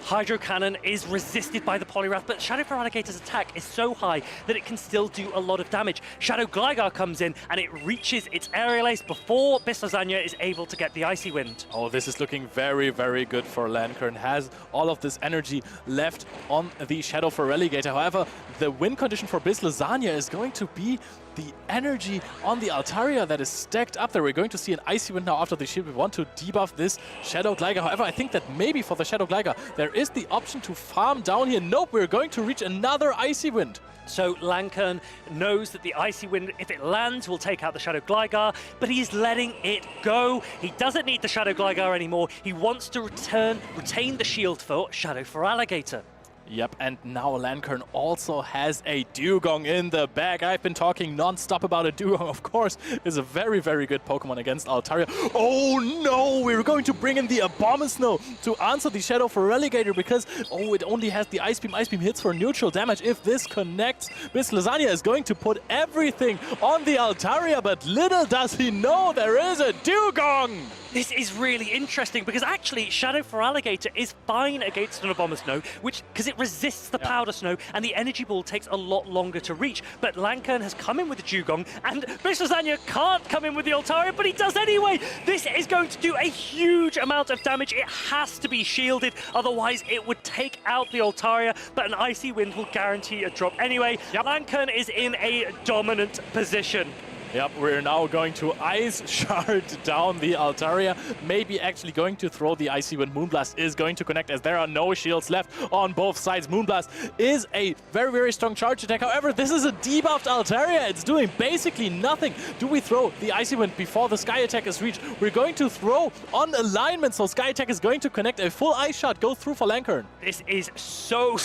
Hydro Cannon is resisted by the Poliwrath, but Shadow for Alligator's attack is so high that it can still do a lot of damage. Shadow Gligar comes in and it reaches its Aerial Ace before Biss Lasagna is able to get the Icy Wind. Oh, this is looking very, very good for Lankarn. Has all of this energy left on the Shadow for Alligator. However, the win condition for Biss Lasagna is going to be the energy on the Altaria that is stacked up there. We're going to see an Icy Wind now after the shield. We want to debuff this Shadow Gligar. However, I think that maybe for the Shadow Gligar, there is the option to farm down here. Nope, we're going to reach another Icy Wind. So Lankarn knows that the Icy Wind, if it lands, will take out the Shadow Gligar, but he's letting it go. He doesn't need the Shadow Gligar anymore. He wants to retain the shield for Shadow for Alligator. Yep, and now Lankarn also has a Dugong in the bag. I've been talking non-stop about a Dugong, of course, is a very, very good Pokemon against Altaria. Oh no, we're going to bring in the Abomasnow to answer the Shadow for Alligator because, it only has the Ice Beam. Ice Beam hits for neutral damage. If this connects, Biss Lasagna is going to put everything on the Altaria, but little does he know there is a Dugong! This is really interesting because actually Shadow for Alligator is fine against an Abomasnow, because it resists the Powder Snow and the Energy Ball takes a lot longer to reach. But Lankarn has come in with the Dugong and Biss Lasagna can't come in with the Altaria, but he does anyway. This is going to do a huge amount of damage. It has to be shielded, otherwise it would take out the Altaria, but an Icy Wind will guarantee a drop anyway. Lankarn is in a dominant position. Yep, we're now going to Ice Shard down the Altaria. Maybe actually going to throw the Icy Wind. Moonblast is going to connect as there are no shields left on both sides. Moonblast is a very, very strong charge attack. However, this is a debuffed Altaria. It's doing basically nothing. Do we throw the Icy Wind before the Sky Attack is reached? We're going to throw on alignment, so Sky Attack is going to connect. A full Ice Shot goes through for Lankarn. This is so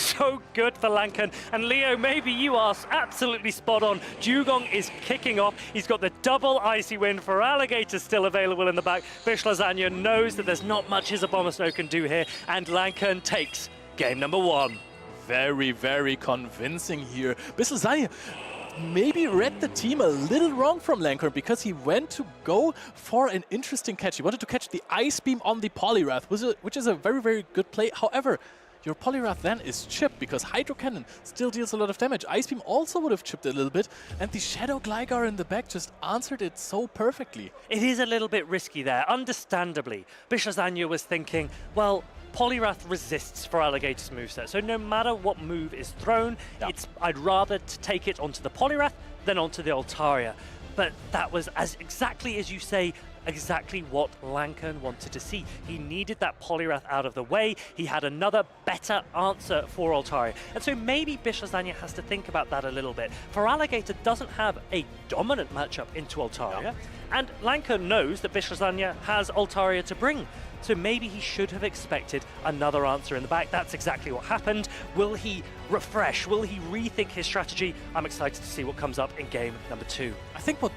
good for Lankarn. And Leo, maybe you are absolutely spot on. Dugong is kicking off. He's got the double Icy Wind for Alligator still available in the back. Biss Lasagna knows that there's not much his Abomasnow can do here, and Lankarn takes game number 1. Very, very convincing here. Biss Lasagna maybe read the team a little wrong from Lankarn because he went to go for an interesting catch. He wanted to catch the Ice Beam on the Poliwrath, which is a very, very good play. However, your Poliwrath then is chipped because Hydro Cannon still deals a lot of damage. Ice Beam also would have chipped a little bit, and the Shadow Gligar in the back just answered it so perfectly. It is a little bit risky there, understandably. Bishlazanya was thinking, well, Poliwrath resists for Alligator's moveset, so no matter what move is thrown, I'd rather take it onto the Poliwrath than onto the Altaria. But that was, exactly as you say, exactly what Lankan wanted to see. He needed that Poliwrath out of the way. He had another better answer for Altaria. And so maybe Bishlazanya has to think about that a little bit. For Alligator doesn't have a dominant matchup into Altaria, and Lankan knows that Bishlazanya has Altaria to bring. So maybe he should have expected another answer in the back. That's exactly what happened. Will he refresh? Will he rethink his strategy? I'm excited to see what comes up in game number 2. I think what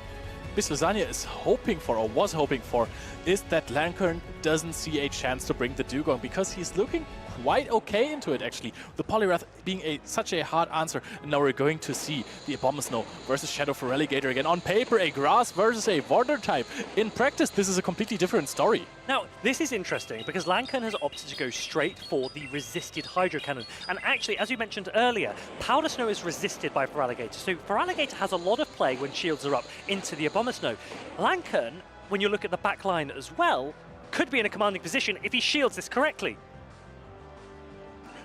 Bishlazanya is hoping for, or was hoping for, is that Lankan doesn't see a chance to bring the Dugong, because he's looking quite okay into it, actually. The Poliwrath being such a hard answer, and now we're going to see the Abomasnow versus Shadow Feraligatr again. On paper, a Grass versus a Water type. In practice, this is a completely different story. Now, this is interesting because Lankan has opted to go straight for the resisted Hydro Cannon. And actually, as you mentioned earlier, PauLasha is resisted by Feraligatr. So Feraligatr has a lot of play when shields are up into the Abomasnow. Lankan, when you look at the back line as well, could be in a commanding position if he shields this correctly.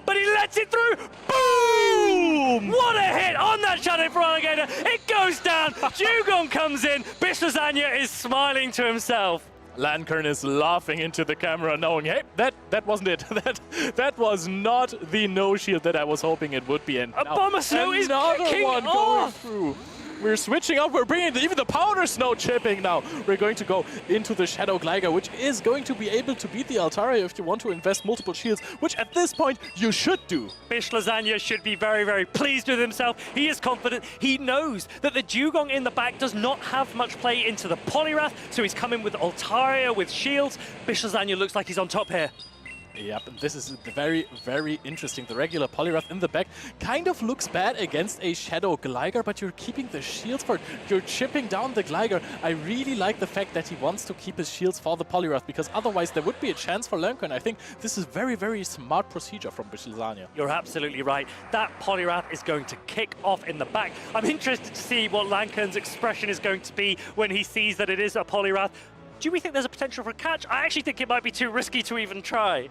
But he lets it through. Boom! What a hit on that Shadow Feraligatr. It goes down. Dugong comes in. Bishlazanya is smiling to himself. Lankan is laughing into the camera, knowing, hey, that wasn't it. that was not the no shield that I was hoping it would be. And Abomasnow is kicking one going off. through. We're switching up. We're bringing even the Powder Snow chipping now. We're going to go into the Shadow Gligar, which is going to be able to beat the Altaria if you want to invest multiple shields, which at this point you should do. Bishlazanya should be very, very pleased with himself. He is confident. He knows that the Dugong in the back does not have much play into the Poliwrath, so he's coming with Altaria with shields. Bishlazanya looks like he's on top here. Yep, and this is very, very interesting. The regular Poliwrath in the back kind of looks bad against a Shadow Gligar, but you're keeping the shields for it. You're chipping down the Gligar. I really like the fact that he wants to keep his shields for the Poliwrath, because otherwise there would be a chance for Lankan. I think this is very, very smart procedure from Bishlazanya. You're absolutely right. That Poliwrath is going to kick off in the back. I'm interested to see what Lankan's expression is going to be when he sees that it is a Poliwrath. Do we think there's a potential for a catch? I actually think it might be too risky to even try.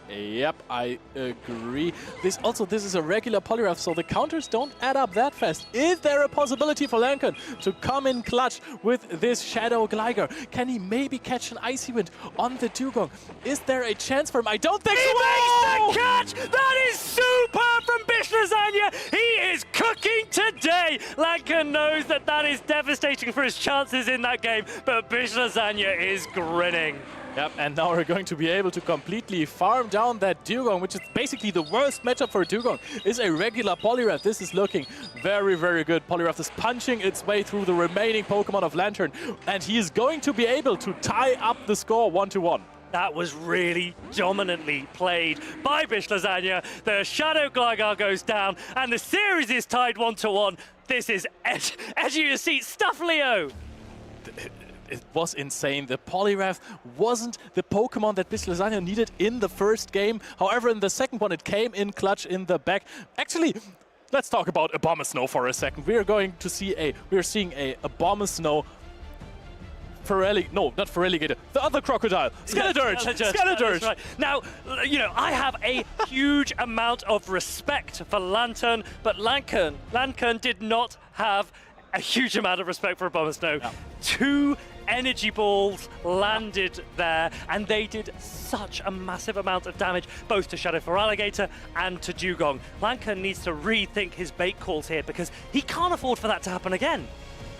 Yep, I agree. This is a regular Poliwrath, so the counters don't add up that fast. Is there a possibility for Lankan to come in clutch with this Shadow Gligar? Can he maybe catch an Icy Wind on the Dugong? Is there a chance for him? I don't think so. He makes the catch! That is super from Bishlazanya! He is cooking today! Lankan knows that that is devastating for his chances in that game, but Bishlazanya is grinning. Yep, and now we're going to be able to completely farm down that Dugong, which is basically the worst matchup for Dugong, is a regular Poliwrath. This is looking very, very good. Poliwrath is punching its way through the remaining Pokemon of Lantern, and he is going to be able to tie up the score 1-1. That was really dominantly played by Bishlazanya. The Shadow Gligar goes down, and the series is tied 1-1. This is edge of your seat stuff, Leo. It was insane. The Poliwrath wasn't the Pokemon that Bishlazanya needed in the first game. However, in the second one, it came in clutch in the back. Actually, let's talk about Abomasnow for a second. We're seeing a Abomasnow not Feraligatr, the other crocodile, Skeledirge. Right. Now, you know, I have a huge amount of respect for Lantern, but Lankan did not have a huge amount of respect for Abomasnow. Yeah. 2 energy balls landed there, and they did such a massive amount of damage, both to Shadow Feraligatr and to Dugong. Lankan needs to rethink his bait calls here, because he can't afford for that to happen again.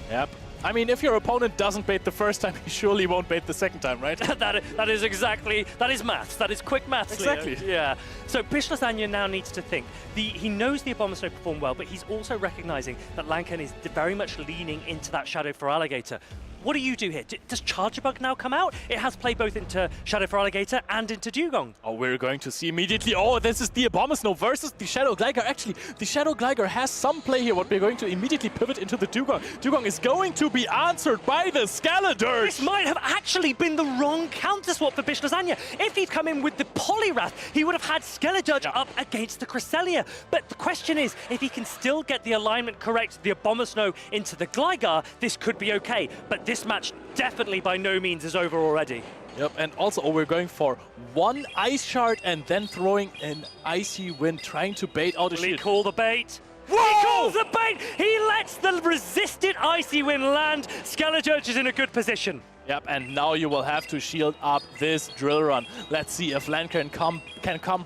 Yep. I mean, if your opponent doesn't bait the first time, he surely won't bait the second time, right? that is maths. That is quick maths. Exactly. Leo. Yeah. So Bishlazanya now needs to think. He knows the Abomasnow performed well, but he's also recognizing that Lankan is very much leaning into that Shadow Feraligatr. what do you do here? Does Charger Bug now come out? It has play both into Shadow for Alligator and into Dugong. Oh, we're going to see immediately. Oh, this is the Abomasnow versus the Shadow Glider. Actually, the Shadow Glider has some play here. What we're going to immediately pivot into the Dugong. Dugong is going to be answered by the Skeledirge. This might have actually been the wrong counter swap for Bish Lasagna. If he'd come in with the Poliwrath, he would have had Skeledirge up against the Cresselia. But the question is, if he can still get the alignment correct, the Abomasnow into the Gligar, this could be okay. But this match definitely by no means is over already. Yep, and also we're going for one Ice Shard and then throwing an Icy Wind, trying to bait out a shield. Will he call the bait? Whoa! He calls the bait! He lets the resisted Icy Wind land. Skeledirge is in a good position. Yep, and now you will have to shield up this Drill Run. Let's see if Lan can come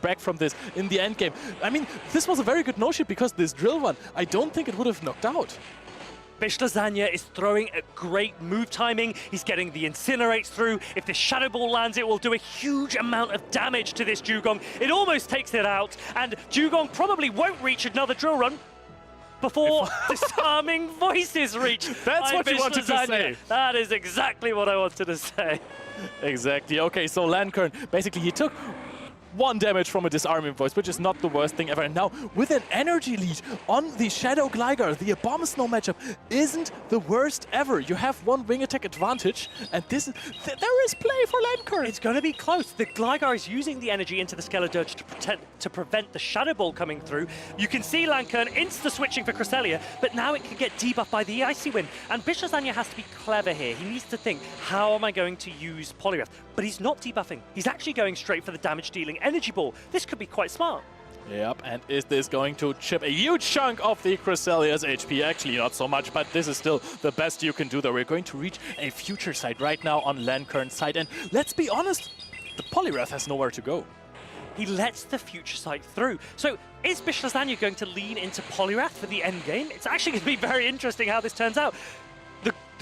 back from this in the end game. I mean, this was a very good no-ship because this Drill Run, I don't think it would have knocked out. Bish Lasagna is throwing a great move timing. He's getting the Incinerates through. If the Shadow Ball lands, it will do a huge amount of damage to this Dugong. It almost takes it out, and Dugong probably won't reach another Drill Run before Disarming Voices reach. That's what you wanted to say. That is exactly what I wanted to say. Exactly. Okay, so Lankern, basically he took 1 damage from a Disarming Voice, which is not the worst thing ever. And now, with an energy lead on the Shadow Glider, the Abomasnow matchup isn't the worst ever. You have 1 wing attack advantage, and this is, there is play for Lankern. It's going to be close. The Gligar is using the energy into the Skeledirge to prevent the Shadow Ball coming through. You can see Lankern insta-switching for Cresselia, but now it can get debuffed by the Icy Wind. And Bish Lasagna has to be clever here. He needs to think, how am I going to use Poliwrath? But he's not debuffing. He's actually going straight for the damage-dealing energy ball. This could be quite smart. Yep, and is this going to chip a huge chunk of the Cresselia's HP? Actually, not so much, but this is still the best you can do, though. We're going to reach a future side right now on Lankern's side, and let's be honest, the Poliwrath has nowhere to go. He lets the future sight through. So is Bish Lasagna going to lean into Poliwrath for the end game? It's actually going to be very interesting how this turns out.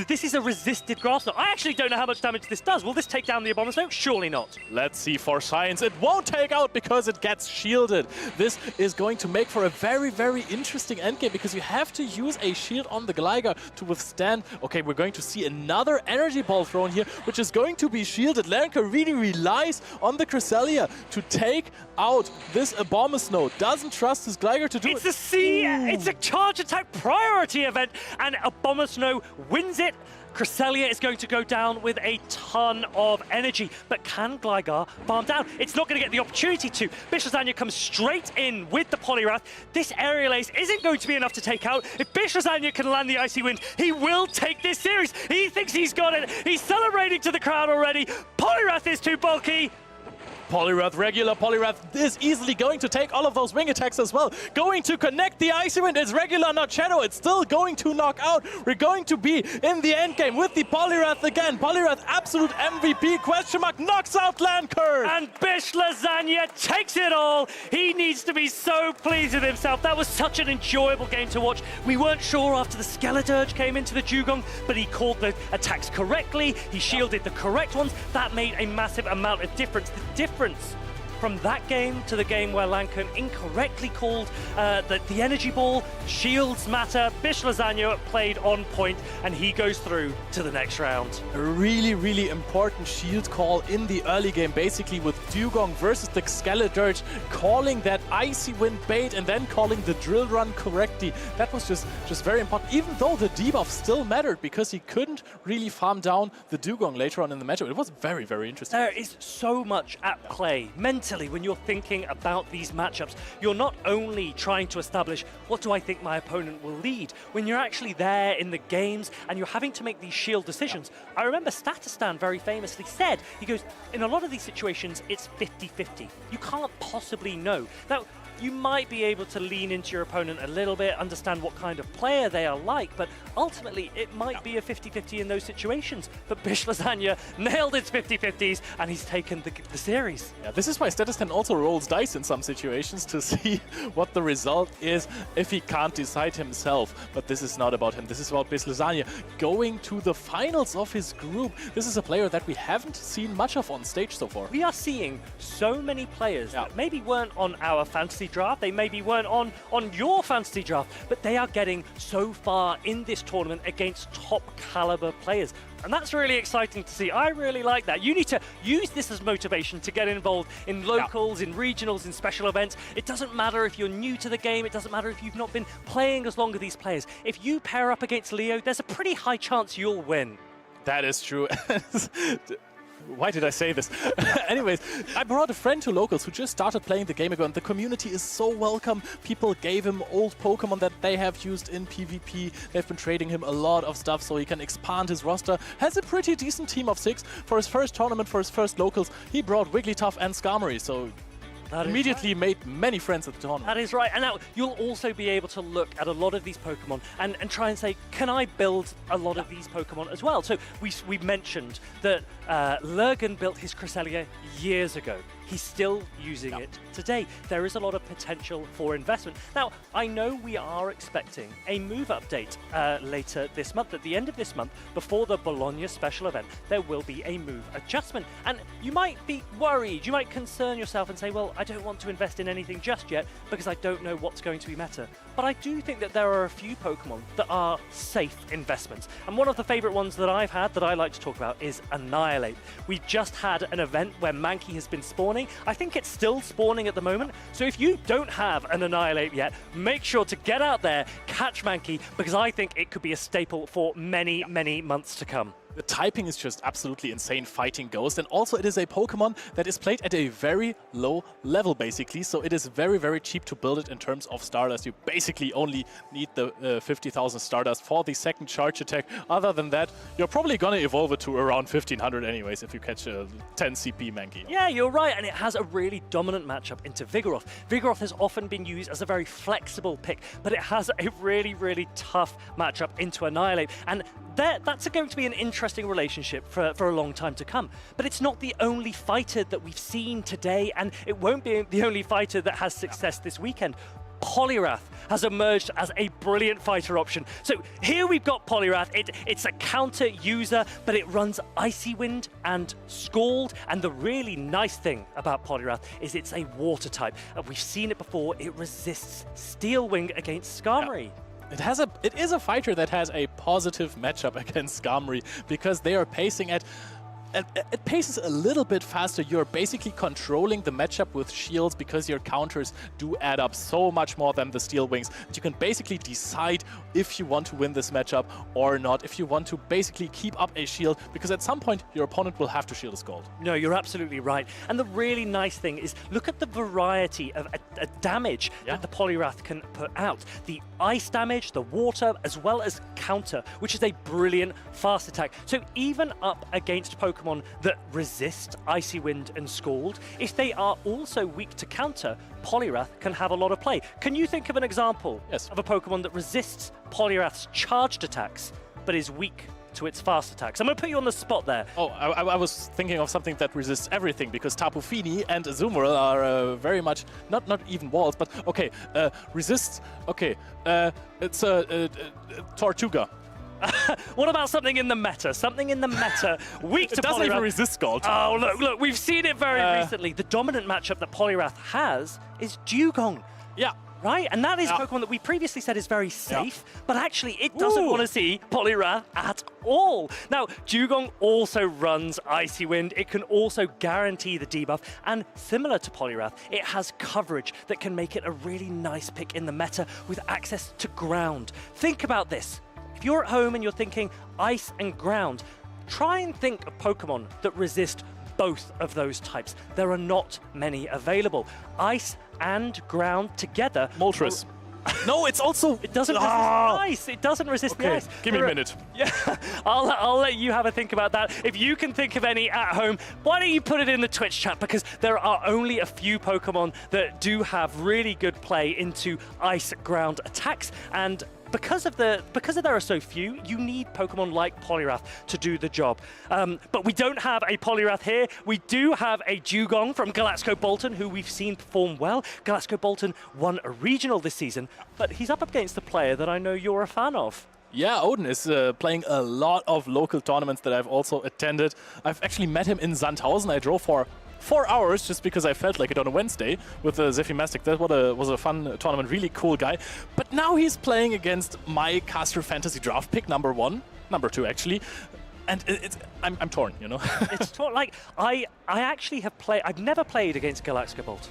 This is a resisted Grass Knot. I actually don't know how much damage this does. Will this take down the Abomasnow? Surely not. Let's see for science. It won't take out because it gets shielded. This is going to make for a very, very interesting endgame because you have to use a shield on the Gligar to withstand. Okay, we're going to see another energy ball thrown here, which is going to be shielded. Lanka really relies on the Cresselia to take out this Abomasnow. Doesn't trust his Gligar to do it. It's a C. It's a charge attack priority event, and Abomasnow wins it. Cresselia is going to go down with a ton of energy, but can Gligar farm down? It's not going to get the opportunity to. Bish Lasagna comes straight in with the Poliwrath. This Aerial Ace isn't going to be enough to take out. If Bish Lasagna can land the Icy Wind, he will take this series. He thinks he's got it. He's celebrating to the crowd already. Poliwrath is too bulky. Poliwrath, regular Poliwrath is easily going to take all of those wing attacks as well. Going to connect the Icy Wind. It's regular, not Shadow. It's still going to knock out. We're going to be in the end game with the Poliwrath again. Poliwrath, absolute MVP, question mark, knocks out Lankern. And Bish Lasagna takes it all. He needs to be so pleased with himself. That was such an enjoyable game to watch. We weren't sure after the Skeledirge came into the Dugong, but he called the attacks correctly. He shielded the correct ones. That made a massive amount of difference. The difference from that game to the game where Lankern incorrectly called the energy ball, shields matter. Bish Lasagna played on point, and he goes through to the next round. A really, really important shield call in the early game, basically with Dugong versus the Skeledirge, calling that Icy Wind bait and then calling the Drill Run correctly. That was just very important, even though the debuff still mattered because he couldn't really farm down the Dugong later on in the matchup. It was very, very interesting. There is so much at play mentally when you're thinking about these matchups. You're not only trying to establish what do I think my opponent will lead, when you're actually there in the games and you're having to make these shield decisions. I remember Statistan very famously said, he goes, in a lot of these situations, it's 50-50. You can't possibly know. Now, you might be able to lean into your opponent a little bit, understand what kind of player they are like, but ultimately it might be a 50-50 in those situations. But Bish Lasagna nailed its 50-50s and he's taken the series. Yeah, this is why Statistan also rolls dice in some situations to see what the result is if he can't decide himself. But this is not about him. This is about Bish Lasagna going to the finals of his group. This is a player that we haven't seen much of on stage so far. We are seeing so many players that maybe weren't on our fantasy fantasy draft, they maybe weren't on your fantasy draft, but they are getting so far in this tournament against top caliber players. And that's really exciting to see. I really like that. You need to use this as motivation to get involved in locals, in regionals, in special events. It doesn't matter if you're new to the game. It doesn't matter if you've not been playing as long as these players. If you pair up against Leo, there's a pretty high chance you'll win. That is true. Why did I say this? Anyways, I brought a friend to locals who just started playing the game again. The community is so welcome. People gave him old Pokemon that they have used in PvP. They've been trading him a lot of stuff so he can expand his roster. Has a pretty decent team of 6. For his first tournament, for his first locals, he brought Wigglytuff and Skarmory. So immediately made many friends at the tournament. That is right. And now you'll also be able to look at a lot of these Pokemon and try and say, can I build a lot of these Pokemon as well? So we mentioned that Lurgan built his Cresselia years ago. He's still using it today. There is a lot of potential for investment. Now, I know we are expecting a move update later this month. At the end of this month, before the Bologna special event, there will be a move adjustment. And you might be worried, you might concern yourself and say, well, I don't want to invest in anything just yet because I don't know what's going to be meta. But I do think that there are a few Pokemon that are safe investments. And one of the favorite ones that I've had that I like to talk about is Annihilate. We just had an event where Mankey has been spawning. I think it's still spawning at the moment. So if you don't have an Annihilate yet, make sure to get out there, catch Mankey, because I think it could be a staple for many, many months to come. The typing is just absolutely insane fighting Ghost, and also it is a Pokemon that is played at a very low level basically, so it is very, very cheap to build it in terms of Stardust. You basically only need the 50,000 Stardust for the second charge attack. Other than that, you're probably gonna evolve it to around 1500 anyways if you catch a 10 CP Mankey. Yeah, you're right, and it has a really dominant matchup into Vigoroth. Vigoroth has often been used as a very flexible pick, but it has a really, really tough matchup into Annihilate, and that's going to be an interesting relationship for a long time to come. But it's not the only fighter that we've seen today, and it won't be the only fighter that has success this weekend. Poliwrath has emerged as a brilliant fighter option. So here we've got Poliwrath. It's a counter user, but it runs Icy Wind and Scald. And the really nice thing about Poliwrath is it's a water type. We've seen it before. It resists Steel Wing against Skarmory. It is a fighter that has a positive matchup against Skarmory because they are pacing at it paces a little bit faster. You're basically controlling the matchup with shields because your counters do add up so much more than the Steel Wings. You can basically decide if you want to win this matchup or not, if you want to basically keep up a shield, because at some point your opponent will have to shield a Scald. No, you're absolutely right. And the really nice thing is look at the variety of damage that the Poliwrath can put out. The ice damage, the water, as well as counter, which is a brilliant fast attack. So even up against Pokemon that resist Icy Wind and Scald, if they are also weak to counter, Poliwrath can have a lot of play. Can you think of an example of a Pokemon that resists Poliwrath's charged attacks, but is weak to its fast attacks? I'm going to put you on the spot there. Oh, I was thinking of something that resists everything, because Tapu Fini and Azumarill are very much, not even walls, but okay, resists, okay, it's Tortuga. What about something in the meta? Something in the meta, weak to Poliwrath. It doesn't even resist Scald. Oh, look, we've seen it very recently. The dominant matchup that Poliwrath has is Dugong. Yeah. Right? And that is Pokemon that we previously said is very safe, but actually it doesn't want to see Poliwrath at all. Now, Dugong also runs Icy Wind. It can also guarantee the debuff, and similar to Poliwrath, it has coverage that can make it a really nice pick in the meta with access to ground. Think about this. If you're at home and you're thinking ice and ground, try and think of Pokemon that resist both of those types. There are not many available. Ice and ground together. Moltres. No, it's also... It doesn't resist the ice. It doesn't resist the ice. Give me a minute. Yeah, I'll let you have a think about that. If you can think of any at home, why don't you put it in the Twitch chat? Because there are only a few Pokemon that do have really good play into ice ground attacks, and because there are so few, you need Pokemon like Poliwrath to do the job. But we don't have a Poliwrath here. We do have a Dugong from Galaxkobolten, who we've seen perform well. Galaxkobolten won a regional this season, but he's up against a player that I know you're a fan of. Yeah, Odin is playing a lot of local tournaments that I've also attended. I've actually met him in Sandhausen. I drove for 4 hours just because I felt like it on a Wednesday with Zephy Mastic. That was a fun tournament, really cool guy. But now he's playing against my caster fantasy draft pick, number 2 actually. And I'm torn, you know. It's torn. Like I actually have played. I've never played against Galaxkobolten,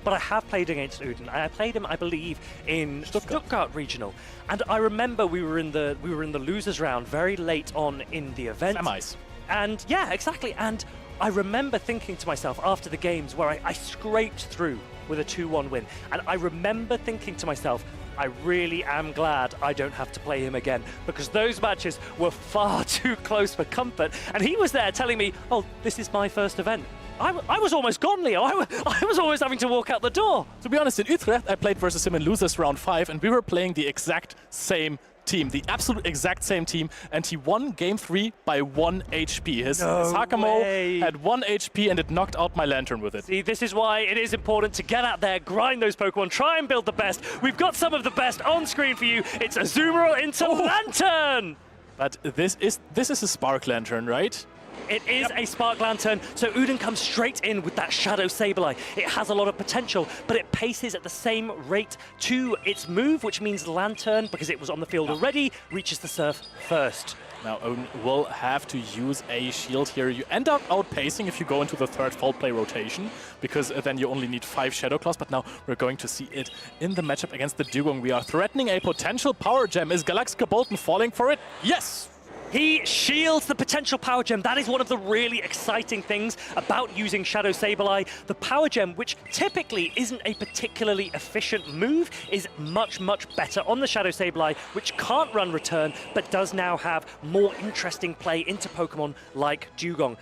but I have played against Odin. I played him, I believe, in Stuttgart Regional. And I remember we were in the losers round very late on in the event. Semis. And yeah, exactly. And I remember thinking to myself after the games where I scraped through with a 2-1 win, and I remember thinking to myself, I really am glad I don't have to play him again, because those matches were far too close for comfort. And he was there telling me, oh, this is my first event. I was almost gone, Leo. I was almost having to walk out the door. To be honest, in Utrecht, I played versus him in losers round 5, and we were playing the exact same team, the absolute exact same team, and he won game 3 by 1 HP. His Hakamo had 1 HP and it knocked out my Lantern with it. See, this is why it is important to get out there, grind those Pokemon, try and build the best. We've got some of the best on screen for you. It's Azumarill into Lantern! But this is a Spark Lantern, right? It is a Spark Lantern, so Odin comes straight in with that Shadow Sableye. It has a lot of potential, but it paces at the same rate to its move, which means Lantern, because it was on the field already, reaches the surf first. Now Odin will have to use a shield here. You end up outpacing if you go into the third Foul Play rotation, because then you only need 5 Shadow Claws, but now we're going to see it in the matchup against the Dugong. We are threatening a potential Power Gem. Is Galaxkobolten falling for it? Yes! He shields the potential Power Gem. That is one of the really exciting things about using Shadow Sableye. The Power Gem, which typically isn't a particularly efficient move, is much, much better on the Shadow Sableye, which can't run return, but does now have more interesting play into Pokemon like Dugong.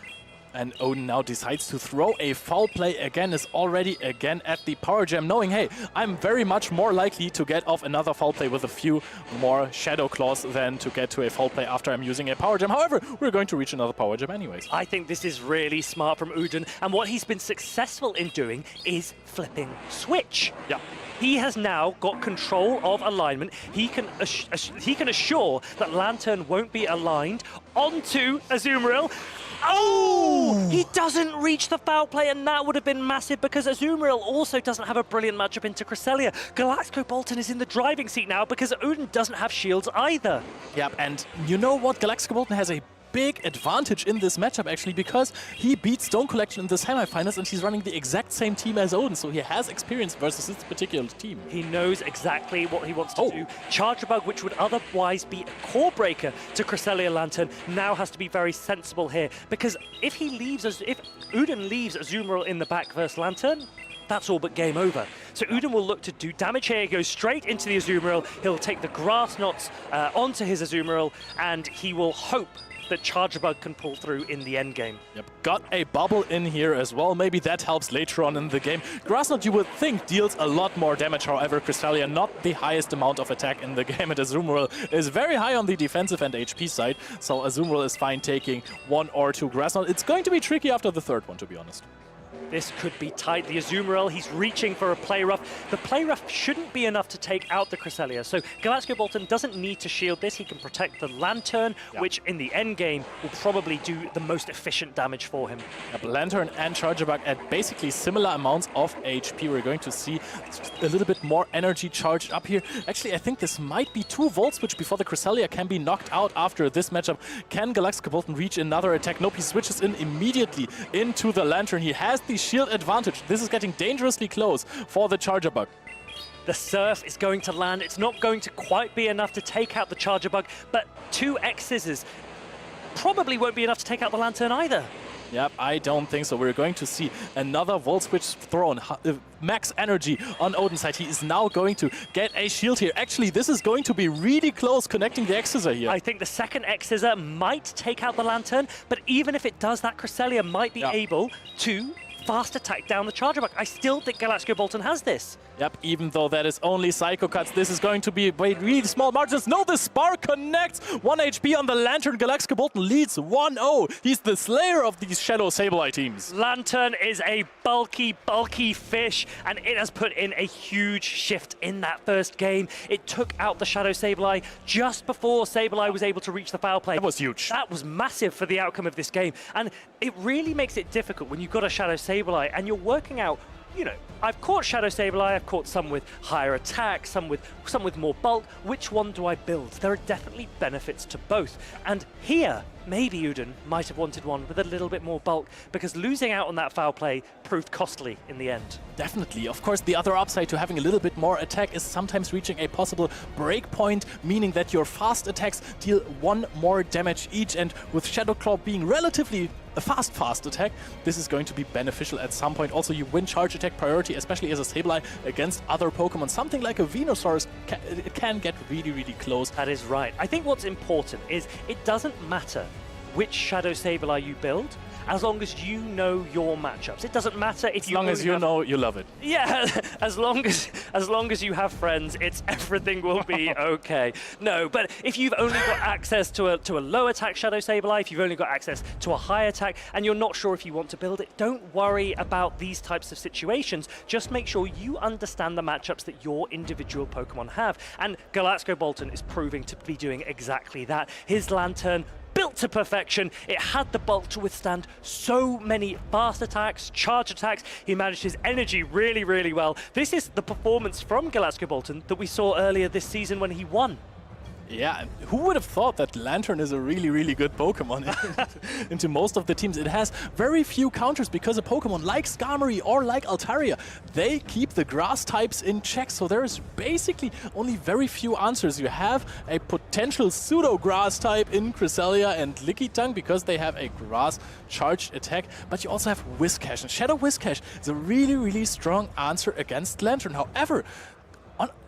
And Odin now decides to throw a Foul Play again, is already again at the Power Gem, knowing, hey, I'm very much more likely to get off another Foul Play with a few more Shadow Claws than to get to a Foul Play after I'm using a Power Gem. However, we're going to reach another Power Gem anyways. I think this is really smart from Odin, and what he's been successful in doing is flipping Switch. Yeah. He has now got control of alignment. He can assure that Lantern won't be aligned onto Azumarill. Oh! He doesn't reach the Foul Play, and that would have been massive because Azumarill also doesn't have a brilliant matchup into Cresselia. Galaxkobolten is in the driving seat now because Odin doesn't have shields either. Yep, and you know what? Galaxkobolten has a big advantage in this matchup actually, because he beat Stonecollection in the semifinals and he's running the exact same team as Odin, so he has experience versus this particular team. He knows exactly what he wants to do. Charger Bug, which would otherwise be a core breaker to Cresselia Lantern, now has to be very sensible here, because if Odin leaves Azumarill in the back versus Lantern, that's all but game over. So Odin will look to do damage here. He goes straight into the Azumarill. He'll take the Grass Knots onto his Azumarill, and he will hope that Charger Bug can pull through in the end game. Yep, got a bubble in here as well. Maybe that helps later on in the game. Grass Knot, you would think, deals a lot more damage. However, Cresselia, not the highest amount of attack in the game, and Azumarill is very high on the defensive and HP side. So Azumarill is fine taking 1 or 2 Grass Knot. It's going to be tricky after the third one, to be honest. This could be tight. The Azumarill, he's reaching for a Play Rough. The Play Rough shouldn't be enough to take out the Cresselia. So Galaxkobolten doesn't need to shield this. He can protect the Lantern, which in the end game will probably do the most efficient damage for him. Yep, Lantern and Charger Bug at basically similar amounts of HP. We're going to see a little bit more energy charged up here. Actually, I think this might be 2 Volt Switch before the Cresselia can be knocked out after this matchup. Can Galaxkobolten reach another attack? Nope, he switches in immediately into the Lantern. He has the shield advantage. This is getting dangerously close for the Charger Bug. The Surf is going to land. It's not going to quite be enough to take out the Charger Bug, but 2 X-Scissors probably won't be enough to take out the Lantern either. Yep, I don't think so. We're going to see another Volt Switch thrown. Max energy on Odin's side. He is now going to get a shield here. Actually, this is going to be really close connecting the X-Scissor here. I think the second X-Scissor might take out the Lantern, but even if it does, that Cresselia might be able to fast attack down the Charger Bug. I still think Galaxkobolten has this. Yep, even though that is only Psycho Cuts, this is going to be by really small margins. No, the Spark connects! 1 HP on the Lantern. Galaxkobolten leads 1-0. He's the slayer of these Shadow Sableye teams. Lantern is a bulky, bulky fish, and it has put in a huge shift in that first game. It took out the Shadow Sableye just before Sableye was able to reach the foul play. That was huge. That was massive for the outcome of this game. And it really makes it difficult when you've got a Shadow Sableye and you're working out, you know, I've caught Shadow Sableye, I've caught some with higher attack, some with more bulk. Which one do I build? There are definitely benefits to both. And here, maybe Odin might have wanted one with a little bit more bulk, because losing out on that foul play proved costly in the end. Definitely. Of course, the other upside to having a little bit more attack is sometimes reaching a possible break point, meaning that your fast attacks deal 1 more damage each, and with Shadow Claw being relatively a fast attack, this is going to be beneficial at some point. Also, you win charge attack priority, especially as a Sableye against other Pokemon. Something like a Venusaur can get really, really close. That is right. I think what's important is it doesn't matter which Shadow Sableye you build, as long as you know your matchups. It doesn't matter if as long as you know, you love it. Yeah, as long as you have friends, everything will be okay. No, but if you've only got access to a low attack Shadow Sableye, if you've only got access to a high attack, and you're not sure if you want to build it, don't worry about these types of situations. Just make sure you understand the matchups that your individual Pokemon have. And Galaxkobolten is proving to be doing exactly that. His Lantern, built to perfection. It had the bulk to withstand so many fast attacks, charge attacks. He managed his energy really, really well. This is the performance from Galaxkobolten that we saw earlier this season when he won. Yeah, who would have thought that Lantern is a really, really good Pokemon into most of the teams? It has very few counters because a Pokemon like Skarmory or like Altaria, they keep the grass types in check, so there is basically only very few answers. You have a potential pseudo-grass type in Cresselia and Lickitung because they have a grass charged attack, but you also have Whiscash, and Shadow Whiscash is a really, really strong answer against Lantern. However,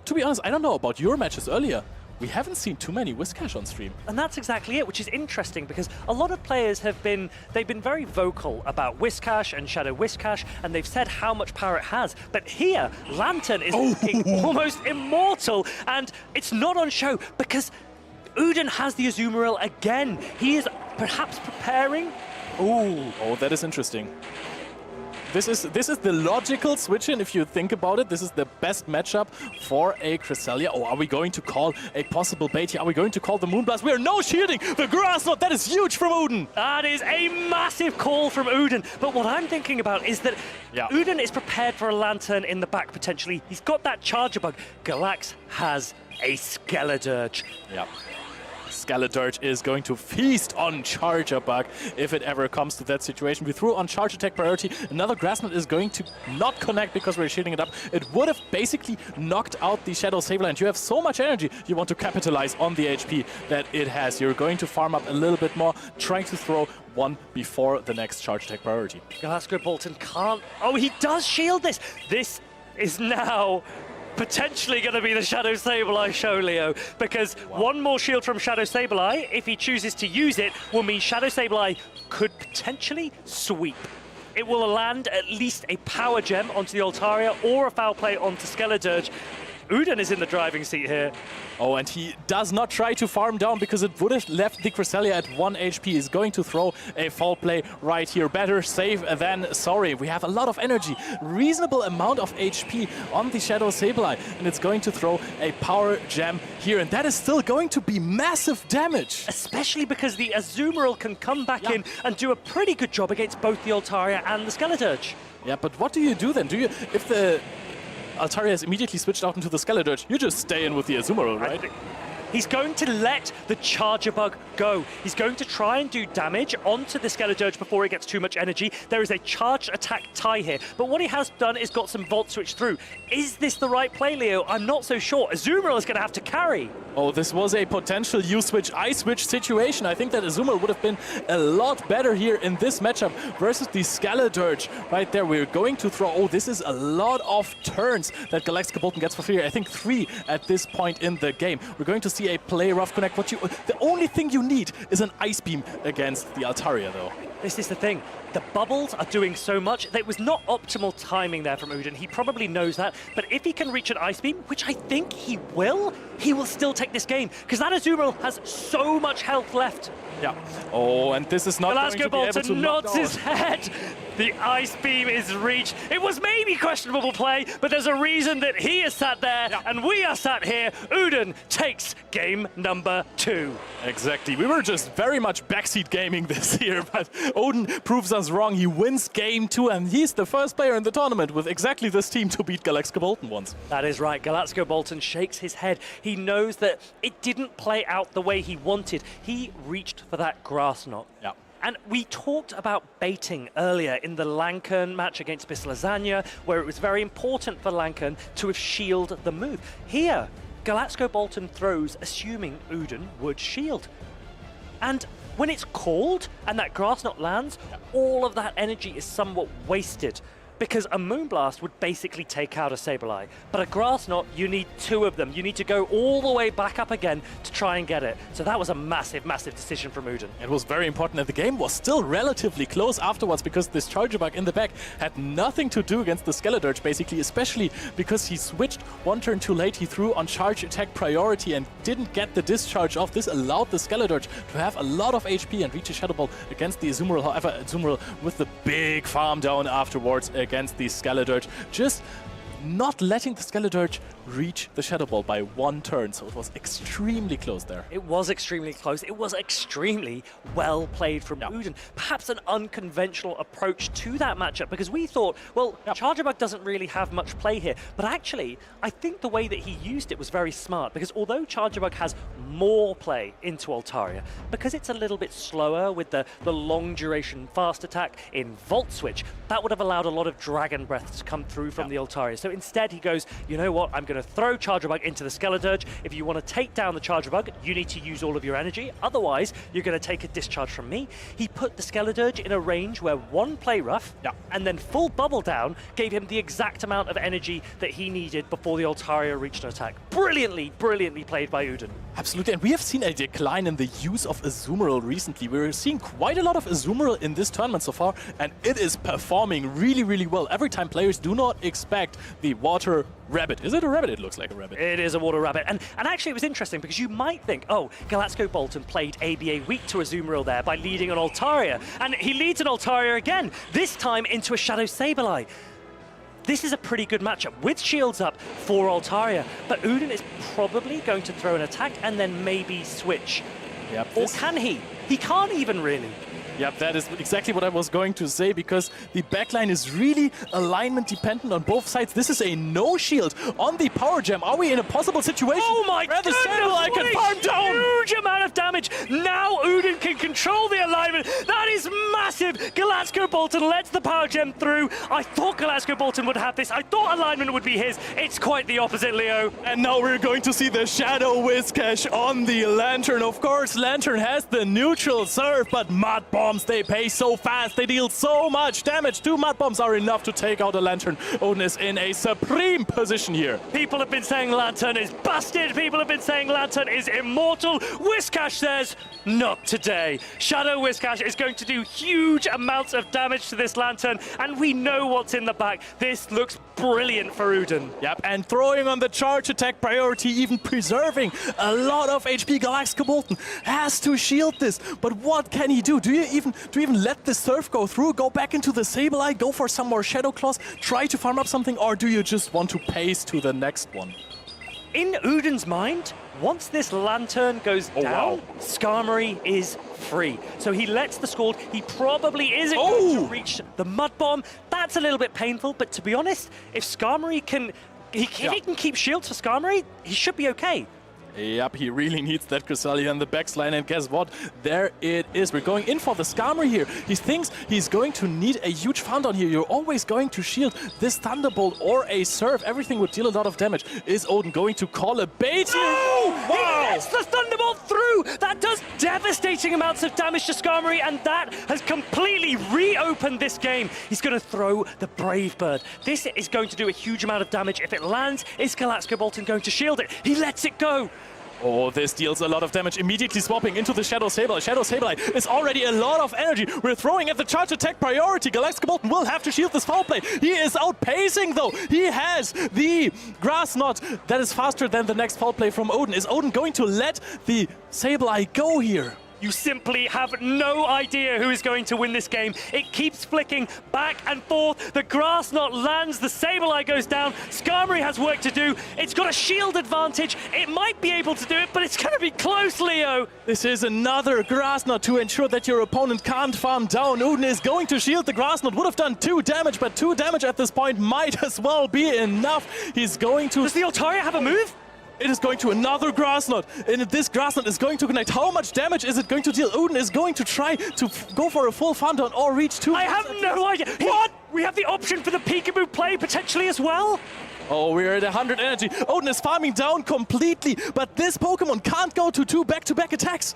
to be honest, I don't know about your matches earlier. We haven't seen too many Whiscash on stream. And that's exactly it, which is interesting because a lot of players they've been very vocal about Whiscash and Shadow Whiscash, and they've said how much power it has. But here, Lantern is looking almost immortal, and it's not on show because Odin has the Azumarill again. He is perhaps preparing. Oh, that is interesting. This is the logical switch-in if you think about it. This is the best matchup for a Cresselia. Oh, are we going to call a possible bait here? Are we going to call the Moonblast? We are no shielding the Grass Knot. That is huge from Odin. That is a massive call from Odin. But what I'm thinking about is that Odin is prepared for a Lantern in the back potentially. He's got that Charger Bug. Galax has a Skeledirge. Yeah. Skeledirge is going to feast on Charger Bug if it ever comes to that situation. We threw on Charge Attack priority. Another Grass Knot is going to not connect because we're shielding it up. It would have basically knocked out the Shadow Sableye, and you have so much energy. You want to capitalize on the HP that it has. You're going to farm up a little bit more, trying to throw one before the next Charge Attack priority. Galaxkobolten can't. Oh, he does shield this. This is now potentially going to be the Shadow Sableye show, Leo, because one more shield from Shadow Sableye, if he chooses to use it, will mean Shadow Sableye could potentially sweep. It will land at least a Power Gem onto the Altaria or a Foul Play onto Skeledirge. Odin is in the driving seat here. Oh, and he does not try to farm down because it would have left the Cresselia at 1 HP. He's going to throw a Foul Play right here. Better safe than sorry. We have a lot of energy, reasonable amount of HP on the Shadow Sableye, and it's going to throw a Power Gem here, and that is still going to be massive damage. Especially because the Azumarill can come back in and do a pretty good job against both the Altaria and the Skeledirge. Yeah, but what do you do then? If the Altaria is immediately switched out into the Skeledirge, you just stay in with the Azumarill, right? He's going to let the Charger Bug go. He's going to try and do damage onto the Skeledirge before it gets too much energy. There is a charge attack tie here, but what he has done is got some Volt Switch through. Is this the right play, Leo? I'm not so sure. Azumarill is going to have to carry. Oh, this was a potential U-Switch, I-Switch situation. I think that Azumarill would have been a lot better here in this matchup versus the Skeledirge. Right there, we're going to throw. Oh, this is a lot of turns that Galaxkobolten gets for free. I think 3 at this point in the game. We're going to see a play rough connect. The only thing you need is an Ice Beam against the Altaria, though. This is the thing. The bubbles are doing so much that it was not optimal timing there from Odin. He probably knows that, but if he can reach an Ice Beam, which I think he will still take this game, because that Azumarill has so much health left. Yeah. Oh, and this is not going to be able to Galaxkobolten nods his head. The Ice Beam is reached. It was maybe questionable play, but there's a reason that he is sat there and we are sat here. Odin takes game number 2. Exactly. We were just very much backseat gaming this year, but Odin proves us wrong. He wins game 2, and he's the first player in the tournament with exactly this team to beat Galaxkobolten once. That is right. Galaxkobolten shakes his head. He knows that it didn't play out the way he wanted. He reached for that grass knot. Yeah. And we talked about baiting earlier in the Lankan match against Lasagna, where it was very important for Lankan to have shielded the move. Here, Galaxkobolten throws, assuming Odin would shield. And when it's called and that grass knot lands, all of that energy is somewhat wasted, because a Moonblast would basically take out a Sableye. But a Grass Knot, you need 2 of them. You need to go all the way back up again to try and get it. So that was a massive, massive decision from Odin. It was very important, and the game was still relatively close afterwards, because this Charger Bug in the back had nothing to do against the Skeledirge, basically, especially because he switched 1 turn too late. He threw on charge attack priority and didn't get the discharge off. This allowed the Skeledirge to have a lot of HP and reach a Shadow Ball against the Azumarill. However, Azumarill with the big farm down afterwards against the Skeledirge, just not letting the Skeledirge reach the Shadow Ball by 1 turn, so it was extremely close there. It was extremely close. It was extremely well played from Odin. Perhaps an unconventional approach to that matchup, because we thought, well, Charger Bug doesn't really have much play here, but actually, I think the way that he used it was very smart, because although Charger Bug has more play into Altaria, because it's a little bit slower with the long duration fast attack in Volt Switch, that would have allowed a lot of Dragon Breath to come through from the Altaria. So instead he goes, you know what, I'm going to throw Charger Bug into the Skeledirge. If you want to take down the Charger Bug, you need to use all of your energy. Otherwise, you're going to take a discharge from me. He put the Skeledirge in a range where 1 play rough and then full bubble down gave him the exact amount of energy that he needed before the Altaria reached an attack. Brilliantly, brilliantly played by Odin. Absolutely, and we have seen a decline in the use of Azumarill recently. We're seeing quite a lot of Azumarill in this tournament so far, and it is performing really, really well. Every time players do not expect the water rabbit. Is it a rabbit? It looks like a rabbit. It is a water rabbit. And actually it was interesting, because you might think, oh, Galaxkobolten played ABA weak to Azumarill there by leading an Altaria. And he leads an Altaria again, this time into a Shadow Sableye. This is a pretty good matchup with shields up for Altaria, but Odin is probably going to throw an attack and then maybe switch. Yep, or can he? He can't even really. Yep, that is exactly what I was going to say, because the backline is really alignment dependent on both sides. This is a no shield on the power gem. Are we in a possible situation? Oh my goodness! I can farm down! Huge amount of damage. Now Odin can control the alignment. That is massive. Galaxkobolten lets the power gem through. I thought Galaxkobolten would have this. I thought alignment would be his. It's quite the opposite, Leo. And now we're going to see the Shadow Whiscash on the Lantern. Of course, Lantern has the neutral serve, but Mud Bombs, they pay so fast, they deal so much damage. 2 Mud Bombs are enough to take out a Lantern. Odin is in a supreme position here. People have been saying Lantern is busted. People have been saying Lantern is immortal. Whiscash says, not today. Shadow Whiscash is going to do huge amounts of damage to this Lantern, and we know what's in the back. This looks brilliant for Odin. Yep, and throwing on the charge attack priority, even preserving a lot of HP. Galaxkobolten has to shield this, but what can he do? Do you even let the surf go through, go back into the Sableye, go for some more Shadow Claws, try to farm up something, or do you just want to pace to the next one? In Odin's mind, once this Lantern goes down, Skarmory is free. So he lets the Scald. He probably isn't going to reach the Mud Bomb. That's a little bit painful, but to be honest, if Skarmory can, if he can keep shields for Skarmory, he should be okay. Yep, he really needs that Cresselia in the backline, and guess what? There it is. We're going in for the Skarmory here. He thinks he's going to need a huge farm down here. You're always going to shield this Thunderbolt or a Surf. Everything would deal a lot of damage. Is Odin going to call a bait here? Oh, wow! He lets the Thunderbolt through! That does devastating amounts of damage to Skarmory, and that has completely reopened this game. He's going to throw the Brave Bird. This is going to do a huge amount of damage. If it lands, is Galaxkobolten going to shield it? He lets it go. Oh, this deals a lot of damage. Immediately swapping into the Shadow Sableye. Shadow Sableye is already a lot of energy. We're throwing at the charge attack priority. Galaxkobolten will have to shield this foul play. He is outpacing though. He has the Grass Knot that is faster than the next foul play from Odin. Is Odin going to let the Sableye go here? You simply have no idea who is going to win this game. It keeps flicking back and forth. The Grass Knot lands, the Sableye goes down. Skarmory has work to do. It's got a shield advantage. It might be able to do it, but it's going to be close, Leo. This is another Grass Knot to ensure that your opponent can't farm down. Odin is going to shield the Grass Knot. Would have done 2 damage, but 2 damage at this point might as well be enough. He's going to... Does the Altaria have a move? It is going to another Grass Knot, and this Grass Knot is going to connect. How much damage is it going to deal? Odin is going to try to go for a full farm down or reach 2. I have no idea. What? We have the option for the peekaboo play potentially as well? Oh, we're at 100 energy. Odin is farming down completely, but this Pokemon can't go to 2 back-to-back attacks.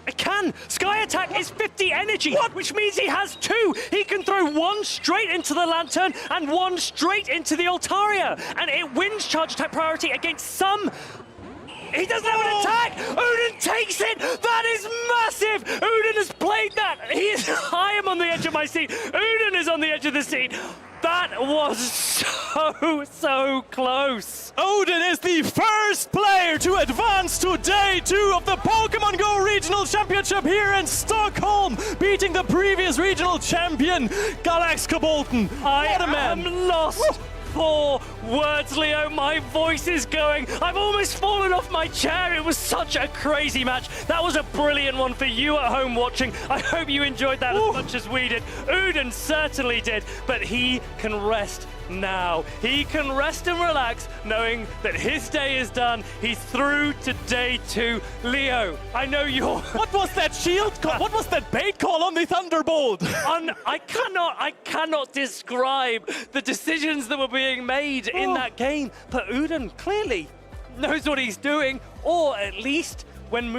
It can! Sky Attack is 50 energy, which means he has 2! He can throw 1 straight into the Lantern and 1 straight into the Altaria! And it wins Charge Attack priority against some... He doesn't have an attack! Odin takes it! That is massive! Odin has played that! I am on the edge of my seat! Odin is on the edge of the seat! That was so close. Odin is the first player to advance to Day 2 of the Pokemon Go Regional Championship here in Stockholm, beating the previous regional champion, Galaxkobolten. I am lost for words, Leo. My voice is going. I've almost fallen off my chair. It was such a crazy match. That was a brilliant one for you at home watching. I hope you enjoyed that as much as we did. Odin certainly did, but he can rest now. He can rest and relax knowing that his day is done. He's through to Day 2. Leo, I know you're... What was that shield call? What was that bait call on the Thunderbolt? I cannot describe the decisions that were being made in that game. But Odin clearly knows what he's doing, or at least when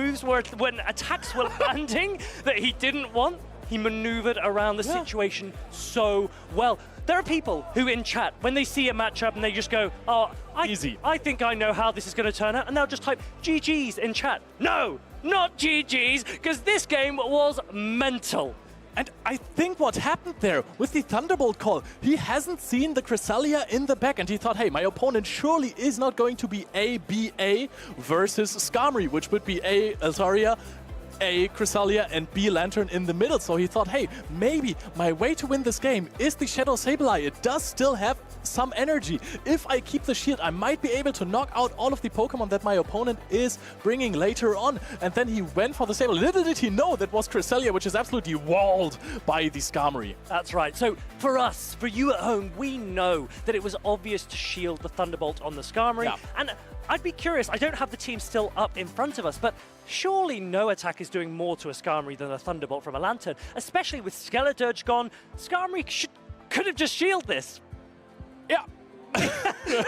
attacks were landing that he didn't want, he maneuvered around the situation so well. There are people who in chat, when they see a matchup and they just go, oh, easy. I think I know how this is going to turn out, and they'll just type GG's in chat. No, not GG's, because this game was mental. And I think what happened there with the Thunderbolt call, he hasn't seen the Cresselia in the back, and he thought, hey, my opponent surely is not going to be A, B, A versus Skarmory, which would be A, Altaria, A, Cresselia, and B, Lantern in the middle. So he thought, hey, maybe my way to win this game is the Shadow Sableye. It does still have some energy. If I keep the shield, I might be able to knock out all of the Pokemon that my opponent is bringing later on. And then he went for the Sableye. Little did he know that was Cresselia, which is absolutely walled by the Skarmory. That's right. So for us, for you at home, we know that it was obvious to shield the Thunderbolt on the Skarmory. Yeah. And I'd be curious, I don't have the team still up in front of us, but surely no attack is doing more to a Skarmory than a Thunderbolt from a Lantern, especially with Skeleturge gone. Skarmory could have just shielded this. Yeah.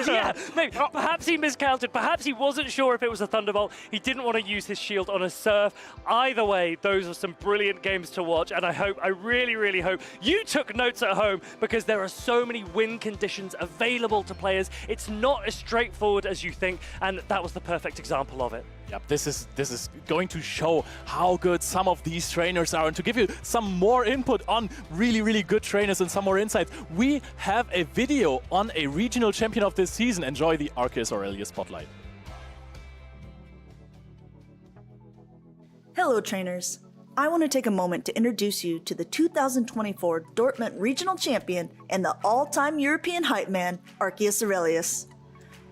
Yeah, maybe. Perhaps he miscounted. Perhaps he wasn't sure if it was a Thunderbolt. He didn't want to use his shield on a Surf. Either way, those are some brilliant games to watch, and I really, really hope you took notes at home, because there are so many win conditions available to players. It's not as straightforward as you think, and that was the perfect example of it. Yep, this is going to show how good some of these trainers are, and to give you some more input on really, really good trainers and some more insights, we have a video on a regional champion of this season. Enjoy the Arceus Aurelia spotlight. Hello trainers, I want to take a moment to introduce you to the 2024 Dortmund Regional Champion and the all-time European hype man, Arceus Aurelius.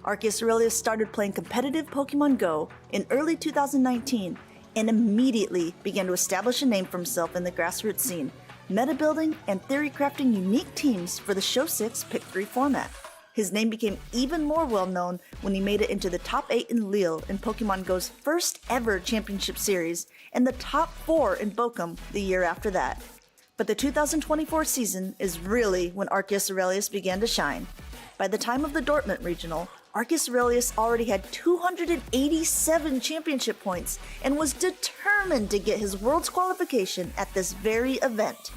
Arceus Aurelius started playing competitive Pokemon Go in early 2019 and immediately began to establish a name for himself in the grassroots scene, meta building and theory crafting unique teams for the Show 6 Pick 3 format. His name became even more well known when he made it into the top 8 in Lille in Pokemon Go's first ever championship series and the top 4 in Bochum the year after that. But the 2024 season is really when Arceus Aurelius began to shine. By the time of the Dortmund Regional, Arceus Aurelius already had 287 championship points and was determined to get his Worlds qualification at this very event.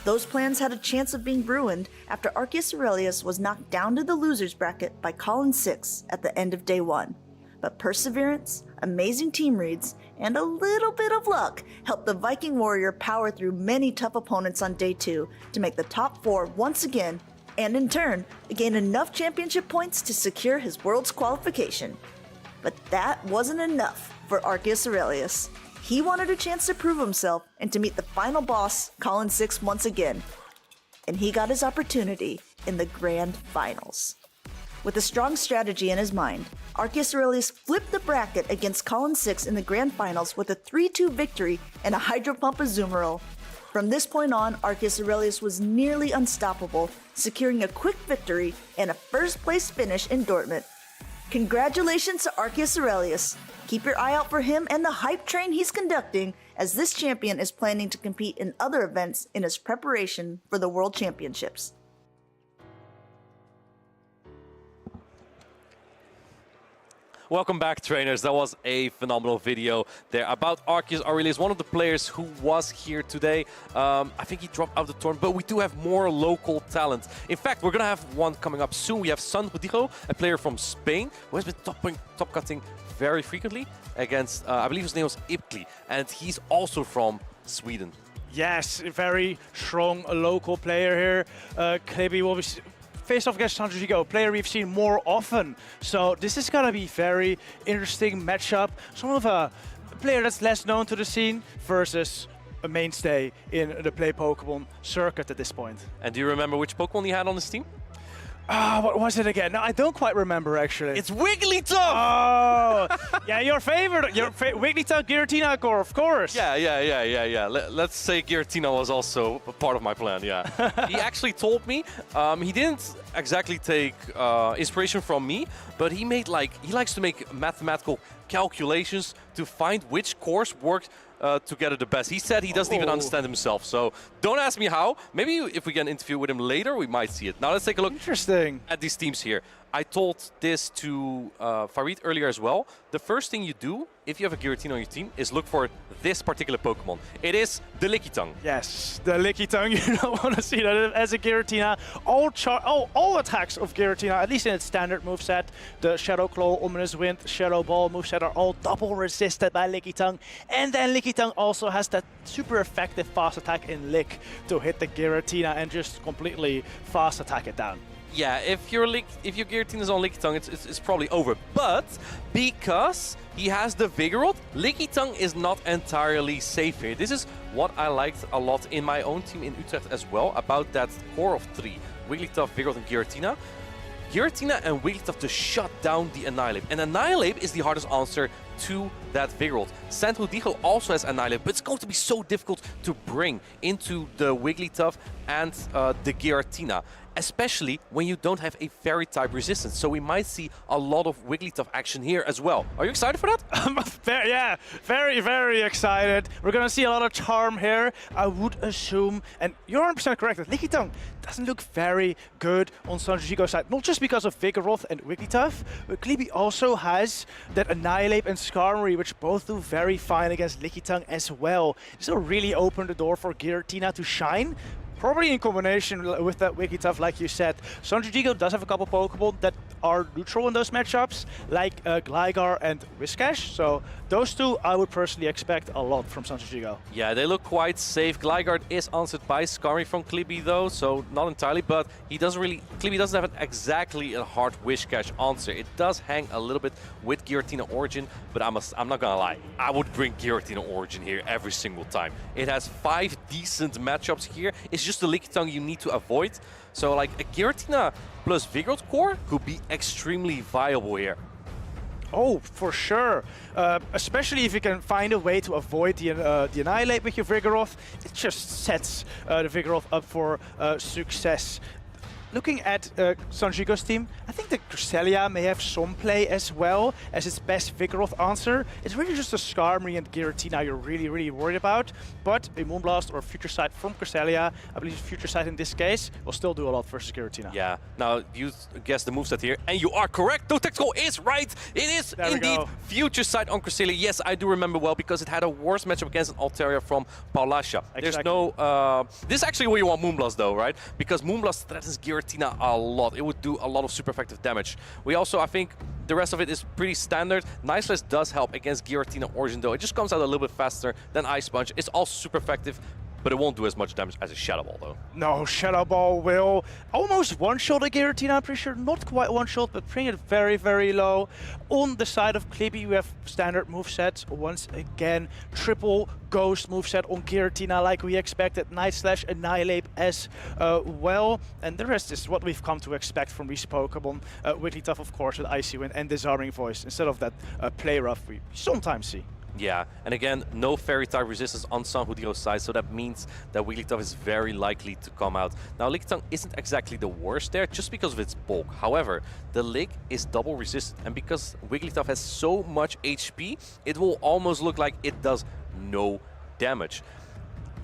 Those plans had a chance of being ruined after Arceus Aurelius was knocked down to the losers bracket by Colin 6 at the end of day 1. But perseverance, amazing team reads, and a little bit of luck helped the Viking warrior power through many tough opponents on day 2 to make the top 4 once again, and in turn, gain enough championship points to secure his world's qualification. But that wasn't enough for Arceus Aurelius. He wanted a chance to prove himself and to meet the final boss, Colin 6, once again. And he got his opportunity in the grand finals. With a strong strategy in his mind, Arceus Aurelius flipped the bracket against Colin 6 in the grand finals with a 3-2 victory and a Hydro Pump Azumarill. From this point on, Arceus Aurelius was nearly unstoppable, securing a quick victory and a first-place finish in Dortmund. Congratulations to Arceus Aurelius. Keep your eye out for him and the hype train he's conducting, as this champion is planning to compete in other events in his preparation for the World Championships. Welcome back, trainers. That was a phenomenal video there about Arceus Aurelius, one of the players who was here today. I think he dropped out of the tournament, but we do have more local talent. In fact, we're going to have one coming up soon. We have Sanjudigo, a player from Spain, who has been top cutting very frequently against, I believe his name was Ipkli, and he's also from Sweden. Yes, a very strong local player here. Kibby will be face off against Sanjudigo, a player we've seen more often. So this is gonna be very interesting matchup. Some of a player that's less known to the scene versus a mainstay in the Play Pokemon circuit at this point. And do you remember which Pokemon he had on his team? What was it again? No, I don't quite remember actually. It's Wigglytuff! Oh, yeah, your favorite, Wigglytuff, Giratina core, of course. Yeah. Let's say Giratina was also a part of my plan, yeah. He actually told me, he didn't exactly take inspiration from me, but he likes to make mathematical calculations to find which course worked together the best. He said he doesn't even understand himself, so don't ask me how. Maybe if we get an interview with him later, we might see it. Now let's take a look at these teams here. I told this to Farid earlier as well. The first thing you do, if you have a Giratina on your team, is look for this particular Pokemon. It is the Lickitung. Yes, the Lickitung. You don't want to see that as a Giratina. All attacks of Giratina, at least in its standard moveset, the Shadow Claw, Ominous Wind, Shadow Ball moveset are all double resisted by Lickitung. And then Lickitung also has that super effective fast attack in Lick to hit the Giratina and just completely fast attack it down. Yeah, if your Giratina is on Lickitung, it's probably over. But because he has the Vigoroth, Lickitung is not entirely safe here. This is what I liked a lot in my own team in Utrecht as well, about that core of 3, Wigglytuff, Vigoroth, and Giratina. Giratina and Wigglytuff to shut down the Annihilate. And Annihilate is the hardest answer to that Vigoroth. Sanjudigo also has Annihilate, but it's going to be so difficult to bring into the Wigglytuff and the Giratina, especially when you don't have a fairy type resistance. So we might see a lot of Wigglytuff action here as well. Are you excited for that? Yeah, very, very excited. We're gonna see a lot of charm here. I would assume, and you're 100% correct, that Lickitung doesn't look very good on Sanjudigo's side. Not just because of Vigoroth and Wigglytuff, but Kibby also has that Annihilate and Skarmory, which both do very fine against Lickitung as well. This will really open the door for Giratina to shine. Probably in combination with that Wigglytuff, like you said. Sanjudigo does have a couple Pokemon that are neutral in those matchups, like Gligar and Whiscash. So those two I would personally expect a lot from Sanjudigo. Yeah, they look quite safe. Gligar is answered by Skarmory from Kibby though, so not entirely, but Kibby doesn't have exactly a hard Whiscash answer. It does hang a little bit with Giratina Origin, but I'm not gonna lie, I would bring Giratina Origin here every single time. It has 5 decent matchups here. It's just the Lickitung you need to avoid. So like a Giratina plus Vigoroth core could be extremely viable here. Oh, for sure. Especially if you can find a way to avoid the Annihilate with your Vigoroth. It just sets the Vigoroth up for success. Looking at Sanjudigo's team, I think the Cresselia may have some play as well as its best Vigoroth answer. It's really just the Skarmory and Giratina you're really worried about. But a Moonblast or Future Sight from Cresselia, I believe Future Sight in this case, will still do a lot versus Giratina. Yeah, now you guess the moveset here, and you are correct. Tactical is right. It is indeed Future Sight on Cresselia. Yes, I do remember well because it had a worse matchup against an Altaria from PauLasha. Exactly. There's no... this is actually where you want Moonblast though, right? Because Moonblast threatens Giratina a lot. It would do a lot of super effective damage. We also, I think, The rest of it is pretty standard. Nice Slash does help against Giratina Origin though. It just comes out a little bit faster than Ice Punch. It's all super effective, but it won't do as much damage as a Shadow Ball though. No, Shadow Ball will almost one-shot a Giratina, I'm pretty sure. Not quite one-shot, but bring it very, very low. On the side of Kibby, we have standard movesets. Once again, triple Ghost moveset on Giratina like we expected. Night Slash, Annihilate as well. And the rest is what we've come to expect from these Pokemon. Wigglytuff, of course, with Icy Wind and Disarming Voice instead of that Play Rough we sometimes see. Yeah, and again, no Fairy type resistance on Sanjudigo's side, so that means that Wigglytuff is very likely to come out. Now, Lickitung isn't exactly the worst there, just because of its bulk. However, the Lick is double resistant, and because Wigglytuff has so much HP, it will almost look like it does no damage.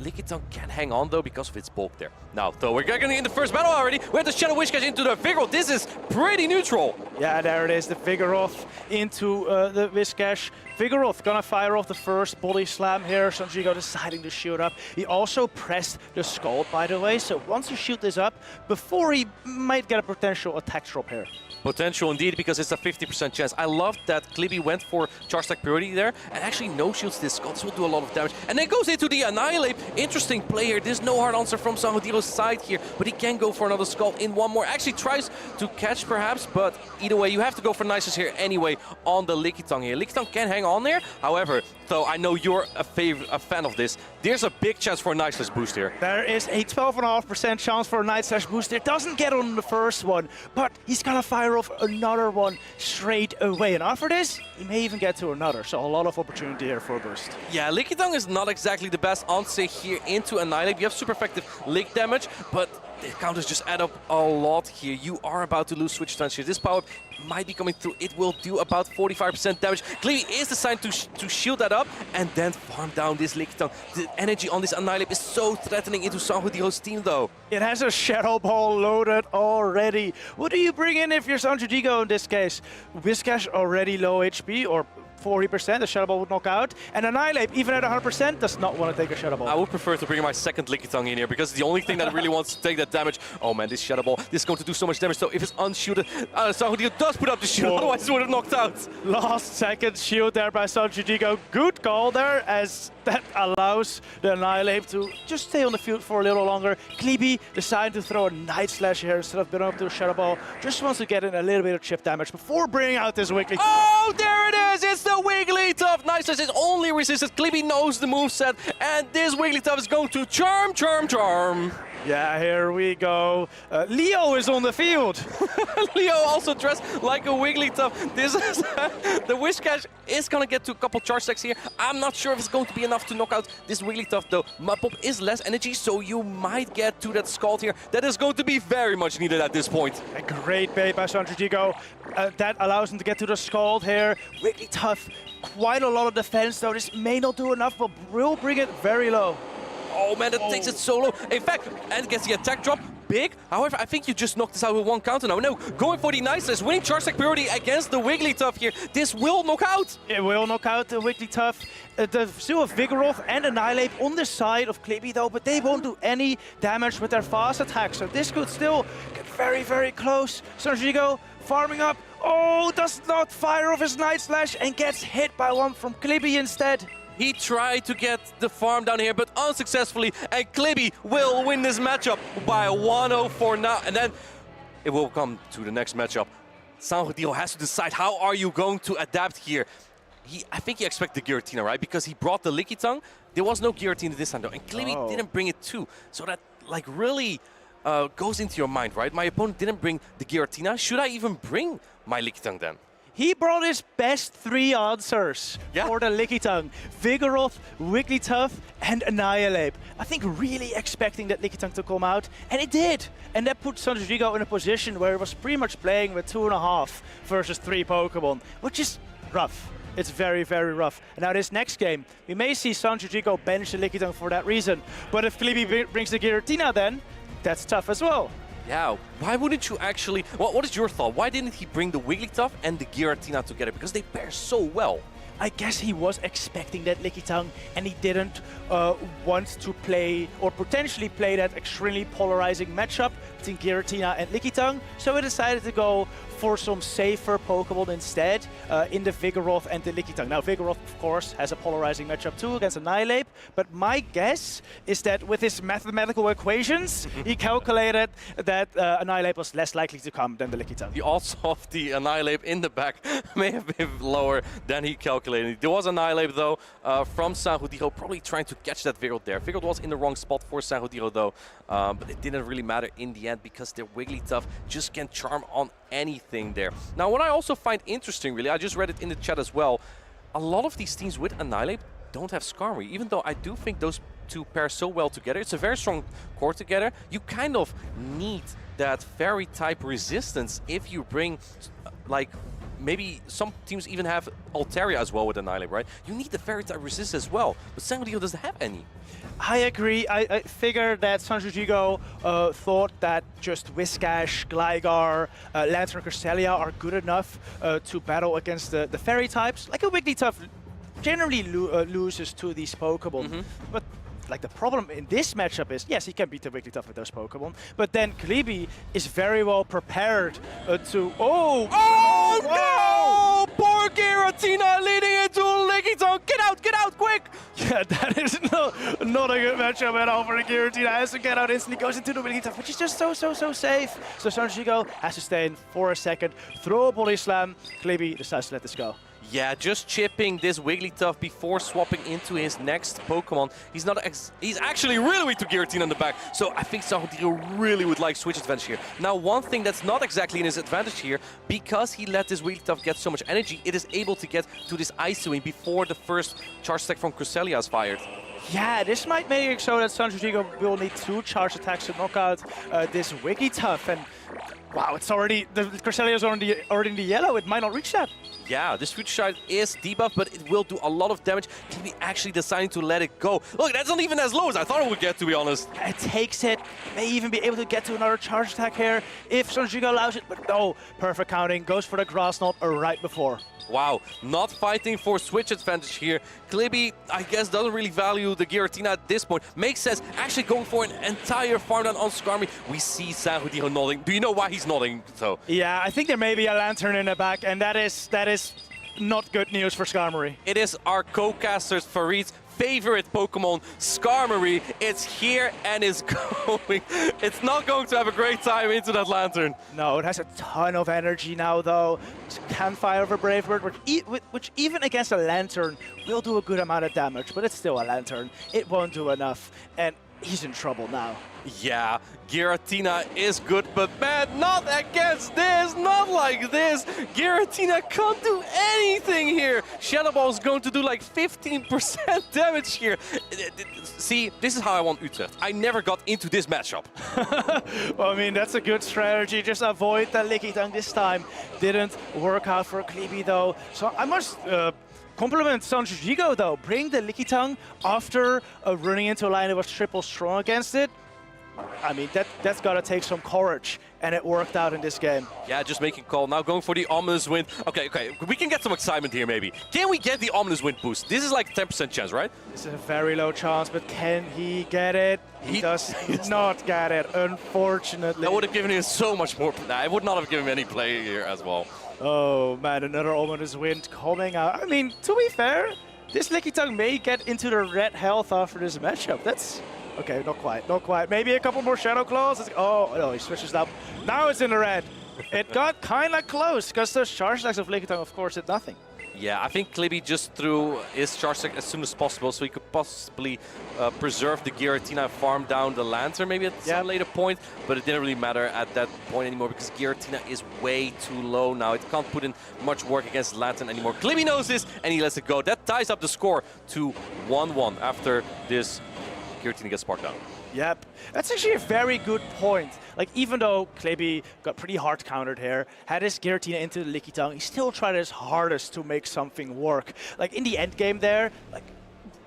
Lickitung can hang on though because of its bulk there. Now, though, we're getting in the first battle already. We have the Shadow Whiscash into the Vigoroth. This is pretty neutral. Yeah, there it is, the Vigoroth into the Whiscash. Vigoroth gonna fire off the first body slam here. Sanjudigo deciding to shoot up. He also pressed the Scald, by the way, so wants to shoot this up before he might get a potential attack drop here. Potential indeed, because it's a 50% chance. I love that Kibby went for Charge Attack Priority there and actually no-shields this Scald. This will do a lot of damage. And then goes into the Annihilate. Interesting play here. There's no hard answer from Sanjudigo's side here, but he can go for another Scald in one more. Actually tries to catch perhaps, but either way, you have to go for Nices here anyway on the Lickitung here. Lickitung can hang on there. However, though I know you're a fan of this, there's a big chance for a Night Slash boost here. There is a 12.5% chance for a Night Slash boost. It doesn't get on the first one, but he's gonna fire off another one straight away. And after this, he may even get to another. So a lot of opportunity here for a boost. Yeah, Lickitung is not exactly the best answer here into Annihilate. You have super effective Lick damage, but the counters just add up a lot here. You are about to lose Switch Stance here. This power might be coming through. It will do about 45% damage. Kibby is decided to shield that up and then farm down this Lickitung. The energy on this Annihilate is so threatening into Sanjudigo's team though. It has a Shadow Ball loaded already. What do you bring in if you're Sanjudigo in this case? Whiscash already low HP, or 40%, the Shadow Ball would knock out. And Annihilate, even at 100%, does not want to take a Shadow Ball. I would prefer to bring my second Lickitung in here because it's the only thing that really wants to take that damage. Oh man, this Shadow Ball, this is going to do so much damage. So if it's unshielded, Sanjudigo does put up the shield, otherwise it would have knocked out. Last second shield there by Sanjudigo. Good call there, as that allows the Annihilate to just stay on the field for a little longer. Kibby decided to throw a Night Slash here instead of building up to a Shadow Ball. Just wants to get in a little bit of chip damage before bringing out this Wigglytuff. Oh, there it is! It's the Wigglytuff! Nice Slash is only resisted. Kibby knows the moveset, and this Wigglytuff is going to charm, charm, charm. Yeah, here we go. Leo is on the field. Leo also dressed like a Wigglytuff. This is the Whiscash is gonna get to a couple charge stacks here. I'm not sure if it's going to be enough to knock out this Wigglytuff though. Mudpop is less energy, so you might get to that Scald here. That is going to be very much needed at this point. A great bait by Sanjudigo. That allows him to get to the Scald here. Wigglytuff, quite a lot of defense though. This may not do enough, but will bring it very low. Oh man, that takes it so low. In fact, and gets the attack drop big. However, I think you just knocked this out with one counter now. No, going for the Nice Slash, winning charge attack priority against the Wigglytuff here. This will knock out. It will knock out the Wigglytuff. The still have Vigoroth and Annihilate on the side of Kibby though, but they won't do any damage with their fast attack. So this could still get very, very close. Sanjudigo farming up. Oh, does not fire off his Night Slash and gets hit by one from Kibby instead. He tried to get the farm down here, but unsuccessfully, and Kibby will win this matchup by 1-0 for now. And then it will come to the next matchup. Sanjudigo has to decide, how are you going to adapt here? I think he expected the Giratina, right? Because he brought the Lickitung. There was no Giratina this time, though, and Kibby didn't bring it too. So that, like, really goes into your mind, right? My opponent didn't bring the Giratina. Should I even bring my Lickitung then? He brought his best three answers for the Lickitung. Vigoroth, Wigglytuff, and Annihilate. I think really expecting that Lickitung to come out, and it did. And that put Sanjudigo in a position where he was pretty much playing with 2.5 versus 3 Pokemon, which is rough. It's very, very rough. And now this next game, we may see Sanjudigo bench the Lickitung for that reason. But if Kibby brings the Giratina then, that's tough as well. Yeah, why wouldn't you actually... Well, what is your thought? Why didn't he bring the Wigglytuff and the Giratina together? Because they pair so well. I guess he was expecting that Lickitung, and he didn't want to play or potentially play that extremely polarizing matchup between Giratina and Lickitung, so he decided to go for some safer Pokemon instead in the Vigoroth and the Lickitung. Now, Vigoroth, of course, has a polarizing matchup too against Annihilape, but my guess is that with his mathematical equations, he calculated that Annihilape was less likely to come than the Lickitung. The odds of the Annihilape in the back may have been lower than he calculated. There was Annihilape, though, from Sanjudigo, probably trying to catch that Vigoroth there. Vigoroth was in the wrong spot for Sanjudigo, though, but it didn't really matter in the end because their Wigglytuff just can charm on anything there. Now, what I also find interesting, really, I just read it in the chat as well, a lot of these teams with Annihilape don't have Skarmory, even though I do think those two pair so well together. It's a very strong core together. You kind of need that fairy type resistance if you bring, like, maybe some teams even have Altaria as well with Annihilape, right? You need the fairy type resistance as well, but Sanjudigo doesn't have any. I agree. I figured that Sanjudigo thought that just Whiscash, Gligar, Lantern, Cresselia are good enough to battle against the fairy types. Like a Wigglytuff generally loses to these Pokemon, but like the problem in this matchup is, yes, he can beat the Wigglytuff with those Pokemon, but then Kibby is very well prepared to... Oh! Oh no! Poor Giratina leading into Lickitung! Get out, quick! Yeah, that is not a good matchup at all for the Giratina. Has to get out instantly, goes into the Wigglytuff, which is just so safe. So Sanjudigo has to stay in for a second, throw a Body Slam. Kibby decides to let this go. Yeah, just chipping this Wigglytuff before swapping into his next Pokemon. He's actually really weak to Giratina in the back, so I think Sanjudigo really would like switch advantage here. Now, one thing that's not exactly in his advantage here, because he let this Wigglytuff get so much energy, it is able to get to this Ice Wing before the first charge attack from Cresselia is fired. Yeah, this might make it so that Sanjudigo will need 2 charge attacks to knock out this Wigglytuff, and wow, it's already, the Cresselia is already in the yellow, it might not reach that. Yeah, this Future Sight is debuffed, but it will do a lot of damage. Kibby actually deciding to let it go. Look, that's not even as low as I thought it would get, to be honest. It takes it, may even be able to get to another charge attack here if Sanjudigo allows it, but no, perfect counting, goes for the Grass Knot right before. Wow, not fighting for switch advantage here. Kibby, I guess, doesn't really value the Giratina at this point. Makes sense, actually going for an entire farm down on Skarmory. We see Sanjudigo nodding. Do you know why he's nodding, though? Yeah, I think there may be a Lantern in the back, and that is not good news for Skarmory. It is our co-caster's Farid's favorite Pokemon, Skarmory. It's here and it's going. It's not going to have a great time into that Lantern. No, it has a ton of energy now, though. Can fire over Brave Bird, which even against a Lantern will do a good amount of damage, but it's still a Lantern. It won't do enough, and he's in trouble now. Yeah, Giratina is good, but man, not against this, not like this. Giratina can't do anything here. Shadow Ball is going to do like 15% damage here. See, this is how I want Utrecht. I never got into this matchup. Well, I mean, that's a good strategy. Just avoid the Lickitung this time. Didn't work out for Kibby, though. So I must... compliment Sanjudigo, though. Bring the Lickitung after running into a line that was triple strong against it. I mean, that's got to take some courage, and it worked out in this game. Yeah, just making call. Now going for the Ominous Wind. Okay, we can get some excitement here, maybe. Can we get the Ominous Wind boost? This is like 10% chance, right? This is a very low chance, but can he get it? He does not get it, unfortunately. I would have given him so much more. Nah, I would not have given him any play here as well. Oh man, another Ominous Wind coming out. I mean, to be fair, this Lickitung may get into the red health after this matchup. That's... okay, not quite. Maybe a couple more Shadow Claws. Oh, no, he switches up. Now it's in the red. It got kind of close, because those charge attacks of Lickitung, of course, did nothing. Yeah, I think Kibby just threw his charge attack as soon as possible, so he could possibly preserve the Giratina and farm down the Lantern maybe at some later point, but it didn't really matter at that point anymore because Giratina is way too low now. It can't put in much work against Lantern anymore. Kibby knows this, and he lets it go. That ties up the score to 1-1 after this Giratina gets sparked out. Yep, that's actually a very good point. Like, even though Kibby got pretty hard countered here, had his Giratina into the Lickitung, he still tried his hardest to make something work. Like, in the end game there, like,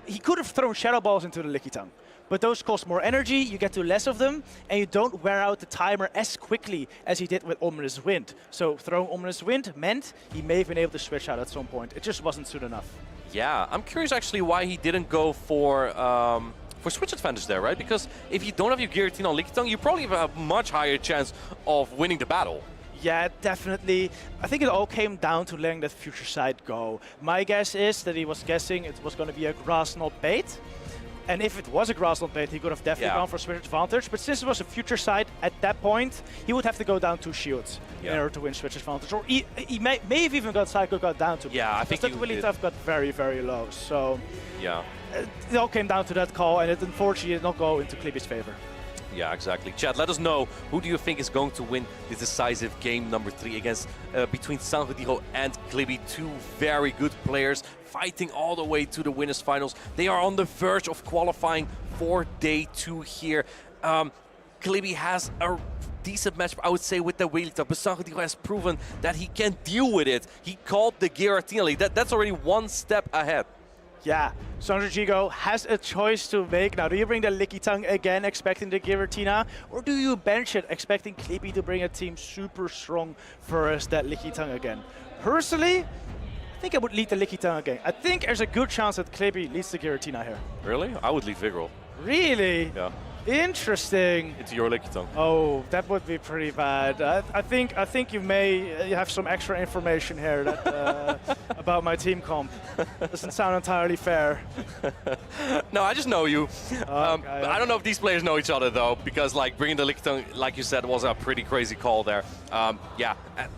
he could have thrown Shadow Balls into the Lickitung, but those cost more energy, you get to less of them, and you don't wear out the timer as quickly as he did with Ominous Wind. So throwing Ominous Wind meant he may have been able to switch out at some point. It just wasn't soon enough. Yeah, I'm curious actually why he didn't go for switch advantage there, right? Because if you don't have your Giratina on Lickitung, you probably have a much higher chance of winning the battle. Yeah, definitely. I think it all came down to letting that future side go. My guess is that he was guessing it was going to be a grass knot bait. And if it was a grass knot bait, he could have definitely gone for switch advantage. But since it was a future side at that point, he would have to go down 2 shields in order to win switch advantage. Or he may have even got Psycho got down to. Yeah, I think that really tough got very, very low. So yeah, it all came down to that call, and it unfortunately did not go into Kibby's favor. Yeah, exactly. Chat, let us know, who do you think is going to win the decisive game number 3 against between Sanjudigo and Kibby, 2 very good players fighting all the way to the winners finals. They are on the verge of qualifying for day 2 here. Kibby has a decent match, I would say, with the Wigglytuff, but Sanjudigo has proven that he can deal with it. He called the Giratina lead. That's already 1 step ahead. Yeah, Sanjudigo has a choice to make now. Do you bring the Lickitung again, expecting the Giratina, or do you bench it, expecting Kibby to bring a team super strong versus that Lickitung again? Personally, I think I would lead the Lickitung again. I think there's a good chance that Kibby leads the Giratina here. Really? I would lead Vigorol. Really? Yeah. Interesting. It's your Lickitung. Oh, that would be pretty bad. I think you may have some extra information here that, about my team comp. Doesn't sound entirely fair. No, I just know you. Okay, I don't know if these players know each other though, because like bringing the Lickitung, like you said, was a pretty crazy call there. Yeah,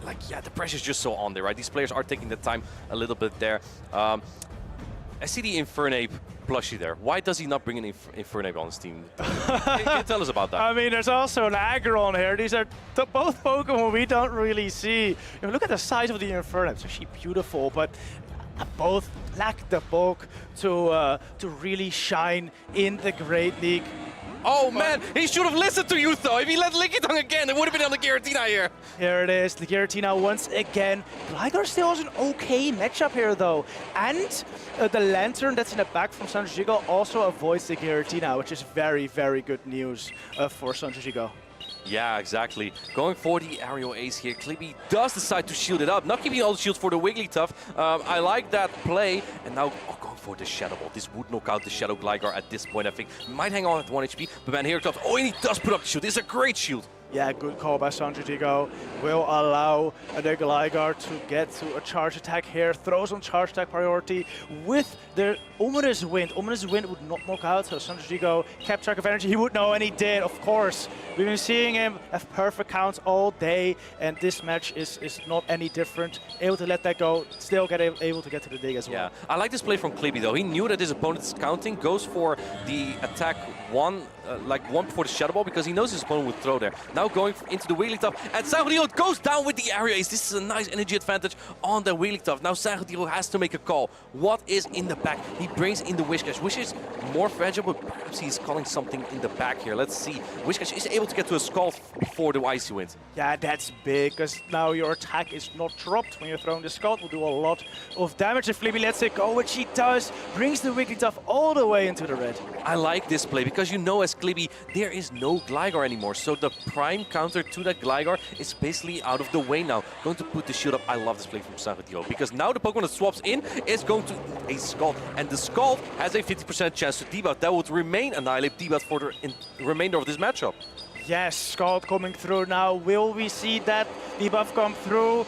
the pressure's just so on there, right? These players are taking the time a little bit there. I see the Infernape plushie there. Why does he not bring an Infernape on his team? Can you tell us about that? I mean, there's also an Aggron here. These are both Pokemon we don't really see. Look at the size of the Infernape. It's actually beautiful, but both lack the bulk to really shine in the Great League. Oh man, he should have listened to you though. If he let Lickitung again, it would have been on the Giratina here. Here it is, the Giratina once again. Gligar still has an okay matchup here though. And the Lantern that's in the back from Sanjudigo also avoids the Giratina, which is very, very good news for Sanjudigo. Yeah, exactly. Going for the aerial ace here. Kibby does decide to shield it up. Not keeping all the shields for the Wigglytuff. I like that play. And now going for the Shadow Ball. This would knock out the Shadow Gligar at this point, I think. Might hang on at 1 HP. But man, here it comes. Oh, and he does put up the shield. This is a great shield. Yeah, good call by Sanjudigo. Will allow the Gligar to get to a charge attack here. Throws on charge attack priority with the Ominous Wind. Ominous Wind would not knock out, so Sanjudigo kept track of energy. He would know, and he did, of course. We've been seeing him have perfect counts all day, and this match is not any different. Able to let that go, still able to get to the dig as well. Yeah, I like this play from Kibby though. He knew that his opponent's counting, goes for the attack one before the Shadow Ball, because he knows his opponent would throw there. Now going into the Wigglytuff, and Sanjudigo goes down with the area ace. This is a nice energy advantage on the Wigglytuff. Now Sanjudigo has to make a call. What is in the back? He brings in the Whiscash. Whiscash is more fragile, but perhaps he's calling something in the back here. Let's see. Whiscash is able to get to a Scald before the Icy Wind. Yeah, that's big, because now your attack is not dropped when you're throwing the Scald. Will do a lot of damage if Kibby lets it go, which he does. Brings the Wigglytuff all the way into the red. I like this play, because you know as Kibby, there is no Gligar anymore. So the prime counter to that Gligar is basically out of the way now. Going to put the shield up. I love this play from Sanjudigo, because now the Pokemon that swaps in is going to a Scald. And the Scald has a 50% chance to debuff. That would remain Annihilate debuff for the remainder of this matchup. Yes, Scald coming through now. Will we see that debuff come through?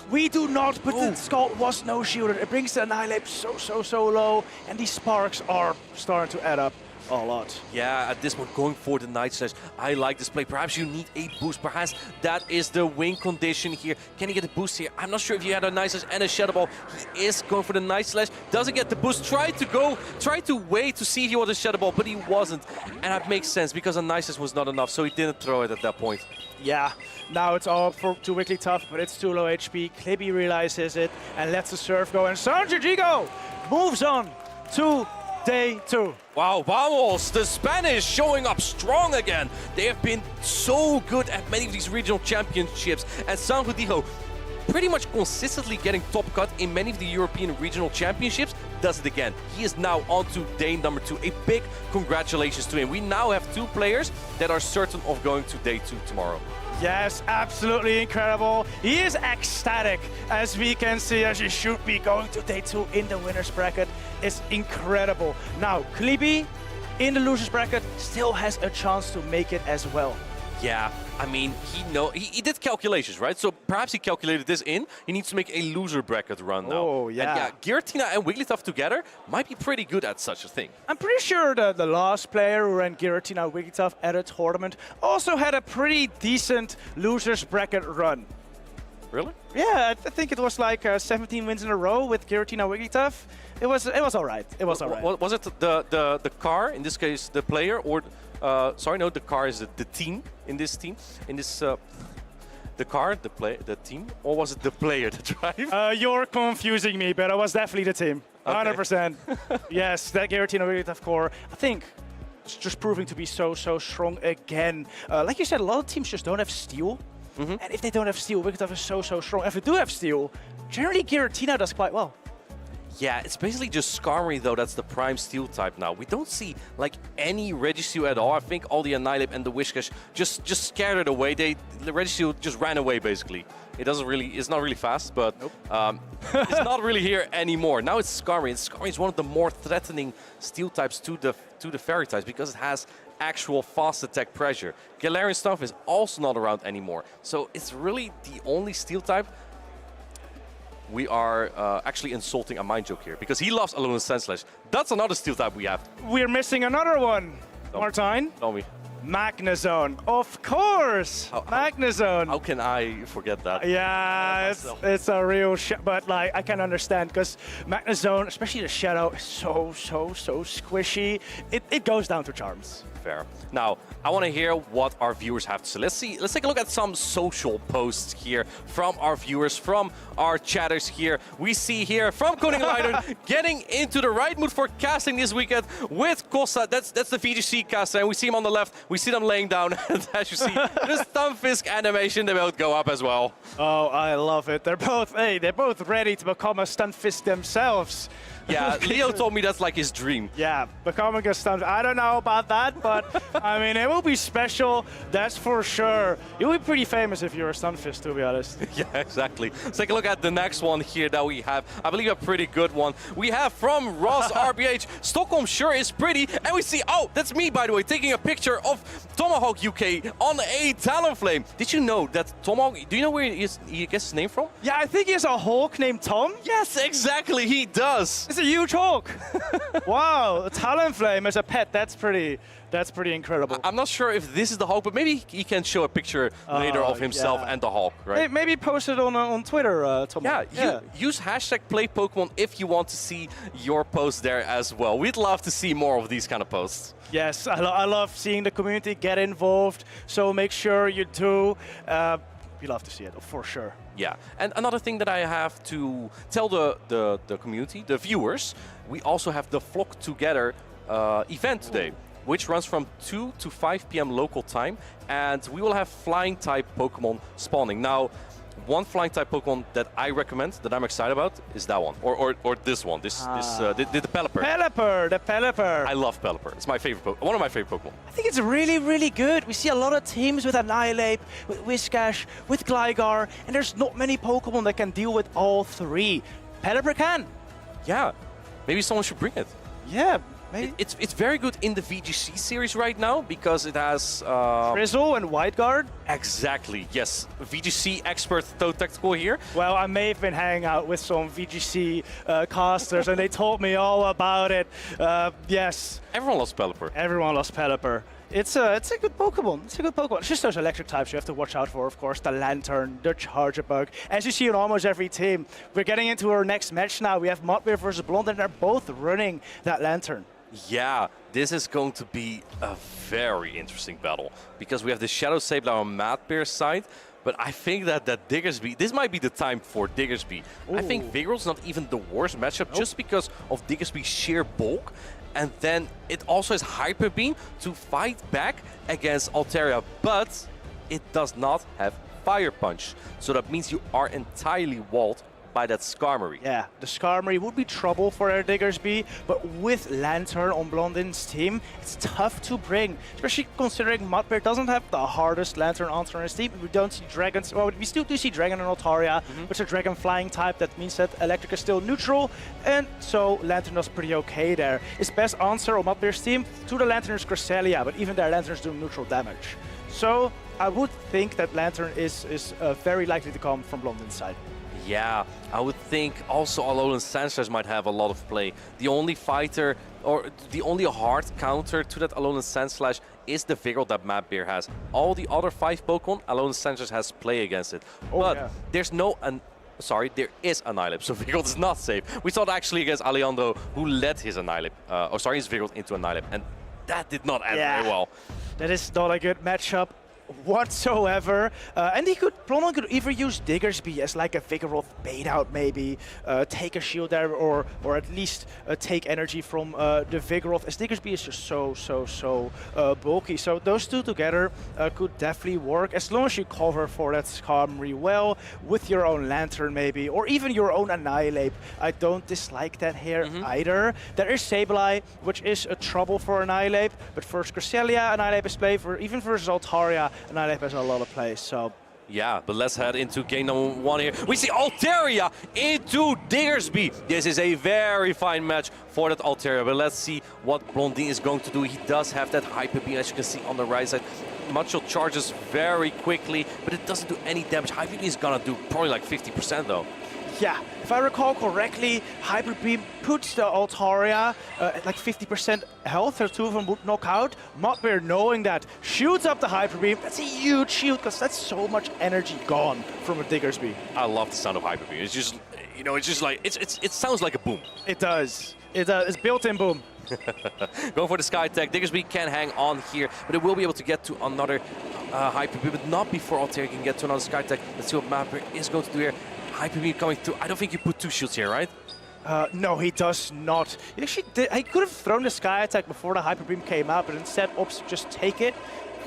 We do not, but the Scald was no shielded. It brings the Annihilate so low, and these sparks are starting to add up a lot. Yeah, at this point, going for the Night Slash. I like this play. Perhaps you need a boost. Perhaps that is the win condition here. Can he get a boost here? I'm not sure if he had a Night Slash and a Shadow Ball. He is going for the Night Slash. Doesn't get the boost. Tried to wait to see if he was a Shadow Ball, but he wasn't. And that makes sense, because a Night Slash was not enough, so he didn't throw it at that point. Yeah, now it's all to Wigglytuff, but it's too low HP. Kibby realizes it and lets the Surf go, and Sanjudigo moves on to day 2. Wow, vamos! The Spanish showing up strong again. They have been so good at many of these regional championships, and Sanjudigo pretty much consistently getting top cut in many of the European regional championships, does it again. He is now on to day number 2. A big congratulations to him. We now have 2 players that are certain of going to day 2 tomorrow. Yes, absolutely incredible. He is ecstatic, as we can see, as he should be. Going to day 2 in the winner's bracket is incredible. Now, Kibby in the losers bracket still has a chance to make it as well. Yeah, I mean, he did calculations, right? So perhaps he calculated this in. He needs to make a loser bracket run now. Oh, yeah. And yeah, Giratina and Wigglytuff together might be pretty good at such a thing. I'm pretty sure that the last player who ran Giratina and Wigglytuff at a tournament also had a pretty decent losers bracket run. Really? Yeah, I think it was like 17 wins in a row with Giratina and Wigglytuff. It was all right. It was all right. Was it the car, in this case the player, or sorry, no, the car is the team in this team, in this the car, the team, or was it the player that drive? You're confusing me, but it was definitely the team. 100%. Yes, that Giratina Wigglytuff core, I think, it's just proving to be so strong again. Like you said, a lot of teams just don't have steel. And if they don't have steel, Wigglytuff is so strong. If they do have steel, generally Giratina does quite well. Yeah, it's basically just Skarmory though, that's the prime steel type now. We don't see like any Registeel at all. I think all the Annihilape and the Whiscash just scared it away. The Registeel just ran away basically. It's not really fast, but it's not really here anymore. Now it's Skarmory, and Skarmory is one of the more threatening steel types to the fairy types because it has actual fast attack pressure. Galarian Stuff is also not around anymore. So it's really the only steel type. We are actually insulting a mind joke here because he loves Alolan Sandslash. That's another steel type we have. We're missing another one, Martijn. Tell me. Magnezone, of course. Magnezone. How can I forget that? Yeah, it's a real but like I can understand because Magnezone, especially the Shadow, is so squishy. It goes down to charms. Fair. Now, I want to hear what our viewers have to say. Let's take a look at some social posts here from our viewers, from our chatters here. We see here from Koning Leider getting into the right mood for casting this weekend with Costa. That's the VGC caster, and we see him on the left. We see them laying down, and as you see, the Stunfisk animation, they both go up as well. Oh, I love it. They're both ready to become a Stunfisk themselves. Yeah, Leo told me that's like his dream. Yeah, becoming a Stunfisk. I don't know about that, but I mean, it will be special, that's for sure. You'll be pretty famous if you're a Stunfisk, to be honest. Yeah, exactly. Let's take a look at the next one here that we have. I believe a pretty good one. We have from Ross RBH, Stockholm sure is pretty. And we see, oh, that's me, by the way, taking a picture of Tomahawk UK on a Talonflame. Did you know that Tomahawk, do you know where he gets his name from? Yeah, I think he has a Hawk named Tom. Yes, exactly, he does. It's a huge Hawk. Wow, a Talonflame as a pet, that's pretty incredible. I'm not sure if this is the Hawk, but maybe he can show a picture later of himself and the Hawk, right? Maybe post it on Twitter, Tom. Yeah, use hashtag #PlayPokemon if you want to see your post there as well. We'd love to see more of these kind of posts. Yes, I love seeing the community get involved, so make sure you do. We love to see it, for sure. Yeah, and another thing that I have to tell the community, the viewers, we also have the Flock Together event today, which runs from 2 to 5 p.m. local time, and we will have flying type Pokemon spawning. Now, one flying type Pokemon that I recommend, that I'm excited about, is that one, or this one, the Pelipper. The Pelipper. I love Pelipper. It's my favorite, one of my favorite Pokemon. I think it's really good. We see a lot of teams with Annihilape, with Whiscash, with Gligar, and there's not many Pokemon that can deal with all three. Pelipper can. Yeah, maybe someone should bring it. Yeah. It's very good in the VGC series right now because it has Drizzle and White Guard. Exactly, yes. VGC expert Toad Tactical here. Well, I may have been hanging out with some VGC casters and they told me all about it. Yes. Everyone loves Pelipper. Everyone loves Pelipper. It's a good Pokemon. It's a good Pokemon. It's just those electric types you have to watch out for, of course. The Lantern, the Charger Bug. As you see on almost every team. We're getting into our next match now. We have Mattbear versus Blondon. They're both running that Lantern. Yeah, this is going to be a very interesting battle because we have the Shadow Sableye on Mattbear's side, but I think that Diggersby, this might be the time for Diggersby. Ooh. I think Vigor's not even the worst matchup just because of Diggersby's sheer bulk, and then it also has Hyper Beam to fight back against Altaria, but it does not have Fire Punch, so that means you are entirely walled by that Skarmory. Yeah, the Skarmory would be trouble for their Diggersby, but with Lantern on Blondin's team, it's tough to bring, especially considering Mattbear doesn't have the hardest Lantern answer on his team. We don't see dragons, well, we still do see Dragon and Altaria, but it's a Dragon flying type. That means that Electric is still neutral, and so Lantern does pretty okay there. His best answer on Mattbear's team to the Lantern is Cresselia, but even their Lanterns do neutral damage. So I would think that Lantern is very likely to come from Blondin's side. Yeah, I would think also Alolan Sandslash might have a lot of play. The only fighter, or the only hard counter to that Alolan Sandslash is the Vigor that Mattbear has. All the other 5 Pokemon, Alolan Sandslash has play against it. But there's no... there is Annihilate, so Vigor is not safe. We saw it actually against Alandro, who led his Annihilate, his Vigor into Annihilate, and that did not end very well. That is not a good matchup whatsoever. And Blondon could either use Diggersby as like a Vigoroth bait out maybe, take a shield there, or at least take energy from the Vigoroth, as Diggersby is just so bulky. So those two together could definitely work, as long as you cover for that Skarmory well, with your own Lantern maybe, or even your own Annihilate. I don't dislike that here either. There is Sableye, which is a trouble for Annihilate, but for Cresselia, Annihilate is play, for even versus Altaria, Annihilate has a lot of plays, so... Yeah, but let's head into game number 1 here. We see Altaria into Diggersby. This is a very fine match for that Altaria, but let's see what Blondin is going to do. He does have that Hyper Beam, as you can see on the right side. Macho charges very quickly, but it doesn't do any damage. Hyper Beam is gonna do probably like 50% though. Yeah, if I recall correctly, Hyper Beam puts the Altaria at like 50% health, so 2 of them would knock out. Mattbear, knowing that, shoots up the Hyper Beam. That's a huge shield, because that's so much energy gone from a Diggersby. I love the sound of Hyper Beam. It's just, you know, it's just like, it sounds like a boom. It does. It's built-in boom. Going for the Sky Tech. Diggersby can hang on here, but it will be able to get to another Hyper Beam, but not before Altaria can get to another Sky Tech. Let's see what Mattbear is going to do here. Hyper Beam coming through. I don't think you put 2 shields here, right? No, he does not. He actually did. I could have thrown the Sky Attack before the Hyper Beam came out, but instead opts to just take it,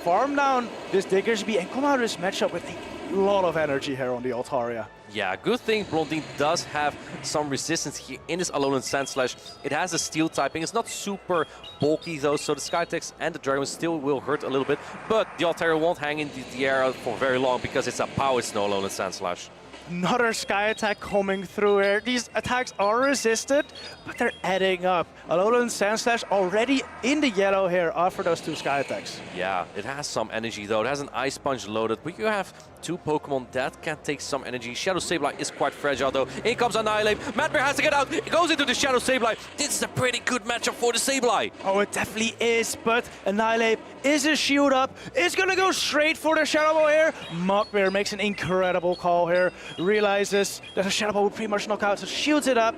farm down this Diggersby, and come out of this matchup with a lot of energy here on the Altaria. Yeah, good thing Blondin does have some resistance here in this Alolan Sandslash. It has a steel typing. It's not super bulky though, so the Skytex and the Dragon still will hurt a little bit, but the Altaria won't hang in the air for very long because it's a power snow Alolan Sandslash. Another Sky Attack coming through here. These attacks are resisted, but they're adding up. Alolan Sandslash already in the yellow here after those 2 Sky Attacks. Yeah, it has some energy though. It has an Ice Punch loaded, but you have 2 Pokemon that can take some energy. Shadow Sableye is quite fragile though. In comes Annihilate. Mattbear has to get out. It goes into the Shadow Sableye. This is a pretty good matchup for the Sableye. Oh, it definitely is, but Annihilate is a shield up. It's gonna go straight for the Shadow Ball here. Mattbear makes an incredible call here. Realizes that the Shadow Ball will pretty much knock out, so shields it up.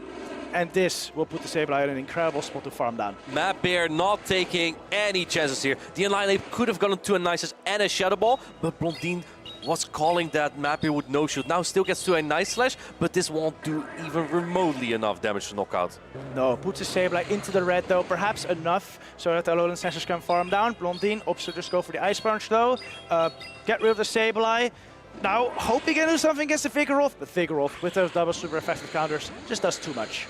And this will put the Sableye in an incredible spot to farm down. Mattbear not taking any chances here. The Annihilate could have gotten 2 Anices and a Shadow Ball, but Blondin was calling that Mattbear would no-shoot. Now still gets to a Nice Slash, but this won't do even remotely enough damage to knock out. No, puts the Sableye into the red though, perhaps enough so that the Alolan Sandslash can farm down. Blondin opts to just go for the Ice Punch though. Get rid of the Sableye. Now, hoping to do something against the Vigoroth, but Vigoroth with those double super effective counters just does too much.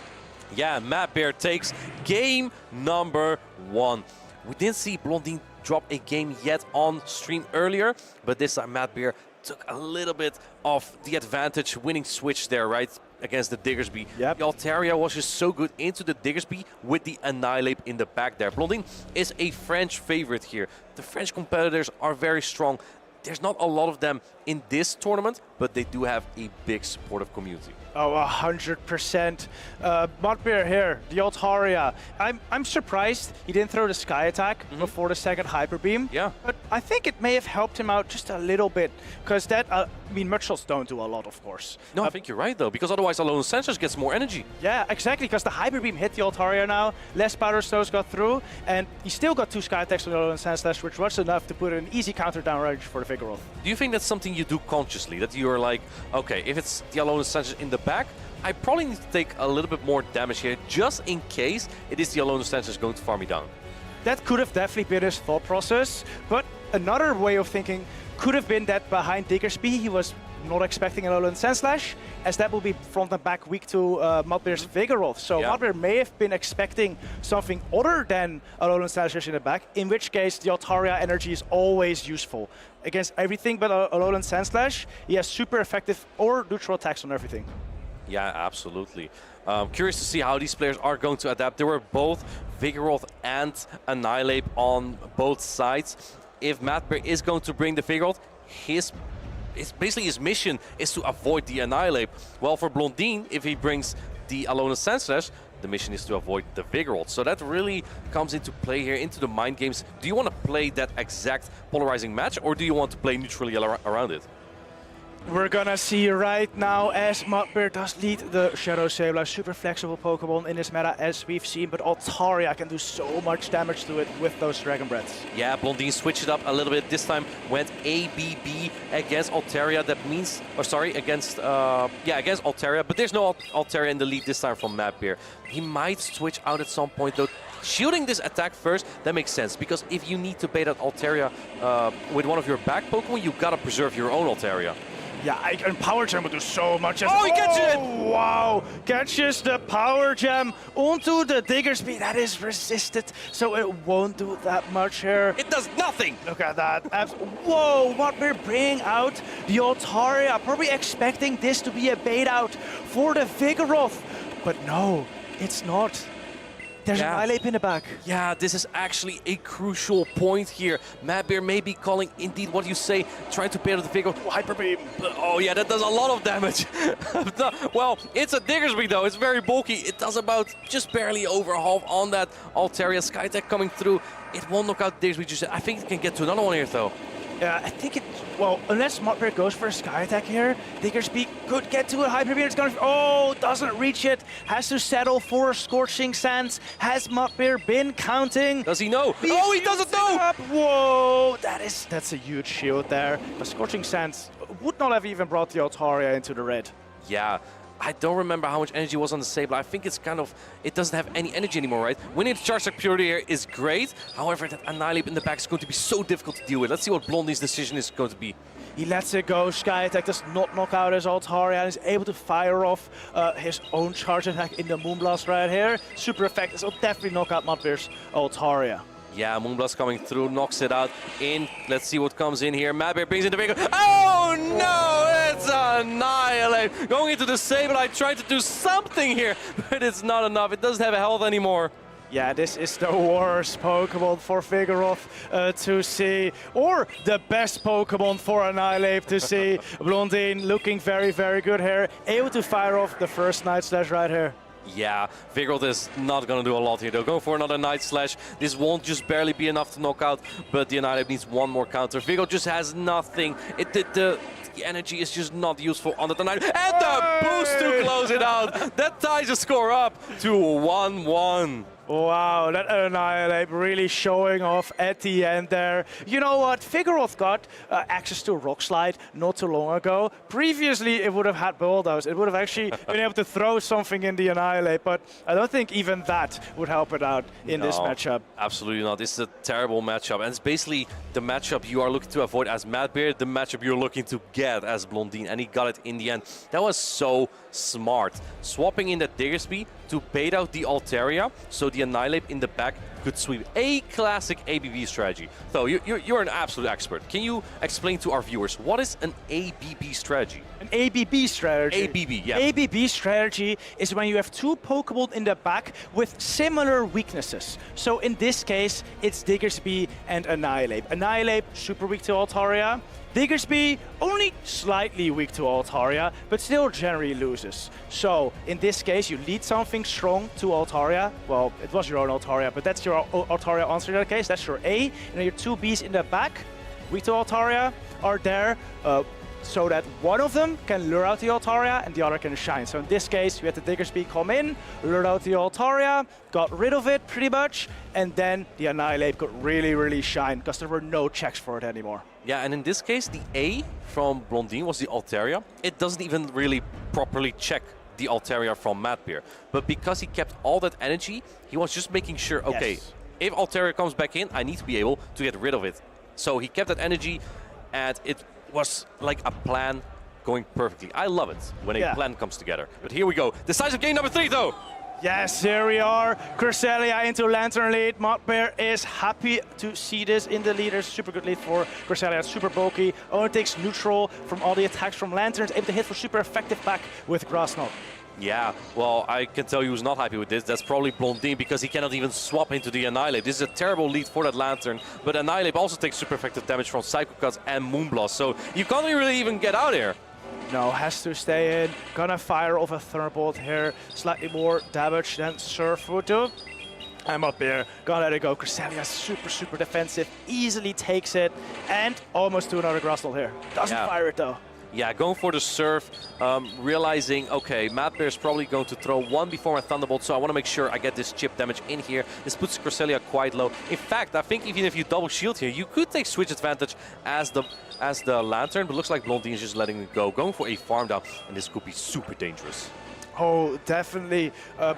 Yeah, Mattbear takes game number 1. We didn't see Blondin drop a game yet on stream earlier, but this time Mattbear took a little bit of the advantage, winning switch there, right, against the Diggersby. Yep. The Altaria was just so good into the Diggersby with the Annihilate in the back there. Blondin is a French favorite here. The French competitors are very strong. There's not a lot of them in this tournament, but they do have a big supportive community. Oh, 100%. Mattbear here, the Altaria. I'm surprised he didn't throw the Sky Attack before the second Hyper Beam. Yeah. But I think it may have helped him out just a little bit, because that, I mean, Mudshots don't do a lot, of course. No, I think you're right, though, because otherwise Alolan Sandslash gets more energy. Yeah, exactly, because the Hyper Beam hit the Altaria now, less Powder Stones got through, and he still got 2 Sky Attacks on the Alolan Sandslash, which was enough to put an easy counter down range for the Vigoroth. Do you think that's something you do consciously, that you're like, okay, if it's the Alolan Sandslash in the back, I probably need to take a little bit more damage here, just in case it is the Alolan Sandslash going to farm me down? That could have definitely been his thought process, but another way of thinking could have been that behind Diggersby he was not expecting an Alolan Sandslash, as that will be front and back weak to Mattbear's Vigoroth. So Mattbear may have been expecting something other than Alolan Sandslash in the back, in which case the Altaria energy is always useful. Against everything but Alolan Sandslash, he has super effective or neutral attacks on everything. Yeah, absolutely. Curious to see how these players are going to adapt. There were both Vigoroth and Annihilate on both sides. If Mattbear is going to bring the Vigoroth, basically his mission is to avoid the Annihilate. Well, for Blondin, if he brings the Alolan Sandslash, the mission is to avoid the Vigoroth. So that really comes into play here, into the mind games. Do you want to play that exact polarizing match, or do you want to play neutrally around it? We're gonna see right now as Mattbear does lead the Shadow Sableye, super flexible Pokemon in this meta as we've seen, but Altaria can do so much damage to it with those Dragon Breaths. Yeah, Blondin switched it up a little bit. This time went ABB against Altaria. That means, or sorry, against Altaria, but there's no Altaria in the lead this time from Mattbear. He might switch out at some point though. Shooting this attack first, that makes sense, because if you need to bait out Altaria with one of your back Pokemon, you gotta preserve your own Altaria. Yeah, and Power Gem will do so much. Oh, he catches it! Wow, catches the Power Gem onto the Diggersby. That is resisted, so it won't do that much here. It does nothing! Look at that. Whoa, what we're bringing out the Altaria. Probably expecting this to be a bait out for the Vigoroth. But no, it's not. There's an Annihilate in the back. Yeah, this is actually a crucial point here. Mattbear may be calling indeed what you say, trying to bait out the Vigoroth. Hyper Beam. Oh yeah, that does a lot of damage. Well, it's a Diggersby though, it's very bulky. It does about just barely over half on that Altaria. Sky Attack coming through. It won't knock out Diggersby just yet. I think it can get to another one here though. Yeah, I think it, well, unless Mattbear goes for a Sky Attack here, Diggersby could get to a Hyper Beam. It's gonna, doesn't reach it. Has to settle for Scorching Sands. Has Mattbear been counting? Does he know? He doesn't know! Whoa, that's a huge shield there. But Scorching Sands would not have even brought the Altaria into the red. Yeah. I don't remember how much energy was on the Sableye. I think it's kind of, it doesn't have any energy anymore, right? Winning the Charge Attack Purity here is great. However, that Annihilate in the back is going to be so difficult to deal with. Let's see what Blondin's decision is going to be. He lets it go. Sky Attack does not knock out his Altaria and is able to fire off his own Charge Attack in the Moonblast right here. Super effective. This will definitely knock out Mattbear's Altaria. Yeah, Moonblast coming through, knocks it out in. Let's see what comes in here. Mattbear brings in the Vigoroth. Oh no, it's Annihilate. Going into the Sableye, trying to do something here, but it's not enough. It doesn't have a health anymore. Yeah, this is the worst Pokemon for Vigoroth to see, or the best Pokemon for Annihilate to see. Blondin looking very, very good here. Able to fire off the first Night Slash right here. Yeah, Vigoroth is not going to do a lot here. They'll go for another Night Slash. This won't just barely be enough to knock out, but the Annihilate needs one more counter. Vigoroth just has nothing. The energy is just not useful on the Annihilate. And the boost to close it out. That ties the score up to 1-1. Wow, that Annihilate really showing off at the end there. You know what? Vigoroth got access to Rock Slide not too long ago. Previously, it would have had Bulldoze. It would have actually been able to throw something in the Annihilate, but I don't think even that would help it out in this matchup. Absolutely not. This is a terrible matchup, and it's basically the matchup you are looking to avoid as Mattbear, the matchup you're looking to get as Blondin, and he got it in the end. That was so smart. Swapping in that Diggersby to bait out the Altaria, so the Annihilate in the back could sweep. A classic ABB strategy. So you're an absolute expert. Can you explain to our viewers what is an ABB strategy? An ABB strategy? ABB, yeah. ABB strategy is when you have two Pokemon in the back with similar weaknesses. So in this case, it's Diggersby and Annihilate. Annihilate, super weak to Altaria. Diggersby, only slightly weak to Altaria, but still generally loses. So, in this case, you lead something strong to Altaria. Well, it was your own Altaria, but that's your Altaria answer in that case. That's your A. And your two Bs in the back, weak to Altaria, are there so that one of them can lure out the Altaria and the other can shine. So in this case, we had the Diggersby come in, lured out the Altaria, got rid of it pretty much, and then the Annihilate could really, really shine because there were no checks for it anymore. Yeah, and in this case, the A from Blondin was the Altaria. It doesn't even really properly check the Altaria from Mattbear. But because he kept all that energy, he was just making sure, okay, if Altaria comes back in, I need to be able to get rid of it. So he kept that energy, and it was like a plan going perfectly. I love it when a plan comes together. But here we go. Decisive game number 3, though. Yes, here we are. Cresselia into Lantern lead. Mattbear is happy to see this in the leaders. Super good lead for Cresselia. Super bulky. Only takes neutral from all the attacks from Lanterns. Able to hit for super effective back with Grass Knot. Yeah, well, I can tell you who's not happy with this. That's probably Blondin, because he cannot even swap into the Annihilate. This is a terrible lead for that Lantern, but Annihilate also takes super effective damage from Psycho Cuts and Moonblast, so you can't really even get out here. No, has to stay in. Gonna fire off a Thunderbolt here. Slightly more damage than Surf would do. And Mattbear gonna let it go. Cresselia super defensive, easily takes it, and almost do another Grass Knot here. Doesn't fire it though. Yeah, going for the Surf, realizing, okay, Mattbear is probably going to throw one before my Thunderbolt, so I want to make sure I get this chip damage in here. This puts Cresselia quite low. In fact, I think even if you double shield here, you could take switch advantage as the Lantern, but looks like Blondin is just letting it go. Going for a farm down, and this could be super dangerous. Oh, definitely.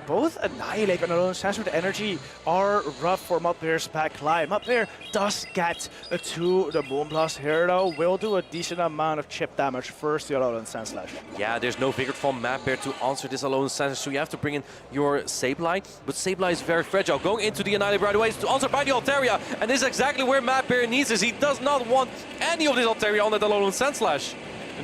Both Annihilate and Alone Sense with energy are rough for Mattbear's back line. Mattbear does get to the Moonblast here, though. Will do a decent amount of chip damage first to Alone Sense Slash. Yeah, there's no Vigor from Mattbear to answer this Alone Sense, so you have to bring in your Sableye. But Sableye is very fragile. Going into the Annihilate right away to answer by the Altaria. And this is exactly where Mattbear needs this. He does not want any of this Altaria on that Alone Sense Slash.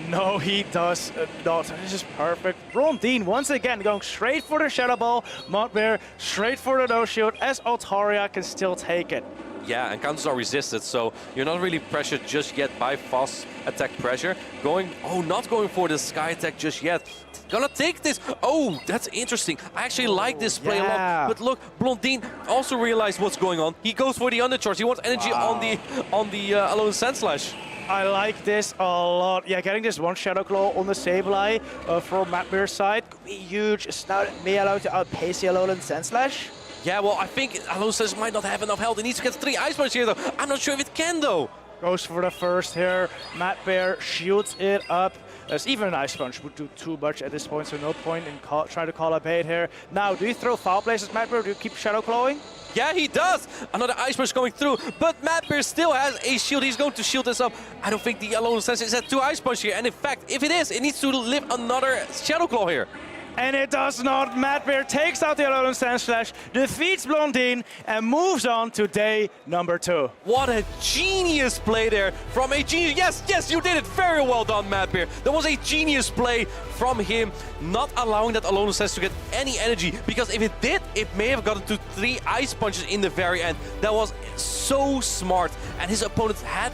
No, he does not. This is perfect. Blondin once again going straight for the Shadow Ball. Mattbear straight for the No Shield, as Altaria can still take it. Yeah, and counters are resisted, so you're not really pressured just yet by fast attack pressure. Not going for the Sky Attack just yet. Gonna take this. Oh, that's interesting. I actually like this play a lot. But look, Blondin also realized what's going on. He goes for the undercharge. He wants energy on the Alone Sense Slash. I like this a lot. Yeah, getting this one Shadow Claw on the Sableye from Mattbear's side could be huge. It's now may allow to outpace the Alolan Sense Slash. Yeah, well, I think Alone Sense might not have enough health. He needs to get 3 Ice Punch here, though. I'm not sure if it can, though. Goes for the first here. Mattbear shields it up. As even an Ice Punch would do too much at this point, so no point in trying to call a bait here. Now, do you throw Foul Places, Mattbear? Do you keep Shadow Clawing? Yeah, he does. Another Ice Punch going through, but Mattbear still has a shield. He's going to shield this up. I don't think the Alone Sense is at 2 Ice Punch here, and in fact, if it is, it needs to live another Shadow Claw here. And it does not. Mattbear takes out the Alolan Sense Slash, defeats Blondin, and moves on to day number 2. What a genius play there from a genius. Yes, you did it. Very well done, Mattbear. That was a genius play from him, not allowing that Alolan Sense to get any energy, because if it did, it may have gotten to 3 Ice Punches in the very end. That was so smart, and his opponent had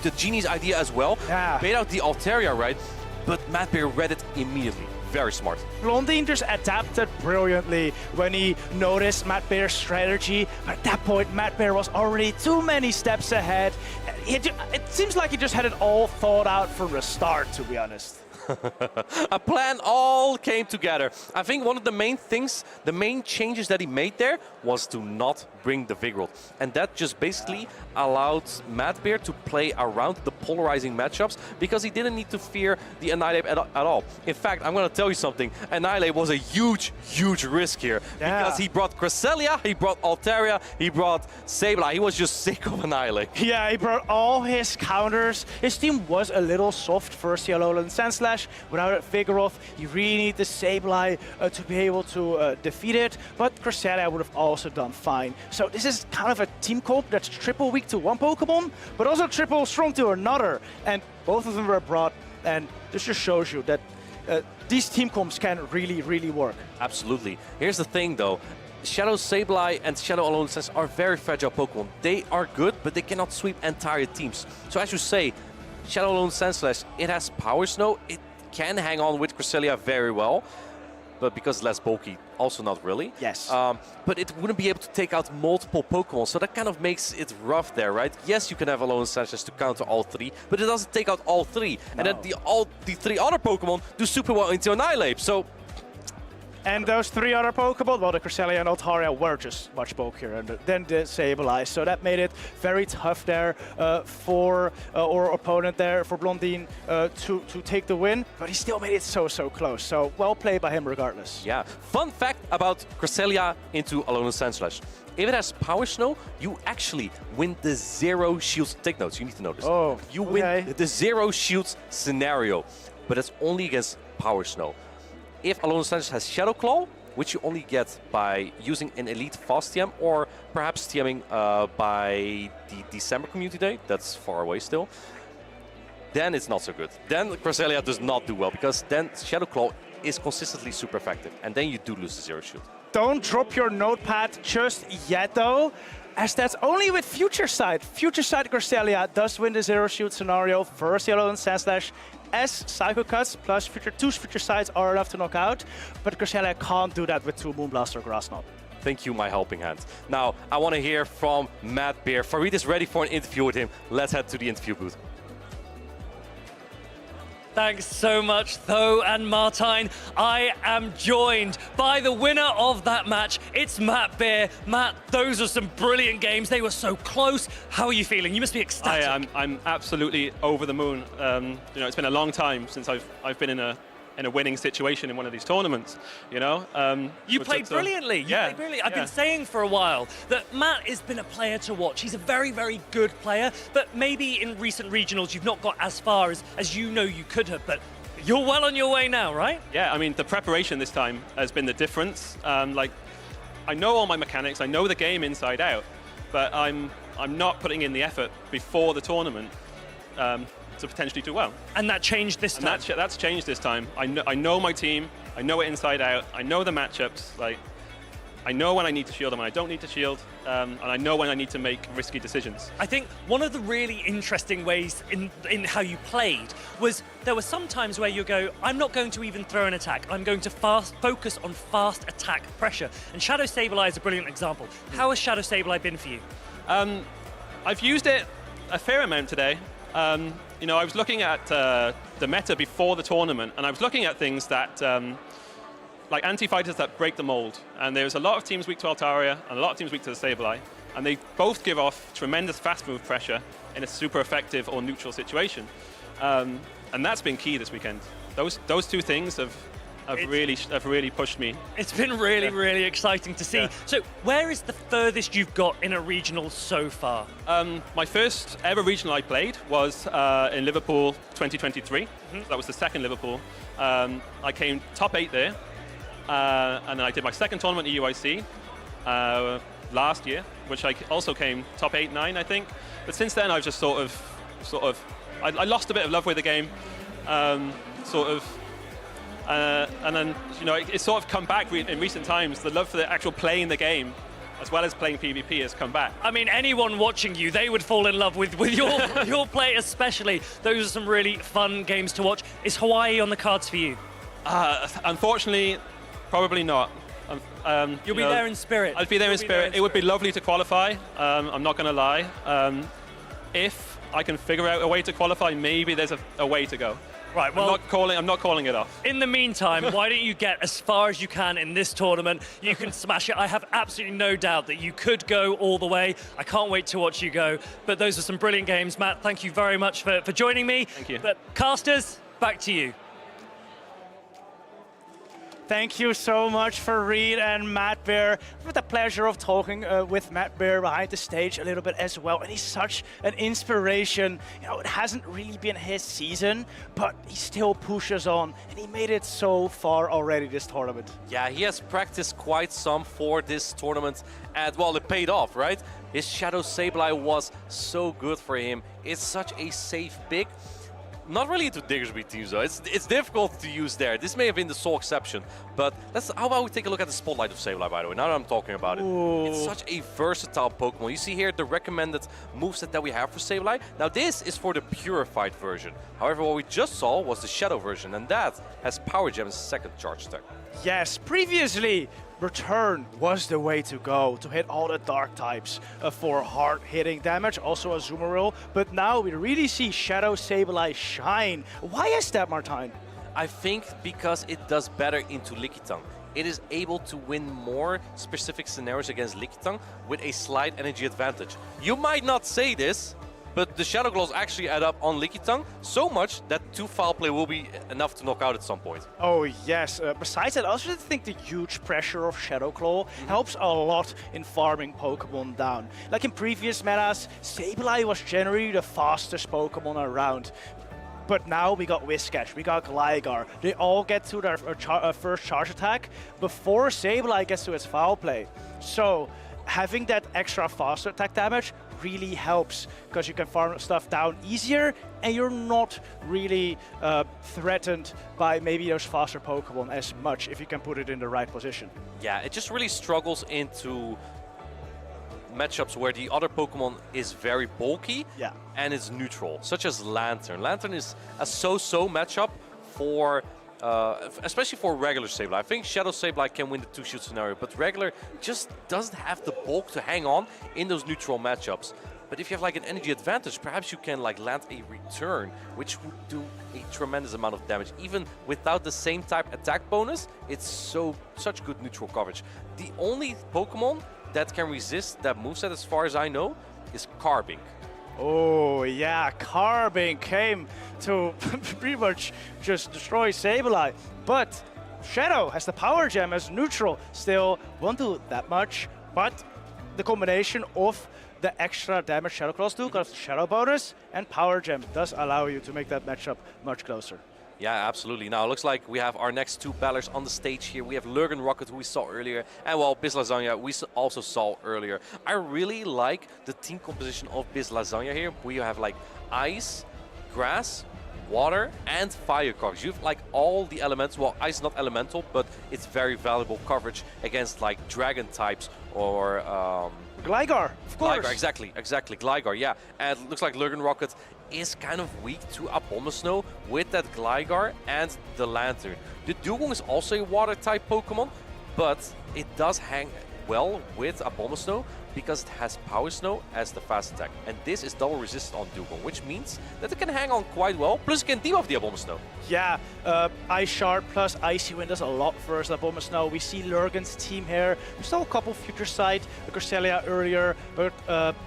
the genius idea as well. Yeah. Bait out the Altaria, right? But Mattbear read it immediately. Very smart. Blondin just adapted brilliantly when he noticed Mattbear's strategy. But at that point, Mattbear was already too many steps ahead. It seems like he just had it all thought out from the start, to be honest. A plan all came together. I think one of the main things, the main changes that he made there was to not bring the Vigoroth. And that just basically allowed Mattbear to play around the polarizing matchups because he didn't need to fear the Annihilate at all. In fact, I'm going to tell you something. Annihilate was a huge risk here because he brought Cresselia, he brought Altaria, he brought Sableye. He was just sick of Annihilate. Yeah, he brought all his counters. His team was a little soft first, the Alolan Sense Slash. Without a Vigoroth, you really need the Sableye to be able to defeat it, but Cresselia would have also done fine. So this is kind of a team comp that's triple weak to one Pokemon, but also triple strong to another, and both of them were brought, and this just shows you that these team comps can really work. Absolutely. Here's the thing though, Shadow Sableye and Shadow Alolan Sense are very fragile Pokemon. They are good, but they cannot sweep entire teams. So as you say, Shadow Alolan Sense Slash, it has Power Snow, it can hang on with Cresselia very well, but because it's less bulky, also not really. Yes. But it wouldn't be able to take out multiple Pokemon, so that kind of makes it rough there, right? Yes, you can have Alolan Sense Slash to counter all 3, but it doesn't take out all 3. No. And then the 3 other Pokemon do super well into Annihilate, so... And those 3 other Pokemon, well, the Cresselia and Altaria were just much bulkier than the Sableye, so that made it very tough there for our opponent there, for Blondin, to take the win, but he still made it so close, so well played by him regardless. Yeah. Fun fact about Cresselia into Alolan Sense Slash. If it has Power Snow, you actually win the 0 shields. Take notes, you need to know this. Oh, you win the 0 shields scenario. but it's only against Power Snow. If Alonso Sanchez has Shadow Claw, which you only get by using an elite fast TM, or perhaps TMing by the December Community Day, that's far away still, then it's not so good. Then Cresselia does not do well, because then Shadow Claw is consistently super effective, and then you do lose the zero shoot. Don't drop your notepad just yet, though, as that's only with Future Sight. Future Sight Cresselia does win the zero shoot scenario versus Yellow and Sandslash, as Psycho Cuts plus two Future Sights are enough to knock out, but Cresselia can't do that with 2 Moonblast or Grass Knot. Thank you, my helping hand. Now, I want to hear from Mattbear. Farid is ready for an interview with him. Let's head to the interview booth. Thanks so much, Tho and Martijn. I am joined by the winner of that match. It's Mattbear. Matt, those are some brilliant games. They were so close. How are you feeling? You must be ecstatic. I'm absolutely over the moon. You know, it's been a long time since I've been in a winning situation in one of these tournaments. You know, you played brilliantly. Played brilliantly. I've been saying for a while that Matt has been a player to watch. He's a very, very good player, but maybe in recent regionals you've not got as far as you know you could have. But you're well on your way now, right? Yeah, I mean the preparation this time has been the difference. Like, I know all my mechanics, I know the game inside out, but I'm not putting in the effort before the tournament. To potentially do well. And that changed this time? And that's changed this time. I know my team, I know it inside out, I know the matchups, like, I know when I need to shield and when I don't need to shield, and I know when I need to make risky decisions. I think one of the really interesting ways in how you played was there were some times where you go, I'm not going to even throw an attack, I'm going to focus on fast attack pressure. And Shadow Sableye is a brilliant example. How has Shadow Sableye been for you? I've used it a fair amount today. You know, I was looking at the meta before the tournament, and I was looking at things that, like anti-fighters that break the mold. And there's a lot of teams weak to Altaria, and a lot of teams weak to the Sableye, and they both give off tremendous fast move pressure in a super effective or neutral situation. And that's been key this weekend. Those two things have really pushed me. It's been really, really exciting to see. Yeah. So where is the furthest you've got in a regional so far? My first ever regional I played was in Liverpool 2023. So that was the second Liverpool. I came top 8 there. And then I did my second tournament at EUIC last year, which I also came top 8, 9, I think. But since then, I've just sort of, I lost a bit of love with the game, and then, you know, it's sort of come back in recent times. The love for the actual playing the game, as well as playing PvP, has come back. I mean, anyone watching you, they would fall in love with your play especially. Those are some really fun games to watch. Is Hawaii on the cards for you? Unfortunately, probably not. You'll be there in spirit. I'd be there in spirit. It would be lovely to qualify. I'm not going to lie. If I can figure out a way to qualify, maybe there's a way to go. Right, well, I'm not calling it off. In the meantime, why don't you get as far as you can in this tournament? You can smash it. I have absolutely no doubt that you could go all the way. I can't wait to watch you go. But those are some brilliant games. Matt, thank you very much for joining me. Thank you. But casters, back to you. Thank you so much, Farid and Mattbear. With the pleasure of talking with Mattbear behind the stage a little bit as well. And he's such an inspiration. You know, it hasn't really been his season, but he still pushes on. And he made it so far already this tournament. Yeah, he has practiced quite some for this tournament. And, well, it paid off, right? His Shadow Sableye was so good for him. It's such a safe pick. Not really into Diggersby teams though. It's difficult to use there. This may have been the sole exception, but how about we take a look at the spotlight of Sableye, by the way, now that I'm talking about it. Ooh. It's such a versatile Pokemon. You see here the recommended moveset that we have for Sableye. Now this is for the purified version. However, what we just saw was the Shadow version, and that has Power Gem's second charge attack. Yes, previously, Return was the way to go, to hit all the dark types for hard hitting damage, also a Azumarill. But now we really see Shadow Sableye shine. Why is that, Martijn? I think because it does better into Lickitung. It is able to win more specific scenarios against Lickitung with a slight energy advantage. You might not say this, but the Shadow Claws actually add up on Lickitung so much that 2 foul play will be enough to knock out at some point. Oh yes, besides that, I also think the huge pressure of Shadow Claw helps a lot in farming Pokemon down. Like in previous metas, Sableye was generally the fastest Pokemon around. But now we got Whiscash, we got Gligar. They all get to their first charge attack before Sableye gets to its foul play. So having that extra faster attack damage really helps because you can farm stuff down easier and you're not really threatened by maybe those faster Pokemon as much if you can put it in the right position. Yeah, it just really struggles into matchups where the other Pokemon is very bulky and is neutral, such as Lantern. Lantern is a so-so matchup for especially for regular Sableye. I think Shadow Sableye can win the two-shoot scenario, but regular just doesn't have the bulk to hang on in those neutral matchups. But if you have like an energy advantage, perhaps you can like land a return, which would do a tremendous amount of damage. Even without the same type attack bonus, it's such good neutral coverage. The only Pokemon that can resist that moveset, as far as I know, is Carbink. Oh yeah, Carbink came to pretty much just destroy Sableye. But Shadow has the Power Gem as neutral. Still won't do that much, but the combination of the extra damage Shadow Claws do, because Shadow bonus and Power Gem does allow you to make that matchup much closer. Yeah, absolutely. Now, it looks like we have our next two battlers on the stage here. We have Lurgan Rocket, who we saw earlier, and, well, Bizlasanya, we also saw earlier. I really like the team composition of Bizlasanya here. We have, like, ice, grass, water, and fire coverage. You have, like, all the elements. Well, ice is not elemental, but it's very valuable coverage against, like, dragon types or... Gligar, of course. Gligar, exactly. Gligar, yeah. And it looks like Lurgan Rocket is kind of weak to Abomasnow with that Gligar and the Lantern. The Dugong is also a water-type Pokemon, but it does hang well with Abomasnow because it has Power Snow as the fast attack. And this is double resistant on Dugong, which means that it can hang on quite well, plus it can debuff the Abomasnow. Yeah, Ice Shard plus Icy Wind does a lot for us, Abomasnow. We see Lurgan's team here. We saw a couple Future Sight, Cresselia earlier, but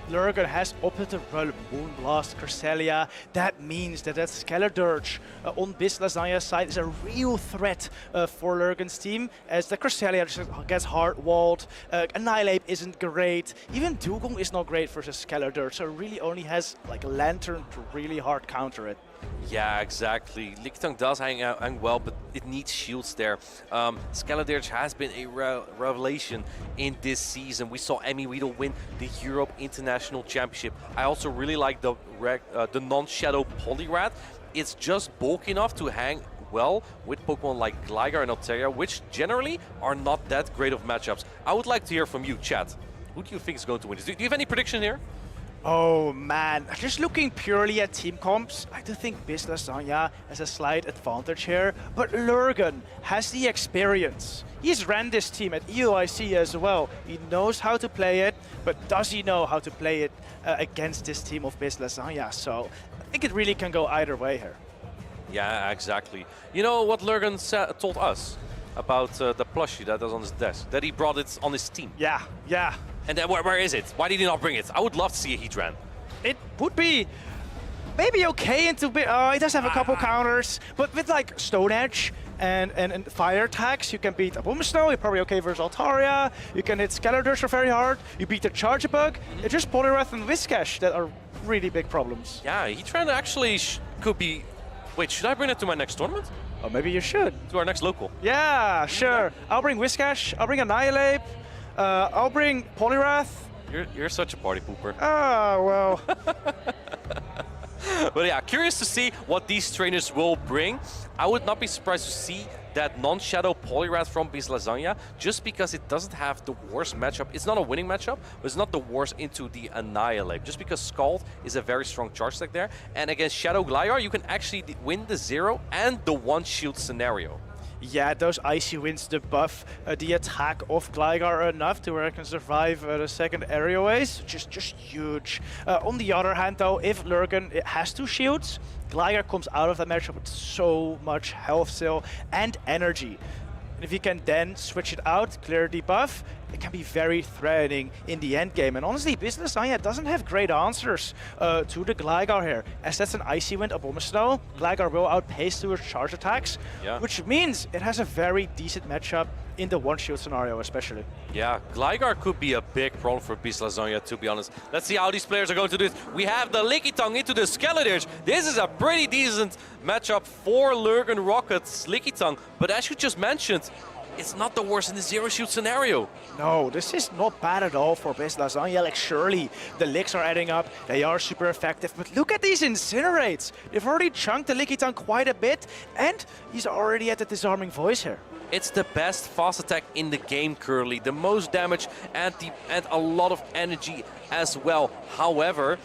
Lurgan has opted to run Moonblast Cresselia. That means that Skeledirge on Bizlasanya's side is a real threat for Lurgan's team, as the Cresselia just gets hard-walled. Annihilate isn't great. Even Dugong is not great versus Skeledirge, so it really only has like Lantern to really hard counter it. Yeah, exactly. Lickitung does hang well, but it needs shields there. Skeledirge has been a revelation in this season. We saw Emmy Weedle win the Europe International Championship. I also really like the non-shadow Poliwrath. It's just bulky enough to hang well with Pokemon like Gligar and Altaria, which generally are not that great of matchups. I would like to hear from you, chat. Who do you think is going to win this? Do you have any prediction here? Oh man, just looking purely at team comps, I do think Bizlasanya has a slight advantage here, but Lurgan has the experience. He's ran this team at EUIC as well. He knows how to play it, but does he know how to play it against this team of Bizlasanya? So I think it really can go either way here. Yeah, exactly. You know what Lurgan told us about the plushie that was on his desk? That he brought it on his team. Yeah. And then where is it? Why did he not bring it? I would love to see a Heatran. It would be maybe okay into bit. It does have a couple counters, but with like Stone Edge and fire attacks, you can beat Abomasnow. You're probably okay versus Altaria. You can hit Skeledirge very hard. You beat the Charjabug. It's just Poliwrath and Whiscash that are really big problems. Yeah, Heatran actually could be. Wait, should I bring it to my next tournament? Oh, maybe you should. To our next local. Yeah, sure. I'll bring Whiscash. I'll bring Annihilate. I'll bring Poliwrath. You're such a party pooper. Ah, well. But yeah, curious to see what these trainers will bring. I would not be surprised to see that non-shadow Poliwrath from Bizlasanya, just because it doesn't have the worst matchup. It's not a winning matchup, but it's not the worst into the Annihilate. Just because Scald is a very strong charge stack there. And against Shadow Gligar, you can actually win the 0 and the 1 shield scenario. Yeah, those Icy Winds debuff the attack of Gligar enough to where it can survive the second area waves, which is just huge. On the other hand though, if Lurgan has 2 shields, Gligar comes out of that matchup with so much health still and energy. And if you can then switch it out, clear debuff, it can be very threatening in the end game. And honestly, Bizlasanya doesn't have great answers to the Gligar here. As that's an Icy Wind Abomasnow, Gligar will outpace to its charge attacks, which means it has a very decent matchup in the one-shield scenario especially. Yeah, Gligar could be a big problem for Bislasonja, to be honest. Let's see how these players are going to do it. We have the Lickitung into the Skeledirge. This is a pretty decent matchup for Lurgan Rocket's Lickitung, but as you just mentioned, it's not the worst in the zero-shield scenario. No, this is not bad at all for Bislasonja. Like, surely the licks are adding up, they are super effective, but look at these Incinerates. They've already chunked the Lickitung quite a bit, and he's already at the Disarming Voice here. It's the best fast attack in the game currently, the most damage and a lot of energy as well. However,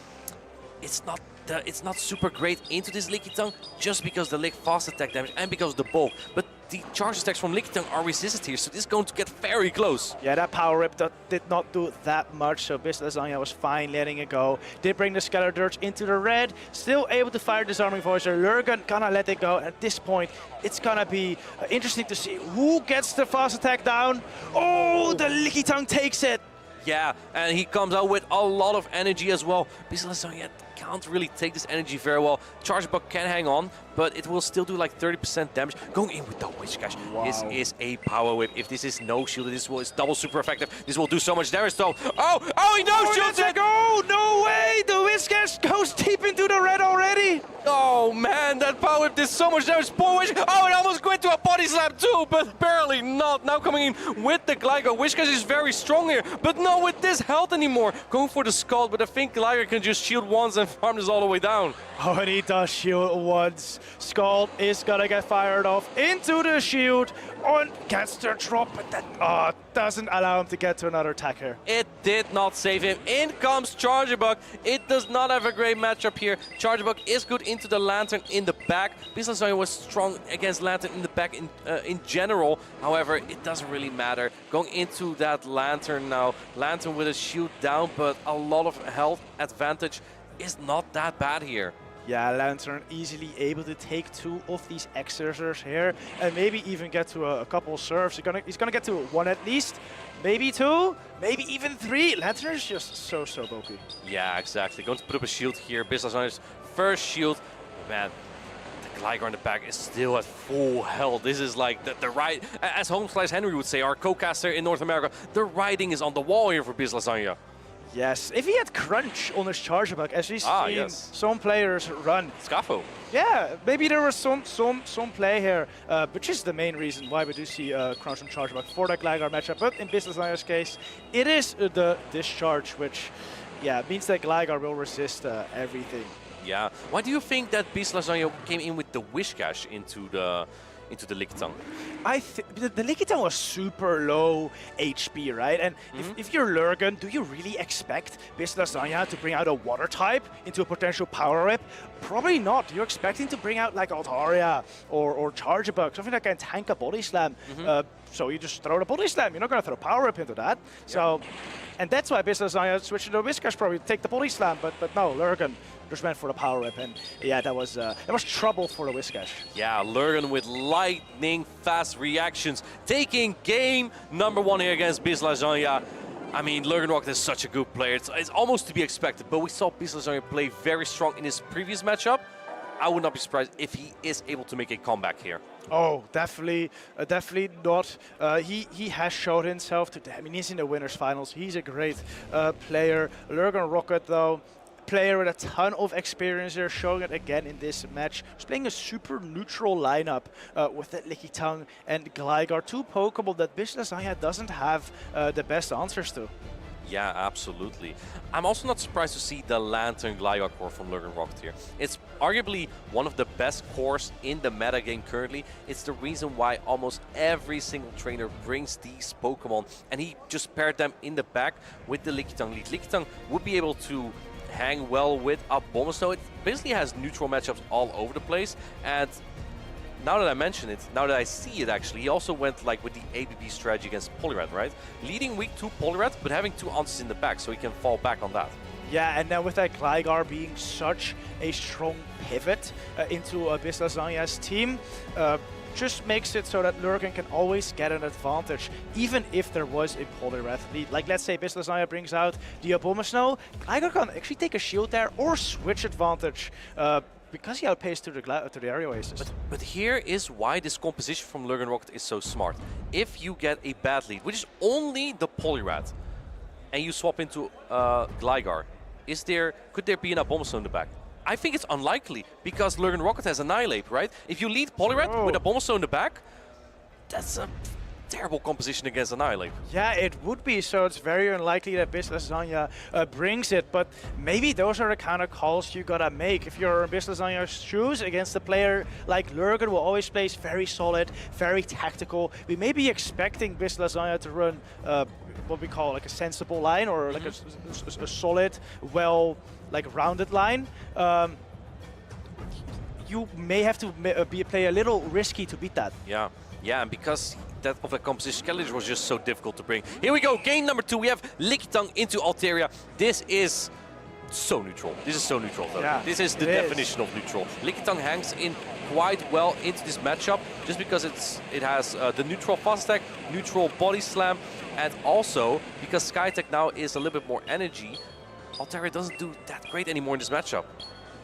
it's not super great into this Lickitung just because the lick fast attack damage and because of the bulk. But the charge attacks from Lickitung are resisted here, so this is going to get very close. Yeah, that power rip did not do that much, so Bislasonja was fine letting it go. Did bring the Skeledirge into the red, still able to fire Disarming Voice. Lurgan gonna let it go. At this point, it's gonna be interesting to see who gets the fast attack down. Oh, the Lickitung takes it. Yeah, and he comes out with a lot of energy as well. Bislasonja can't really take this energy very well. Charge Bug can hang on, but it will still do like 30% damage. Going in with the Whiscash. Wow. This is a power whip. If this is no shield, this is double super effective. This will do so much damage though. Oh, he no shields it! Oh, no way! The Whiscash goes deep into the red already. Oh man, that power whip did so much damage. Poor Whiscash. Oh, it almost went to a body slam too, but barely not. Now coming in with the Gligar. Whiscash is very strong here, but not with this health anymore. Going for the Scald, but I think Gligar can just shield once and farm this all the way down. Oh, and he does shield once. Scald is gonna get fired off into the shield and gets the drop, but that doesn't allow him to get to another attack here. It did not save him. In comes Charjabug. It does not have a great matchup here. Charjabug is good into the Lantern in the back. Bislasonja was strong against Lantern in the back in general. However, it doesn't really matter. Going into that Lantern now. Lantern with a shield down, but a lot of health advantage is not that bad here. Yeah, Lantern easily able to take two of these Exorcers here and maybe even get to a couple serves. He's gonna get to one at least, maybe two, maybe even three. Lantern is just so bulky. Yeah, exactly. Going to put up a shield here. Bislasonja's first shield. Man, the Gligar in the back is still at full health. This is like the right, as Homeslice Henry would say, our co-caster in North America, the writing is on the wall here for Bislasonja. Yes, if he had Crunch on his Charjabug, as we've seen some players run. Scafo. Yeah, maybe there was some play here, but just the main reason why we do see Crunch on Charjabug for that Gligar matchup. But in Bislasonja's case, it is the discharge, which means that Gligar will resist everything. Yeah. Why do you think that Bislasonja came in with the Whiscash into the Lickitung? I think the Lickitung was super low HP, right? And if you're Lurgan, do you really expect Bislasonja to bring out a water type into a potential power rip? Probably not. You're expecting to bring out like Altaria or Charjabug, something that can tank a body slam. So you just throw the body slam. You're not going to throw power rip into that. So, and that's why Bislasonja switched to the Whiscash, probably take the body slam. But no, Lurgan just went for the power rip, and yeah, that was trouble for the Whiscash. Yeah, Lurgan with lightning fast reactions, taking game number one here against Bislasonja. I mean, Lurgan Rocket is such a good player. It's almost to be expected, but we saw Bislasonja play very strong in his previous matchup. I would not be surprised if he is able to make a comeback here. Oh, definitely not. He has showed himself to. I mean, he's in the winners finals. He's a great player. Lurgan Rocket, though, player with a ton of experience here, showing it again in this match. He's playing a super neutral lineup with that Lickitung and Gligar, two Pokemon that Bislasonja doesn't have the best answers to. Yeah, absolutely. I'm also not surprised to see the Lantern Gligar core from Lurgan Rocket here. It's arguably one of the best cores in the meta game currently. It's the reason why almost every single trainer brings these Pokemon, and he just paired them in the back with the Lickitung lead. Lickitung would be able to hang well with a Abomasnow. It basically has neutral matchups all over the place, and now that I mention it, now that I see it actually, he also went like with the ABB strategy against Poliwrath, right? Leading week 2 Poliwrath, but having 2 answers in the back, so he can fall back on that. Yeah, and then with that Gligar being such a strong pivot into Bislasonja's team, just makes it so that Lurgan can always get an advantage, even if there was a Poliwrath lead. Like, let's say Bislasonja brings out the Abomasnow, Gligar can actually take a shield there or switch advantage because he outpaced to the aerial aces. But here is why this composition from Lurgan Rocket is so smart. If you get a bad lead, which is only the Poliwrath, and you swap into Gligar, could there be an Abomasnow in the back? I think it's unlikely, because Lurgan Rocket has Annihilate, right? If you lead Poliwrath with Abomasnow in the back, that's a terrible composition against Annihilate. Yeah, it would be, so it's very unlikely that Bislasanya brings it, but maybe those are the kind of calls you gotta make. If you're in Bislasanya's shoes against a player like Lurgan, who always plays very solid, very tactical, we may be expecting Bislasanya to run what we call like a sensible line, or like a solid, well, like rounded line. You may have to play a little risky to beat that. Yeah, and because of that composition, Skeletor was just so difficult to bring. Here we go, game number 2. We have Lickitung into Altaria. This is so neutral. This is so neutral, though. Yeah, this is the definition of neutral. Lickitung hangs in quite well into this matchup, just because it has the neutral fast attack, neutral body slam, and also because Sky Attack now is a little bit more energy, Altaria doesn't do that great anymore in this matchup.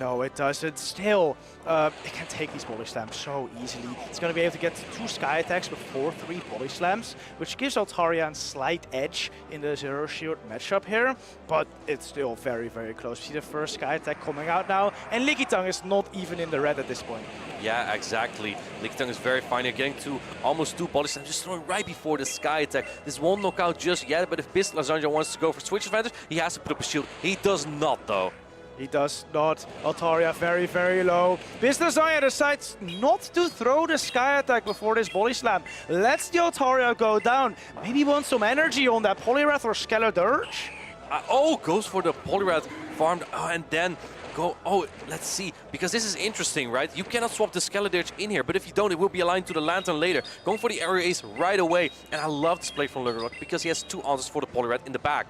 No, it doesn't. Still, it can take these body slams so easily. It's going to be able to get 2 Sky Attacks before 3 body slams, which gives Altaria a slight edge in the Zero Shield matchup here, but it's still very, very close. We see the first Sky Attack coming out now, and Lickitung is not even in the red at this point. Yeah, exactly. Lickitung is very fine. They're getting to almost 2 body slams, just throwing right before the Sky Attack. This won't knock out just yet, but if Bislasanya wants to go for switch advantage, he has to put up a shield. He does not, though. He does not. Altaria very, very low. Bislasanya decides not to throw the Sky Attack before this body slam. Lets the Altaria go down. Maybe wants some energy on that Poliwrath or Skeledirge. Goes for the Poliwrath farmed, and then let's see, because this is interesting, right? You cannot swap the Skeledirge in here, but if you don't, it will be aligned to the Lantern later. Going for the Aerial Ace right away, and I love this play from Lurgan because he has 2 answers for the Poliwrath in the back.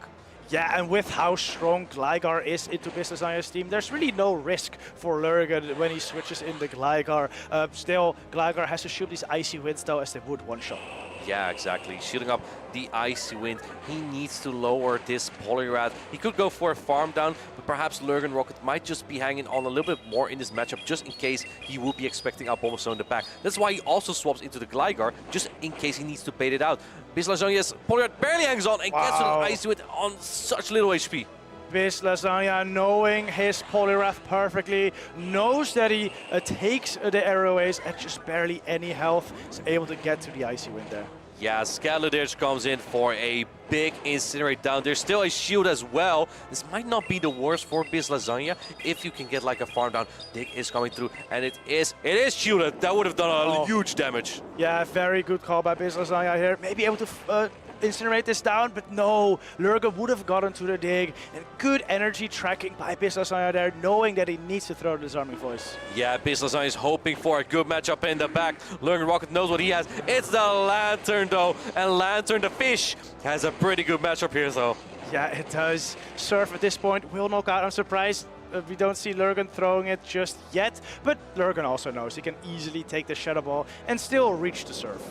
Yeah, and with how strong Gligar is into Bislasania's team, there's really no risk for Lurgan when he switches in the Gligar. Still, Gligar has to shoot these Icy Winds though, as they would one-shot. Yeah, exactly. Shielding up the Icy Wind. He needs to lower this Poliwrath. He could go for a farm down, but perhaps Lurgan Rocket might just be hanging on a little bit more in this matchup, just in case he will be expecting Abomasnow in the back. That's why he also swaps into the Gligar, just in case he needs to bait it out. Bislasanya's Poliwrath barely hangs on and gets to the Icy Wind on such little HP. Bislasanya, knowing his Poliwrath perfectly, knows that he takes the Aerial Ace at just barely any health, is able to get to the Icy Wind there. Yeah, Skeledirge comes in for a big Incinerate down. There's still a shield as well. This might not be the worst for Bislasanya if you can get like a farm down. Dig is coming through, and it is shielded. That would have done a huge damage. Yeah, very good call by Bislasanya here. Maybe able to incinerate this down, but no, Lurgan would have gotten to the dig, and good energy tracking by Bislasanya there, knowing that he needs to throw the Disarming Voice. Yeah, Bislasanya is hoping for a good matchup in the back. Lurgan Rocket knows what he has. It's the Lantern though, and Lantern the fish has a pretty good matchup here though. Yeah, it does. Surf at this point will knock out. I'm surprised we don't see Lurgan throwing it just yet, but Lurgan also knows he can easily take the Shadow Ball and still reach the Surf.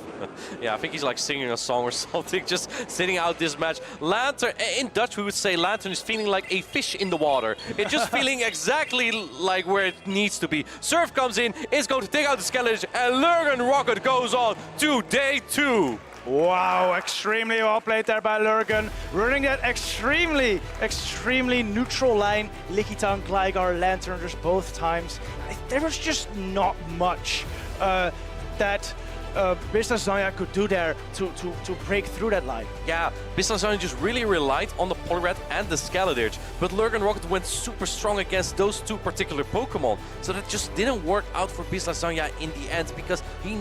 Yeah, I think he's like singing a song or something, just sitting out this match. Lantern, in Dutch we would say Lantern is feeling like a fish in the water. It's just feeling exactly like where it needs to be. Surf comes in, is going to take out the Skeledirge, and Lurgan Rocket goes on to day 2. Wow, extremely well played there by Lurgan. Running that extremely neutral line. Lickitung, Gligar, Lantern just both times. There was just not much that Bislasanya could do there to break through that line. Yeah, Bislasanya just really relied on the Poliwrath and the Skeledirge, but Lurgan Rocket went super strong against those 2 particular Pokemon, so that just didn't work out for Bislasanya in the end, because he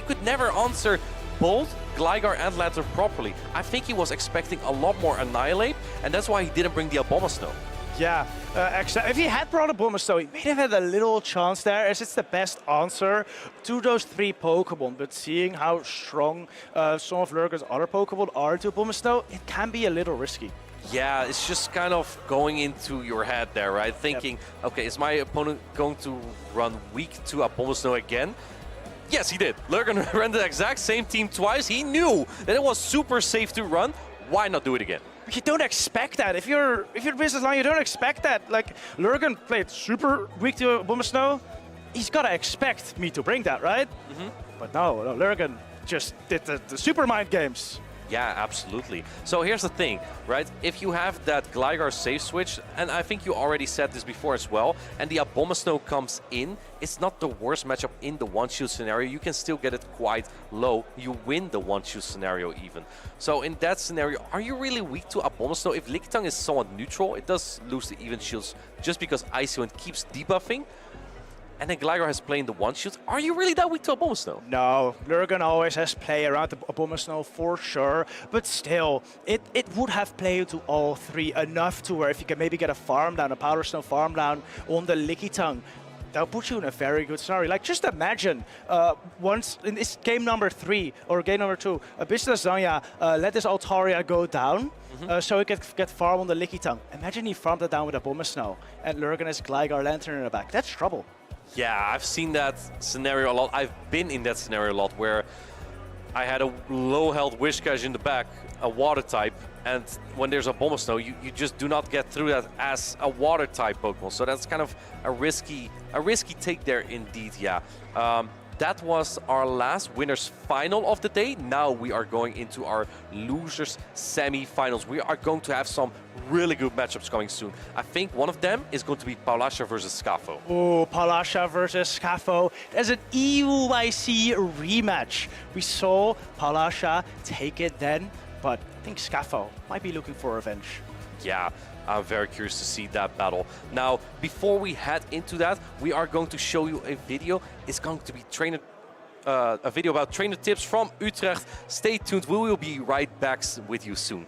could never answer both Gligar and Lantern properly. I think he was expecting a lot more Annihilate, and that's why he didn't bring the Abomasnow. Yeah, if he had brought Abomasnow, he may have had a little chance there, as it's the best answer to those 3 Pokemon. But seeing how strong some of Lurgan's other Pokemon are to Abomasnow, it can be a little risky. Yeah, it's just kind of going into your head there, right? Thinking, okay, is my opponent going to run weak to Abomasnow again? Yes, he did. Lurgan ran the exact same team twice. He knew that it was super safe to run. Why not do it again? You don't expect that. If you're business line, you don't expect that. Like, Lurgan played super weak to Abomasnow. He's gotta expect me to bring that, right? But no, Lurgan just did the super mind games. Yeah, absolutely. So here's the thing, right? If you have that Gligar safe switch, and I think you already said this before as well, and the Abomasnow comes in, it's not the worst matchup in the one-shoot scenario. You can still get it quite low. You win the one-shoot scenario even. So in that scenario, are you really weak to Abomasnow? If Lickitung is somewhat neutral, it does lose the even shields just because Icy Wind keeps debuffing. And then Gligar has played the one-shoot. Are you really that weak to Abomasnow? No, Lurgan always has play around the Abomasnow for sure, but still, it would have played to all three enough to where if you can maybe get a farm down, a PauLasha farm down on the Lickitung, that'll put you in a very good scenario. Like, just imagine, once in this game number 3 or game number 2, Business Zanya let this Altaria go down, so he could get farm on the Lickitung. Imagine he farmed it down with Abomasnow, and Lurgan has Gligar Lantern in the back. That's trouble. Yeah, I've seen that scenario a lot. I've been in that scenario a lot where I had a low health Whiscash in the back, a water type, and when there's a Abomasnow, you just do not get through that as a water type Pokemon. So that's kind of a risky take there indeed, yeah. That was our last winners final of the day. Now we are going into our losers semi-finals. We are going to have some really good matchups coming soon. I think one of them is going to be PauLasha versus Scafo. Oh, PauLasha versus Scafo. There's an EUIC rematch. We saw PauLasha take it then, but I think Scafo might be looking for revenge. Yeah, I'm very curious to see that battle. Now, before we head into that, we are going to show you a video. It's going to be a video about trainer tips from Utrecht. Stay tuned. We will be right back with you soon.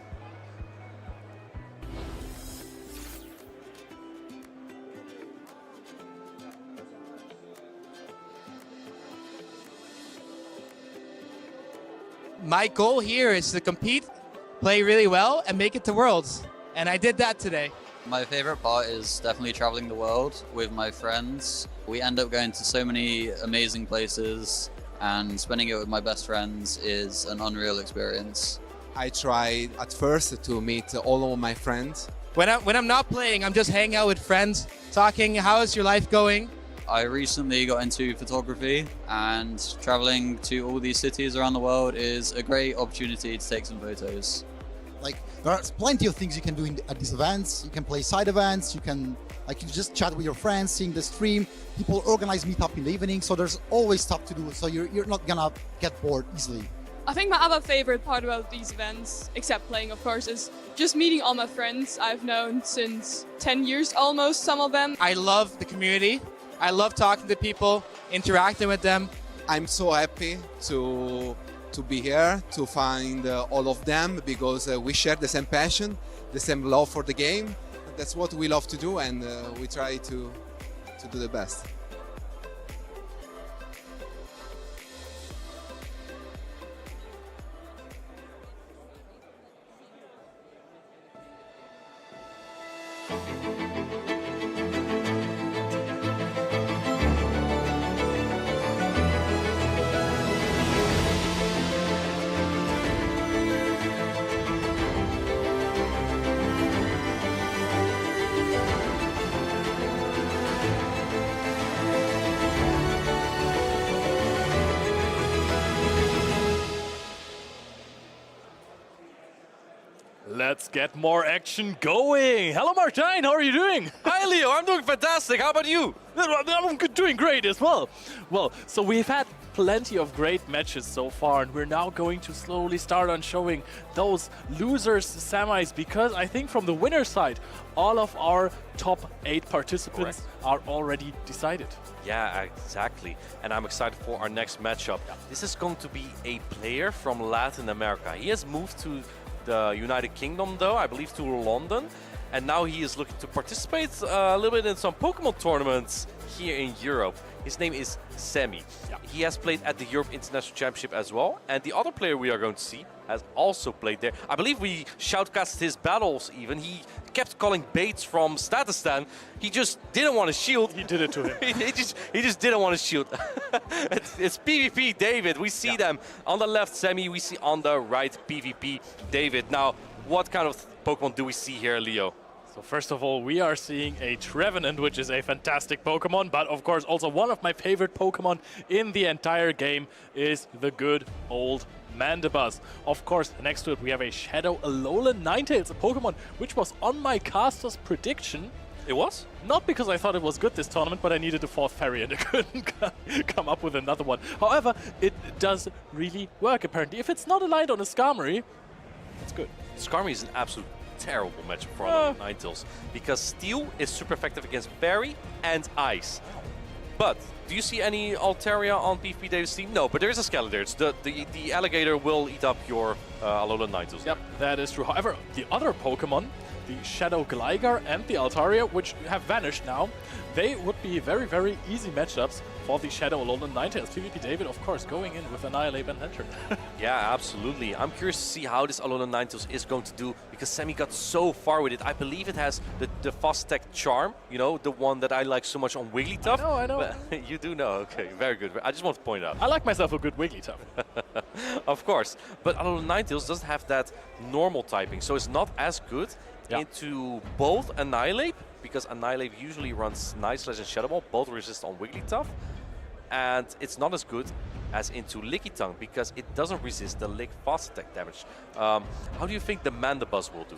My goal here is to compete, play really well, and make it to Worlds. And I did that today. My favorite part is definitely traveling the world with my friends. We end up going to so many amazing places, and spending it with my best friends is an unreal experience. I try at first to meet all of my friends. When I'm not playing, I'm just hanging out with friends, talking, how is your life going? I recently got into photography, and traveling to all these cities around the world is a great opportunity to take some photos. Like, there are plenty of things you can do at these events. You can play side events, you can just chat with your friends, seeing the stream. People organize meetup in the evening, so there's always stuff to do, so you're not gonna get bored easily. I think my other favorite part about these events, except playing of course, is just meeting all my friends I've known since 10 years almost, some of them. I love the community. I love talking to people, interacting with them. I'm so happy to be here, to find all of them, because we share the same passion, the same love for the game. That's what we love to do, and we try to do the best. Let's get more action going. Hello, Martijn. How are you doing? Hi, Leo. I'm doing fantastic. How about you? I'm doing great as well. Well, so we've had plenty of great matches so far, and we're now going to slowly start on showing those losers semis, because I think from the winner side, all of our top 8 participants are already decided. Yeah, exactly. And I'm excited for our next matchup. This is going to be a player from Latin America. He has moved to the United Kingdom, though, I believe to London, and now he is looking to participate a little bit in some Pokemon tournaments here in Europe. His name is Semi. He has played at the Europe International Championship as well, and the other player we are going to see has also played there. I believe we shoutcasted his battles even. He kept calling Bates from Statistan. He just didn't want to shield. He did it to him. he just didn't want to shield. It's PvP David. We see them on the left Semi, we see on the right PvP David. Now, what kind of Pokemon do we see here, Leo? So first of all, we are seeing a Trevenant, which is a fantastic Pokemon, but of course also one of my favorite Pokemon in the entire game is the good old Mandibuzz. Of course, next to it we have a Shadow Alolan Ninetales, a Pokemon which was on my caster's prediction. It was? Not because I thought it was good this tournament, but I needed a fourth fairy and I couldn't come up with another one. However, it does really work apparently. If it's not aligned on a Skarmory, it's good. Skarmory is an absolute terrible matchup for Alolan Ninetales because Steel is super effective against Fairy and Ice. But do you see any Altaria on PvP Dave's team? No, but there is a Skeledirge. The alligator will eat up your Alolan Ninetales. Yep, that is true. However, the other Pokemon, the Shadow Gligar and the Altaria, which have vanished now, they would be very, very easy matchups for the Shadow Alolan Ninetales. PvP David, of course, going in with Annihilate and Lantern. Yeah, absolutely. I'm curious to see how this Alolan Ninetales is going to do because Sammy got so far with it. I believe it has the fast tech charm, you know, the one that I like so much on Wigglytuff. I know. But you do know. Okay, very good. I just want to point out. I like myself a good Wigglytuff. Of course. But Alolan Ninetales doesn't have that normal typing, so it's not as good into both Annihilate, because Annihilate usually runs Night Slash and Shadow Ball, both resist on Wigglytuff. And it's not as good as into Lickitung because it doesn't resist the Lick fast attack damage. How do you think the Mandibuzz will do?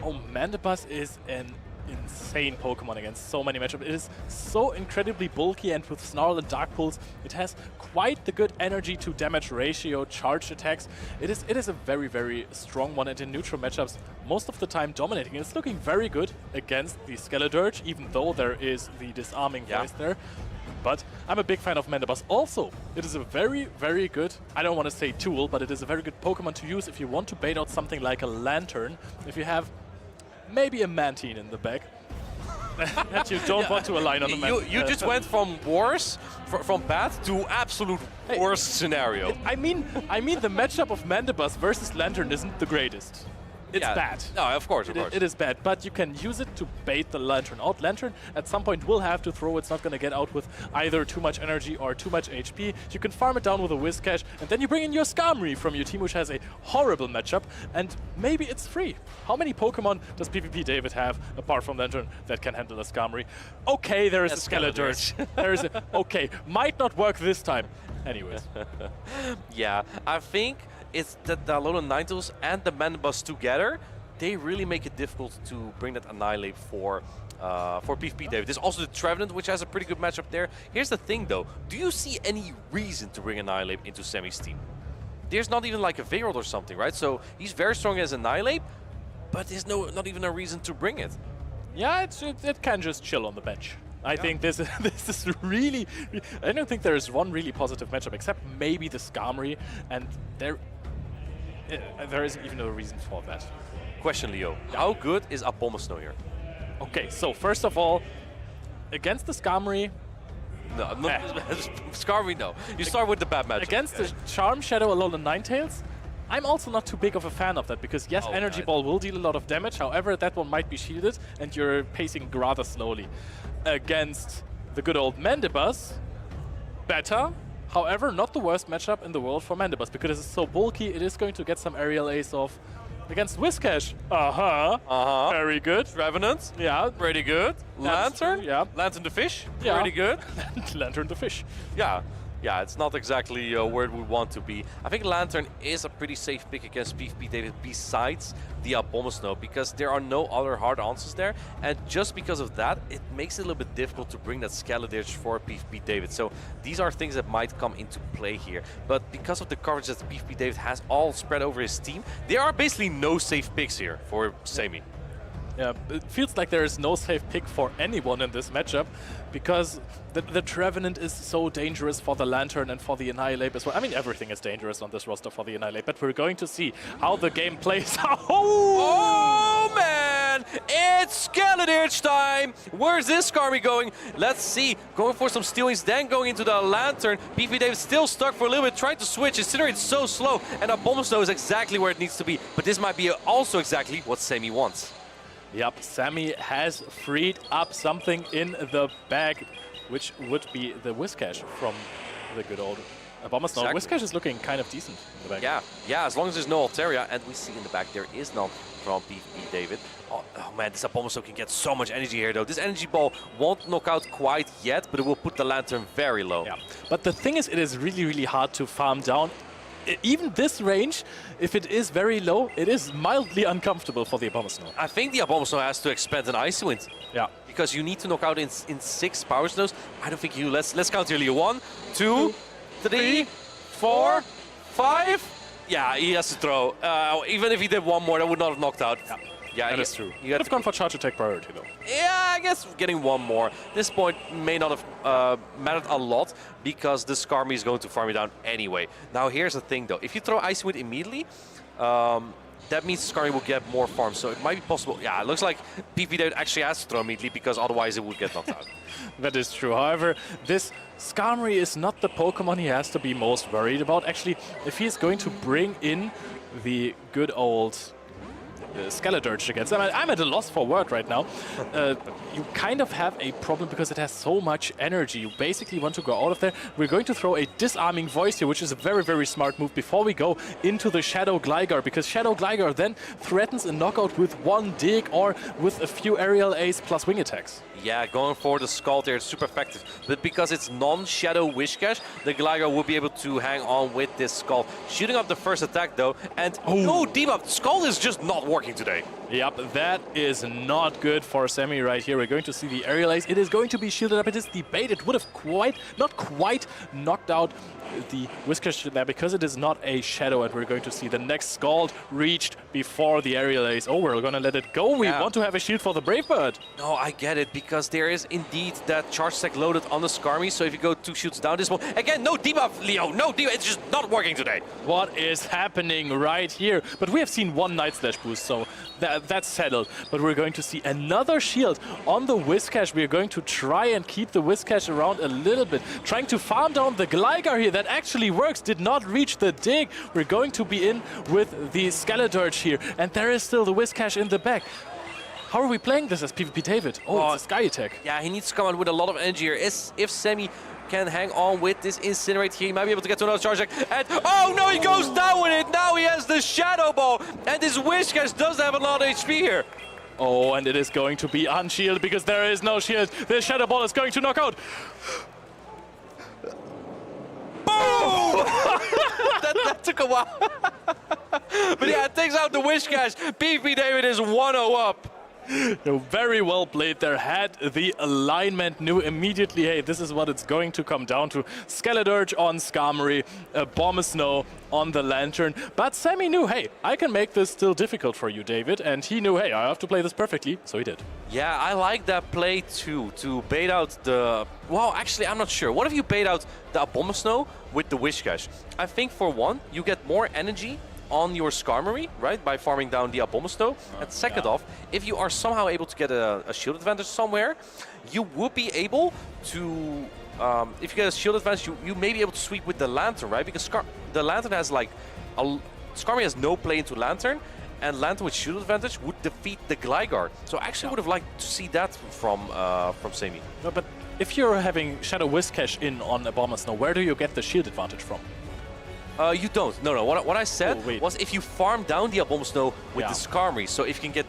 Oh, Mandibuzz is an insane Pokemon against so many matchups. It is so incredibly bulky, and with Snarl and Dark Pulse, it has quite the good energy to damage ratio, charged attacks. It is a very, very strong one, and in neutral matchups, most of the time dominating. It's looking very good against the Skeledirge, even though there is the disarming voice there. But I'm a big fan of Mandibuzz. Also, it is a very, very good, I don't want to say tool, but it is a very good Pokemon to use if you want to bait out something like a Lantern, if you have maybe a Mantine in the back that you don't want to align on the Mantine. You just went from worse, from bad to absolute worst scenario. I mean the matchup of Mandibuzz versus Lantern isn't the greatest. It's bad. No, of course. It is bad, but you can use it to bait the Lantern out. Lantern at some point will have to throw. It's not going to get out with either too much energy or too much HP. You can farm it down with a Whiscash, and then you bring in your Skarmory from your team, which has a horrible matchup, and maybe it's free. How many Pokemon does PvP David have, apart from Lantern, that can handle a Skarmory? Okay, there is a Skeledirge. There is a... Okay, might not work this time. Anyways. Yeah, I think it's that the Alolan Ninetales and the Mandibuzz together, they really make it difficult to bring that Annihilate for PvP David. There's also the Trevenant, which has a pretty good matchup there. Here's the thing though, do you see any reason to bring Annihilate into Sammy's team? There's not even like a Veiled or something, right? So he's very strong as Annihilate, but there's not even a reason to bring it. Yeah, it can just chill on the bench. I think this is really... I don't think there is one really positive matchup, except maybe the Skarmory, and there isn't even a reason for that. Question, Leo. How good is Abomasnow here? Okay, so first of all, against the Skarmory... No, Skarmory, no. You start with the bad matchup. Against the Charm Shadow Alolan Ninetales, I'm also not too big of a fan of that, because yes, Energy Ball will deal a lot of damage, however, that one might be shielded, and you're pacing rather slowly. Against the good old Mandibuzz, better. However, not the worst matchup in the world for Mandibuzz, because it is so bulky, it is going to get some aerial ace off. Against Whiscash, very good. Revenant, yeah, pretty good. Lantern, yeah. Lantern the fish, yeah. pretty good. Lantern the fish, yeah. Yeah, it's not exactly where we want to be. I think Lantern is a pretty safe pick against PvP David besides the Abomasnow, because there are no other hard answers there. And just because of that, it makes it a little bit difficult to bring that Skeledirge for PvP David. So these are things that might come into play here. But because of the coverage that PvP David has all spread over his team, there are basically no safe picks here for Sammy. Yeah, it feels like there is no safe pick for anyone in this matchup, because the Trevenant is so dangerous for the Lantern and for the Annihilate as well. I mean, everything is dangerous on this roster for the Annihilate, but we're going to see how the game plays out. Oh man! It's Skeledirge time! Where's this Skarmory going? Let's see. Going for some stealings, then going into the Lantern. PvP David still stuck for a little bit, trying to switch. Considering it's so slow, and Abomasnow is exactly where it needs to be. But this might be also exactly what Sammy wants. Yep, Sammy has freed up something in the bag, which would be the Whiscash from the good old Abomasnow. Whiscash is looking kind of decent in the back. Yeah, as long as there's no Altaria, and we see in the back there is none from PvP David. Oh man, this Abomasnow can get so much energy here though. This energy ball won't knock out quite yet, but it will put the Lantern very low. Yeah, but the thing is, it is really, really hard to farm down. Even this range, if it is very low, it is mildly uncomfortable for the Abomasnow. I think the Abomasnow has to expend an Icy Wind. Yeah. Because you need to knock out in 6 Power Snows. I don't think you... Let's count here, Leo. 1, 2, 3, 4, 5. Yeah, he has to throw. Even if he did one more, that would not have knocked out. Yeah, that is true. You could have gone for charge attack priority though. Yeah, I guess getting one more. This point may not have mattered a lot because the Skarmy is going to farm you down anyway. Now here's the thing though. If you throw Icy Wind immediately, that means Skarmy will get more farms. So it might be possible. Yeah, it looks like PvP David actually has to throw immediately because otherwise it would get knocked out. That is true. However, this Skarmy is not the Pokemon he has to be most worried about. Actually, if he is going to bring in the good old Skeledirge against. I'm at a loss for word right now. You kind of have a problem because it has so much energy. You basically want to go out of there. We're going to throw a disarming voice here, which is a very, very smart move before we go into the Shadow Gligar, because Shadow Gligar then threatens a knockout with one dig or with a few aerial Ace plus wing attacks. Yeah, going for the Scald there, it's super effective. But because it's non-Shadow Whiscash, the Gligar will be able to hang on with this Scald. Shooting up the first attack though, and no debuff. Scald is just not working today. Yep, that is not good for Sammy right here. We're going to see the aerial ace. It is going to be shielded up. It is debated. Would have not quite knocked out the Whiscash there because it is not a shadow, and we're going to see the next Scald reached before the aerial ace. Oh, we're gonna let it go. We want to have a shield for the Brave Bird. No, I get it, because there is indeed that charge stack loaded on the Skarmy, so if you go 2 shields down this one, again, no debuff, Leo, no debuff, it's just not working today. What is happening right here? But we have seen one Night Slash boost, so that's settled. But we're going to see another shield on the Whiscash. We're going to try and keep the Whiscash around a little bit, trying to farm down the Gligar here. That actually works, did not reach the dig. We're going to be in with the Skeledirge here, and there is still the Whiscash in the back. How are we playing this as PvP David? Oh, it's a Sky Attack. Yeah, he needs to come out with a lot of energy here. If Sammy can hang on with this Incinerate here, he might be able to get to another charge attack. And oh no, he goes down with it. Now he has the Shadow Ball, and this Whiscash does have a lot of HP here. Oh, and it is going to be unshielded because there is no shield. The Shadow Ball is going to knock out. Boom! that took a while. But yeah, it takes out the Whiscash. PvP David is 1-0 up. Very well played there. Had the alignment, knew immediately, hey, this is what it's going to come down to. Skeledirge on Skarmory, Abomasnow on the Lantern. But Sammy knew, hey, I can make this still difficult for you, David. And he knew, hey, I have to play this perfectly. So he did. Yeah, I like that play too, to bait out the... Well, actually, I'm not sure. What if you bait out the Abomasnow with the Whiscash? I think for one, you get more energy on your Skarmory, right, by farming down the Abomasnow. And second off, if you are somehow able to get a shield advantage somewhere, you would be able to, if you get a shield advantage, you may be able to sweep with the Lantern, right? Because the Lantern has like, Skarmory has no play into Lantern, and Lantern with shield advantage would defeat the Gligar. So I actually would have liked to see that from Sammy. No, but if you're having Shadow Whiscash in on Abomasnow, where do you get the shield advantage from? You don't. No. What I said was if you farm down the Abomasnow with the Skarmory, so if you can get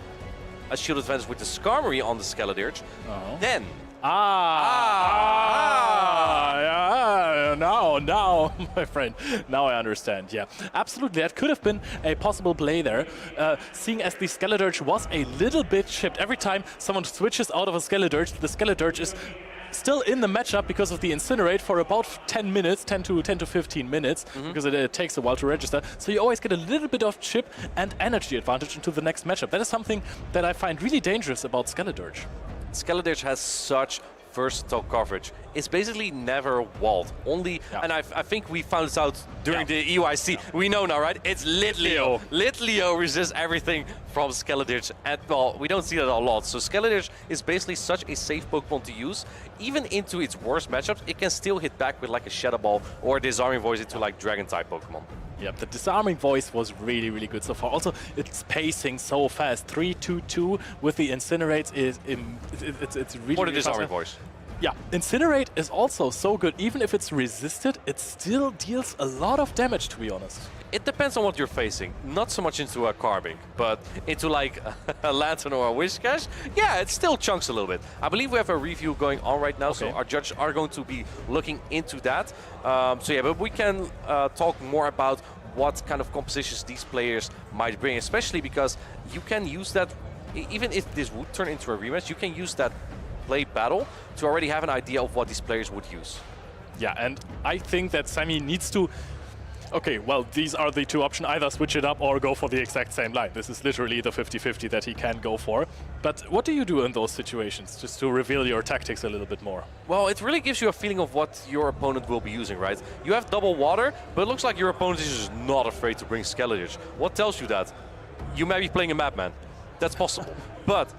a shield advantage with the Skarmory on the Skeledirge, then... Now, my friend, now I understand, yeah. Absolutely, that could have been a possible play there, seeing as the Skeledirge was a little bit chipped. Every time someone switches out of a Skeledirge, the Skeledirge is still in the matchup because of the Incinerate for about 10 minutes, 10 to 15 minutes, because it takes a while to register. So you always get a little bit of chip and energy advantage into the next matchup. That is something that I find really dangerous about Skeledirge. Skeledirge has such versatile coverage. It's basically never walled. Only, and I think we found this out during the EUIC. We know now, right? It's Lit Leo. Lit Leo resists everything from Skeledirge. And, well, we don't see that a lot. So Skeledirge is basically such a safe Pokemon to use. Even into its worst matchups, it can still hit back with like a Shadow Ball or a Disarming Voice into like Dragon-type Pokemon. Yep, the Disarming Voice was really, really good so far. Also, it's pacing so fast. 3-2-2 with the Incinerates is it's really. Or the Disarming Voice. Yeah, Incinerate is also so good. Even if it's resisted, it still deals a lot of damage, to be honest. It depends on what you're facing. Not so much into a Carbink, but into like a Lantern or a Whiscash. Yeah, it still chunks a little bit. I believe we have a review going on right now, so our judges are going to be looking into that. So yeah, but we can talk more about what kind of compositions these players might bring, especially because you can use that, even if this would turn into a rematch, you can use that play battle to already have an idea of what these players would use. Yeah, and I think that Sammy needs to... Okay, well, these are the two options. Either switch it up or go for the exact same line. This is literally the 50-50 that he can go for. But what do you do in those situations, just to reveal your tactics a little bit more? Well, it really gives you a feeling of what your opponent will be using, right? You have double water, but it looks like your opponent is just not afraid to bring Skeletors. What tells you that? You may be playing a Madman. That's possible. But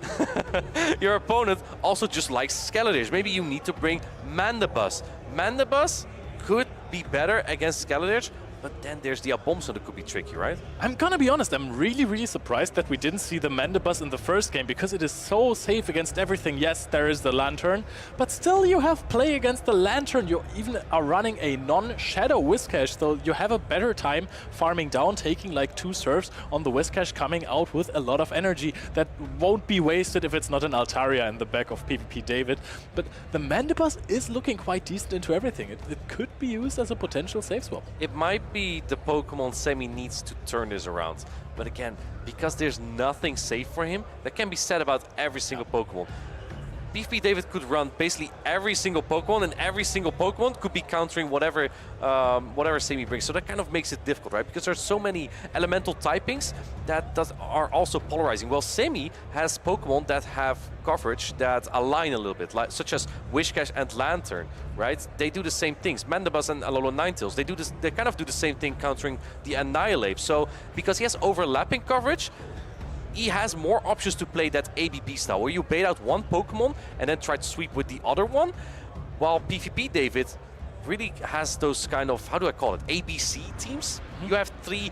your opponent also just likes Skeletors. Maybe you need to bring Mandibuzz. Mandibuzz could be better against Skeletors, but then there's the Abomasnow that could be tricky, right? I'm gonna be honest, I'm really surprised that we didn't see the Mandibuzz in the first game, because it is so safe against everything. Yes, there is the Lantern, but still you have play against the Lantern. You even are running a non-Shadow Whiscash, so you have a better time farming down, taking like 2 serves on the Whiscash, coming out with a lot of energy that won't be wasted if it's not an Altaria in the back of PvP David. But the Mandibuzz is looking quite decent into everything. It could be used as a potential save swap. It might be the Pokemon Semi needs to turn this around. But again, because there's nothing safe for him, that can be said about every single Pokemon. PvP David could run basically every single Pokemon, and every single Pokemon could be countering whatever whatever Semi brings. So that kind of makes it difficult, right? Because there's so many elemental typings that are also polarizing. Well, Semi has Pokemon that have coverage that align a little bit, like such as Whiscash and Lantern, right? They do the same things. Mandibuzz and Alolan Ninetales, they kind of do the same thing countering the Annihilate. So because he has overlapping coverage, he has more options to play that ABB style, where you bait out one Pokemon and then try to sweep with the other one, while PvP David really has those kind of, how do I call it, ABC teams? You have 3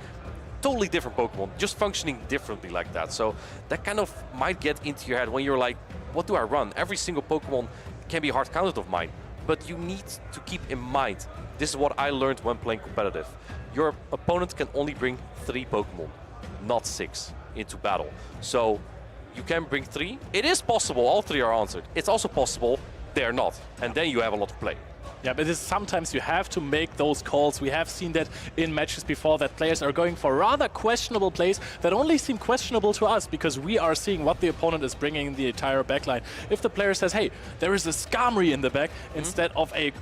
totally different Pokemon, just functioning differently like that. So that kind of might get into your head when you're like, what do I run? Every single Pokemon can be hard counted of mine, but you need to keep in mind, this is what I learned when playing competitive. Your opponent can only bring 3 Pokemon, not 6. Into battle. So you can bring 3. It is possible all 3 are answered. It's also possible they're not. And then you have a lot to play. Yeah, but sometimes you have to make those calls. We have seen that in matches before, that players are going for rather questionable plays that only seem questionable to us because we are seeing what the opponent is bringing in the entire backline. If the player says, hey, there is a Skarmory in the back instead of a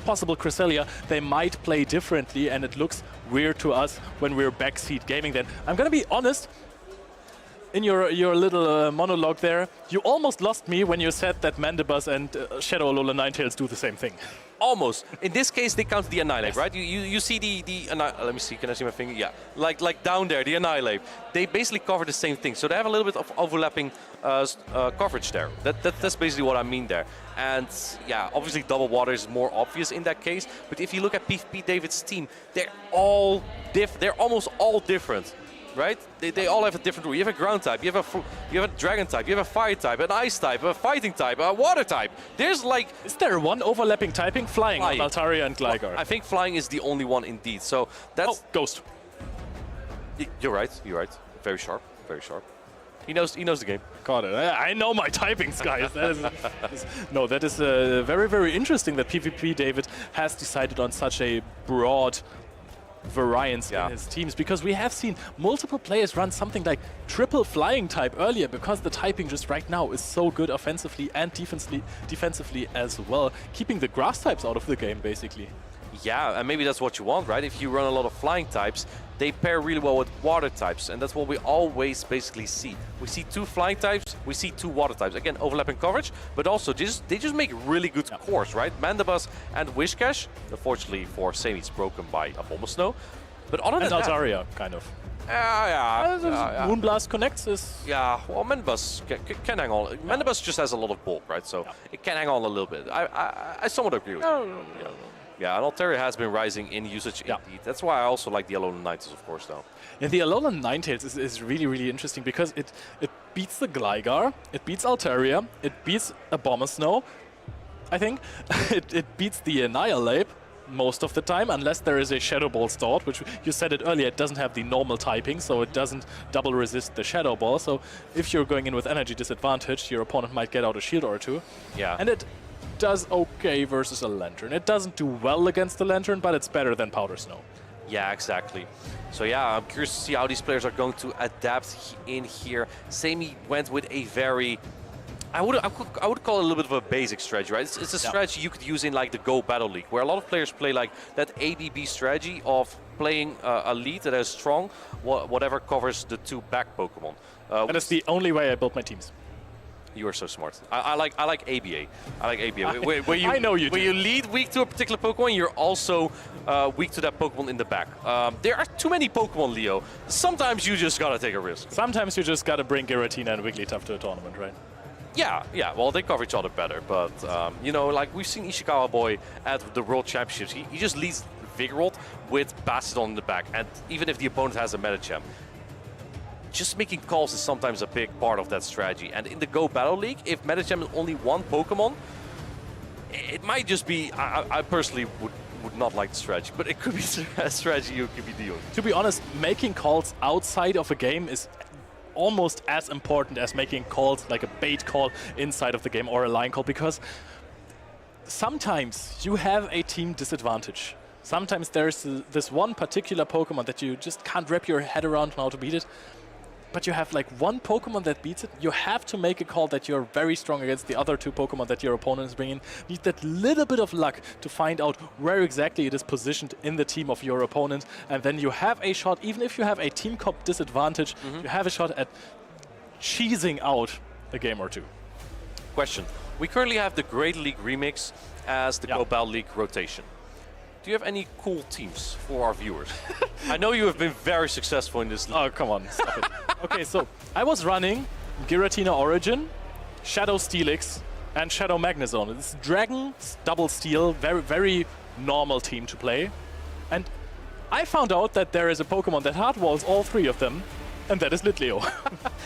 possible Cresselia, they might play differently, and it looks weird to us when we're backseat gaming then. I'm gonna be honest, in your little monologue there, you almost lost me when you said that Mandibuzz and Shadow Alolan Ninetales do the same thing. Almost. In this case, they count the Annihilate, right? You see the let me see, can I see my finger? Yeah, like down there, the Annihilate. They basically cover the same thing, so they have a little bit of overlapping coverage there. That's basically what I mean there. And yeah, obviously double water is more obvious in that case, but if you look at PvP David's team, they're almost all different. Right? They all have a different rule. You have a ground type, you have a dragon type, you have a fire type, an ice type, a fighting type, a water type. There's like... Is there one overlapping typing? Flying on Altaria and Gligar. Well, I think flying is the only one indeed. So that's... Oh, Ghost. You're right. Very sharp, very sharp. He knows the game. Got it. I know my typings, guys. That is very interesting that PvP David has decided on such a broad variance in his teams, because we have seen multiple players run something like triple flying type earlier, because the typing just right now is so good offensively and defensively as well, keeping the grass types out of the game basically. Yeah, and maybe that's what you want, right? If you run a lot of flying types, they pair really well with water types, and that's what we always basically see. We see 2 flying types, we see 2 water types. Again, overlapping coverage, but also they just make really good cores, right? Mandibuzz and Whiscash. Unfortunately for Semi, it's broken by Abomasnow. But other than Altaria, kind of. Moonblast connects is... Yeah, well, Mandibuzz can hang on. Mandibuzz just has a lot of bulk, right? So it can hang on a little bit. I somewhat agree with you. Yeah, and Altaria has been rising in usage indeed. That's why I also like the Alolan Ninetales, of course, though. Yeah, the Alolan Ninetales is really interesting, because it beats the Gligar, it beats Altaria, it beats Abomasnow, I think. It beats the Annihilate most of the time, unless there is a Shadow Ball stored, which you said it earlier, it doesn't have the normal typing, so it doesn't double resist the Shadow Ball. So if you're going in with energy disadvantage, your opponent might get out a shield or two. Yeah. And it does okay versus a Lantern. It doesn't do well against the Lantern, but it's better than Powder Snow. Yeah, exactly. So yeah, I'm curious to see how these players are going to adapt in here. Semi went with a very, I would call it a little bit of a basic strategy, right? It's a strategy you could use in like the Go Battle League, where a lot of players play like that ABB strategy of playing a lead that is strong, whatever covers the two back Pokemon. That is the only way I built my teams. You are so smart. I like ABA. I like ABA. Where you, I know you do. When you lead weak to a particular Pokemon, you're also weak to that Pokemon in the back. There are too many Pokemon, Leo. Sometimes you just gotta take a risk. Sometimes you just gotta bring Giratina and Wigglytuff to a tournament, right? Yeah. Well, they cover each other better, but you know, like we've seen Ishikawa Boy at the World Championships. He just leads Vigoroth with Bastiodon in the back, and even if the opponent has a Medicham, just making calls is sometimes a big part of that strategy. And in the Go Battle League, if Medicham is only one Pokemon, it might just be, I personally would not like the strategy, but it could be a strategy you could be doing. To be honest, making calls outside of a game is almost as important as making calls like a bait call inside of the game or a line call, because sometimes you have a team disadvantage. Sometimes there's this one particular Pokemon that you just can't wrap your head around how to beat it. But you have like one Pokemon that beats it. You have to make a call that you're very strong against the other two Pokemon that your opponent is bringing. You need that little bit of luck to find out where exactly it is positioned in the team of your opponent. And then you have a shot, even if you have a team comp disadvantage, you have a shot at cheesing out a game or two. Question. We currently have the Great League Remix as the Go Battle League rotation. Do you have any cool teams for our viewers? I know you have been very successful in this league. Oh, come on, stop it. Okay, so I was running Giratina Origin, Shadow Steelix, and Shadow Magnezone. It's Dragon, Double Steel, very, very normal team to play. And I found out that there is a Pokemon that hardwalls all three of them, and that is Litleo.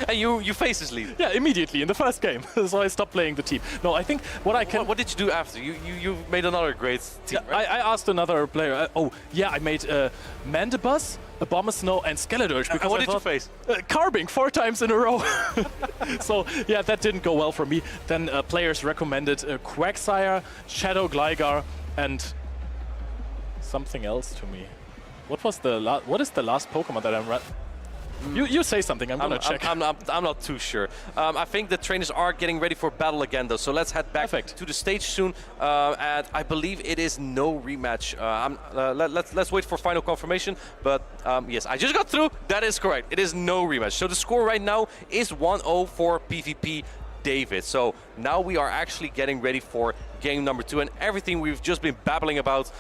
And you face this lead? Yeah, immediately in the first game. So I stopped playing the team. No, I think what I can... What did you do after? You made another great team, right? I asked another player. I made Mandibuzz, Abomasnow, and Skeledirge. And what did you face? Carbink 4 times in a row. So, yeah, that didn't go well for me. Then players recommended Quagsire, Shadow Gligar, and something else to me. What is the last Pokemon that I'm... You say something, I'm gonna check. I'm not too sure. I think the trainers are getting ready for battle again though, so let's head back to the stage soon. And I believe it is no rematch. Let's wait for final confirmation, but yes, I just got through. That is correct. It is no rematch. So the score right now is 1-0 for PvP David. So now we are actually getting ready for game number 2, and everything we've just been babbling about,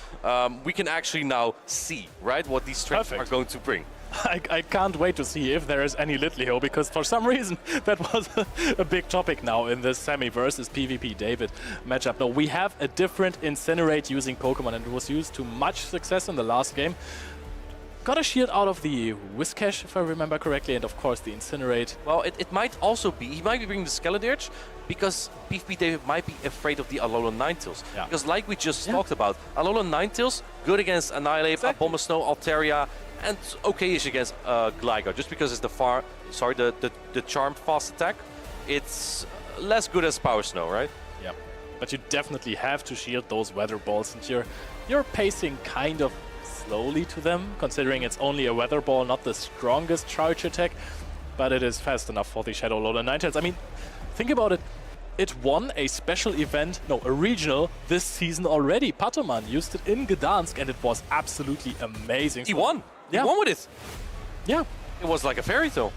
we can actually now see, right, what these trainers are going to bring. I can't wait to see if there is any Litleo, because for some reason that was a big topic now in this Semi versus PvP David matchup. Now we have a different Incinerate using Pokemon, and it was used to much success in the last game. Got a shield out of the Whiscash, if I remember correctly, and of course the Incinerate. Well, it might also be, he might be bringing the Skeledirge, because PvP David might be afraid of the Alolan Ninetales. Yeah. Because like we just talked about, Alolan Ninetales, good against Annihilate, Abomasnow, Altaria, and okay-ish against Gligar, just because it's the charmed fast attack. It's less good as Power Snow, right? Yeah, but you definitely have to shield those Weather Balls, and you're pacing kind of slowly to them, considering it's only a Weather Ball, not the strongest charge attack, but it is fast enough for the Shadow Alolan Ninetales. I mean, think about it. It won a special event, a regional, this season already. Patoman used it in Gdansk, and it was absolutely amazing. He won. He won with it. Yeah. It was like a fairy tale.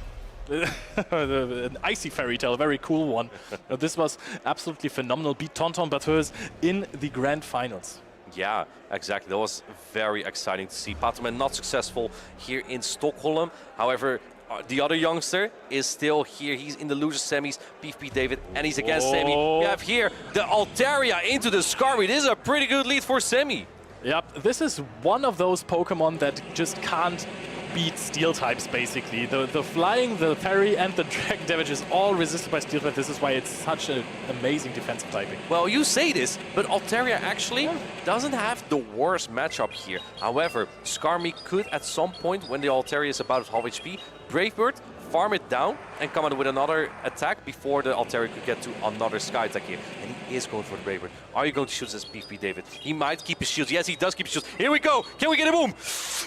An icy fairy tale, a very cool one. This was absolutely phenomenal. Beat TontonBatteuse in the grand finals. Yeah, exactly. That was very exciting to see. Patoman not successful here in Stockholm. However, the other youngster is still here. He's in the loser semis, PvP David, and he's against Semi. We have here the Altaria into the Skarmory. This is a pretty good lead for Semi. Yep, this is one of those Pokemon that just can't beat steel types, basically. The flying, the parry, and the dragon damage is all resisted by steel type. This is why it's such an amazing defensive typing. Well, you say this, but Altaria actually doesn't have the worst matchup here. However, Skarmy could at some point, when the Altaria is about half HP, Brave Bird, farm it down, and come out with another attack before the Altaria could get to another Sky attack here. And he is going for the Brave Bird. Are you going to shoot this PvP, David? He might keep his shields. Yes, he does keep his shields. Here we go. Can we get a boom?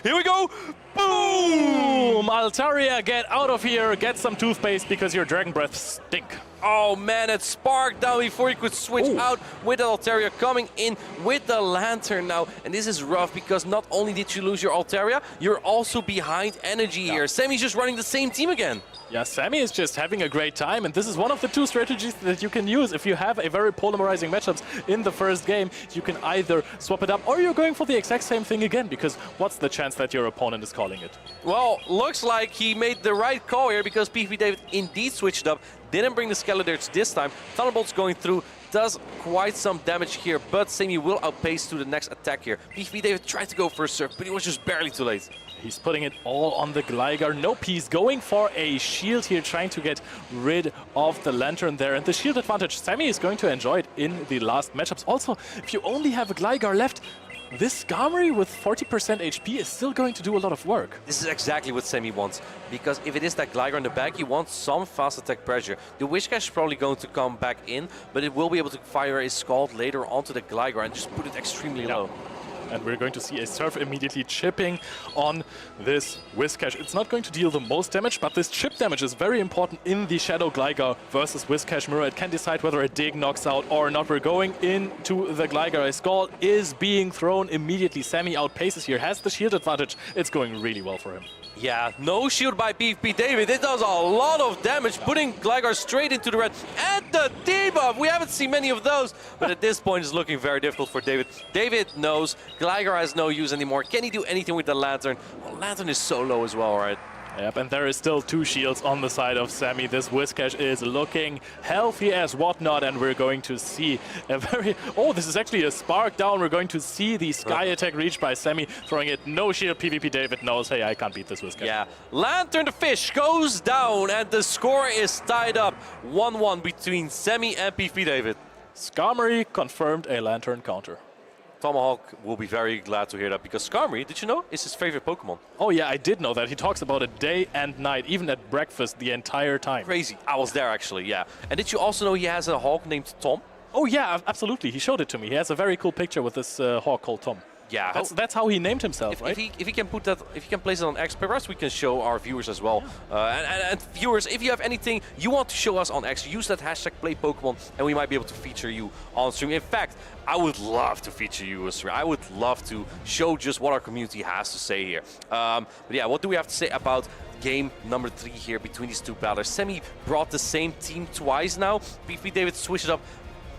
Here we go. Boom! Altaria, get out of here. Get some toothpaste because your Dragon Breath stink. Oh man, it sparked down before he could switch out with Altaria coming in with the Lantern now. And this is rough because not only did you lose your Altaria, you're also behind energy here. Sammy's just running the same team again. Yeah, Sammy is just having a great time, and this is one of the two strategies that you can use. If you have a very polarizing matchups in the first game, you can either swap it up or you're going for the exact same thing again, because what's the chance that your opponent is calling it? Well, looks like he made the right call here because PvP David indeed switched up. Didn't bring the Skeledirge this time. Thunderbolt's going through, does quite some damage here, but Sammy will outpace to the next attack here. PvP David tried to go for a Surf, but he was just barely too late. He's putting it all on the Gligar. No piece, going for a shield here, trying to get rid of the Lantern there. And the shield advantage, Sammy is going to enjoy it in the last matchups. Also, if you only have a Gligar left, this Skarmory with 40% HP is still going to do a lot of work. This is exactly what Sammy wants, because if it is that Gligar in the back, he wants some fast attack pressure. The Whiscash is probably going to come back in, but it will be able to fire a Scald later onto the Gligar and just put it extremely low. And we're going to see a Surf immediately chipping on this Whiscash. It's not going to deal the most damage, but this chip damage is very important in the Shadow Gligar versus Whiscash mirror. It can decide whether a Dig knocks out or not. We're going into the Gligar. A Scald is being thrown immediately. Sammy outpaces here, has the shield advantage. It's going really well for him. Yeah, no shield by PvP David. It does a lot of damage, putting Gligar straight into the red. And the debuff! We haven't seen many of those, but at this point it's looking very difficult for David. David knows Gligar has no use anymore. Can he do anything with the Lantern? Well, Lantern is so low as well, right? Yep, and there is still two shields on the side of Sammy. This Whiscash is looking healthy as whatnot, and we're going to see a very... Oh, this is actually a spark down. We're going to see the Sky attack reached by Sammy, throwing it. No shield. PvP David knows, hey, I can't beat this Whiscash. Yeah, Lantern the Fish goes down, and the score is tied up 1-1 between Sammy and PvP David. Skarmory confirmed a Lantern counter. Tomahawk will be very glad to hear that, because Skarmory, did you know, is his favorite Pokemon. Oh yeah, I did know that. He talks about it day and night, even at breakfast the entire time. Crazy. I was there actually, yeah. And did you also know he has a hawk named Tom? Oh yeah, absolutely. He showed it to me. He has a very cool picture with this hawk called Tom. Yeah, that's how he named himself, right? If he can put that, if he can place it on X, perhaps we can show our viewers as well. And viewers, if you have anything you want to show us on X, use that hashtag #PlayPokemon, and we might be able to feature you on stream. In fact, I would love to feature you on stream. I would love to show just what our community has to say here. But yeah, what do we have to say about game number 3 here between these two battlers? Sammy brought the same team twice now. PvP David switched it up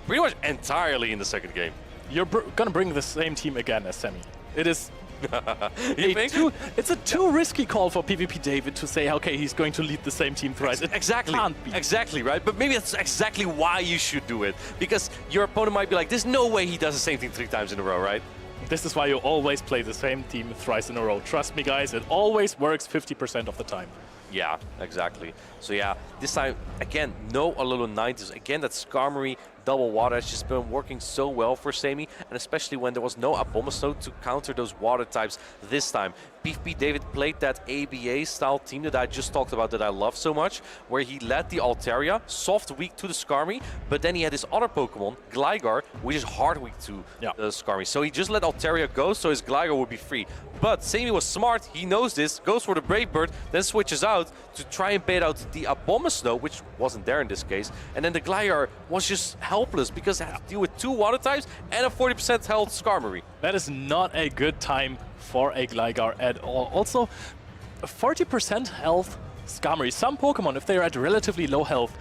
pretty much entirely in the second game. You're gonna bring the same team again as Sammy. It is it's a too risky call for PvP David to say, okay, he's going to lead the same team thrice. It can't be. Exactly, right? But maybe that's exactly why you should do it. Because your opponent might be like, there's no way he does the same thing 3 times in a row, right? This is why you always play the same team thrice in a row. Trust me, guys, it always works 50% of the time. Yeah, exactly. So yeah, this time, again, no Alolan 90s. Again, that Skarmory double water has just been working so well for Sammy, and especially when there was no Abomasnow to counter those water types this time. PvP David played that ABA-style team that I just talked about that I love so much, where he led the Altaria, soft weak to the Skarmory, but then he had his other Pokemon, Gligar, which is hard weak to the Skarmory. So he just let Altaria go, so his Gligar would be free. But Sammy was smart, he knows this, goes for the Brave Bird, then switches out to try and bait out the Abomasnow, which wasn't there in this case, and then the Gligar was just helpless because it had to deal with 2 water types and a 40% health Skarmory. That is not a good time for a Gligar at all. Also, 40% health Skarmory. Some Pokemon, if they are at relatively low health,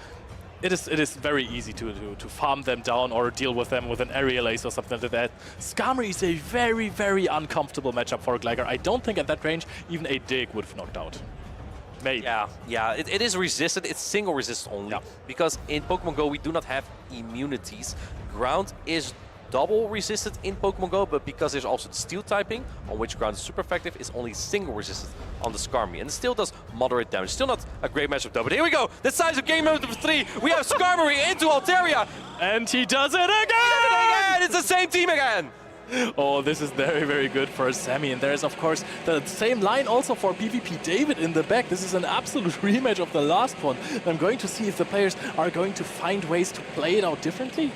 it is very easy to farm them down or deal with them with an Aerial Ace or something like that. Skarmory is a very, very uncomfortable matchup for a Gligar. I don't think at that range even a Dig would have knocked out. Maybe. Yeah, it is resistant. It's single resist only. Because in Pokemon Go, we do not have immunities. Ground is double resisted in Pokemon Go, but because there's also the steel typing, on which ground is super effective, is only single resisted on the Skarmory, and it still does moderate damage. Still not a great matchup though, but here we go. The size of game mode number 3. We have Skarmory into Altaria. And he does it again! It's the same team again. Oh, this is very, very good for Sammy. And there's, of course, the same line also for PvP David in the back. This is an absolute rematch of the last one. I'm going to see if the players are going to find ways to play it out differently.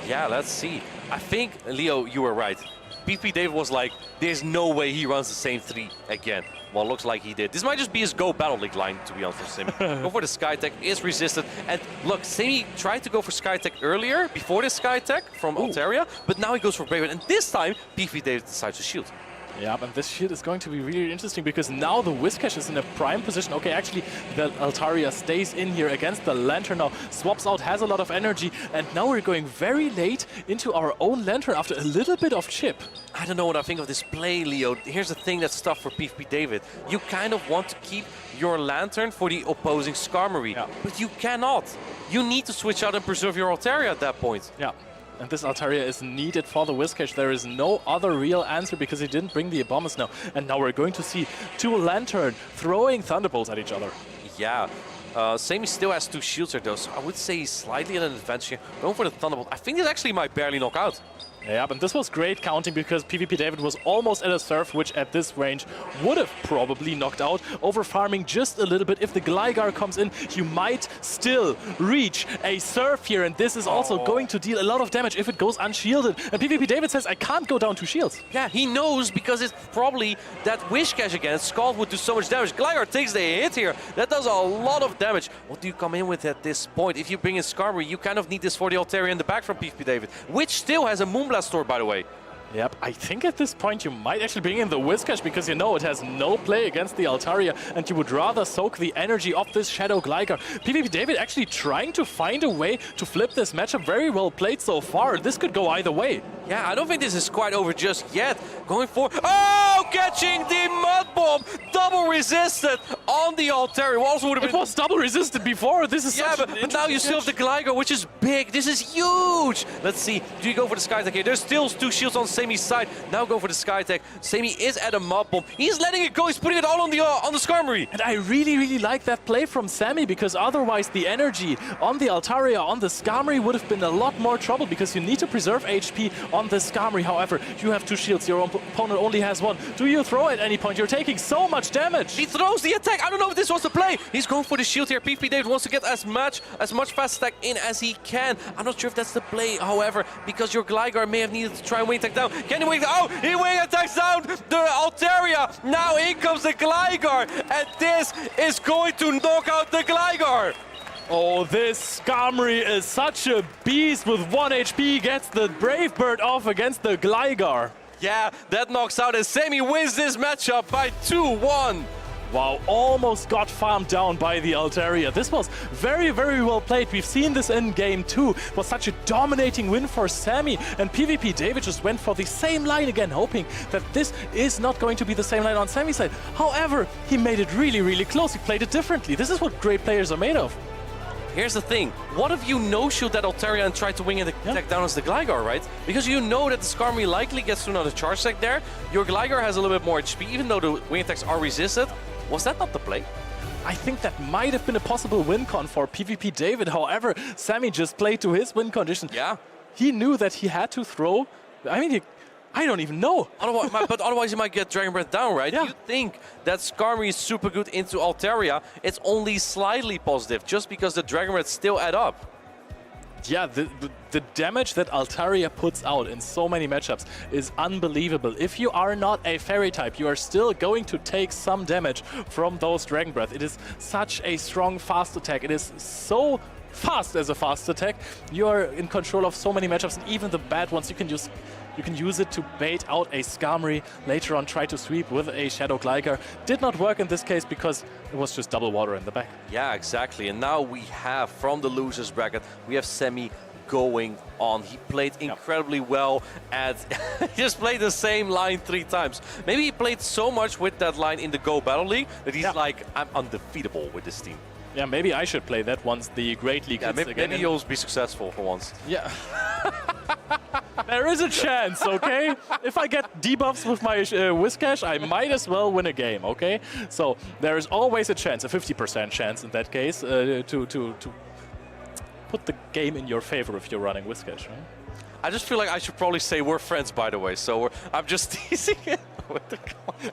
Yeah, let's see. I think, Leo, you were right. PvP David was like, there's no way he runs the same 3 again. Well, looks like he did. This might just be his Go Battle League line, to be honest, for Simi. Go for the Sky Tech, is resisted. And look, Simi tried to go for Sky Tech earlier, before the Sky Tech from Altaria, but now he goes for Brave. And this time, PvP David decides to shield. Yeah, and this shit is going to be really interesting because now the Whiscash is in a prime position. Okay, actually, the Altaria stays in here against the Lantern now, swaps out, has a lot of energy, and now we're going very late into our own Lantern after a little bit of chip. I don't know what I think of this play, Leo. Here's the thing that's tough for PvP David. You kind of want to keep your Lantern for the opposing Skarmory, but you cannot. You need to switch out and preserve your Altaria at that point. Yeah. And this Altaria is needed for the Whiscash. There is no other real answer because he didn't bring the Abomas now. And now we're going to see 2 Lantern throwing Thunderbolts at each other. Yeah. Sammy still has 2 shields here though, so I would say he's slightly at an advantage here. Going for the Thunderbolt. I think this actually might barely knock out. Yeah, but this was great counting because PvP David was almost at a Surf, which at this range would have probably knocked out. Over farming just a little bit. If the Gligar comes in, you might still reach a Surf here, and this is also going to deal a lot of damage if it goes unshielded. And PvP David says, I can't go down 2 shields. Yeah, he knows because it's probably that Whiscash again. Scald would do so much damage. Gligar takes the hit here. That does a lot of damage. What do you come in with at this point? If you bring in Skarmory, you kind of need this for the Altaria in the back from PvP David, which still has a Moonblast Store, by the way. Yep, I think at this point you might actually bring in the Whiscash because you know it has no play against the Altaria and you would rather soak the energy of this Shadow Gligar. PvP David actually trying to find a way to flip this matchup. Very well played so far. This could go either way. Yeah, I don't think this is quite over just yet. Going for... Oh! Catching the Mud Bomb! Double resisted on the Altaria. Also would have been... It was double resisted before. This is but now you still have the Gligar, which is big. This is huge! Let's see. Do you go for the Sky Tech here? There's still 2 shields on Sami's side. Now go for the Sky Tech. Sami is at a Mud Bomb. He's letting it go. He's putting it all on the Skarmory. And I really, really like that play from Sami because otherwise the energy on the Altaria, on the Skarmory would have been a lot more trouble because you need to preserve HP on the Skarmory. However, you have 2 shields. Your opponent only has 1. Do you throw at any point? You're taking so much damage. He throws the attack. I don't know if this was the play. He's going for the shield here. PvP David wants to get as much fast attack in as he can. I'm not sure if that's the play, however, because your Gligar may have needed to try and wing attack down. Can he wing? Oh, he wing attacks down the Altaria. Now in comes the Gligar, and this is going to knock out the Gligar. Oh, this Skarmory is such a beast with 1 HP. Gets the Brave Bird off against the Gligar. Yeah, that knocks out, and Sami wins this matchup by 2-1. Wow, almost got farmed down by the Altaria. This was very, very well played. We've seen this in game 2. It was such a dominating win for Sami. And PvP David just went for the same line again, hoping that this is not going to be the same line on Sami's side. However, he made it really, really close. He played it differently. This is what great players are made of. Here's the thing. What if you no-shield that Altaria and try to wing attack down as the Gligar, right? Because you know that the Skarmory likely gets to another charge deck there. Your Gligar has a little bit more HP, even though the wing attacks are resisted. Was that not the play? I think that might have been a possible win con for PvP David. However, Sami just played to his win condition. Yeah. He knew that he had to throw. I mean, I don't even know. But otherwise you might get Dragon Breath down, right? Yeah. You think that Skarmory is super good into Altaria. It's only slightly positive, just because the Dragon Breath still add up. Yeah, the damage that Altaria puts out in so many matchups is unbelievable. If you are not a Fairy type, you are still going to take some damage from those Dragon Breath. It is such a strong, fast attack. It is so fast as a fast attack. You are in control of so many matchups, and even the bad ones, you can use it to bait out a Skarmory. Later on, try to sweep with a Shadow Gligar. Did not work in this case because it was just double water in the back. Yeah, exactly. And now we have, from the losers bracket, we have Sami going on. He played incredibly well, and he just played the same line 3 times. Maybe he played so much with that line in the Go Battle League that he's like, I'm undefeatable with this team. Yeah, maybe I should play that once the Great League hits again. Maybe he'll be successful for once. Yeah. There is a chance, okay? If I get debuffs with my Whiscash, I might as well win a game, okay? So there is always a chance, a 50% chance in that case, to put the game in your favor if you're running Whiscash, right? I just feel like I should probably say we're friends, by the way, so I'm just teasing it.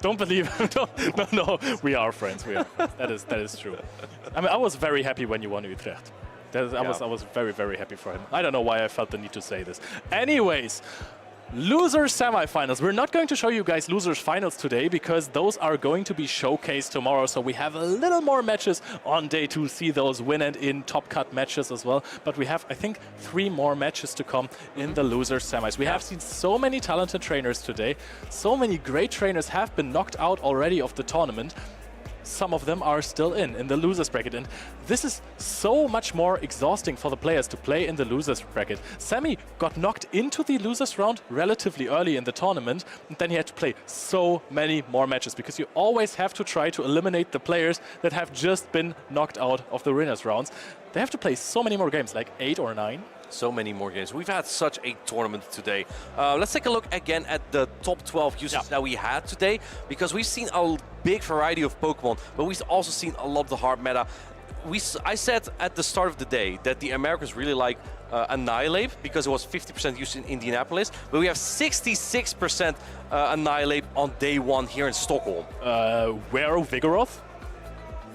Don't believe no, we are friends. We are friends. That is true. I mean, I was very happy when you won Utrecht. I was very, very happy for him. I don't know why I felt the need to say this. Anyways, losers semifinals. We're not going to show you guys losers finals today because those are going to be showcased tomorrow. So we have a little more matches on day 2. See those win and in top cut matches as well. But we have, I think, 3 more matches to come in the losers semis. We have seen so many talented trainers today. So many great trainers have been knocked out already of the tournament. Some of them are still in the losers bracket, and this is so much more exhausting for the players to play in the losers bracket. Sammy got knocked into the losers round relatively early in the tournament, and then he had to play so many more matches because you always have to try to eliminate the players that have just been knocked out of the winners rounds. They have to play so many more games, like 8 or 9. So many more games. We've had such a tournament today. Let's take a look again at the top 12 users that we had today, because we've seen a big variety of Pokemon, but we've also seen a lot of the hard meta. I said at the start of the day that the Americans really like Annihilate because it was 50% used in Indianapolis, but we have 66% Annihilate on day 1 here in Stockholm. Where Vigoroth?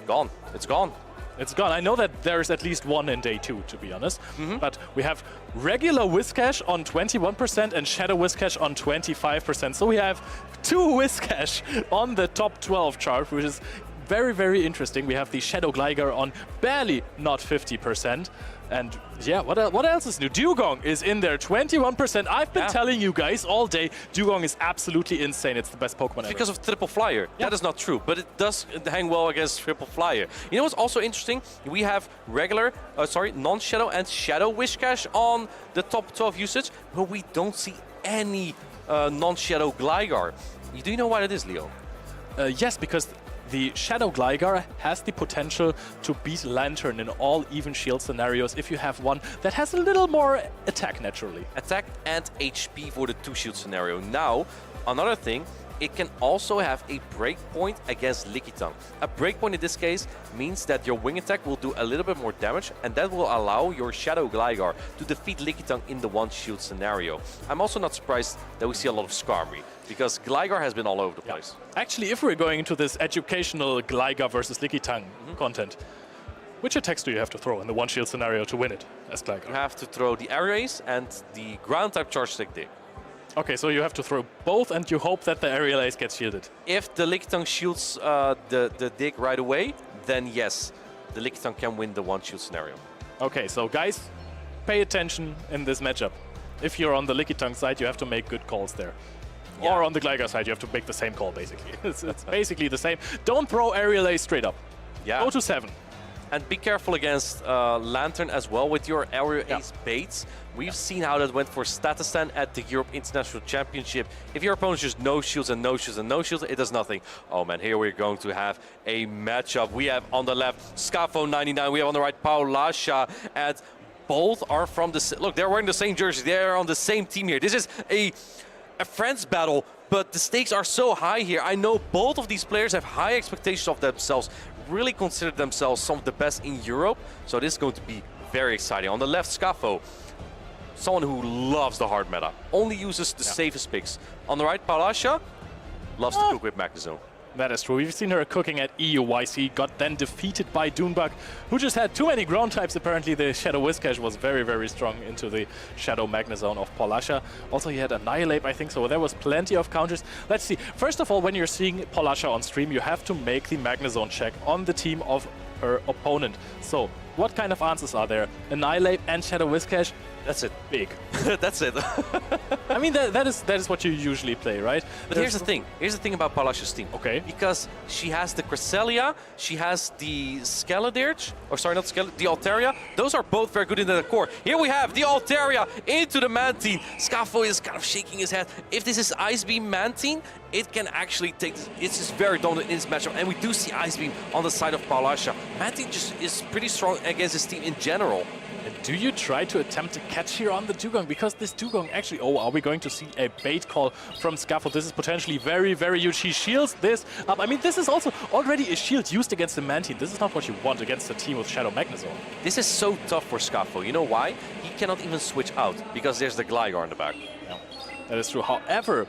Gone. It's gone. It's gone. I know that there's at least one in day 2, to be honest. But we have regular Whiscash on 21% and Shadow Whiscash on 25%. So we have 2 Whiscash on the top 12 chart, which is very, very interesting. We have the Shadow Gligar on barely not 50%. And yeah, what else is new? Dugong is in there, 21%. I've been telling you guys all day, Dugong is absolutely insane. It's the best Pokemon ever. Because of Triple Flyer. That is not true, but it does hang well against Triple Flyer. You know what's also interesting? We have regular, non-Shadow and Shadow Whiscash on the top 12 usage, but we don't see any non-Shadow Gligar. Do you know why that is, Leo? Yes, because the Shadow Gligar has the potential to beat Lantern in all even shield scenarios if you have one that has a little more attack naturally. Attack and HP for the 2 shield scenario. Now, another thing, it can also have a breakpoint against Lickitung. A breakpoint in this case means that your wing attack will do a little bit more damage, and that will allow your Shadow Gligar to defeat Lickitung in the 1 shield scenario. I'm also not surprised that we see a lot of Skarmory, because Gligar has been all over the place. Actually, if we're going into this educational Gligar versus Lickitung content, which attacks do you have to throw in the 1 shield scenario to win it as Gligar? You have to throw the Air Ace and the ground type Charge Stick Dig. Okay, so you have to throw both and you hope that the Aerial Ace gets shielded. If the Lickitung shields the Dig right away, then yes, the Lickitung can win the 1 shield scenario. Okay, so guys, pay attention in this matchup. If you're on the Lickitung side, you have to make good calls there. Or on the Gligar side, you have to make the same call, basically. It's basically the same. Don't throw Aerial Ace straight up. Go to 7. And be careful against Lantern as well with your Aerial Ace baits. We've seen how that went for Statistan at the Europe International Championship. If your opponent just no shields and no shields and no shields, it does nothing. Oh man, here we're going to have a matchup. We have on the left Scafo 99, we have on the right PauLasha, and both are from the... Look, they're wearing the same jersey. They're on the same team here. This is a friends battle, but the stakes are so high here. I know both of these players have high expectations of themselves, really consider themselves some of the best in Europe, so this is going to be very exciting. On the left, Scafo, someone who loves the hard meta, only uses the safest picks. On the right, PauLasha loves to cook with Magnezone. That is true. We've seen her cooking at EUIC, got then defeated by Doonbug, who just had too many ground types. Apparently the Shadow Whiscash was very, very strong into the Shadow Magnezone of PauLasha. Also he had Annihilate, I think, so there was plenty of counters. Let's see. First of all, when you're seeing PauLasha on stream, you have to make the Magnezone check on the team of her opponent. So what kind of answers are there? Annihilate and Shadow Whiscash? That's it. Big. That's it. I mean, that is what you usually play, right? But here's the thing. Here's the thing about PauLasha's team. Okay. Because she has the Cresselia, she has the Skeledirge, or sorry, not Skeledirge, the Altaria. Those are both very good in the core. Here we have the Altaria into the Mantine. Scafo is kind of shaking his head. If this is Ice Beam Mantine, it can actually take... It's just very dominant in this matchup. And we do see Ice Beam on the side of PauLasha. Mantine just is pretty strong against his team in general. do you try to attempt to catch here on the Dugong? Because this Dugong actually... Oh, are we going to see a bait call from Scuffle? This is potentially very, very huge. He shields this up. I mean, this is also already a shield used against the Mantine. This is not what you want against a team with Shadow Magnezone. This is so tough for Scuffle. You know why? He cannot even switch out because there's the Gligar in the back. Yeah, that is true. However,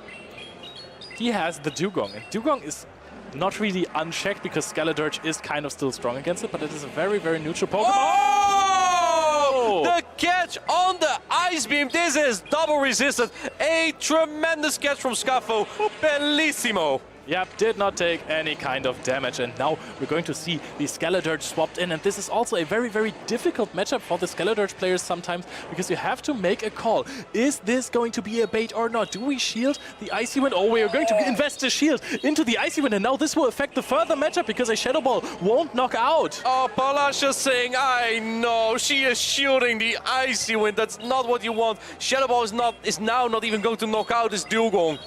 he has the Dugong. And Dugong is not really unchecked because Skeledirge is kind of still strong against it, but it is a very, very neutral Pokemon. Oh! The catch on the Ice Beam. This is double resisted. A tremendous catch from Scuffle. Bellissimo. Yep, did not take any kind of damage, and now we're going to see the Skeledirge swapped in, and this is also a very, very difficult matchup for the Skeledirge players sometimes, because you have to make a call. Is this going to be a bait or not? Do we shield the Icy Wind? Oh, we are going to invest the shield into the Icy Wind, and now this will affect the further matchup, because a Shadow Ball won't knock out. Oh, PauLasha saying, I know, she is shielding the Icy Wind. That's not what you want. Shadow Ball is now not even going to knock out this Dugong.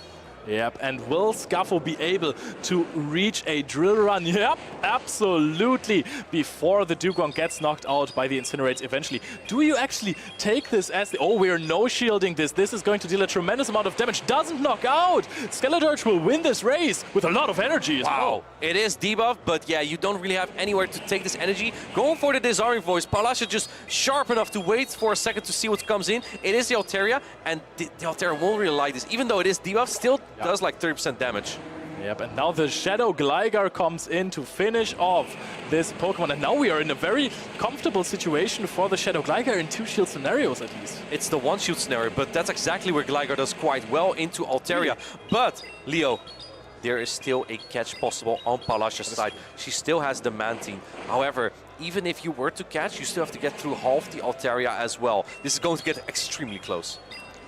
Yep, and will Scuffle be able to reach a drill run? Yep, absolutely. Before the Dugong gets knocked out by the Incinerates eventually. Do you actually take this as the... Oh, we're no-shielding this. This is going to deal a tremendous amount of damage. Doesn't knock out. Skeledirge will win this race with a lot of energy as well. It is debuffed, but yeah, you don't really have anywhere to take this energy. Going for the Disarming Voice. PauLasha just sharp enough to wait for a second to see what comes in. It is the Altaria, and the Altaria won't really like this. Even though it is debuffed, still does like 30% damage. Yep, and now the Shadow Gligar comes in to finish off this Pokemon. And now we are in a very comfortable situation for the Shadow Gligar in 2 shield scenarios at least. It's the 1 shield scenario, but that's exactly where Gligar does quite well into Altaria. But, Leo, there is still a catch possible on PauLasha's side. She still has the Mantine. However, even if you were to catch, you still have to get through half the Altaria as well. This is going to get extremely close.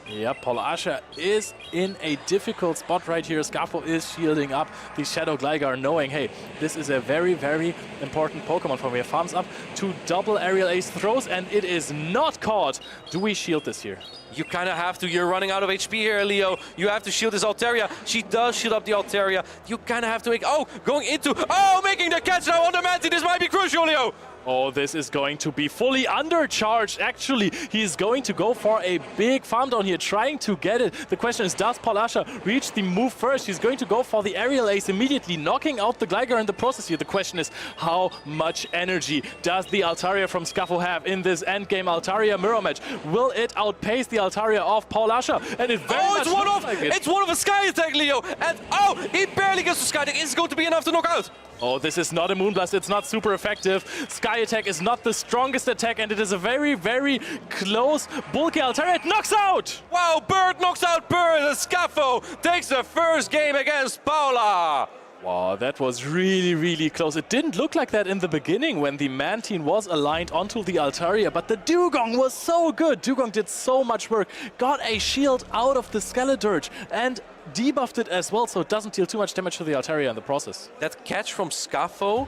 Yep, PauLasha is in a difficult spot right here. Scuffle is shielding up the Shadow Gligar, knowing, hey, this is a very, very important Pokemon for me. Farms up to double Aerial Ace throws, and it is not caught. Do we shield this here? You kind of have to. You're running out of HP here, Leo. You have to shield this Altaria. She does shield up the Altaria. You kind of have to make... Oh, going into... Oh, making the catch now on the Mantine. This might be crucial, Leo. Oh, this is going to be fully undercharged. Actually, he is going to go for a big farm down here, trying to get it. The question is, does PauLasha reach the move first? He's going to go for the Aerial Ace immediately, knocking out the Gligar in the process here. The question is, how much energy does the Altaria from Scuffle have in this endgame Altaria mirror match? Will it outpace the Altaria of PauLasha? And it very much looks like it. It's one of a Sky Attack, Leo. And oh, he barely gets to Sky Attack. Is it going to be enough to knock out? Oh, this is not a Moonblast. It's not super effective. Sky Attack is not the strongest attack, and it is a very, very close bulky Altaria. It knocks out! Wow, Bird knocks out Bird. And Scuffle takes the first game against Paula. Wow, that was really, really close. It didn't look like that in the beginning when the Mantine was aligned onto the Altaria, but the Dugong was so good. Dugong did so much work, got a shield out of the Skeledirge, and debuffed it as well, so it doesn't deal too much damage to the Altaria in the process. That catch from Scuffle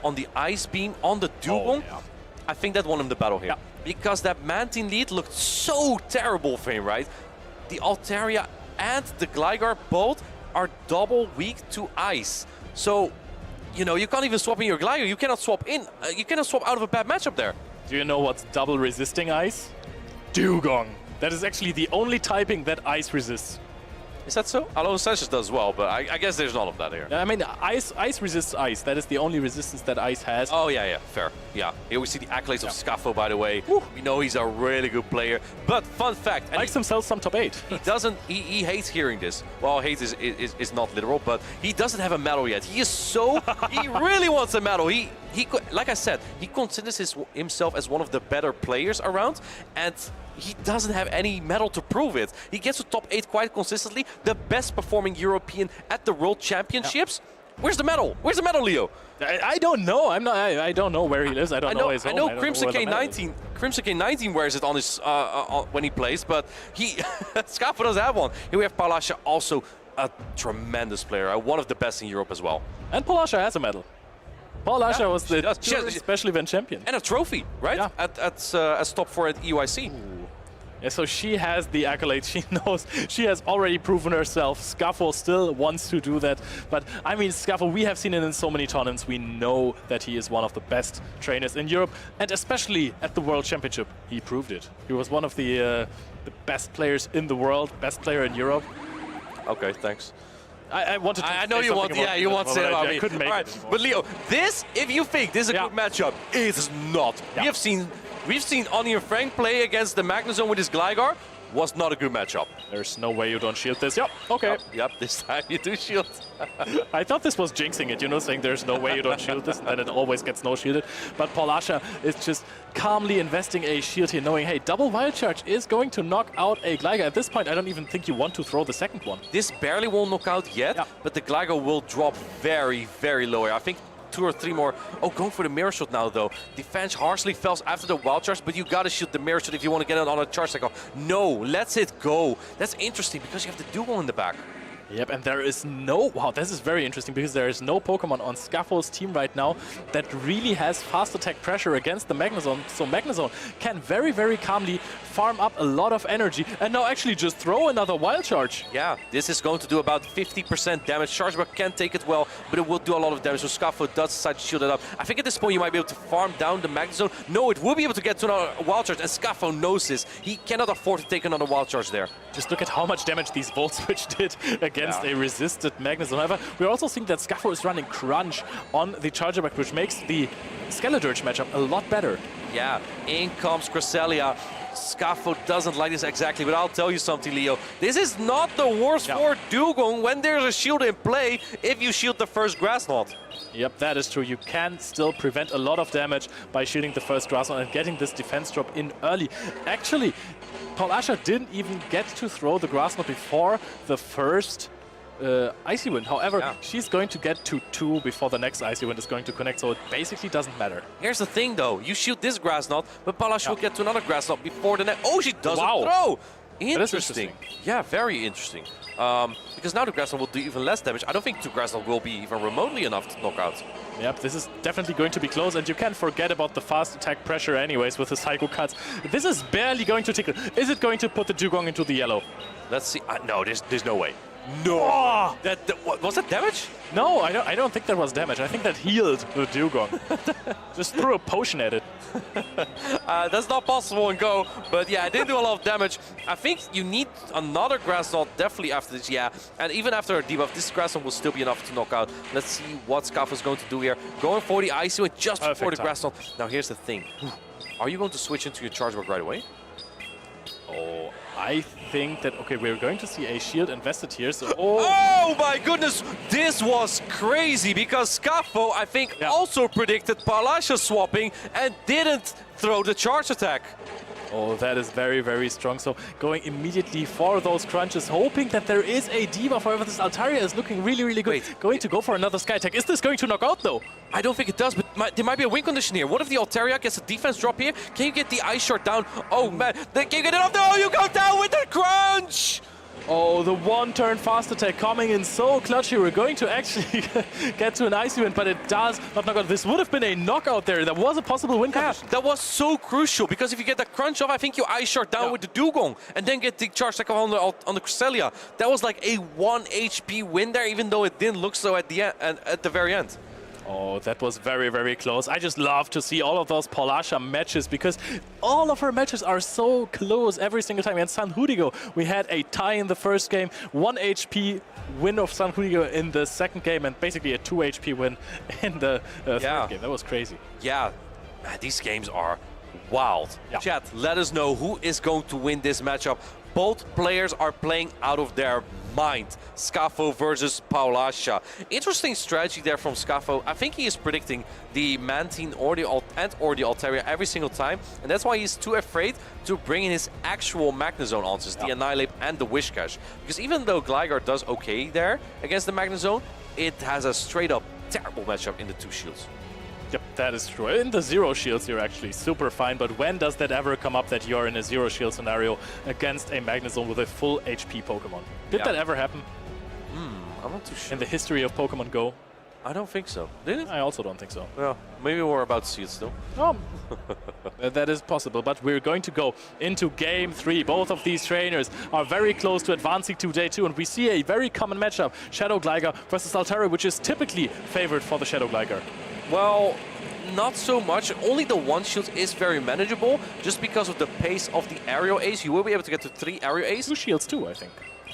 on the Ice Beam on the Dugong, I think that won him the battle here. Because that Mantine lead looked so terrible for him, right? The Altaria and the Gligar both are double weak to ice. So, you know, you can't even swap in your Gligar. You cannot swap in. You cannot swap out of a bad matchup there. Do you know what's double resisting ice? Dugong. That is actually the only typing that ice resists. Is that so? Alone Sanchez does well, but I guess there's none of that here. I mean, ice resists ice. That is the only resistance that ice has. Oh, yeah, fair. Yeah. Here we see the accolades of Scuffle, by the way. We know he's a really good player. But fun fact... Likes himself some top 8. He doesn't... He hates hearing this. Well, hate is not literal, but he doesn't have a medal yet. He is so... he really wants a medal. He like I said, he considers himself as one of the better players around, and he doesn't have any medal to prove it. He gets to top 8 quite consistently, the best performing European at the World Championships. Where's the medal? Where's the medal, Leo? I don't know. I don't know where he lives. I don't know his home. I know Crimson K19. Crimson K19 wears it on his when he plays, but he Scuffle doesn't have one. Here we have PauLasha, also a tremendous player, one of the best in Europe as well. And PauLasha has a medal. PauLasha was the special event champion. And a trophy, right? Yeah. As top 4 at EUIC. Ooh. And so she has the accolades. She knows. She has already proven herself. Scuffle still wants to do that. But I mean, Scuffle, we have seen it in so many tournaments. We know that he is one of the best trainers in Europe. And especially at the World Championship, he proved it. He was one of the best players in the world, best player in Europe. Okay, thanks. I wanted to. I know you want. Yeah, you want to say it about me. I couldn't make it. But Leo, this, if you think this is a good matchup, it is not. Yeah. We've seen Onion Frank play against the Magnezone with his Gligar. Was not a good matchup. There's no way you don't shield this. Yep, okay. Yep, this time you do shield. I thought this was jinxing it, you know, saying there's no way you don't shield this, and then it always gets no shielded. But PauLasha is just calmly investing a shield here, knowing, hey, double Wild Charge is going to knock out a Gligar. At this point, I don't even think you want to throw the second one. This barely won't knock out yet, but the Gligar will drop very, very low. I think 2 or 3 more. Oh, going for the mirror shot now, though. Defense harshly fails after the wild charge, but you gotta shoot the mirror shot if you want to get it on a charge cycle. No, lets it go. That's interesting because you have the duo in the back. Yep, and there is no... Wow, this is very interesting because there is no Pokemon on Scuffle's team right now that really has fast attack pressure against the Magnezone. So Magnezone can very, very calmly farm up a lot of energy and now actually just throw another Wild Charge. Yeah, this is going to do about 50% damage. Chargeback can take it well, but it will do a lot of damage. So Scuffle does decide to shield it up. I think at this point you might be able to farm down the Magnezone. No, it will be able to get to another Wild Charge, and Scuffle knows this. He cannot afford to take another Wild Charge there. Just look at how much damage these Volt Switch did against a resisted Magnezone. However, we're also seeing that Scuffle is running Crunch on the Chargeback, which makes the Skeledirge matchup a lot better. Yeah, in comes Cresselia. Scuffle doesn't like this exactly, but I'll tell you something, Leo. This is not the worst for Dugong when there's a shield in play if you shield the first Grass Knot. Yep, that is true. You can still prevent a lot of damage by shielding the first Grass Knot and getting this defense drop in early. Actually, PauLasha didn't even get to throw the Grass Knot before the first Icy Wind. However, she's going to get to 2 before the next Icy Wind is going to connect, so it basically doesn't matter. Here's the thing, though. You shoot this Grass Knot, but PauLasha will get to another Grass Knot before the next... Oh, she doesn't throw! Interesting. Yeah, very interesting. Because now the Grass Knot will do even less damage. I don't think 2 Grass Knot will be even remotely enough to knock out. Yep, this is definitely going to be close, and you can't forget about the fast attack pressure anyways with the Psycho Cuts. This is barely going to tickle. Is it going to put the Dugong into the yellow? Let's see. No, there's no way. No! Oh! Was that damage? No, I don't think that was damage. I think that healed the Dugong. Just threw a potion at it. That's not possible in Go, but yeah, it did do a lot of damage. I think you need another Grass Knot definitely after this, yeah. And even after a debuff, this Grass Knot will still be enough to knock out. Let's see what Scuffle is going to do here. Going for the Icy Wind just before the Grass Knot. Now here's the thing. Are you going to switch into your Chargeback right away? Oh, I think that, okay, we're going to see a shield invested here, so... Oh my goodness, this was crazy because Scuffle, I think, also predicted PauLasha swapping and didn't throw the charge attack. Oh, that is very, very strong. So going immediately for those crunches, hoping that there is a debuff. However, this Altaria is looking really, really good. Going to go for another Sky Attack. Is this going to knock out, though? I don't think it does, but there might be a win condition here. What if the Altaria gets a defense drop here? Can you get the Ice Shard down? Oh, man. Can you get it off? No, you go down with the crunch! Oh, the one-turn fast attack coming in so clutch here. We're going to actually get to an Icy Wind, but it does not knock out. This would have been a knockout there. That was a possible win condition. That was so crucial, because if you get that crunch off, I think you Ice Shard down with the Dugong, and then get the charge cycle on the Cresselia. That was like a 1 HP win there, even though it didn't look so at the end, at the very end. Oh, that was very, very close. I just love to see all of those PauLasha matches because all of her matches are so close every single time. And Sanjudigo, we had a tie in the first game, 1 HP win of Sanjudigo in the second game, and basically a 2 HP win in the third game. That was crazy. Yeah, these games are wild. Chat, let us know who is going to win this matchup. Both players are playing out of their mind. Scuffle versus PauLasha. Interesting strategy there from Scuffle. I think he is predicting the Mantine or the Altaria every single time, and that's why he's too afraid to bring in his actual Magnezone answers, the Annihilate and the Whiscash. Because even though Gligar does okay there against the Magnezone, it has a straight up terrible matchup in the 2 shields. Yep, that is true. In the 0 shields, you're actually super fine, but when does that ever come up that you're in a 0 shield scenario against a Magnezone with a full HP Pokemon? Did that ever happen? I'm not too sure. In the history of Pokemon Go? I don't think so. Did it? I also don't think so. Yeah, maybe we're about to see it still. That is possible, but we're going to go into Game 3. Both of these trainers are very close to advancing to Day 2, and we see a very common matchup, Shadow Gligar versus Altaria, which is typically favored for the Shadow Gligar. Well, not so much. Only the one shield is very manageable, just because of the pace of the aerial ace. You will be able to get to 3 aerial ace. 2 shields too, I think.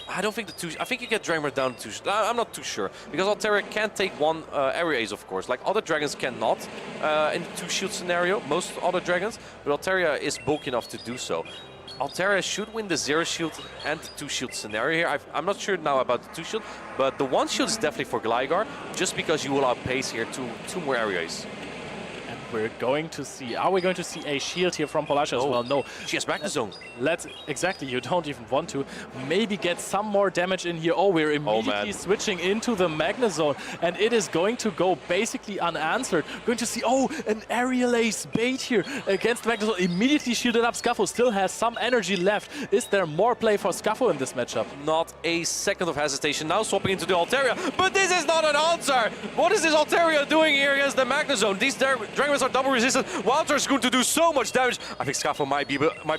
I don't think the 2. I think you get Dragon Breath down to 2. I'm not too sure, because Altaria can take 1 aerial ace, of course. Like other dragons cannot in the 2 shield scenario. Most other dragons, but Altaria is bulky enough to do so. Altaria should win the 0 shield and the 2 shield scenario here. I'm not sure now about the 2 shield, but the 1 shield is definitely for Gligar, just because you will outpace here 2 more area ace. We're going to see, are we going to see a shield here from PauLasha as well? No. She has Magnezone. Exactly, you don't even want to. Maybe get some more damage in here. Oh, we're immediately switching into the Magnezone, and it is going to go basically unanswered. Going to see, an aerial ace bait here against the Magnezone. Immediately shielded up. Scuffle still has some energy left. Is there more play for Scuffle in this matchup? Not a second of hesitation. Now swapping into the Altaria, but this is not an answer. What is this Altaria doing here against the Magnezone? These Dragons are double resistant. Walter is going to do so much damage. I think Scuffle might be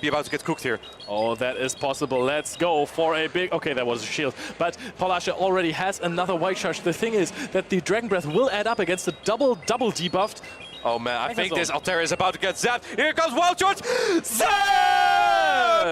about to get cooked here. Oh, that is possible. Let's go for a big... Okay, that was a shield. But PauLasha already has another White Charge. The thing is that the Dragon Breath will add up against the double debuffed. Oh man, I think this Altaria is about to get zapped. Here comes Wild Charge! Zap!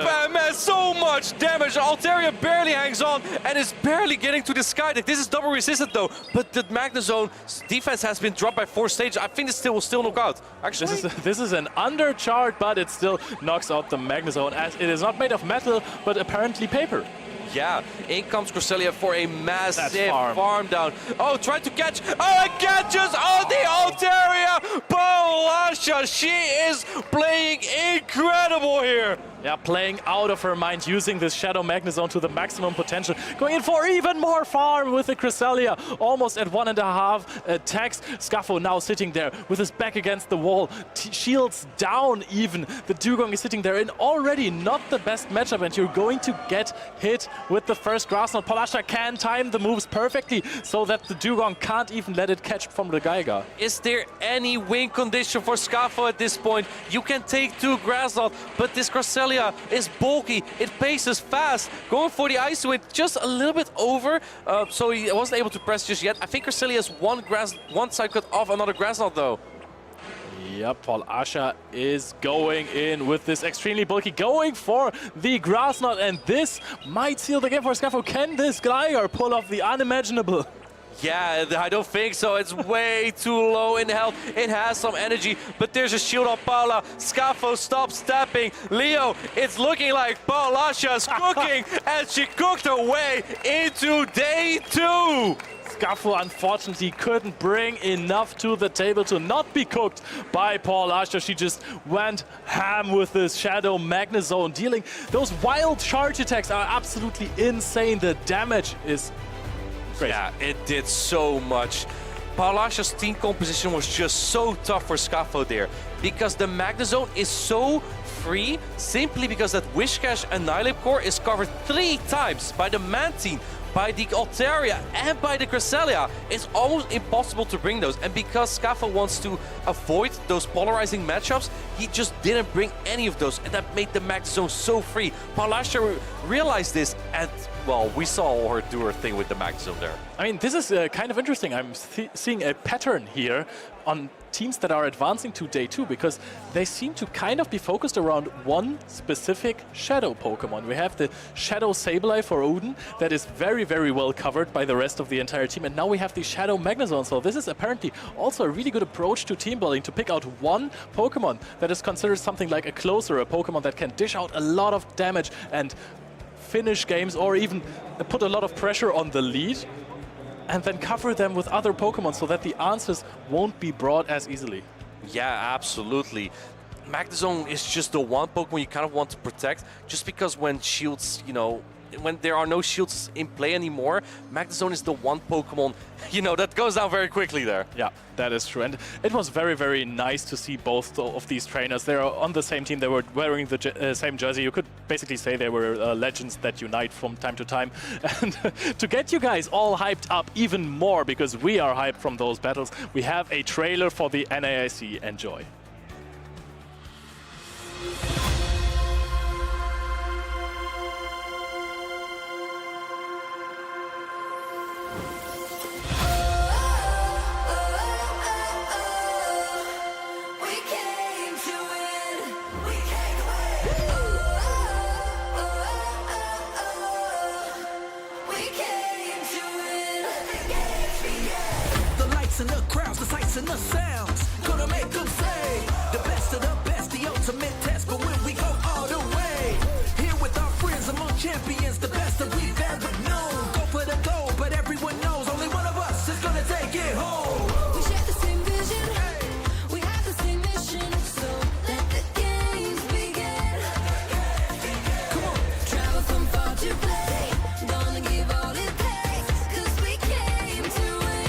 And man, so much damage. Altaria barely hangs on and is barely getting to the sky. This is double resistant though, but the Magnezone's defense has been dropped by 4 stages. I think this will still knock out. Actually, this is an undercharge, but it still knocks out the Magnezone, as it is not made of metal, but apparently paper. Yeah, in comes Cresselia for a massive farm down. Oh, tried to catch. Oh, it catches on the Altaria. PauLasha, she is playing incredible here. Yeah, playing out of her mind, using this Shadow Magnezone to the maximum potential. Going in for even more farm with the Cresselia. Almost at 1.5 attacks. Scuffle now sitting there with his back against the wall. Shields down even. The Dugong is sitting there in already not the best matchup, and you're going to get hit with the first Grass Knot. PauLasha can time the moves perfectly so that the Dugong can't even let it catch from the Gligar. Is there any win condition for Scuffle at this point? You can take 2 Grass Knot, but this Cresselia is bulky, it paces fast, going for the Ice Wind just a little bit over, so he wasn't able to press just yet. I think Cresselia has one side cut off another Grass Knot though. Yep, PauLasha is going in with this extremely bulky, going for the Grass Knot, and this might seal the game for Scuffle. Can this Gligar pull off the unimaginable? Yeah, I don't think so. It's way too low in health. It has some energy, but there's a shield on Paula. Scuffle stops tapping. Leo, it's looking like PauLasha's cooking, and she cooked her way into Day 2. Scuffle unfortunately couldn't bring enough to the table to not be cooked by PauLasha. She just went ham with this Shadow Magnezone, dealing those wild charge attacks are absolutely insane. The damage is crazy. Yeah, it did so much. PauLasha's team composition was just so tough for Scuffle there, because the Magnezone is so free simply because that Whiscash Annihilate Core is covered 3 times by the Mantine, by the Altaria, and by the Cresselia. It's almost impossible to bring those, and because Scuffle wants to avoid those polarizing matchups, he just didn't bring any of those, and that made the Magnezone so free. PauLasha realized this, and well, we saw her do her thing with the Magnezone there. I mean, this is kind of interesting. I'm seeing a pattern here on teams that are advancing to Day 2, because they seem to kind of be focused around one specific Shadow Pokemon. We have the Shadow Sableye for Odin that is very, very well covered by the rest of the entire team, and now we have the Shadow Magnezone. So this is apparently also a really good approach to team building, to pick out one Pokemon that is considered something like a closer, a Pokemon that can dish out a lot of damage and finish games, or even put a lot of pressure on the lead, and then cover them with other Pokemon so that the answers won't be brought as easily. Yeah, absolutely. Magnezone is just the one Pokemon you kind of want to protect, just because when shields, you know, when there are no shields in play anymore, Magnezone is the one Pokemon, you know, that goes down very quickly there. Yeah, that is true. And it was very, very nice to see both of these trainers. They are on the same team. They were wearing the same jersey. You could basically say they were legends that unite from time to time. And to get you guys all hyped up even more, because we are hyped from those battles, we have a trailer for the NAIC. Enjoy. And the crowds, the sights and the sounds, gonna make them say the best of the best, the ultimate test. But when we go all the way, here with our friends among champions, the best that we've ever known. Go for the gold, but everyone knows only one of us is gonna take it home. We share the same vision, we have the same mission, so let the games begin. Come on, travel from far to play, gonna give all it takes, 'cause we came to win.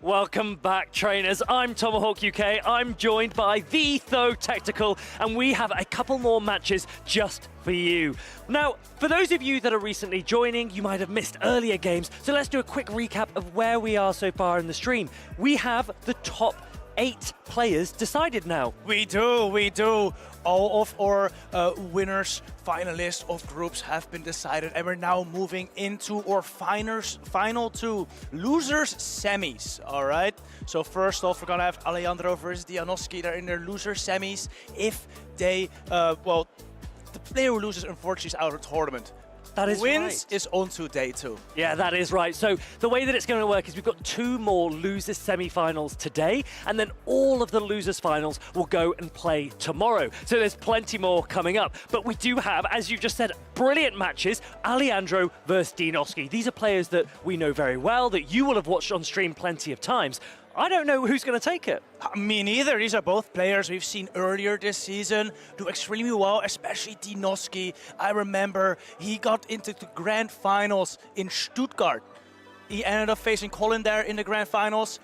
Welcome back, trainers. I'm Tomahawk UK. I'm joined by the Tho Tactical, and we have a couple more matches just for you. Now, for those of you that are recently joining, you might have missed earlier games, so let's do a quick recap of where we are so far in the stream. We have the top 8 players decided now. We do. All of our winners, finalists of groups have been decided, and we're now moving into our final 2 losers semis. All right. So first off, we're gonna have Alandro versus Dinosky. They're in their loser semis. If they, well, the player who loses unfortunately is out of the tournament. That is Wins right. is on to day 2. Yeah, that is right. So the way that it's going to work is we've got 2 more losers semi-finals today, and then all of the losers finals will go and play tomorrow. So there's plenty more coming up. But we do have, as you just said, brilliant matches. Alandro versus Dinosky. These are players that we know very well, that you will have watched on stream plenty of times. I don't know who's going to take it. Me neither. These are both players we've seen earlier this season do extremely well, especially Dinosky. I remember he got into the grand finals in Stuttgart. He ended up facing Colin there in the grand finals,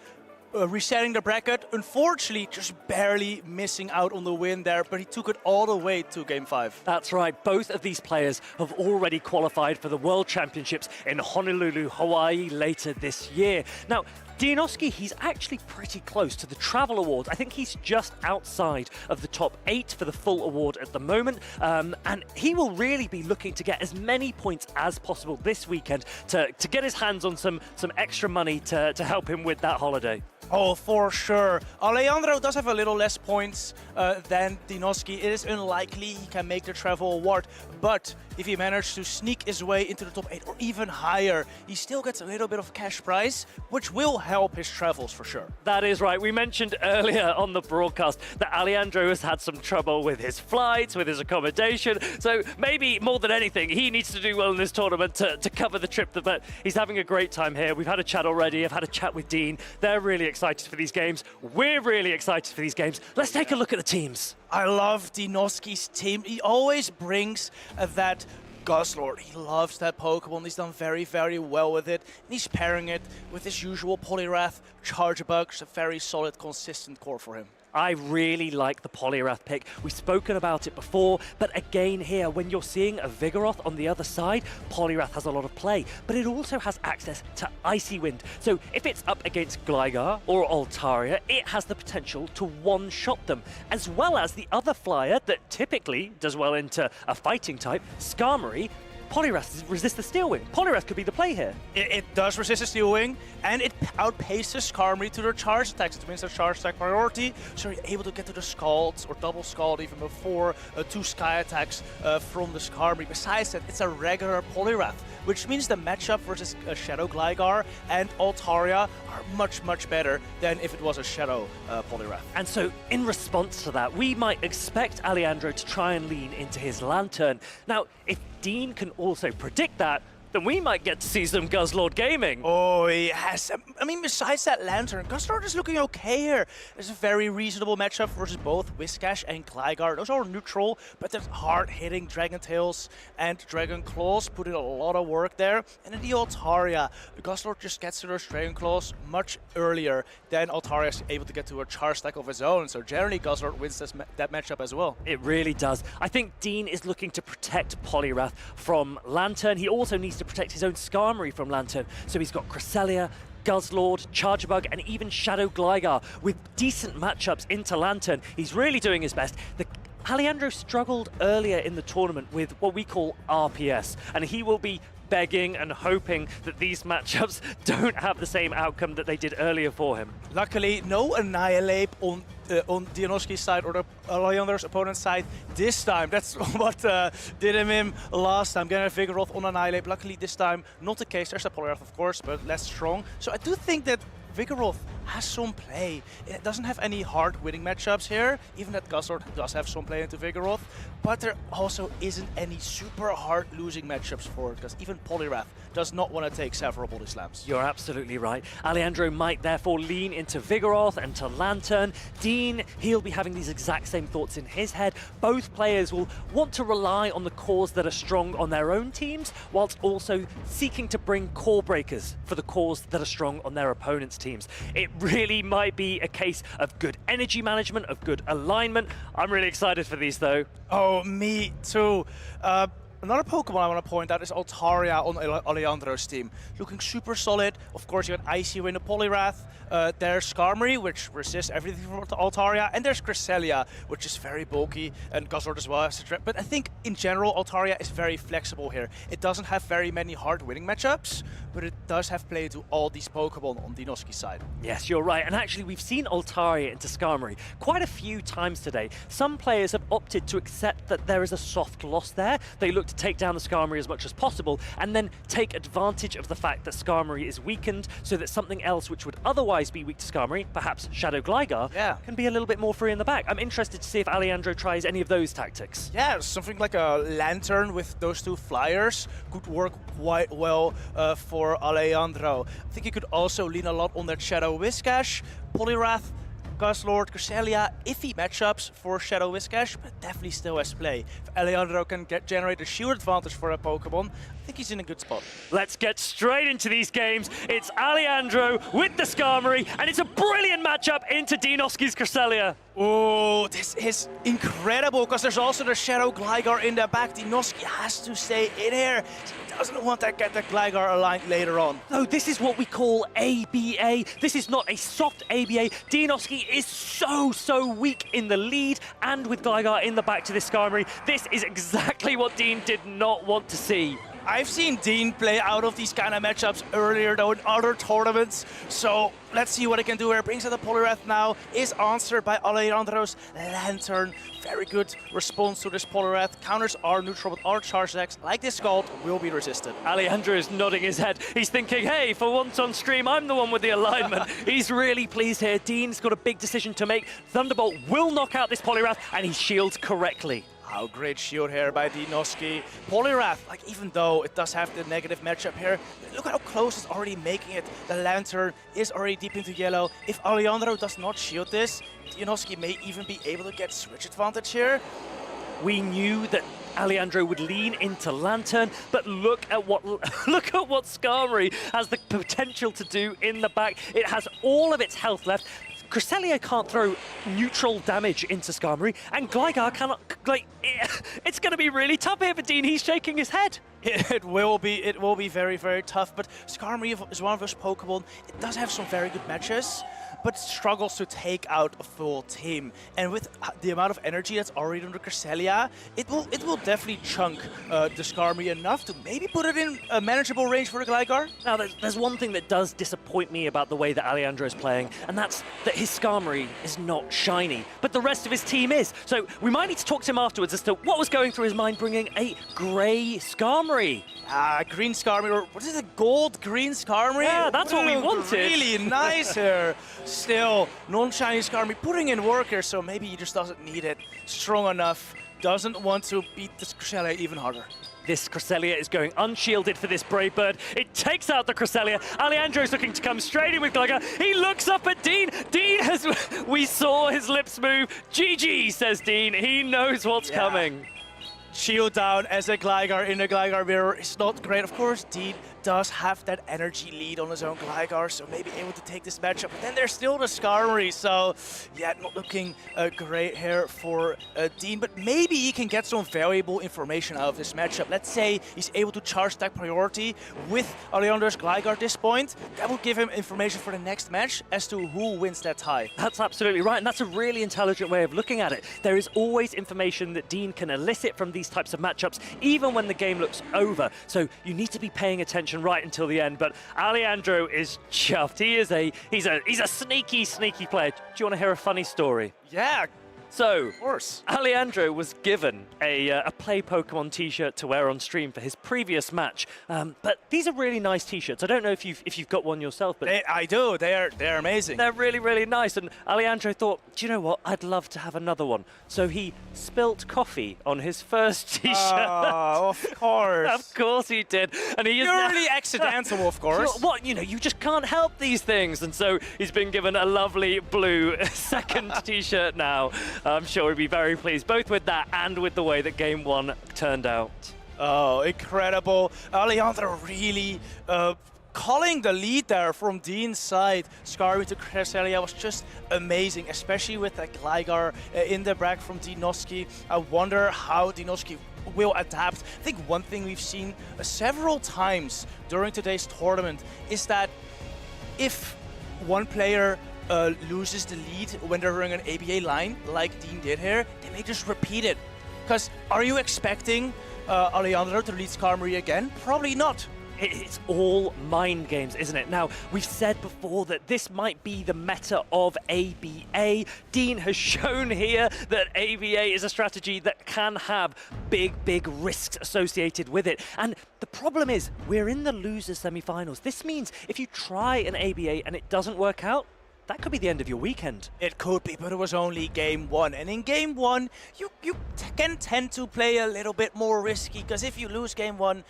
resetting the bracket. Unfortunately, just barely missing out on the win there, but he took it all the way to Game 5. That's right. Both of these players have already qualified for the World Championships in Honolulu, Hawaii later this year. Now, Dinosky, he's actually pretty close to the Travel Award. I think he's just outside of the top 8 for the full award at the moment. And he will really be looking to get as many points as possible this weekend to get his hands on some extra money to help him with that holiday. Oh, for sure. Alandro does have a little less points than Dinosky. It is unlikely he can make the Travel Award, but if he manages to sneak his way into the top 8 or even higher, he still gets a little bit of cash prize, which will help his travels for sure. That is right. We mentioned earlier on the broadcast that Alandro has had some trouble with his flights, with his accommodation, so maybe more than anything, he needs to do well in this tournament to cover the trip, but he's having a great time here. We've had a chat already. I've had a chat with Dean. They're really excited for these games. We're really excited for these games. Let's take a look at the teams. I love Dinosky's team. He always brings that Guzzlord. He loves that Pokemon. He's done very, very well with it. And he's pairing it with his usual Poliwrath, Charge Bug. It's a very solid, consistent core for him. I really like the Poliwrath pick. We've spoken about it before, but again here, when you're seeing a Vigoroth on the other side, Poliwrath has a lot of play, but it also has access to Icy Wind. So if it's up against Gligar or Altaria, it has the potential to one-shot them, as well as the other flyer that typically does well into a fighting type, Skarmory. Poliwrath resists the Steel Wing. Poliwrath could be the play here. It does resist the Steel Wing, and it outpaces Skarmory to their charge attacks. It wins their charge attack priority, so you're able to get to the Scalds, or double Scald even before 2 Sky attacks from the Skarmory. Besides that, it's a regular Poliwrath, which means the matchup versus Shadow Gligar and Altaria are much, much better than if it was a Shadow Poliwrath. And so, in response to that, we might expect Alandro to try and lean into his Lantern. Now, if Dean can also predict that, then we might get to see some Guzzlord gaming. Oh, yes. I mean, besides that Lantern, Guzzlord is looking okay here. It's a very reasonable matchup versus both Whiscash and Gligar. Those are neutral, but they're hard-hitting Dragon Tails and Dragon Claws, put in a lot of work there. And in the Altaria, Guzzlord just gets to those Dragon Claws much earlier than Altaria is able to get to a charge stack of his own. So generally, Guzzlord wins that matchup as well. It really does. I think Dean is looking to protect Poliwrath from Lantern. He also needs to protect his own Skarmory from Lantern. So he's got Cresselia, Guzzlord, Charjabug, and even Shadow Gligar with decent matchups into Lantern. He's really doing his best. Alandro struggled earlier in the tournament with what we call RPS, and he will be begging and hoping that these matchups don't have the same outcome that they did earlier for him. Luckily, no Annihilate on Dinosky's side or the Alandro's opponent's side this time. That's what did him in last time, getting a Vigoroth on Annihilate. Luckily, this time, not the case. There's a Poliwrath, of course, but less strong. So I do think that Vigoroth has some play. It doesn't have any hard winning matchups here, even that Guzzlord does have some play into Vigoroth, but there also isn't any super hard losing matchups for it, because even Poliwrath does not want to take several body slams. You're absolutely right. Alandro might therefore lean into Vigoroth and to Lantern. Dean, he'll be having these exact same thoughts in his head. Both players will want to rely on the cores that are strong on their own teams, whilst also seeking to bring core breakers for the cores that are strong on their opponent's teams. It really might be a case of good energy management, of good alignment. I'm really excited for these though. Oh, me too. Another Pokemon I want to point out is Altaria on Alandro's team. Looking super solid. Of course, you got Icy Wind, Poliwrath. There's Skarmory, which resists everything from Altaria. And there's Cresselia, which is very bulky, and Guzzlord as well. But I think, in general, Altaria is very flexible here. It doesn't have very many hard-winning matchups, but it does have play to all these Pokemon on Dinosky's side. Yes, you're right. And actually, we've seen Altaria into Skarmory quite a few times today. Some players have opted to accept that there is a soft loss there. They look to take down the Skarmory as much as possible and then take advantage of the fact that Skarmory is weakened so that something else which would otherwise be weak to Skarmory, perhaps Shadow Gligar, can be a little bit more free in the back. I'm interested to see if Alandro tries any of those tactics. Yeah, something like a Lantern with those 2 flyers could work quite well for Alandro. I think he could also lean a lot on that Shadow Whiscash, Poliwrath, Guzzlord, Cresselia, iffy matchups for Shadow Whiscash, but definitely still has play. If Alandro can generate a shield advantage for a Pokemon, I think he's in a good spot. Let's get straight into these games. It's Alandro with the Skarmory, and it's a brilliant matchup into Dinosky's Cresselia. Oh, this is incredible, because there's also the Shadow Gligar in the back. Dinosky has to stay in here. He doesn't want to get the Gligar aligned later on. No, this is what we call ABA. This is not a soft ABA. Dinosky is so weak in the lead, and with Gligar in the back to this Skarmory, this is exactly what Dean did not want to see. I've seen Dean play out of these kind of matchups earlier, though, in other tournaments. So let's see what he can do here. Brings out the Poliwrath now. Is answered by Alandro's Lantern. Very good response to this Poliwrath. Counters are neutral, but our charge attacks, like this Scald, will be resisted. Alandro is nodding his head. He's thinking, hey, for once on stream, I'm the one with the alignment. He's really pleased here. Dean's got a big decision to make. Thunderbolt will knock out this Poliwrath, and he shields correctly. Oh, great shield here by Dinosky. Poliwrath, like, even though it does have the negative matchup here, look how close it's already making it. The Lantern is already deep into yellow. If Alandro does not shield this, Dinosky may even be able to get switch advantage here. We knew that Alandro would lean into Lantern, but look at what Skarmory has the potential to do in the back. It has all of its health left. Cresselia can't throw neutral damage into Skarmory, and Gligar cannot, like, it's going to be really tough here for Dean. He's shaking his head. It will be very, very tough, but Skarmory is one of those Pokemon. It does have some very good matches, but struggles to take out a full team. And with the amount of energy that's already under Cresselia, it will definitely chunk the Skarmory enough to maybe put it in a manageable range for the Gligar. Now, there's one thing that does disappoint me about the way that Alandro is playing, and that's that his Skarmory is not shiny, but the rest of his team is. So we might need to talk to him afterwards as to what was going through his mind bringing a grey Skarmory. Green Skarmory, or what is it, gold-green Skarmory? Yeah, that's what we wanted. Really nice here. Still, non-shiny Skarmory putting in work here, so maybe he just doesn't need it. Strong enough, doesn't want to beat this Cresselia even harder. This Cresselia is going unshielded for this Brave Bird. It takes out the Cresselia. Alandro's looking to come straight in with Gligar. He looks up at Dean. Dean has... We saw his lips move. GG, says Dean. He knows what's coming. Shield down as a Gligar in a Gligar mirror. It's not great. Of course, Dean does have that energy lead on his own Gligar, so maybe able to take this matchup. But then there's still the Skarmory, so yeah, not looking great here for Dean. But maybe he can get some valuable information out of this matchup. Let's say he's able to charge that priority with Alandro's Gligar at this point. That will give him information for the next match as to who wins that tie. That's absolutely right, and that's a really intelligent way of looking at it. There is always information that Dean can elicit from these types of matchups, even when the game looks over. So you need to be paying attention right until the end. But Alandro is chuffed. He's a sneaky player. Do you want to hear a funny story? Yeah. So, of course, Alandro was given a Play Pokemon t-shirt to wear on stream for his previous match. But these are really nice t-shirts. I don't know if you've got one yourself, but I do. They're amazing. They're really nice. And Alandro thought, do you know what? I'd love to have another one. So he spilt coffee on his first t-shirt. Oh, of course. Of course he did. And he is purely accidental, of course. What? You know, you just can't help these things. And so he's been given a lovely blue second t-shirt now. I'm sure he'd be very pleased, both with that and with the way that Game 1 turned out. Oh, incredible. Alandro really calling the lead there from Dean's side. Skarmory to Cresselia was just amazing, especially with that Gligar in the back from Dinosky. I wonder how Dinosky will adapt. I think one thing we've seen several times during today's tournament is that if one player loses the lead when they're running an ABA line, like Dean did here, they may just repeat it. Because are you expecting Alandro to lead Skarmory again? Probably not. It's all mind games, isn't it? Now, we've said before that this might be the meta of ABA. Dean has shown here that ABA is a strategy that can have big risks associated with it. And the problem is, we're in the losers semi-finals. This means if you try an ABA and it doesn't work out, that could be the end of your weekend. It could be, but it was only Game 1. And in Game 1, you can tend to play a little bit more risky, because if you lose Game 1,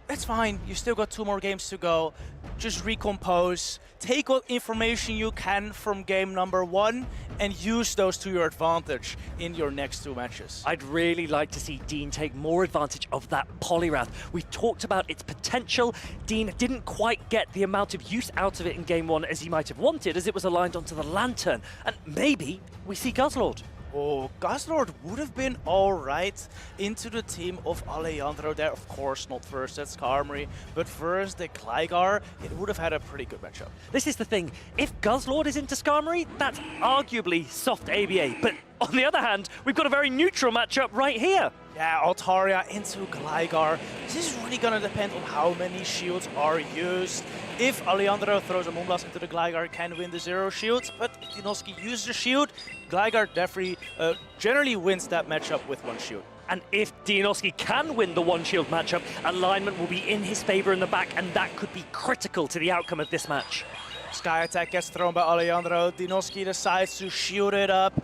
that's fine. You still got 2 more games to go. Just recompose. Take what information you can from game number 1 and use those to your advantage in your next 2 matches. I'd really like to see Dean take more advantage of that Poliwrath. We talked about its potential. Dean didn't quite get the amount of use out of it in Game 1 as he might have wanted, as it was aligned onto the Lantern. And maybe we see Guzzlord. Oh, Guzzlord would have been all right into the team of Alandro there. Of course, not first at Skarmory, but first the Gligar, it would have had a pretty good matchup. This is the thing. If Guzzlord is into Skarmory, that's arguably soft ABA. But on the other hand, we've got a very neutral matchup right here. Yeah, Altaria into Gligar. This is really going to depend on how many shields are used. If Alandro throws a Moonblast into the Gligar, it can win the 0 shields, but if Dinosky uses a shield, Gligar definitely generally wins that matchup with 1 shield. And if Dinosky can win the 1 shield matchup, alignment will be in his favor in the back, and that could be critical to the outcome of this match. Sky Attack gets thrown by Alandro. Dinosky decides to shield it up.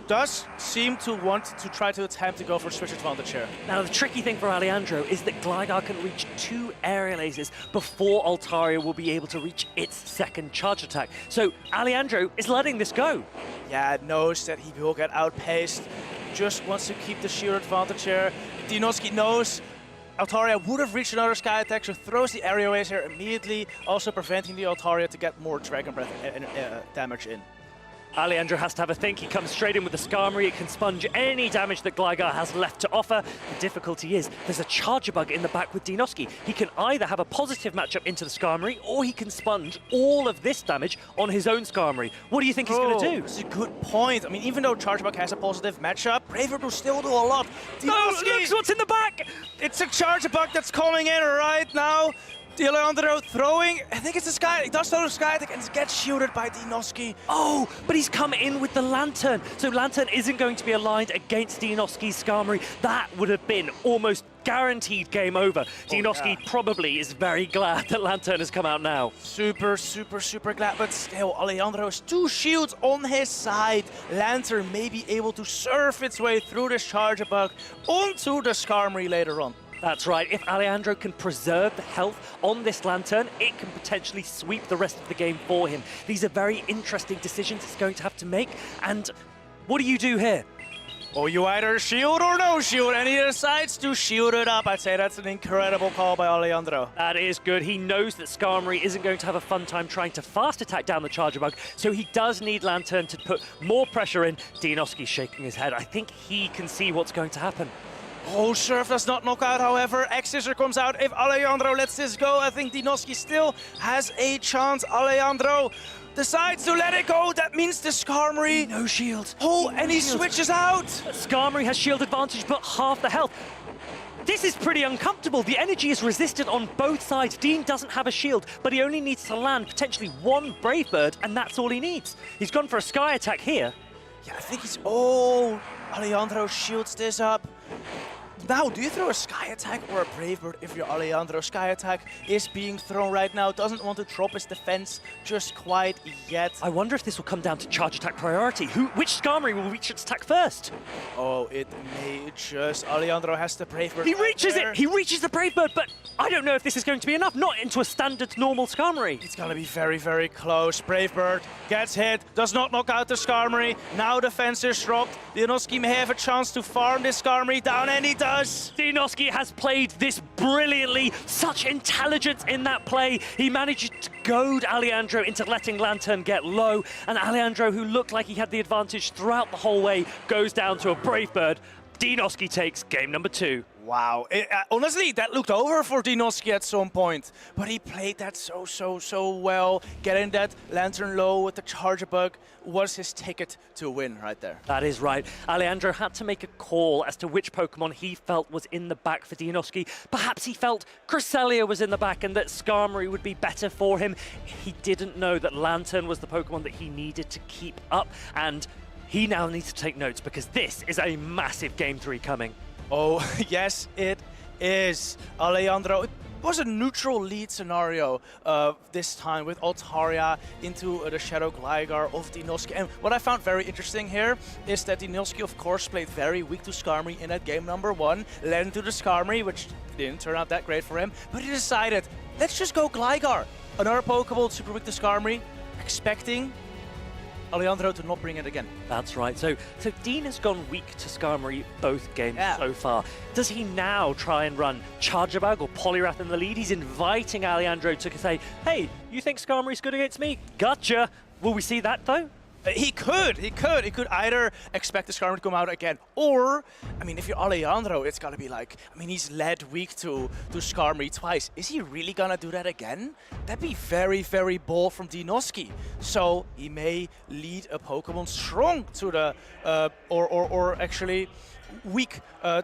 Does seem to want to try to attempt to go for switch advantage here. Now, the tricky thing for Alandro is that Gligar can reach 2 aerial aces before Altaria will be able to reach its second charge attack. So Alandro is letting this go. Yeah, knows that he will get outpaced. Just wants to keep the shield advantage here. Dinosky knows Altaria would have reached another Sky Attack, so throws the aerial ace here immediately, also preventing the Altaria to get more Dragon Breath damage in. Alandro has to have a think. He comes straight in with the Skarmory. It can sponge any damage that Gligar has left to offer. The difficulty is there's a Charger Bug in the back with Dinosky. He can either have a positive matchup into the Skarmory, or he can sponge all of this damage on his own Skarmory. What do you think he's going to do? That's a good point. I mean, even though Charger Bug has a positive matchup, Bravert will still do a lot. Oh, look what's in the back! It's a Charger Bug that's coming in right now. Alandro throwing, I think it's a Sky, he does throw the Sky Attack and gets shielded by Dinosky. Oh, but he's come in with the Lantern. So Lantern isn't going to be aligned against Dinosky's Skarmory. That would have been almost guaranteed game over. Dinosky probably is very glad that Lantern has come out now. Super glad, but still, Alandro has 2 shields on his side. Lantern may be able to surf its way through this Charger Bug onto the Skarmory later on. That's right. If Alandro can preserve the health on this Lantern, it can potentially sweep the rest of the game for him. These are very interesting decisions he's going to have to make. And what do you do here? Oh, you either shield or no shield, and he decides to shield it up. I'd say that's an incredible call by Alandro. That is good. He knows that Skarmory isn't going to have a fun time trying to fast attack down the Charger Bug, so he does need Lantern to put more pressure in. Dinosky's shaking his head. I think he can see what's going to happen. Oh, Surf does not knock out, however. X-Scissor comes out. If Alandro lets this go, I think Dinosky still has a chance. Alandro decides to let it go. That means the Skarmory. No shield. Oh, and he switches out. Skarmory has shield advantage, but half the health. This is pretty uncomfortable. The energy is resisted on both sides. Dean doesn't have a shield, but he only needs to land potentially 1 Brave Bird, and that's all he needs. He's gone for a Sky Attack here. Yeah, I think he's... Oh, Alandro shields this up. Now, do you throw a Sky Attack or a Brave Bird if you're Alandro? Sky Attack is being thrown right now. Doesn't want to drop his defense just quite yet. I wonder if this will come down to Charge Attack priority. Which Skarmory will reach its attack first? Oh, it may just... Alandro has the Brave Bird. He reaches it! He reaches the Brave Bird, but I don't know if this is going to be enough. Not into a standard normal Skarmory. It's going to be very close. Brave Bird gets hit, does not knock out the Skarmory. Now defense is dropped. Dinosky may have a chance to farm this Skarmory down, and he does. Dinosky has played this brilliantly. Such intelligence in that play. He managed to goad Alandro into letting Lantern get low, and Alandro, who looked like he had the advantage throughout the whole way, goes down to a Brave Bird. Dinosky takes game number 2. Wow, honestly, that looked over for Dinosky at some point, but he played that so well. Getting that Lantern low with the Charger Bug was his ticket to win right there. That is right. Alandro had to make a call as to which Pokemon he felt was in the back for Dinosky. Perhaps he felt Cresselia was in the back and that Skarmory would be better for him. He didn't know that Lantern was the Pokemon that he needed to keep up, and he now needs to take notes because this is a massive Game 3 coming. Oh, yes, it is. Alandro, it was a neutral lead scenario this time with Altaria into the Shadow Gligar of Dinosky. And what I found very interesting here is that Dinosky, of course, played very weak to Skarmory in that game number 1, led into the Skarmory, which didn't turn out that great for him, but he decided, let's just go Gligar. Another Pokeball super weak to Skarmory, expecting Alandro to not bring it again. That's right. So Dean has gone weak to Skarmory both games so far. Does he now try and run Charger Bug or Poliwrath in the lead? He's inviting Alandro to say, hey, you think Skarmory's good against me? Gotcha. Will we see that though? He could either expect the Skarmory to come out again, or, I mean, if you're Alandro, it's gotta be like, I mean, he's led weak to Skarmory twice. Is he really gonna do that again? That'd be very bold from Dinosky. So he may lead a Pokemon strong to the, or actually weak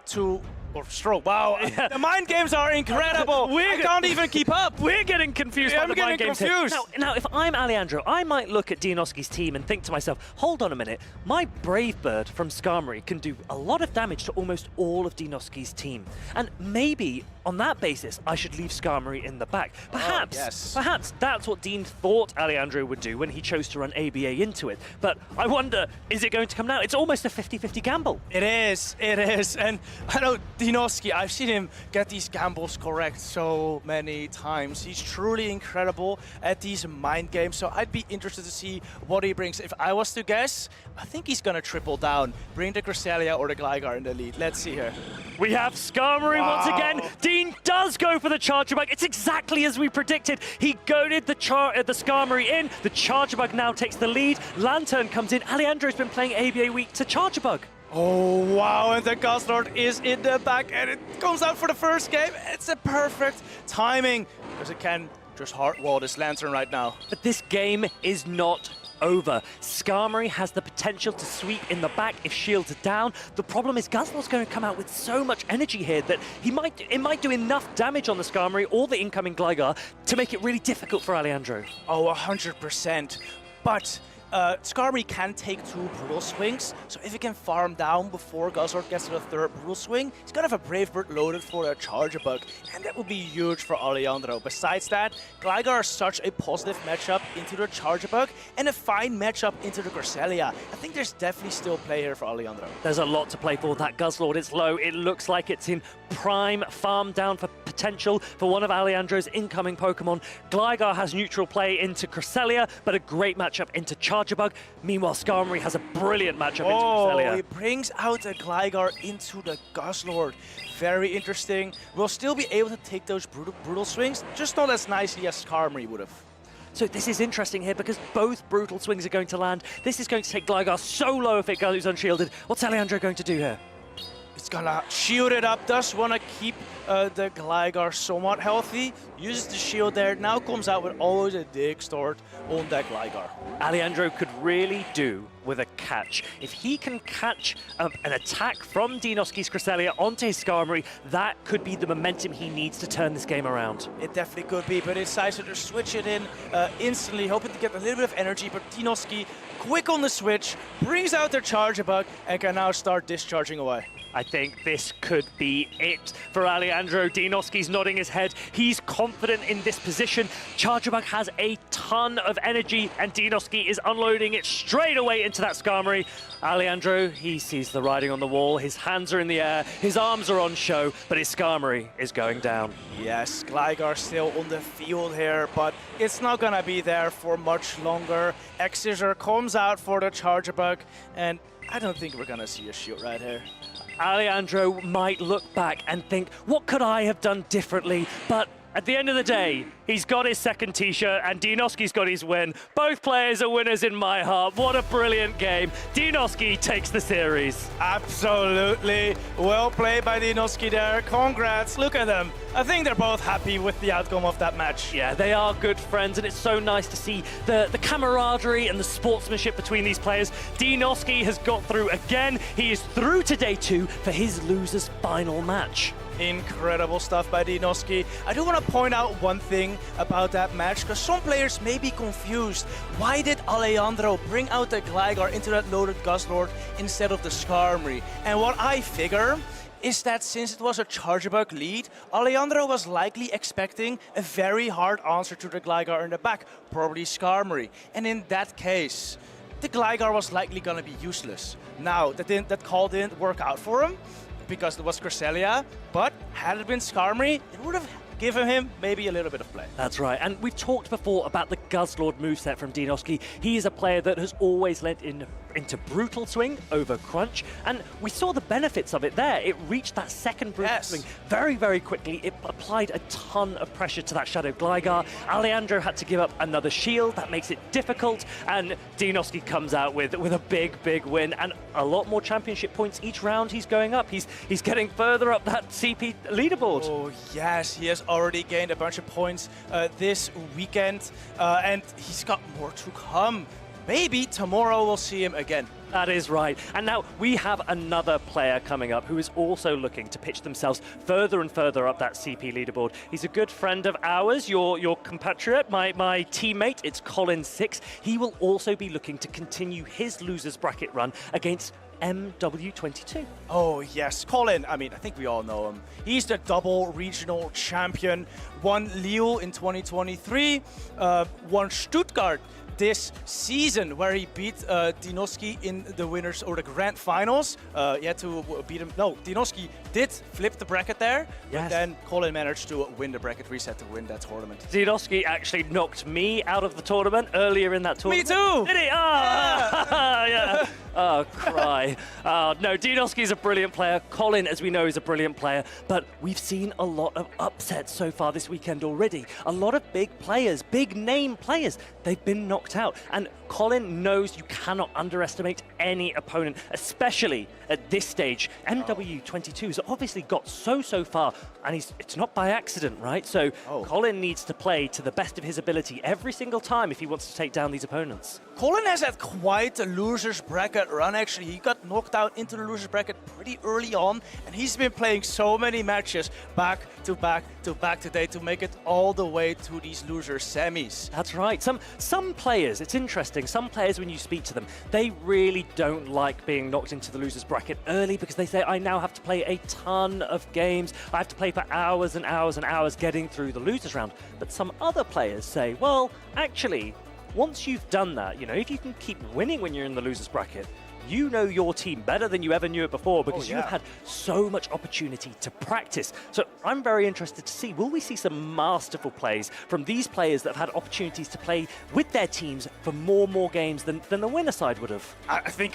to, or strong. Wow, the mind games are incredible. I can't even keep up. We're getting confused by the mind games here. Now, if I'm Alandro, I might look at Dinosky's team and think to myself, hold on a minute, my Brave Bird from Skarmory can do a lot of damage to almost all of Dinosky's team. And maybe on that basis, I should leave Skarmory in the back. Perhaps that's what Dean thought Alandro would do when he chose to run ABA into it. But I wonder, is it going to come now? It's almost a 50-50 gamble. It is. And I know Dinosky, I've seen him get these gambles correct so many times. He's truly incredible at these mind games, so I'd be interested to see what he brings. If I was to guess, I think he's gonna triple down, bring the Cresselia or the Gligar in the lead. Let's see here. We have Skarmory once again. Dean does go for the Charger Bug. It's exactly as we predicted. He goaded the Skarmory in. The Charger Bug now takes the lead. Lantern comes in. Alandro's been playing ABA Week to Charger Bug. Oh, wow, and the Guzzlord is in the back, and it comes out for the first game. It's a perfect timing, because it can just hardwall this Lantern right now. But this game is not over. Skarmory has the potential to sweep in the back if shields are down. The problem is Guzzlord's going to come out with so much energy here that it might do enough damage on the Skarmory or the incoming Gligar to make it really difficult for Alandro. Oh, 100%. But Skarmory can take 2 Brutal Swings, so if he can farm down before Guzzlord gets to the 3rd Brutal Swing, he's gonna have a Brave Bird loaded for a Charger Bug, and that will be huge for Alandro. Besides that, Gligar is such a positive matchup into the Charger Bug, and a fine matchup into the Cresselia. I think there's definitely still play here for Alandro. There's a lot to play for. That Guzzlord is low. It looks like it's in prime farm down for potential for one of Alandro's incoming Pokemon. Gligar has neutral play into Cresselia, but a great matchup into Charger Bug. Meanwhile, Skarmory has a brilliant matchup into Cresselia. He brings out the Gligar into the Guzzlord. Very interesting. We'll still be able to take those brutal swings, just not as nicely as Skarmory would have. So this is interesting here because both brutal swings are going to land. This is going to take Gligar so low if it goes unshielded. What's Alandro going to do here? It's gonna shield it up, does want to keep the Gligar somewhat healthy. Uses the shield there, now comes out with always a dig start on that Gligar. Alandro could really do with a catch. If he can catch an attack from Dinosky's Cresselia onto his Skarmory, that could be the momentum he needs to turn this game around. It definitely could be, but it decides to switch it in instantly, hoping to get a little bit of energy, but Dinosky, quick on the switch, brings out their Charger Bug, and can now start discharging away. I think this could be it for Alandro. Dinosky's nodding his head. He's confident in this position. Charger Bug has a ton of energy, and Dinosky is unloading it straight away into that Skarmory. Alandro, he sees the writing on the wall. His hands are in the air. His arms are on show, but his Skarmory is going down. Yes, Gligar still on the field here, but it's not gonna be there for much longer. X-Scissor comes out for the Charger Bug, and I don't think we're gonna see a shield right here. Alandro might look back and think, what could I have done differently? But at the end of the day, he's got his second t-shirt and Dinosky's got his win. Both players are winners in my heart. What a brilliant game. Dinosky takes the series. Absolutely. Well played by Dinosky there. Congrats. Look at them. I think they're both happy with the outcome of that match. Yeah, they are good friends, and it's so nice to see the camaraderie and the sportsmanship between these players. Dinosky has got through again. He is through to day 2 for his loser's final match. Incredible stuff by Dinosky. I do want to point out one thing about that match, because some players may be confused. Why did Alandro bring out the Gligar into that loaded Guzzlord instead of the Skarmory? And what I figure is that since it was a Charger Bug lead, Alandro was likely expecting a very hard answer to the Gligar in the back, probably Skarmory. And in that case, the Gligar was likely going to be useless. Now, that call didn't work out for him, because it was Cresselia, but had it been Skarmory, it would have given him maybe a little bit of play. That's right, and we've talked before about the Guzzlord moveset from Dinosky. He is a player that has always lent into Brutal Swing over Crunch, and we saw the benefits of it there. It reached that second Brutal Swing very, very quickly. It applied a ton of pressure to that Shadow Gligar. Alandro had to give up another shield. That makes it difficult, and Dinosky comes out with a big, big win, and a lot more championship points each round he's going up. He's getting further up that CP leaderboard. Oh, yes, he has already gained a bunch of points this weekend, and he's got more to come. Maybe tomorrow we'll see him again. That is right. And now we have another player coming up who is also looking to pitch themselves further and further up that CP leaderboard. He's a good friend of ours, your compatriot, my teammate. It's Colin 6. He will also be looking to continue his losers bracket run against MW22. Oh yes, Colin, I mean, I think we all know him. He's the double regional champion, won Lille in 2023, won Stuttgart this season, where he beat Dinosky in the winners or the grand finals. He had to beat him. No, Dinosky did flip the bracket there, but then Colin managed to win the bracket reset to win that tournament. Dinosky actually knocked me out of the tournament earlier in that tournament. Me too! Did he? Oh, yeah. Oh, cry. say. No, Dinosky is a brilliant player. Colin, as we know, is a brilliant player. But we've seen a lot of upsets so far this weekend already. A lot of big players, big name players, they've been knocked out. And Colin knows you cannot underestimate any opponent, especially at this stage. MW22 has obviously got so far, and it's not by accident, right? So Colin needs to play to the best of his ability every single time if he wants to take down these opponents. Colin has had quite a loser's bracket run, actually. He got knocked out into the loser's bracket pretty early on, and he's been playing so many matches back to back to back today to make it all the way to these loser semis. That's right. Some players, it's interesting, some players when you speak to them, they really don't like being knocked into the loser's bracket early because they say, I now have to play a ton of games. I have to play for hours and hours and hours getting through the loser's round. But some other players say, well, actually, once you've done that, you know, if you can keep winning when you're in the loser's bracket, you know your team better than you ever knew it before because you've had so much opportunity to practice. So I'm very interested to see, will we see some masterful plays from these players that have had opportunities to play with their teams for more games than the winner side would have?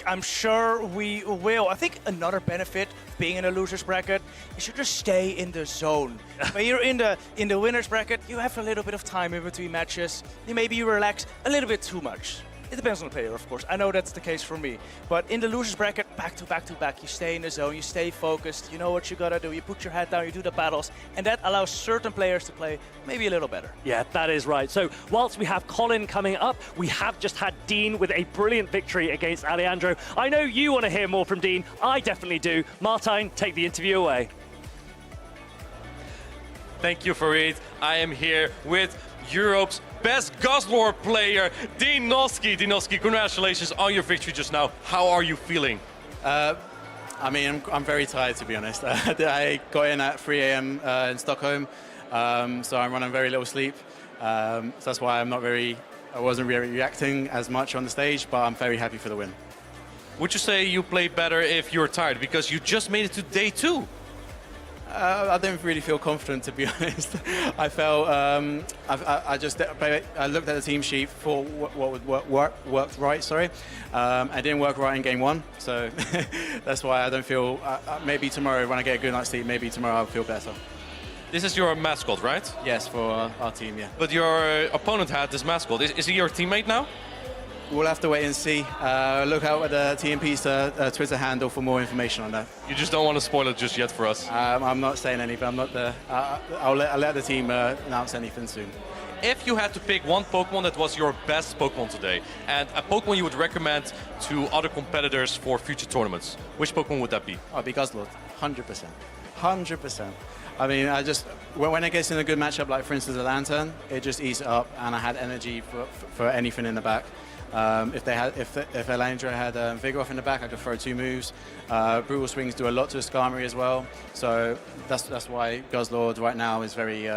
I'm sure we will. I think another benefit of being in a loser's bracket is you just stay in the zone. When you're in the winner's bracket, you have a little bit of time in between matches. Maybe you relax a little bit too much. It depends on the player, of course. I know that's the case for me. But in the loser's bracket, back to back to back, you stay in the zone, you stay focused, you know what you gotta do, you put your head down, you do the battles, and that allows certain players to play maybe a little better. Yeah, that is right. So whilst we have Colin coming up, we have just had Dean with a brilliant victory against Alandro. I know you want to hear more from Dean. I definitely do. Martijn, take the interview away. Thank you, Farid. I am here with Europe's best Guzzlord player, Dinosky. Dinosky, congratulations on your victory just now. How are you feeling? I mean, I'm very tired, to be honest. I got in at 3 a.m. In Stockholm, so I'm running very little sleep. So that's why I wasn't really reacting as much on the stage, but I'm very happy for the win. Would you say you played better if you're tired? Because you just made it to day 2. I didn't really feel confident, to be honest. I felt I looked at the team sheet for what would worked right. Sorry, I didn't work right in game 1, so that's why I don't feel. Maybe tomorrow, when I get a good night's sleep, maybe tomorrow I'll feel better. This is your mascot, right? Yes, for our team, yeah. But your opponent had this mascot. Is he your teammate now? We'll have to wait and see. Look out at the TMP's Twitter handle for more information on that. You just don't want to spoil it just yet for us? I'm not saying anything. I'm not the. I'll let the team announce anything soon. If you had to pick one Pokemon that was your best Pokemon today, and a Pokemon you would recommend to other competitors for future tournaments, which Pokemon would that be? I'd be Guzzlord, 100%. 100%. I mean, when it gets in a good matchup, like for instance the Lantern, it just eats it up, and I had energy for anything in the back. If Alandro had Vigoroth in the back, I could throw 2 moves. Brutal Swings do a lot to Skarmory as well, so that's why Guzzlord right now is very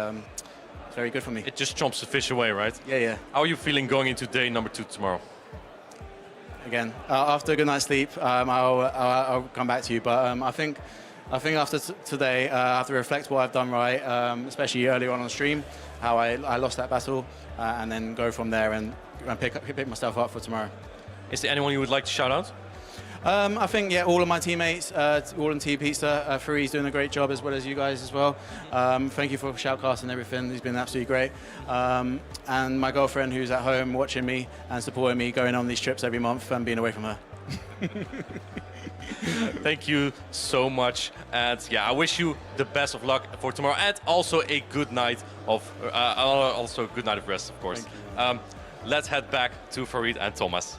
good for me. It just chomps the fish away, right? Yeah. How are you feeling going into day number 2 tomorrow? Again, after a good night's sleep, I'll come back to you. But I think after today, I have to reflect what I've done right, especially earlier on stream, how I lost that battle, and then go from there and pick myself up for tomorrow. Is there anyone you would like to shout out? I think, all of my teammates, all in Team Pizza, Fury's doing a great job as well as you guys as well. Thank you for shoutcast and everything. He's been absolutely great. And my girlfriend who's at home watching me and supporting me going on these trips every month and being away from her. Thank you so much, and I wish you the best of luck for tomorrow, and also a good night of rest, of course. Let's head back to Farid and Thomas.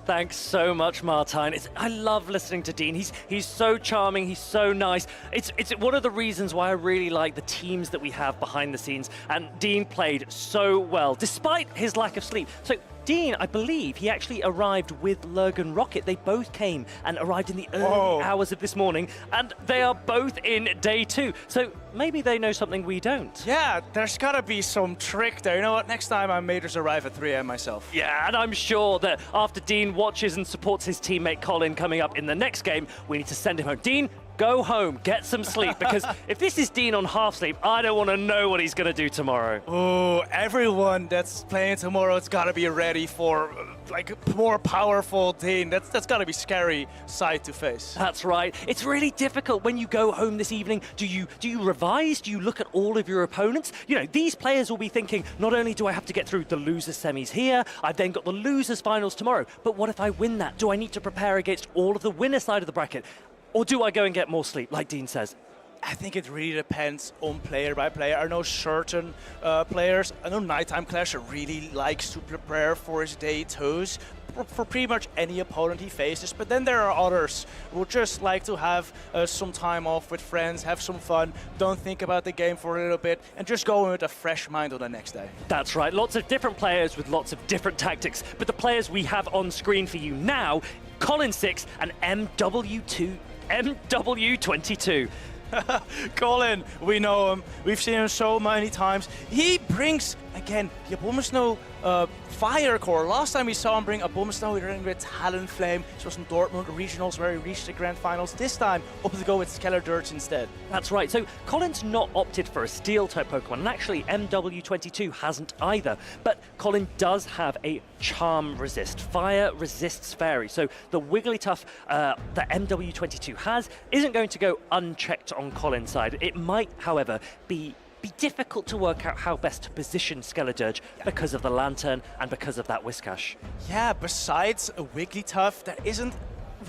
Thanks so much, Martijn. I love listening to Dean. He's so charming. He's so nice. It's one of the reasons why I really like the teams that we have behind the scenes. And Dean played so well, despite his lack of sleep. So Dean, I believe, he actually arrived with Lurgan Rocket. They both came and arrived in the early hours of this morning, and they are both in day 2. So maybe they know something we don't. Yeah, there's gotta be some trick there. You know what? Next time I may just arrive at 3 a.m. myself. Yeah, and I'm sure that after Dean watches and supports his teammate Colin coming up in the next game, we need to send him home. Dean, go home, get some sleep, because if this is Dean on half sleep, I don't want to know what he's going to do tomorrow. Oh, everyone that's playing tomorrow, it's got to be ready for like a more powerful Dean. That's got to be scary sight to face. That's right. It's really difficult when you go home this evening. Do you revise? Do you look at all of your opponents? You know, these players will be thinking, not only do I have to get through the losers semis here, I've then got the losers finals tomorrow, but what if I win that? Do I need to prepare against all of the winner side of the bracket? Or do I go and get more sleep, like Dean says? I think it really depends on player by player. I know certain players, I know Nighttime Clash really likes to prepare for his day twos for pretty much any opponent he faces, but then there are others who just like to have some time off with friends, have some fun, don't think about the game for a little bit, and just go in with a fresh mind on the next day. That's right, lots of different players with lots of different tactics, but the players we have on screen for you now, Colin6 and MW22. Colin, we know him. We've seen him so many times. He brings, again, the Abomasnow Fire Core. Last time we saw him bring Abomasnow, he ran with Talonflame. This was in Dortmund regionals where he reached the grand finals. This time, opted to go with Skeledirge instead. That's right. So Colin's not opted for a Steel-type Pokemon, and actually MW22 hasn't either. But Colin does have a Charm Resist. Fire resists Fairy. So the Wigglytuff that MW22 has isn't going to go unchecked on Colin's side. It might, however, be difficult to work out how best to position Skeledirge because of the Lantern and because of that Whiscash. Yeah, besides a Wigglytuff, there isn't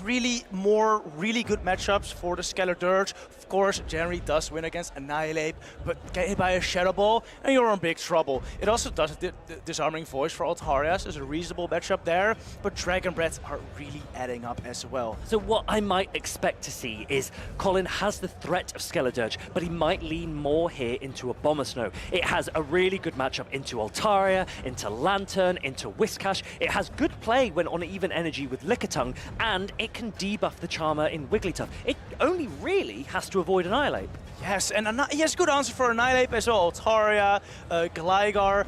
really more really good matchups for the Skeledirge. Of course, generally does win against Annihilate, but get hit by a Shadow Ball and you're in big trouble. It also does the Disarming Voice for Altarias. There's a reasonable matchup there, but Dragon Breaths are really adding up as well. So what I might expect to see is Colin has the threat of Skeledirge, but he might lean more here into Abomasnow. It has a really good matchup into Altaria, into Lantern, into Whiscash. It has good play when on even energy with Lickitung, and it can debuff the Charmer in Wigglytuff. It only really has to avoid Annihilate. Yes, and he has good answer for Annihilate as well. Altaria, Gligar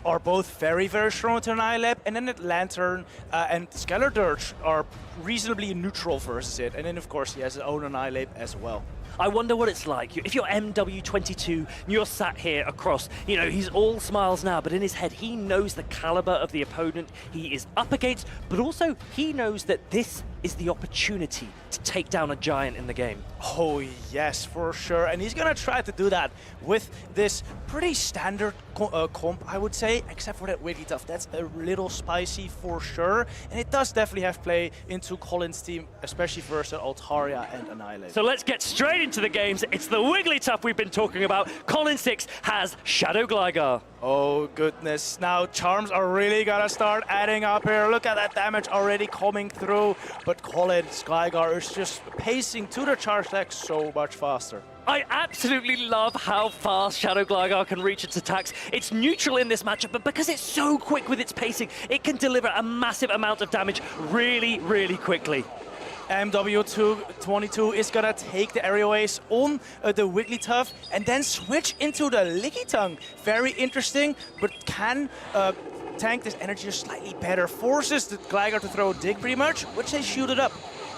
are both very, very strong to Annihilate, and then Lantern and Skeledirge are reasonably neutral versus it. And then, of course, he has his own Annihilate as well. I wonder what it's like. If you're MW22 and you're sat here across, you know, he's all smiles now, but in his head, he knows the caliber of the opponent he is up against, but also he knows that this is the opportunity to take down a giant in the game. Oh, yes, for sure. And he's going to try to do that with this pretty standard comp, I would say, except for that Wigglytuff. That's a little spicy for sure. And it does definitely have play into Colin's team, especially versus Altaria and Annihilate. So let's get straight into the games. It's the Wigglytuff we've been talking about. Colin6 has Shadow Gligar. Oh, goodness. Now, Charms are really going to start adding up here. Look at that damage already coming through. But Colin's Gligar is just pacing to the charge deck so much faster. I absolutely love how fast Shadow Gligar can reach its attacks. It's neutral in this matchup, but because it's so quick with its pacing, it can deliver a massive amount of damage really, really quickly. MW22 is gonna take the aerial ace on the Wigglytuff and then switch into the Lickitung. Very interesting, but can tank this energy just slightly better. Forces the Gligar to throw a dig pretty much, which they shoot it up.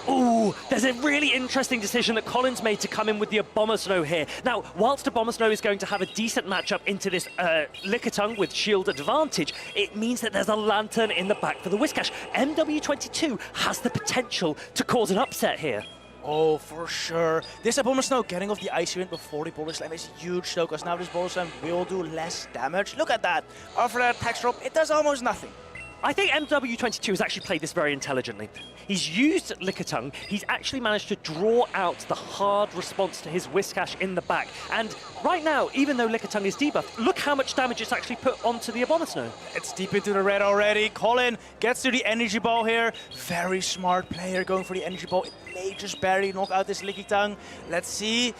Ooh, there's a really interesting decision that Colin's made to come in with the Abomasnow here. Now, whilst Abomasnow is going to have a decent matchup into this Lickitung with shield advantage, it means that there's a Lantern in the back for the Whiscash. MW22 has the potential to cause an upset here. Oh, for sure. This Abomasnow getting off the Icy Wind before the Bullet Slam is huge though, because now this Bullet Slam will do less damage. Look at that. After that attack drop, it does almost nothing. I think MW22 has actually played this very intelligently. He's used Lickitung, he's actually managed to draw out the hard response to his Whiscash in the back. And right now, even though Lickitung is debuffed, look how much damage it's actually put onto the Abomasnow. It's deep into the red already. Colin gets to the Energy Ball here. Very smart player going for the Energy Ball. It may just barely knock out this Lickitung. Let's see.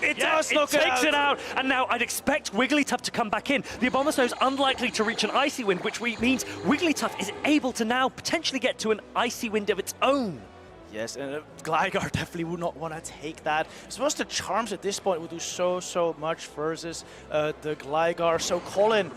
It does knock it out. It takes it out, and now I'd expect Wigglytuff to come back in. The Abomasnow is unlikely to reach an Icy Wind, which means Wigglytuff is able to now potentially get to an Icy Wind of its own. Yes, and Gligar definitely would not want to take that. I suppose the charms at this point would do so much versus the Gligar. So Colin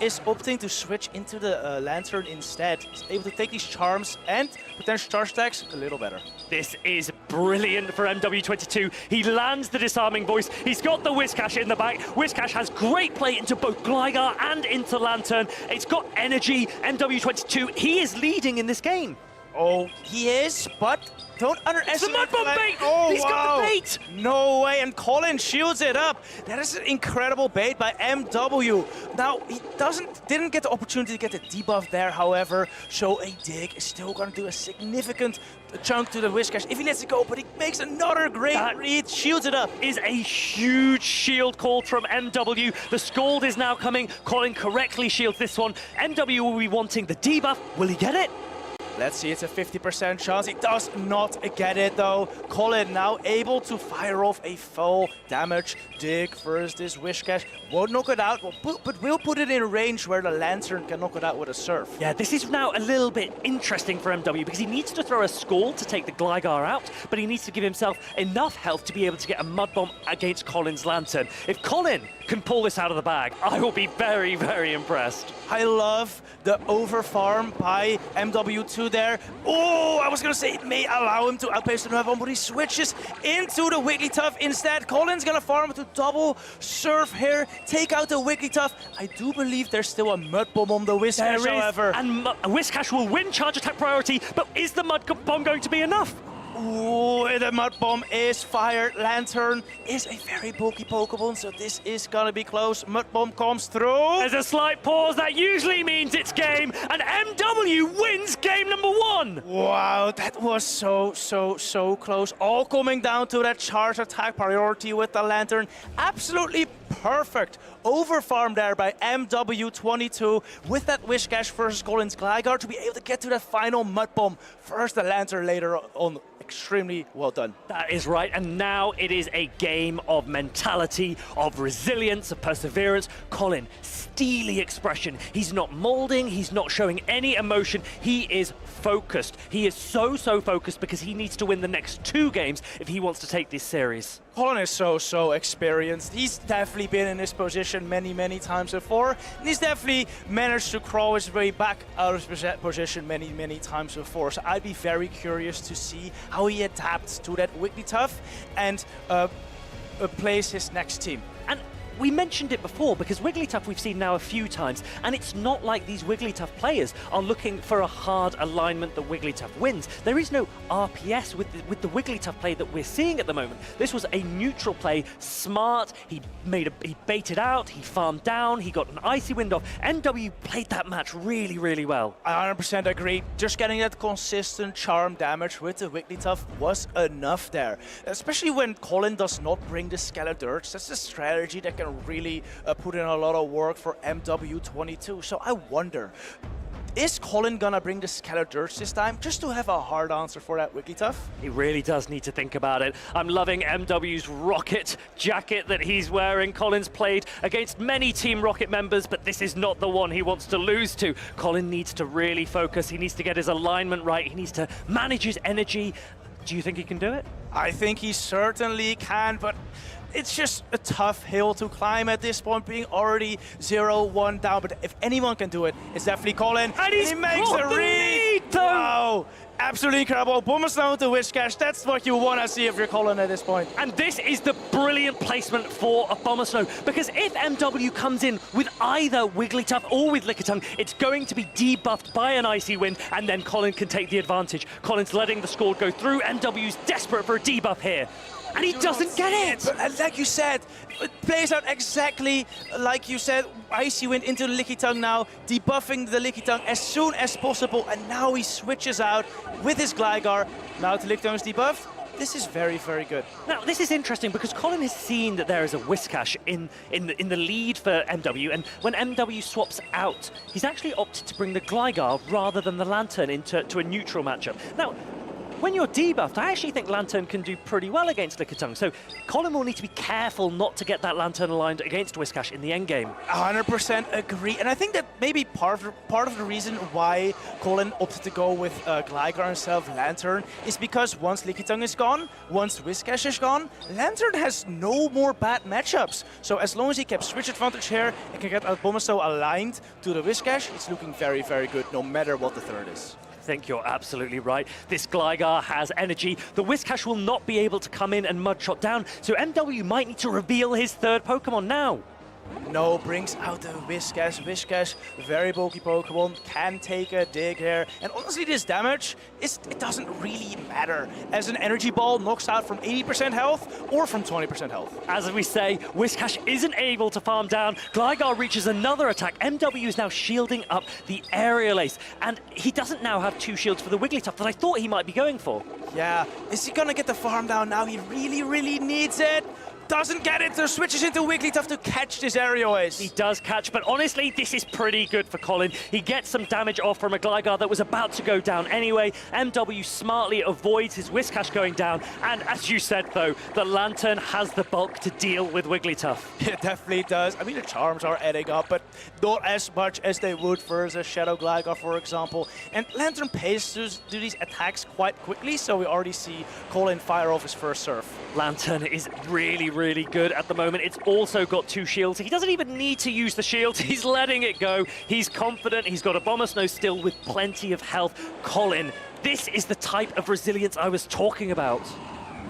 is opting to switch into the Lantern instead. He's able to take these charms and potential charge attacks a little better. This is brilliant for MW22. He lands the disarming voice. He's got the Whiscash in the back. Whiscash has great play into both Gligar and into Lantern. It's got energy. MW22, he is leading in this game. Oh, he is, but don't underestimate the Mud Bomb bait! Oh, He's got the bait! No way, and Colin shields it up. That is an incredible bait by MW. Now, he didn't get the opportunity to get the debuff there, however, so a dig is still going to do a significant chunk to the Whiscash if he lets it go, but he makes another great read, shields it up. Is a huge shield call from MW. The Scald is now coming. Colin correctly shields this one. MW will be wanting the debuff. Will he get it? Let's see, it's a 50% chance. He does not get it though. Colin now able to fire off a full damage dig versus this Whiscash. Won't knock it out, but will put it in range where the Lantern can knock it out with a Surf. Yeah, this is now a little bit interesting for MW because he needs to throw a Scald to take the Gligar out, but he needs to give himself enough health to be able to get a Mud Bomb against Colin's Lantern. If Colin can pull this out of the bag, I will be very, very impressed. I love the over farm by MW2 there. Oh, I was gonna say it may allow him to outpace the Mud Bomb, but he switches into the Wigglytuff instead. Colin's gonna farm to double Surf here, take out the Wigglytuff. I do believe there's still a Mud Bomb on the Whiscash, however. And Whiscash will win charge attack priority, but is the Mud Bomb going to be enough? Ooh, the Mud Bomb is fired. Lantern is a very bulky Pokemon, so this is gonna be close. Mud Bomb comes through. There's a slight pause. That usually means it's game, and MW wins game number 1. Wow, that was so close. All coming down to that charge attack priority with the Lantern. Absolutely perfect overfarm there by MW22 with that Whiscash versus Colin's Gligar to be able to get to that final Mud Bomb. First the Lantern, later on. Extremely well done. That is right, and now it is a game of mentality, of resilience, of perseverance. Colin, steely expression. He's not molding, he's not showing any emotion. He is focused. He is so focused because he needs to win the next 2 games if he wants to take this series. Colin is so experienced. He's definitely been in this position many times before, and he's definitely managed to crawl his way back out of his position many times before. So I'd be very curious to see how he adapts to that Wigglytuff and plays his next team. And we mentioned it before because Wigglytuff we've seen now a few times, and it's not like these Wigglytuff players are looking for a hard alignment that Wigglytuff wins. There is no RPS with the Wigglytuff play that we're seeing at the moment. This was a neutral play, smart. He baited out, he farmed down, he got an Icy Wind off. MW played that match really well. I 100% agree. Just getting that consistent charm damage with the Wigglytuff was enough there. Especially when Colin does not bring the Skeledirge. That's a strategy that can really put in a lot of work for MW22. So I wonder, is Colin gonna bring the Skeledirge this time, just to have a hard answer for that Wigglytuff? He really does need to think about it. I'm loving MW's Rocket jacket that he's wearing. Colin's played against many Team Rocket members, but this is not the one he wants to lose to. Colin needs to really focus. He needs to get his alignment right. He needs to manage his energy. Do you think he can do it? I think he certainly can, but it's just a tough hill to climb at this point, being already 0-1 down. But if anyone can do it, it's definitely Colin. And he makes a read! Wow, absolutely incredible. Boomstone to Whiscash. That's what you want to see if you're Colin at this point. And this is the brilliant placement for a Bombasnow, because if MW comes in with either Wigglytuff or with Lickitung, it's going to be debuffed by an Icy Wind, and then Colin can take the advantage. Colin's letting the Scald go through. MW's desperate for a debuff here. And he doesn't get it! But like you said, it plays out exactly like you said. Icy Wind into the Lickitung now, debuffing the Lickitung as soon as possible, and now he switches out with his Gligar. Now to Licktung's debuff. This is very good. Now, this is interesting because Colin has seen that there is a Whiscash in the lead for MW, and when MW swaps out, he's actually opted to bring the Gligar rather than the Lantern into a neutral matchup. Now, when you're debuffed, I actually think Lantern can do pretty well against Lickitung. So Colin will need to be careful not to get that Lantern aligned against Whiscash in the endgame. 100% agree. And I think that maybe part of the reason why Colin opted to go with Gligar instead of Lantern is because once Lickitung is gone, once Whiscash is gone, Lantern has no more bad matchups. So as long as he kept switch advantage here and can get Abomasnow aligned to the Whiscash, it's looking very, very good no matter what the third is. I think you're absolutely right. This Gligar has energy. The Whiscash will not be able to come in and mudshot down, so MW might need to reveal his third Pokemon now. No, brings out the Whiscash. Whiscash, very bulky Pokemon, can take a dig here. And honestly, this damage, it doesn't really matter. As an energy ball knocks out from 80% health or from 20% health. As we say, Whiscash isn't able to farm down. Gligar reaches another attack. MW is now shielding up the Aerial Ace. And he doesn't now have 2 shields for the Wigglytuff that I thought he might be going for. Yeah, is he gonna get the farm down now? He really, really needs it. Doesn't get it, so switches into Wigglytuff to catch this Aerial Ace. He does catch, but honestly, this is pretty good for Colin. He gets some damage off from a Gligar that was about to go down anyway. MW smartly avoids his Whiscash going down, and as you said though, the Lantern has the bulk to deal with Wigglytuff. It definitely does. I mean, the charms are adding up, but not as much as they would versus Shadow Gligar, for example. And Lantern pays to do these attacks quite quickly, so we already see Colin fire off his first surf. Lantern is really good at the moment. It's also got 2 shields. He doesn't even need to use the shield. He's letting it go. He's confident. He's got Abomasnow still with plenty of health. Colin, this is the type of resilience I was talking about.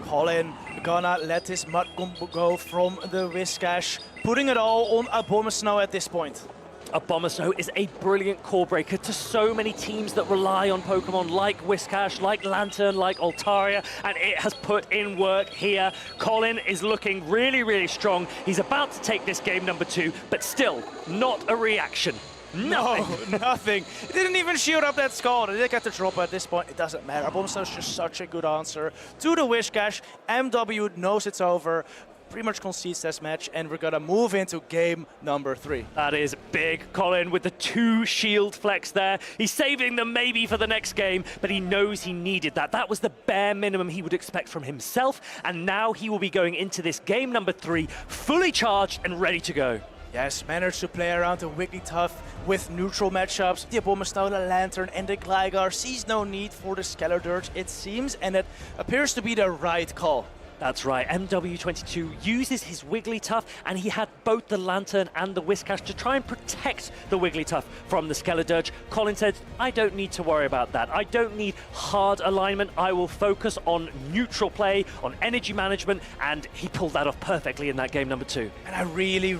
Colin gonna let his Mud go from the Whiscash, putting it all on Abomasnow at this point. Abomasnow is a brilliant core breaker to so many teams that rely on Pokemon like Whiscash, like Lantern, like Altaria, and it has put in work here. Colin is looking really strong. He's about to take this game number 2, but still not a reaction. Nothing. No, nothing. It didn't even shield up that Scald. It did get the drop at this point. It doesn't matter. Abomasnow is just such a good answer to the Whiscash. MW knows it's over. Pretty much concedes this match, and we're gonna move into game number 3. That is big. Colin with the 2 shield flex there. He's saving them maybe for the next game, but he knows he needed that. That was the bare minimum he would expect from himself, and now he will be going into this game number 3 fully charged and ready to go. Yes, managed to play around the Wigglytuff with neutral matchups. The Abomasnow, the Lantern, and the Gligar sees no need for the Skeledirge, it seems, and it appears to be the right call. That's right, MW22 uses his Wigglytuff, and he had both the Lantern and the Whiscash to try and protect the Wigglytuff from the Skeledirge. Colin said, I don't need to worry about that. I don't need hard alignment. I will focus on neutral play, on energy management, and he pulled that off perfectly in that game number 2. And I really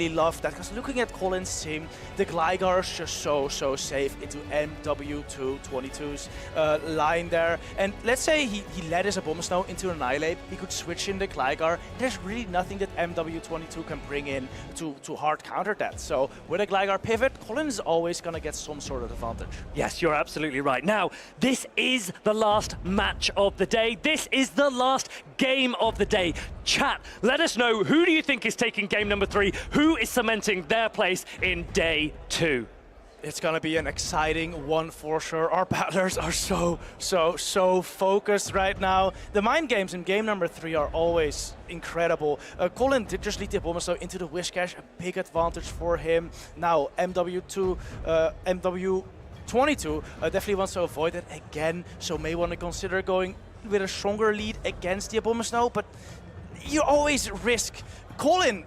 love that, because looking at Colin's team, the Gligar is just so safe into MW22's line there. And let's say he led his Abomasnow into Annihilate. He could switch in the Gligar. There's really nothing that MW22 can bring in to hard counter that. So with a Gligar pivot, Colin is always going to get some sort of advantage. Yes, you're absolutely right. Now, this is the last match of the day. This is the last game of the day. Chat, let us know, who do you think is taking game number 3? Who is cementing their place in day 2? It's gonna be an exciting one for sure. Our battlers are so focused right now. The mind games in game number 3 are always incredible. Colin did just lead the Abomasnow into the Whiscash, a big advantage for him. Now MW22 definitely wants to avoid it again, so may want to consider going with a stronger lead against the Abomasnow, but you always risk Colin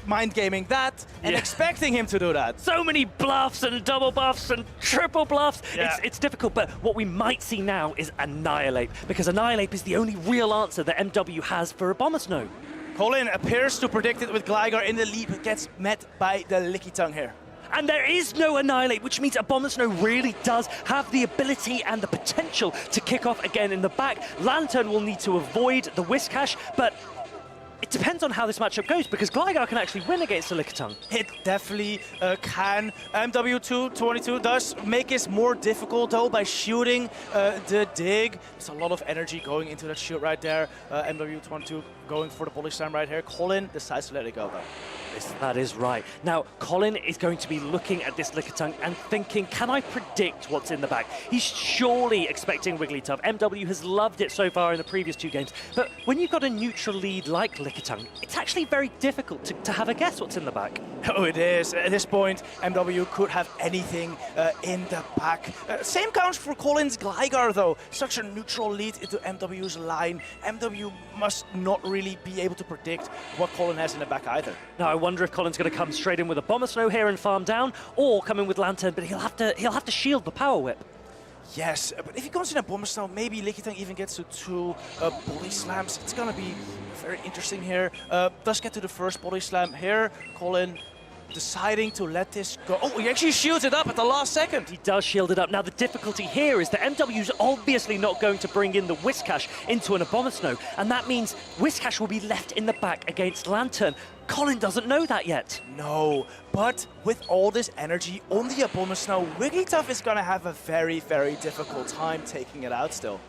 mind gaming that and expecting him to do that. So many bluffs and double buffs and triple bluffs. Yeah. It's difficult, but what we might see now is Annihilate, because Annihilate is the only real answer that MW has for Abomasnow. Colin appears to predict it with Gligar in the lead, but gets met by the Lickitung here. And there is no Annihilate, which means Abomasnow really does have the ability and the potential to kick off again in the back. Lantern will need to avoid the Whiscash, but it depends on how this matchup goes, because Gligar can actually win against the Lickitung. It definitely can. MW22 does make it more difficult though by shooting the dig. There's a lot of energy going into that shoot right there. MW22 going for the Polish Slam right here. Colin decides to let it go though. Yes, that is right. Now, Colin is going to be looking at this Lickitung and thinking, can I predict what's in the back? He's surely expecting Wigglytuff. MW has loved it so far in the previous 2 games. But when you've got a neutral lead like Lickitung, it's actually very difficult to have a guess what's in the back. Oh, it is. At this point, MW could have anything in the back. Same counts for Colin's Gligar, though. Such a neutral lead into MW's line. MW must not really be able to predict what Colin has in the back either. Now, I wonder if Colin's going to come straight in with a Bomber Snow here and farm down, or come in with Lantern, but he'll have to shield the Power Whip. Yes, but if he comes in a Bomber Snow, maybe Lickitung even gets to 2 Body Slams. It's going to be very interesting here. Does get to the first Body Slam here. Colin deciding to let this go. Oh, he actually shields it up at the last second. He does shield it up. Now, the difficulty here is that MW's obviously not going to bring in the Whiscash into an Abomasnow, and that means Whiscash will be left in the back against Lantern. Colin doesn't know that yet. No, but with all this energy on the Abomasnow, Wigglytuff is going to have a very, very difficult time taking it out still.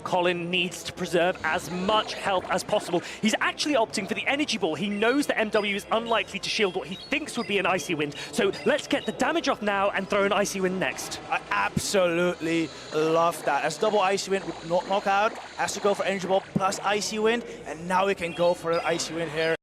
Colin needs to preserve as much health as possible. He's actually opting for the Energy Ball. He knows that MW is unlikely to shield what he thinks would be an Icy Wind. So let's get the damage off now and throw an Icy Wind next. I absolutely love that. As double Icy Wind would not knock out, has to go for Energy Ball plus Icy Wind, and now we can go for an Icy Wind here.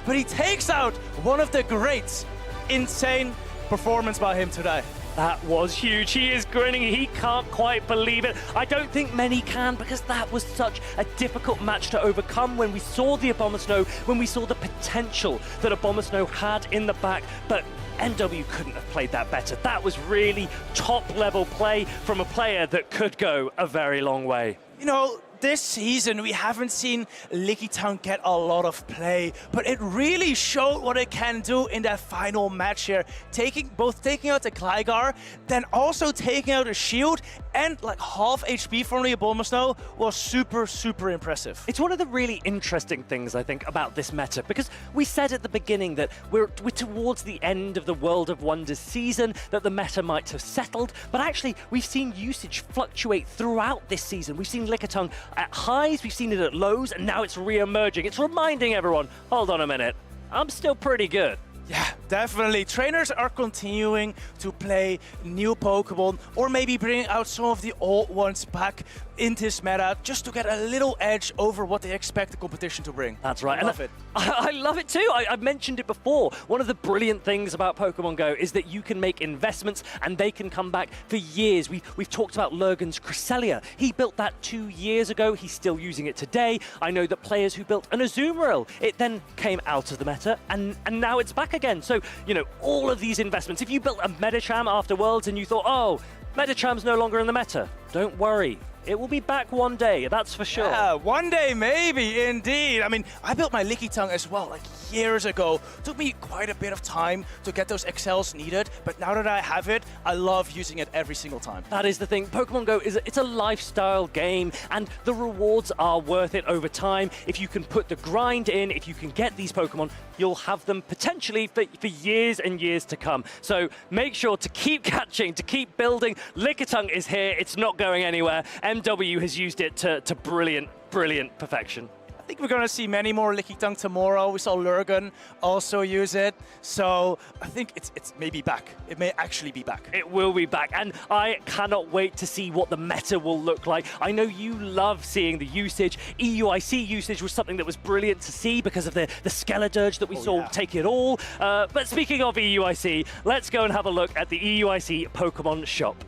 But he takes out one of the greats. Insane performance by him today. That was huge. He is grinning. He can't quite believe it. I don't think many can, because that was such a difficult match to overcome when we saw the Abomasnow, when we saw the potential that Abomasnow had in the back. But MW couldn't have played that better. That was really top-level play from a player that could go a very long way. You know, this season we haven't seen Lickitung get a lot of play, but it really showed what it can do in that final match here. Taking out the Gligar, then also taking out a shield and like half HP from the Abomasnow was super, super impressive. It's one of the really interesting things, I think, about this meta, because we said at the beginning that we're towards the end of the World of Wonders season, that the meta might have settled, but actually we've seen usage fluctuate throughout this season. We've seen Lickitung at highs, we've seen it at lows, and now it's re-emerging. It's reminding everyone, hold on a minute, I'm still pretty good. Yeah, definitely. Trainers are continuing to play new Pokemon, or maybe bringing out some of the old ones back in this meta just to get a little edge over what they expect the competition to bring. That's right. I love it. I love it too. I mentioned it before. One of the brilliant things about Pokemon Go is that you can make investments and they can come back for years. We've talked about Lurgan's Cresselia. He built that 2 years ago. He's still using it today. I know that players who built an Azumarill, it then came out of the meta and now it's back again. So, you know, all of these investments. If you built a Medicham after Worlds and you thought, oh, Medicham's no longer in the meta, don't worry. It will be back one day, that's for sure. Yeah, one day maybe, indeed. I mean, I built my Lickitung as well, like years ago. Took me quite a bit of time to get those excels needed, but now that I have it, I love using it every single time. That is the thing. Pokemon Go it's a lifestyle game, and the rewards are worth it over time. If you can put the grind in, if you can get these Pokemon, you'll have them potentially for years and years to come. So make sure to keep catching, to keep building. Lickitung is here, it's not going anywhere. MW has used it to brilliant, brilliant perfection. I think we're going to see many more Licky Tongue tomorrow. We saw Lurgan also use it. So I think it's maybe back. It may actually be back. It will be back, and I cannot wait to see what the meta will look like. I know you love seeing the usage. EUIC usage was something that was brilliant to see because of the Skeledirge that we saw take it all. But speaking of EUIC, let's go and have a look at the EUIC Pokemon shop.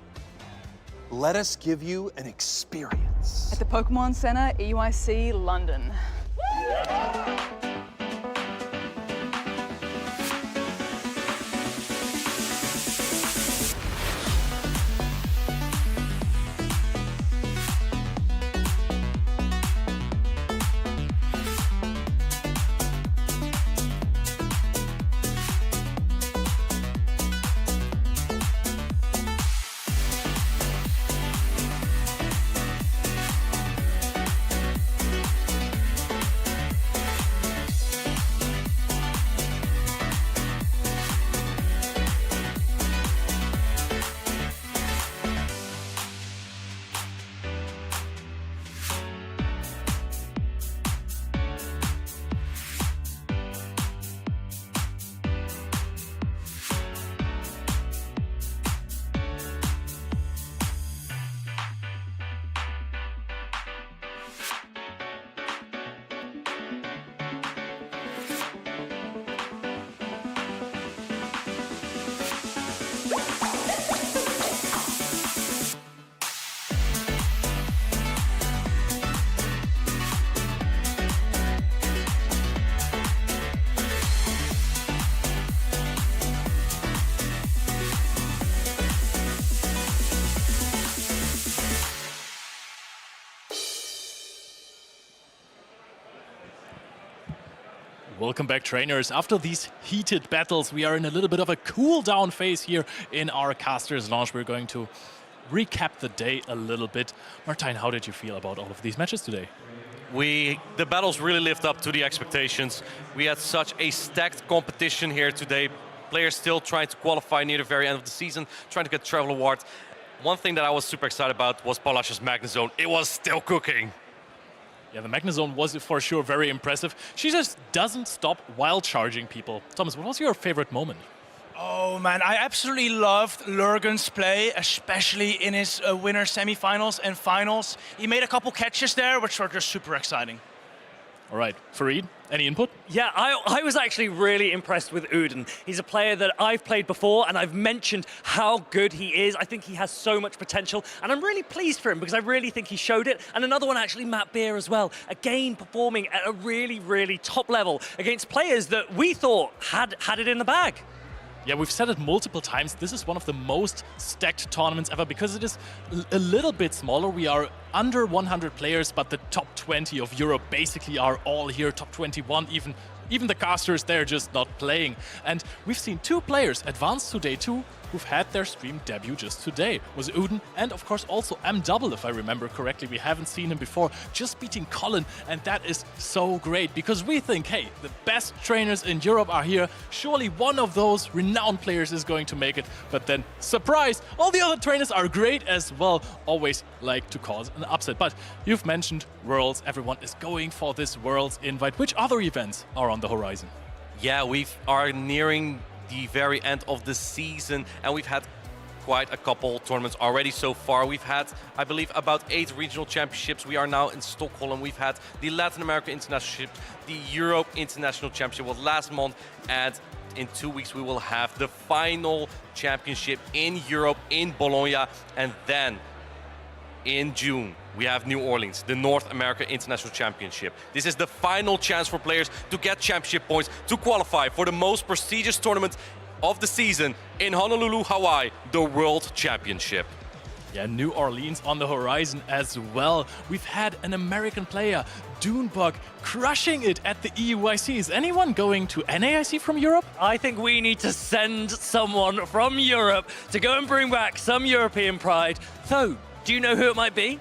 Let us give you an experience. At the Pokemon Center, EUIC London. Welcome back, trainers. After these heated battles, we are in a little bit of a cool-down phase here in our Casters launch. We're going to recap the day a little bit. Martijn, how did you feel about all of these matches today? The battles really lived up to the expectations. We had such a stacked competition here today. Players still trying to qualify near the very end of the season, trying to get travel awards. One thing that I was super excited about was PauLasha's Magnezone. It was still cooking. Yeah, the Magnezone was for sure very impressive. She just doesn't stop while charging people. Thomas, what was your favorite moment? Oh man, I absolutely loved Lurgan's play, especially in his winner semifinals and finals. He made a couple catches there, which were just super exciting. All right, Farid, any input? Yeah, I was actually really impressed with Odin. He's a player that I've played before, and I've mentioned how good he is. I think he has so much potential, and I'm really pleased for him because I really think he showed it. And another one, actually, Mattbear as well. Again, performing at a really, really top level against players that we thought had it in the bag. Yeah, we've said it multiple times. This is one of the most stacked tournaments ever because it is a little bit smaller. We are under 100 players, but the top 20 of Europe basically are all here, top 21 even. Even the casters, they're just not playing. And we've seen two players advance to day 2 who've had their stream debut just today. It was Odin and of course also M-Double, if I remember correctly. We haven't seen him before, just beating Colin, and that is so great because we think, hey, the best trainers in Europe are here. Surely one of those renowned players is going to make it. But then, surprise, all the other trainers are great as well. Always like to cause an upset. But you've mentioned Worlds. Everyone is going for this Worlds invite. Which other events are on the horizon? Yeah, we are nearing the very end of the season, and we've had quite a couple tournaments already so far. We've had, I believe, about 8 regional championships. We are now in Stockholm. We've had the Latin America International, the Europe International Championship was last month, and in 2 weeks we will have the final championship in Europe in Bologna, and then in June we have New Orleans, the North America International Championship. This is the final chance for players to get championship points to qualify for the most prestigious tournament of the season in Honolulu, Hawaii, the World Championship. Yeah, New Orleans on the horizon as well. We've had an American player, Dunebug, crushing it at the EUIC. Is anyone going to NAIC from Europe? I think we need to send someone from Europe to go and bring back some European pride. So, do you know who it might be?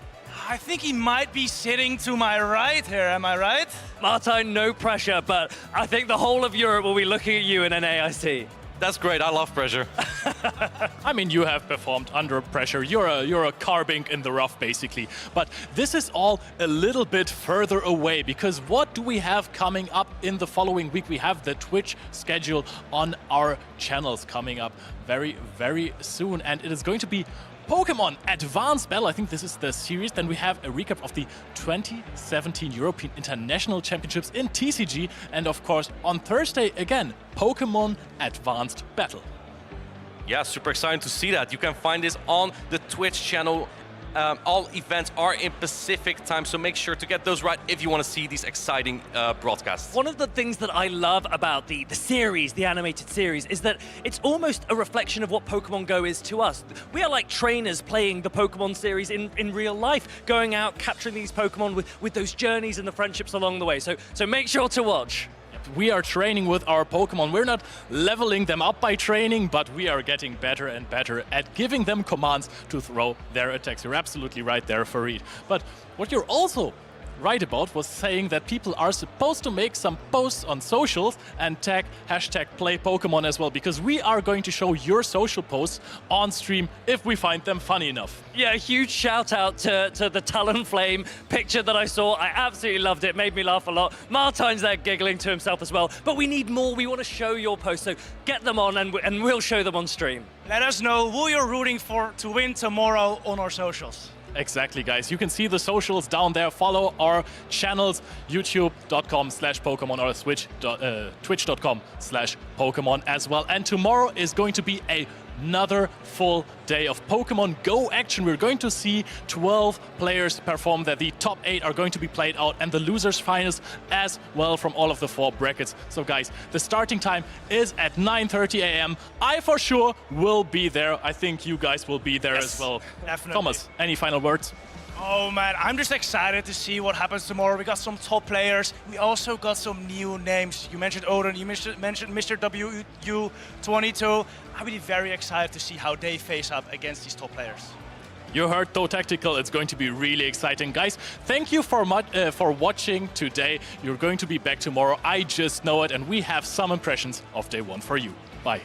I think he might be sitting to my right here, am I right? Martijn, no pressure, but I think the whole of Europe will be looking at you in NAIC. That's great, I love pressure. I mean, you have performed under pressure. You're a carbink in the rough, basically. But this is all a little bit further away, because what do we have coming up in the following week? We have the Twitch schedule on our channels coming up very, very soon, and it is going to be Pokémon Advanced Battle. I think this is the series. Then we have a recap of the 2017 European International Championships in TCG. And of course, on Thursday, again, Pokémon Advanced Battle. Yeah, super exciting to see that. You can find this on the Twitch channel. All events are in Pacific time, so make sure to get those right if you want to see these exciting broadcasts. One of the things that I love about the series, the animated series, is that it's almost a reflection of what Pokemon Go is to us. We are like trainers playing the Pokemon series in real life, going out, capturing these Pokemon with those journeys and the friendships along the way. So make sure to watch. We are training with our Pokemon. We're not leveling them up by training, but we are getting better and better at giving them commands to throw their attacks. You're absolutely right there, Farid. But what you're also right about was saying that people are supposed to make some posts on socials and tag #PlayPokemon as well, because we are going to show your social posts on stream if we find them funny enough. Yeah, a huge shout out to the Talonflame picture that I saw. I absolutely loved it. Made me laugh a lot. Martine's there giggling to himself as well. But we need more. We want to show your posts. So get them on and we'll show them on stream. Let us know who you're rooting for to win tomorrow on our socials. Exactly, guys. You can see the socials down there. Follow our channels, youtube.com/Pokemon or twitch.com/Pokemon as well. And tomorrow is going to be another full day of Pokemon Go action. We're going to see 12 players perform there. The top 8 are going to be played out, and the losers finals as well from all of the 4 brackets. So guys, the starting time is at 9:30 a.m. I for sure will be there. I think you guys will be there as well. Definitely. Thomas, any final words? Oh man, I'm just excited to see what happens tomorrow. We got some top players. We also got some new names. You mentioned Odin, you mentioned Mr. WU22. I'm really very excited to see how they face up against these top players. You heard Though Tactical. It's going to be really exciting. Guys, thank you for watching today. You're going to be back tomorrow. I just know it, and we have some impressions of day 1 for you. Bye.